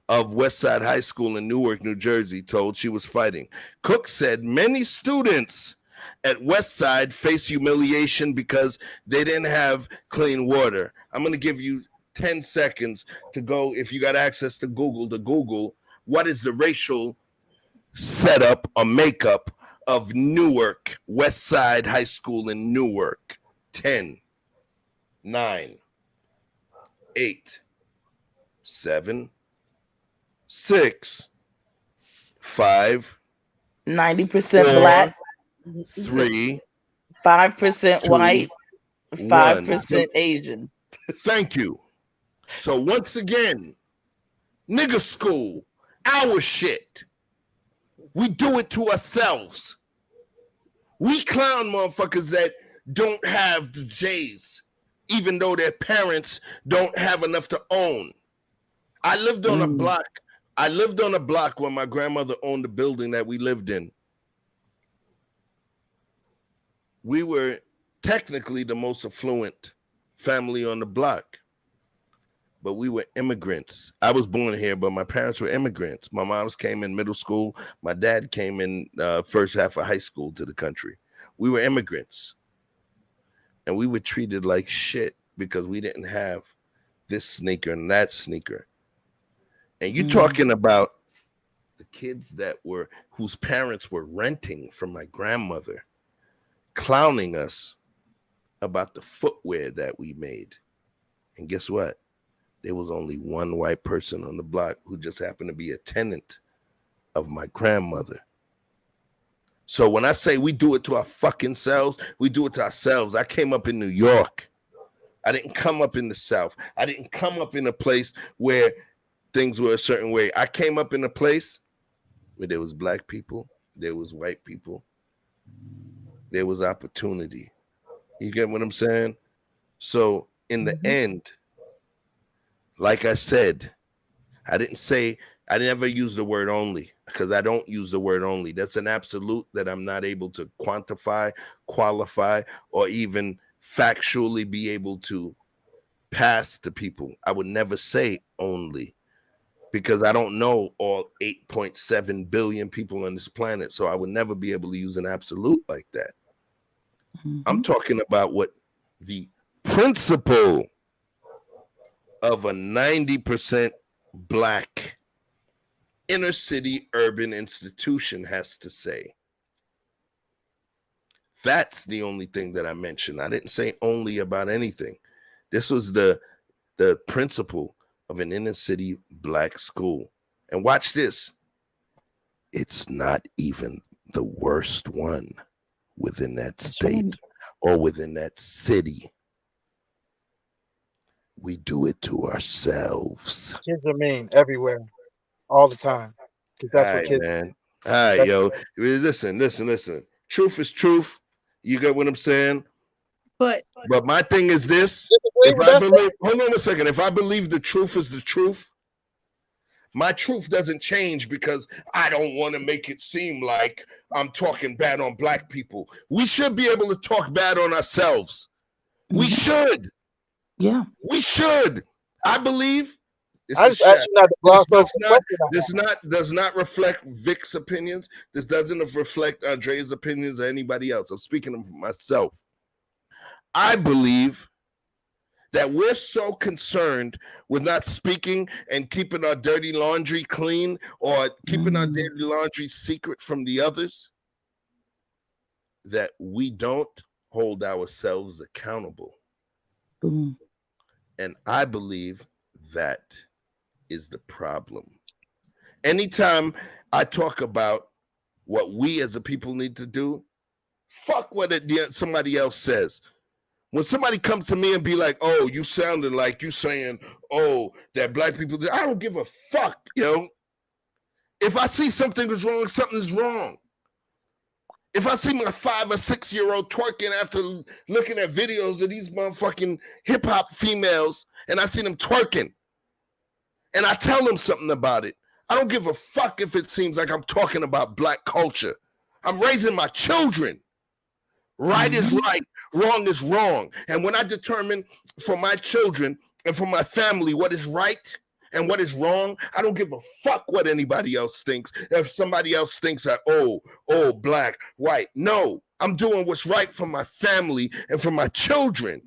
of Westside High School in Newark, New Jersey, told she was fighting. Cook said many students at Westside face humiliation because they didn't have clean water. I'm going to give you 10 seconds to go, if you got access to Google, what is the racial setup or makeup of Newark, Westside High School in Newark. 10, 9, 8, 7, 6, 5, 90% 4, black, 3, 5% 2, white, 5% 1. Asian. Thank you. So once again, nigga school, our shit. We do it to ourselves. We clown motherfuckers that don't have the J's, even though their parents don't have enough to own. I lived on a block. I lived on a block when my grandmother owned the building that we lived in. We were technically the most affluent family on the block, but we were immigrants. I was born here, but my parents were immigrants. My mom's came in middle school. My dad came in first half of high school to the country. We were immigrants. And we were treated like shit because we didn't have this sneaker and that sneaker. And you're talking about the kids whose parents were renting from my grandmother, clowning us about the footwear that we made. And guess what? There was only one white person on the block who just happened to be a tenant of my grandmother. So when I say we do it to our fucking selves, we do it to ourselves. I came up in New York. I didn't come up in the South. I didn't come up in a place where things were a certain way. I came up in a place where there was black people, there was white people, there was opportunity. You get what I'm saying? So in the end, like I said, I never use the word only, because I don't use the word only. That's an absolute that I'm not able to quantify, qualify, or even factually be able to pass to people. I would never say only, because I don't know all 8.7 billion people on this planet. So I would never be able to use an absolute like that. I'm talking about what the principle of a 90% black inner city urban institution has to say. That's the only thing that I mentioned. I didn't say only about anything. This was the principle of an inner city black school. And watch this. It's not even the worst one within that state or within that city. We do it to ourselves. Kids are mean everywhere, all the time. Because that's what kids. Man. All right, yo. Listen. Truth is truth. You get what I'm saying? But my thing is this. Hold on a second. If I believe the truth is the truth, my truth doesn't change because I don't want to make it seem like I'm talking bad on black people. We should be able to talk bad on ourselves. We should. Yeah. We should. I believe. I just asked you not to gloss over. Does not reflect Vic's opinions. This doesn't reflect Andrea's opinions or anybody else. I'm speaking of myself. I believe that we're so concerned with not speaking and keeping our dirty laundry clean or keeping our dirty laundry secret from the others that we don't hold ourselves accountable. And I believe that is the problem. Anytime I talk about what we as a people need to do, fuck what somebody else says. When somebody comes to me and be like, oh, you sounded like you saying, oh, that black people do, I don't give a fuck, yo. If I see something is wrong, something is wrong. If I see my 5 or 6 year old twerking after looking at videos of these motherfucking hip hop females and I see them twerking and I tell them something about it, I don't give a fuck if it seems like I'm talking about black culture. I'm raising my children. Right is right, wrong is wrong. And when I determine for my children and for my family what is right and what is wrong, I don't give a fuck what anybody else thinks. If somebody else thinks that, oh, black, white. No, I'm doing what's right for my family and for my children.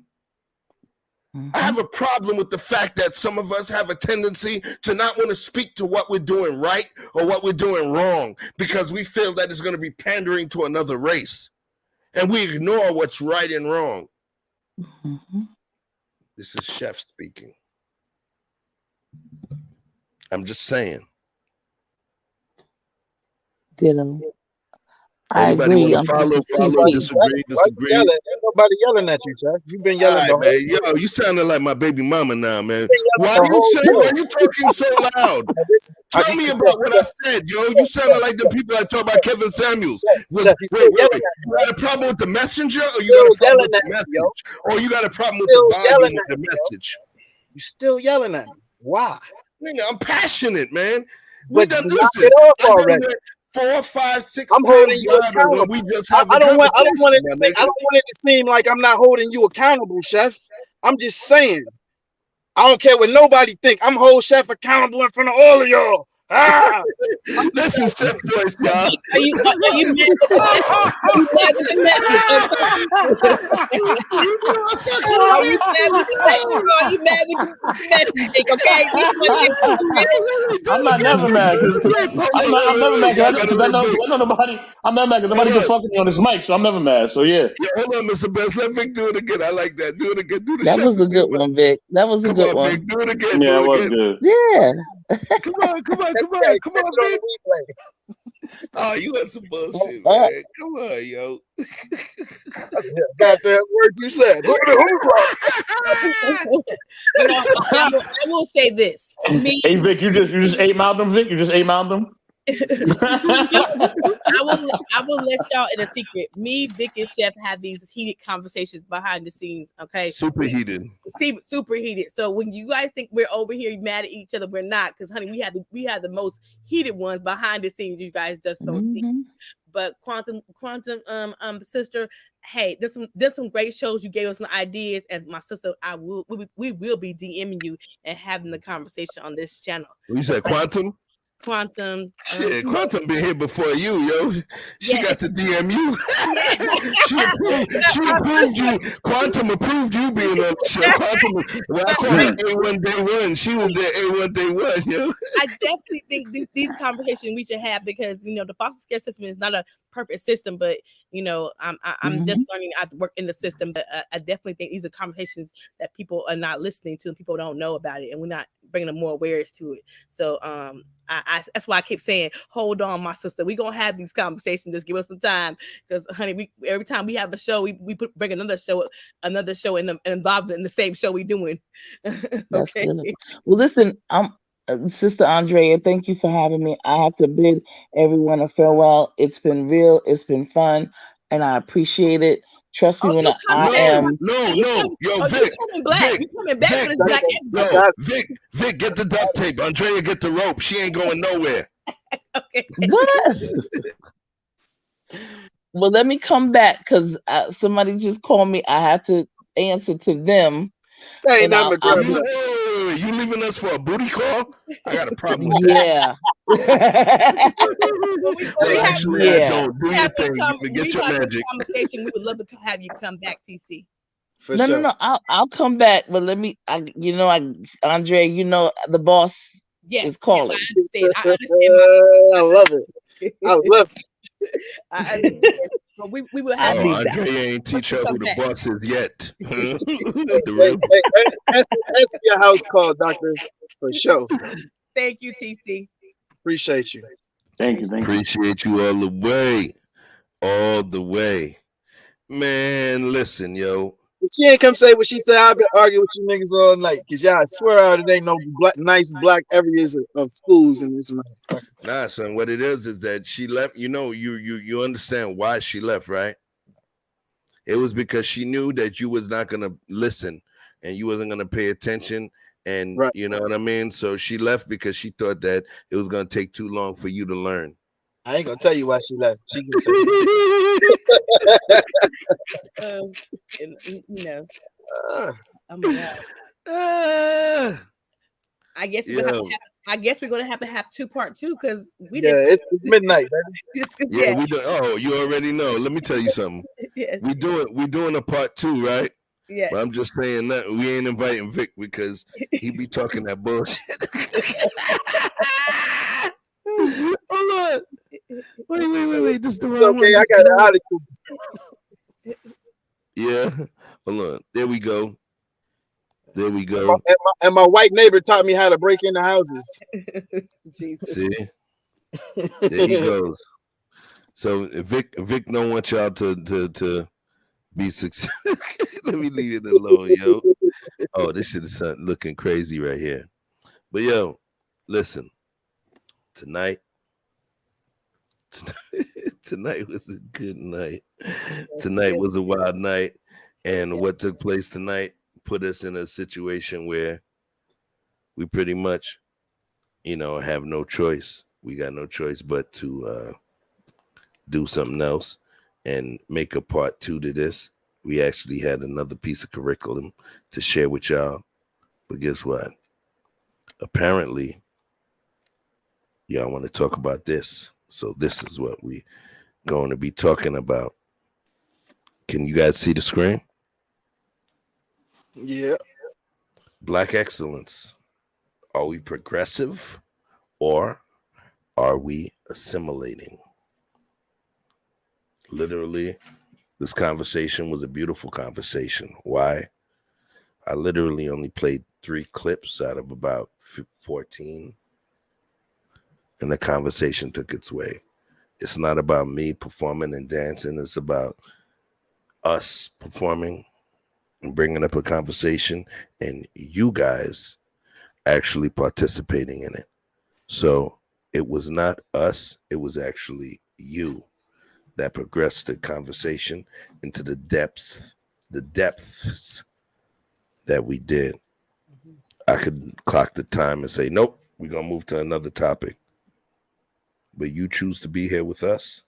I have a problem with the fact that some of us have a tendency to not want to speak to what we're doing right or what we're doing wrong because we feel that it's going to be pandering to another race. And we ignore what's right and wrong. This is Chef speaking. I'm just saying. Ditto. I agree. Follow, disagree. Ain't nobody yelling at you, Chef. You've been yelling. Right, man. Yo, you sounding like my baby mama now, man. Why are you talking so loud? Tell me about what I said, yo. You sounded like the people that talk about Kevin Samuels. Wait. You got a problem with the messenger, or you got a problem with the message, or you got a problem with the volume of the message? You still yelling at me? Why? Nigga, I'm passionate, man. But you knocked it off already. 4, 5, 6. I'm holding you accountable. I don't want it to seem like I'm not holding you accountable, Chef. I'm just saying. I don't care what nobody think. I'm holding Chef accountable in front of all of y'all. This is Chef voice, y'all. Are you mad with the message? Are you mad with the message? Are you mad with the message? Okay, I'm not never mad. I'm never mad because I know nobody. I'm not mad because nobody can fuck me on this mic, so I'm never mad. So yeah. Hold on, Mr. Best. Let Vic do it again. I like that. Do it again. Do the That was a good one, Vic. That was a good one. Vic, do it again. Yeah, it was good. Yeah. Come on, baby. Oh, you had some bullshit, man. Come on, yo. Got that word you said. I will say this. Hey, Vic, you just 8-miled them, Vic? You just 8-miled them? I will let y'all in a secret. Me, Vic, and Chef have these heated conversations behind the scenes. Okay, super heated. Super heated. So when you guys think we're over here mad at each other, we're not. Because honey, we have the most heated ones behind the scenes. You guys just don't see. But Quantum, sister, hey, there's some great shows. You gave us some ideas, and my sister, we will be DMing you and having the conversation on this channel. You said Quantum? Quantum. Shit, Quantum been here before you, yo. She got to DM you. she approved you. Quantum approved you being on the show. Quantum, well, I call her A1 Day 1. She was there A1 Day 1, yo. I definitely think these conversations we should have because, you know, the foster care system is not a perfect system, but, you know, I'm just learning how to work in the system. But I definitely think these are conversations that people are not listening to and people don't know about it. And we're not bringing them more awareness to it. So that's why I keep saying, hold on, my sister. We're going to have these conversations. Just give us some time. Because, honey, every time we have a show, we bring another show and involved in the same show we doing. That's good. Well, listen, Sister Andrea, thank you for having me. I have to bid everyone a farewell. It's been real. It's been fun. And I appreciate it. Trust me when I am. No, yo, Vic. Vic, get the duct tape. Andrea, get the rope. She ain't going nowhere. Okay. What? Well, let me come back because somebody just called me. I have to answer to them. That ain't And nothing but grub. You leaving us for a booty call? I got a problem with yeah. Actually, I don't. Do your thing. Get your magic. Conversation. We would love to have you come back, TC. No. I'll come back, but let me. Andre, you know the boss is calling. Yes, I understand. I love it. I love it. I understand. But we will have you back. Andre ain't teach her who the boss is yet. That's your house call, doctor, for sure. Thank you, TC. Appreciate you. Thank you. Appreciate you all the way. All the way. Man, listen, yo. She ain't come say what she said. I've been arguing with you niggas all night. Cause I swear out it ain't no nice black areas of schools in this motherfucker. Nah, son. What it is that she left. You know, you understand why she left, right? It was because she knew that you was not gonna listen and you wasn't gonna pay attention, and you know what I mean. So she left because she thought that it was gonna take too long for you to learn. I ain't gonna tell you why she left. She I guess we're gonna have to have 2 part 2 because we it's midnight. Yeah, we do. Oh, you already know. Let me tell you something. Yes. We doing a part 2, right? Yes. But I'm just saying that we ain't inviting Vic because he be talking that bullshit. Hold on. Wait. This is the wrong one. Okay, I got an article. Yeah. Hold on. There we go. And my white neighbor taught me how to break into houses. Jesus. See? There he goes. So Vic don't want y'all to be successful. Let me leave it alone, yo. Oh, this shit is looking crazy right here. But yo, listen. Tonight was a good night. Tonight was a wild night. And what took place tonight put us in a situation where we pretty much, have no choice. We got no choice but to do something else and make a part 2 to this. We actually had another piece of curriculum to share with y'all. But guess what? Apparently, y'all want to talk about this. So this is what we going to be talking about. Can you guys see the screen? Yeah. Black excellence. Are we progressive or are we assimilating? Literally, this conversation was a beautiful conversation. Why? I literally only played 3 clips out of about 14. And the conversation took its way. It's not about me performing and dancing. It's about us performing and bringing up a conversation and you guys actually participating in it. So it was not us. It was actually you that progressed the conversation into the depths that we did. I could clock the time and say, nope, we're going to move to another topic. But you choose to be here with us.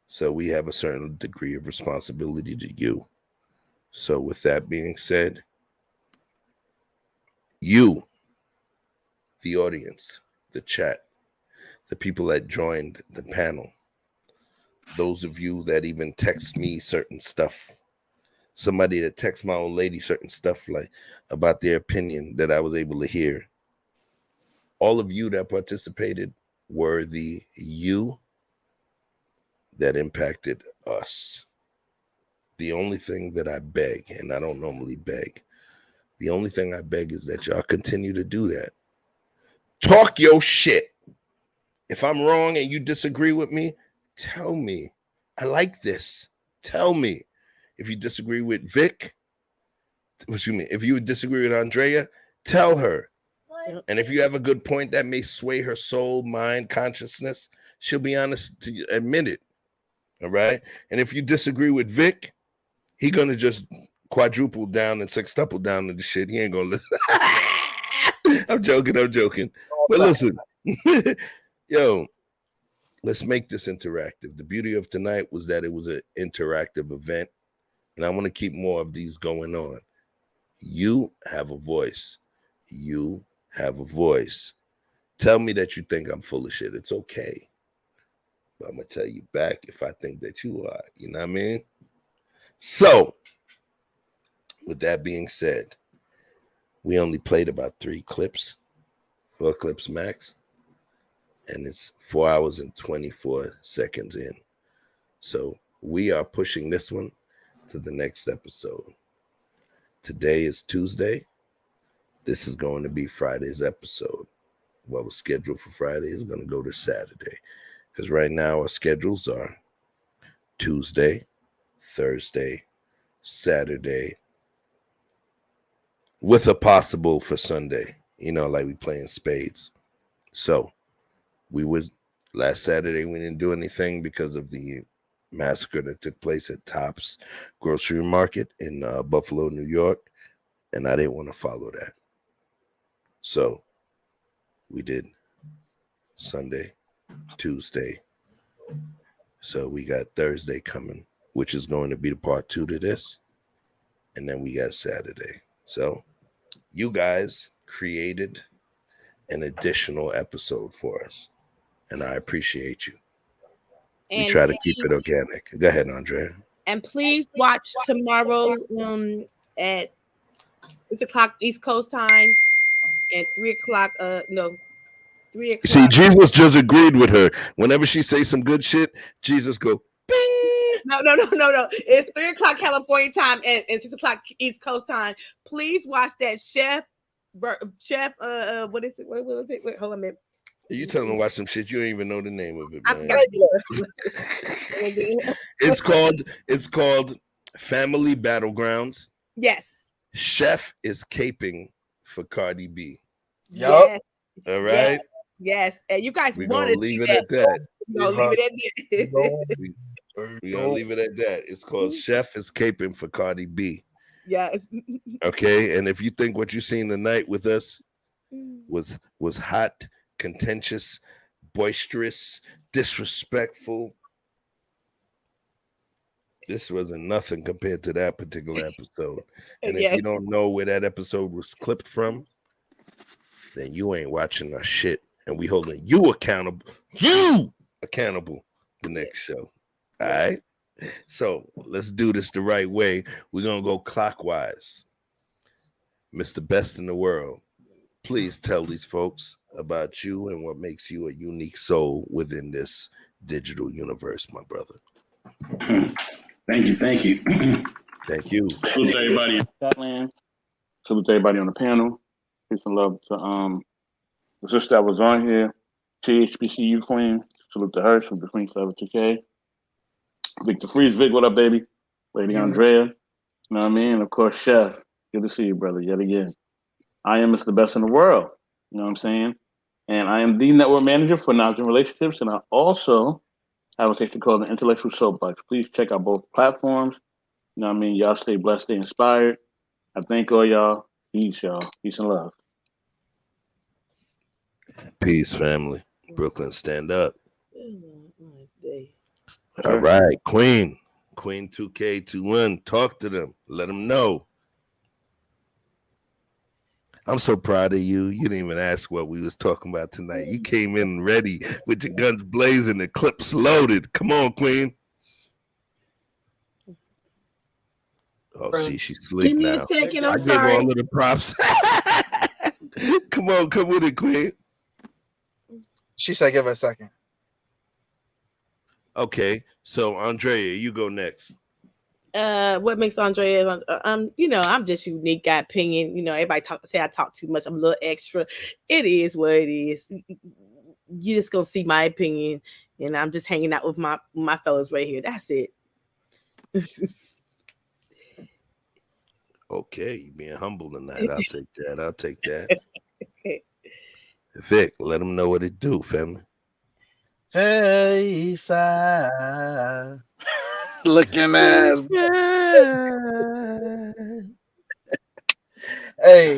So we have a certain degree of responsibility to you. So with that being said, you, the audience, the chat, the people that joined the panel, those of you that even text me certain stuff, somebody that texts my old lady certain stuff like about their opinion that I was able to hear. All of you that participated were the you that impacted us. The only thing that I beg, and I don't normally beg, the only thing I beg is that y'all continue to do that. Talk your shit. If I'm wrong and you disagree with me, tell me. I like this. Tell me. If you disagree with Vic, if you disagree with Andrea, tell her. And if you have a good point that may sway her soul, mind, consciousness, she'll be honest to admit it. All right. And if you disagree with Vic, he gonna just quadruple down and sextuple down to the shit. He ain't gonna listen. I'm joking. But listen, yo, let's make this interactive. The beauty of tonight was that it was an interactive event. And I want to keep more of these going on. You have a voice. You have a voice. Tell me that you think I'm full of shit. It's okay. But I'm going to tell you back if I think that you are. You know what I mean? So, with that being said, we only played about 4 clips max. And it's 4 hours and 24 seconds in. So, we are pushing this one to the next episode. Today is Tuesday. This is going to be Friday's episode. What was scheduled for Friday is going to go to Saturday. Because right now our schedules are Tuesday, Thursday, Saturday, with a possible for Sunday. You know, like we playing spades. So last Saturday we didn't do anything because of the massacre that took place at Tops Grocery Market in Buffalo, New York, and I didn't want to follow that. So we did Sunday, Tuesday. So we got Thursday coming, which is going to be the part 2 to this. And then we got Saturday. So you guys created an additional episode for us, and I appreciate you. We try to keep it organic. Go ahead, Andrea. And please watch tomorrow at 6 o'clock East Coast time and 3 o'clock. 3 o'clock. See, Jesus just agreed with her. Whenever she say some good shit, Jesus go, bing. No. It's 3 o'clock California time and 6 o'clock East Coast time. Please watch that Chef. What is it? What was it? Wait, hold on a minute. You telling them to watch some shit, you don't even know the name of it, man. It's called Family Battlegrounds. Yes. Chef is caping for Cardi B. Yes. All right. Yes. And you guys We're want gonna to leave see it that. at that. We're gonna leave it at that. We're gonna leave it at that. It's called Chef is caping for Cardi B. Yes. Okay. And if you think what you seen tonight with us was hot, contentious, boisterous, disrespectful, this wasn't nothing compared to that particular episode. And if you don't know where that episode was clipped from, then you ain't watching our shit. And we holding you accountable. The next show. All right. So let's do this the right way. We're gonna go clockwise. Mr. Best in the World, please tell these folks about you and what makes you a unique soul within this digital universe, my brother. Thank you. Thank you. Salute to everybody in Scotland. Salute to everybody on the panel. Peace and love to the sister that was on here, THBCU Queen. Salute to her. Salute to Queen Forever 2K. Victor Freeze, Vic, what up, baby? Lady Andrea. You know what I mean? Of course, Chef. Good to see you, brother, yet again. I am Mr. Best in the World. You know what I'm saying? And I am the network manager for Knowledge and Relationships. And I also have a section called the Intellectual Soapbox. Please check out both platforms. You know what I mean? Y'all stay blessed, stay inspired. I thank all y'all. Peace, y'all. Peace and love. Peace, family. Brooklyn, stand up. All right, Queen 2K21, talk to them. Let them know. I'm so proud of you. You didn't even ask what we was talking about tonight. You came in ready with your guns blazing, the clips loaded. Come on, Queen. Oh, see, she's asleep now. I give all of the props. Come on, come with it, Queen. She said, give her a second. Okay, so Andrea, you go next. What makes Andrea I'm just unique, got opinion. Everybody say I talk too much. I'm a little extra. It is what it is. You just gonna see my opinion, and I'm just hanging out with my fellas right here. That's it. Okay, you being humble tonight. I'll take that. Vic, let them know what it do, family. Face looking ass. Hey,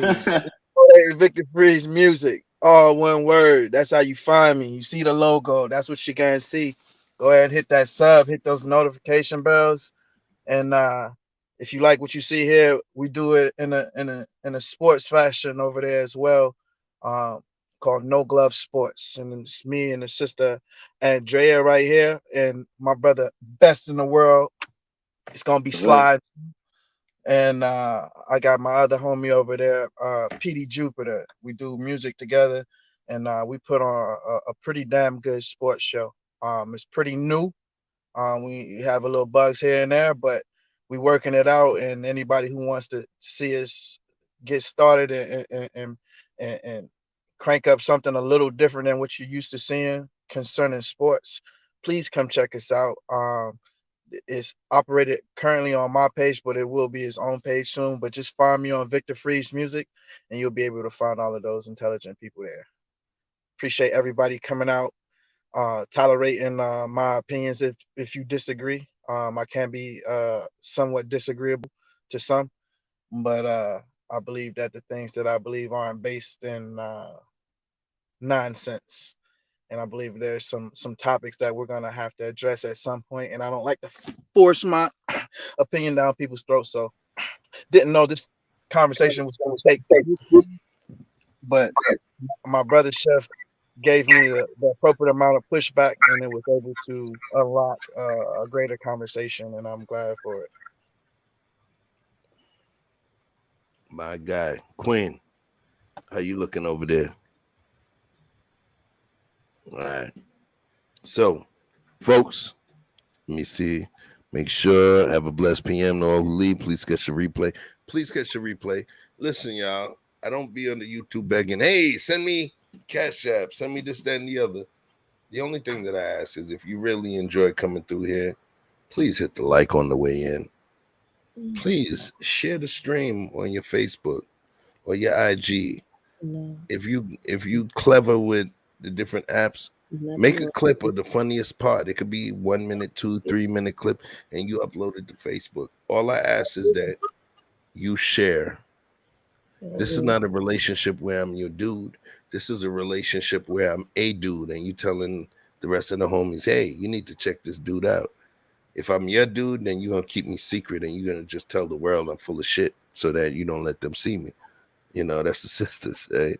Victor Freeze music, all one word. That's how you find me. You see the logo. That's what you're gonna see. Go ahead and hit that sub, hit those notification bells, and if you like what you see here, we do it in a sports fashion over there as well, called No Glove Sports, and it's me and the sister Andrea right here, and my brother Best in the World. It's gonna be Slide, and I got my other homie over there, PD Jupiter. We do music together, and we put on a pretty damn good sports show. It's pretty new. We have a little bugs here and there, but we working it out. And anybody who wants to see us get started and crank up something a little different than what you're used to seeing concerning sports, please come check us out. It's operated currently on my page, but it will be his own page soon. But just find me on Victor Freeze Music, and you'll be able to find all of those intelligent people there. Appreciate everybody coming out, tolerating my opinions if you disagree. I can be somewhat disagreeable to some, but I believe that the things that I believe aren't based in nonsense. And I believe there's some topics that we're gonna have to address at some point. And I don't like to force my opinion down people's throats. So didn't know this conversation was gonna take this, but my brother Chef gave me the appropriate amount of pushback, and it was able to unlock a greater conversation, and I'm glad for it. My guy, Quinn, how you looking over there? All right. So, folks, let me see. Make sure, have a blessed PM to all who leave. Please catch the replay. Please catch the replay. Listen, y'all, I don't be on the YouTube begging, hey, send me Cash App, send me this, that, and the other. The only thing that I ask is if you really enjoy coming through here, please hit the like on the way in. Please share the stream on your Facebook or your IG. No. If you clever with the different apps, make a clip of the funniest part. It could be 1 minute, 2-3 minute clip, and you upload it to Facebook. All I ask is that you share. This is not a relationship where I'm your dude. This is a relationship where I'm a dude, and you telling the rest of the homies, hey, you need to check this dude out. If I'm your dude, then you're gonna keep me secret, and you're gonna just tell the world I'm full of shit so that you don't let them see me. You know, that's the sisters, right?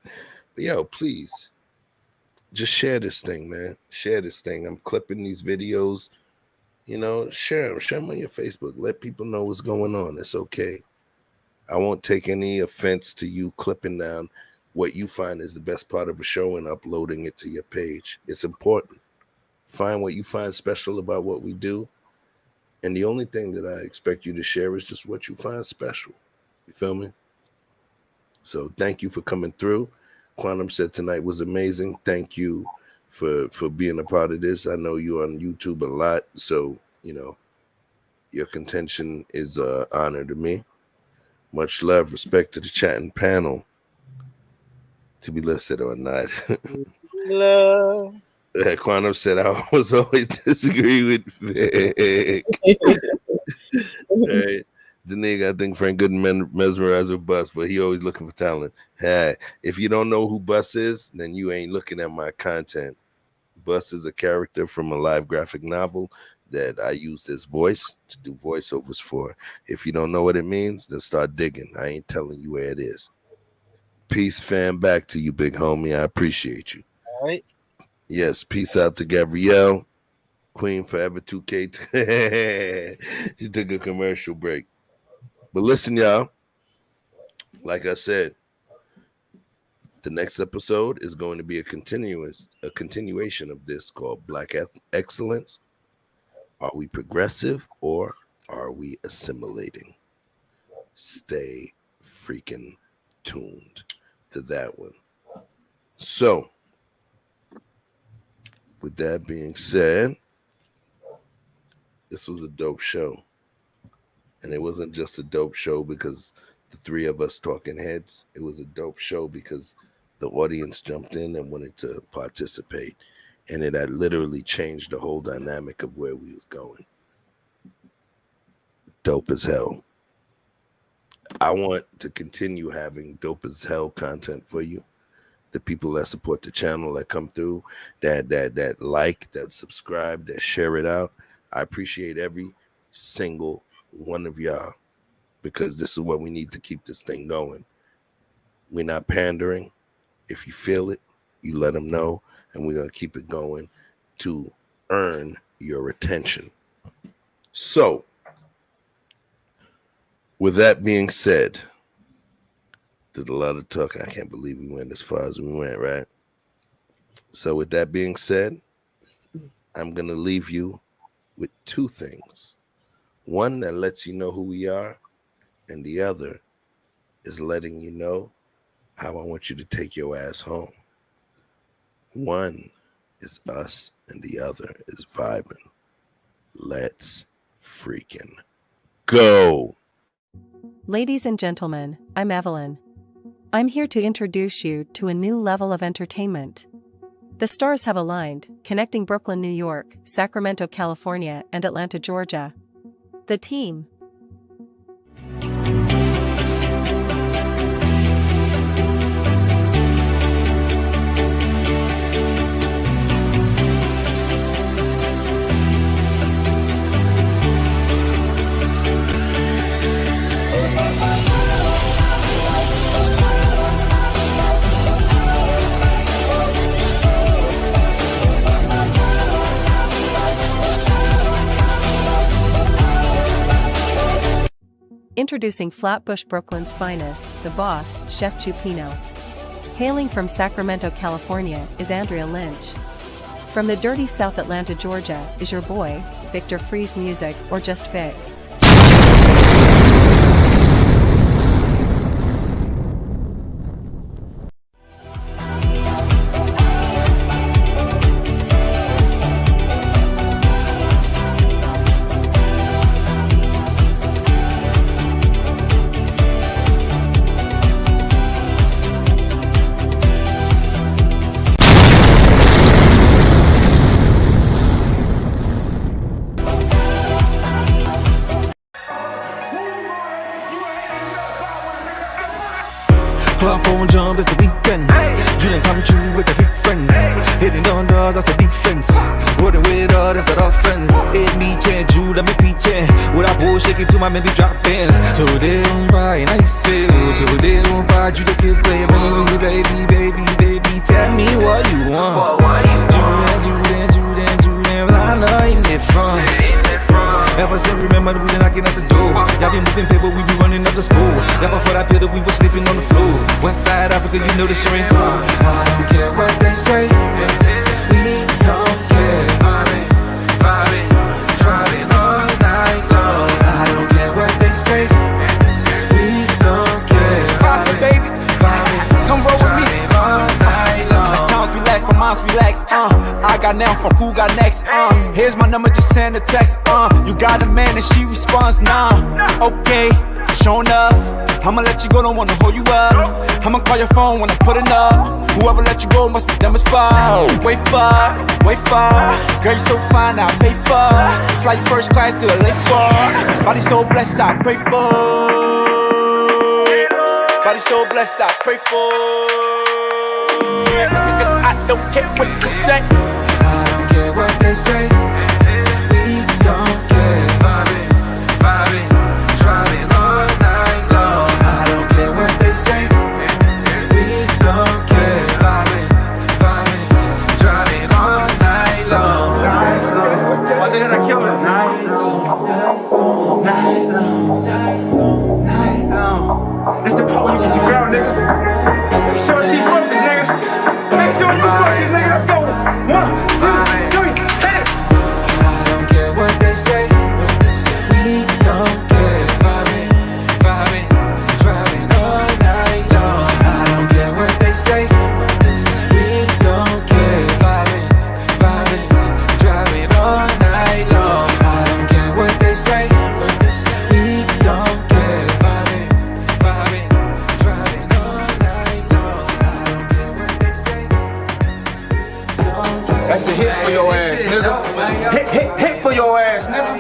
But yo, please, just share this thing, man. Share this thing. I'm clipping these videos. You know, share them on your Facebook. Let people know what's going on. It's okay. I won't take any offense to you clipping down what you find is the best part of a show and uploading it to your page. It's important. Find what you find special about what we do. And the only thing that I expect you to share is just what you find special. You feel me? So thank you for coming through. Quantum said tonight was amazing. Thank you for being a part of this. I know you're on YouTube a lot, so, you know, your contention is an honor to me. Much love, respect to the chatting panel. To be listed or not. Love. Quantum said I was always disagree with Vic. Right. The nigga, I think Frank Gooden mesmerized with Bus, but he always looking for talent. Hey, if you don't know who Bus is, then you ain't looking at my content. Bus is a character from a live graphic novel that I used as voice to do voiceovers for. If you don't know what it means, then start digging. I ain't telling you where it is. Peace, fam. Back to you, big homie. I appreciate you. All right. Yes, peace out to Gabrielle. Queen Forever 2K. She took a commercial break. But listen, y'all. Like I said, the next episode is going to be a continuation of this called Black Excellence. Are we progressive or are we assimilating? Stay freaking tuned to that one. So, with that being said, this was a dope show. And it wasn't just a dope show because the three of us talking heads. It was a dope show because the audience jumped in and wanted to participate. And it had literally changed the whole dynamic of where we was going. Dope as hell. I want to continue having dope as hell content for you. The people that support the channel, that come through, that like, that subscribe, that share it out. I appreciate every single one of y'all. because this is what we need to keep this thing going. We're not pandering. If you feel it, you let them know, and we're going to keep it going to earn your attention. So, with that being said, did a lot of talking. I can't believe we went as far as we went, right? So with that being said, I'm going to leave you with two things. One that lets you know who we are, and the other is letting you know how I want you to take your ass home. One is us, and the other is vibing. Let's freaking go. Ladies and gentlemen, I'm Evelyn. I'm here to introduce you to a new level of entertainment. The stars have aligned, connecting Brooklyn, New York, Sacramento, California, and Atlanta, Georgia. The team. Introducing Flatbush, Brooklyn's finest, the boss, Chef Chupino. Hailing from Sacramento, California, is Andrea Lynch. From the dirty South Atlanta, Georgia, is your boy, Victor Freeze Music, or just Vic. Club phone jump, it's the weekend. Dream come true with the big friends. Hitting on doors, that's a defense. Rolling with all, that's that offense. Hit me, change, you, let me peachin'. With a bull shaking to my maybe drop bands. Today on buy, and I say, today on buy, you the kid play, baby, tell me what you want. Julian, I know you need fun. Ever since remember we been knocking at the door. Y'all been moving paper, we be running up the school. Y'all before that pillar, we was sleeping on the floor. West side Africa, you know the shit ain't hard. I don't care what they say. We don't care. Driving all night long. I don't care what they say. We don't care. Profit, baby. Come roll with me. All night long. As times relax, my mind's relax. I got now from who got next. Here's my number, just send a text. You got a man and she responds, nah. Okay, sure enough. I'ma let you go, don't wanna hold you up. I'ma call your phone when I put it up. Whoever let you go must be them as far. Wait far. Girl, you so fine, I pay for. Fly you first class to the lake for. Body so blessed, I pray for. Body so blessed, I pray for. Because I don't care what you say. I don't care what they say. We don't care. Vibing, driving all night long. I don't care what they say. We don't care. Vibing, driving all night long. My nigga, I killed it. Night long. It's the part when you get your girl, nigga. Make sure she focused, nigga. Make sure you focus, nigga. Let's go. 1, 2, 3, hit it. I don't care what they say. We don't care. Vibing, driving all night long. I don't care what they say. We don't care. Vibing, driving all night long. I don't care what they say. We don't care. Vibing, driving all night long. I don't care what they say. That's a hit for your ass, nigga. Hit for your ass, nigga.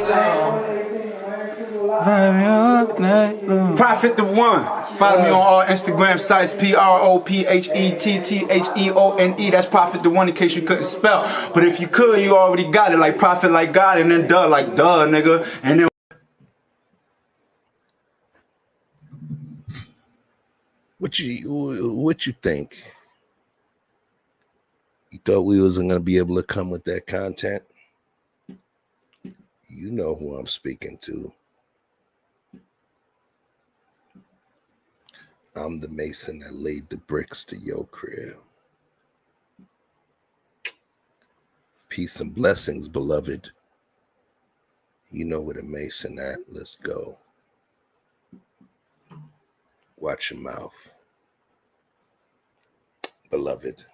Prophet the One. Follow me on all Instagram sites, PROPHETTHEONE. That's Prophet the One in case you couldn't spell. But if you could, you already got it. Like Prophet like God, and then duh like duh, nigga. And then What you think? You thought we wasn't gonna be able to come with that content? You know who I'm speaking to. I'm the mason that laid the bricks to your crib. Peace and blessings, beloved. You know where the mason at. Let's go. Watch your mouth, beloved.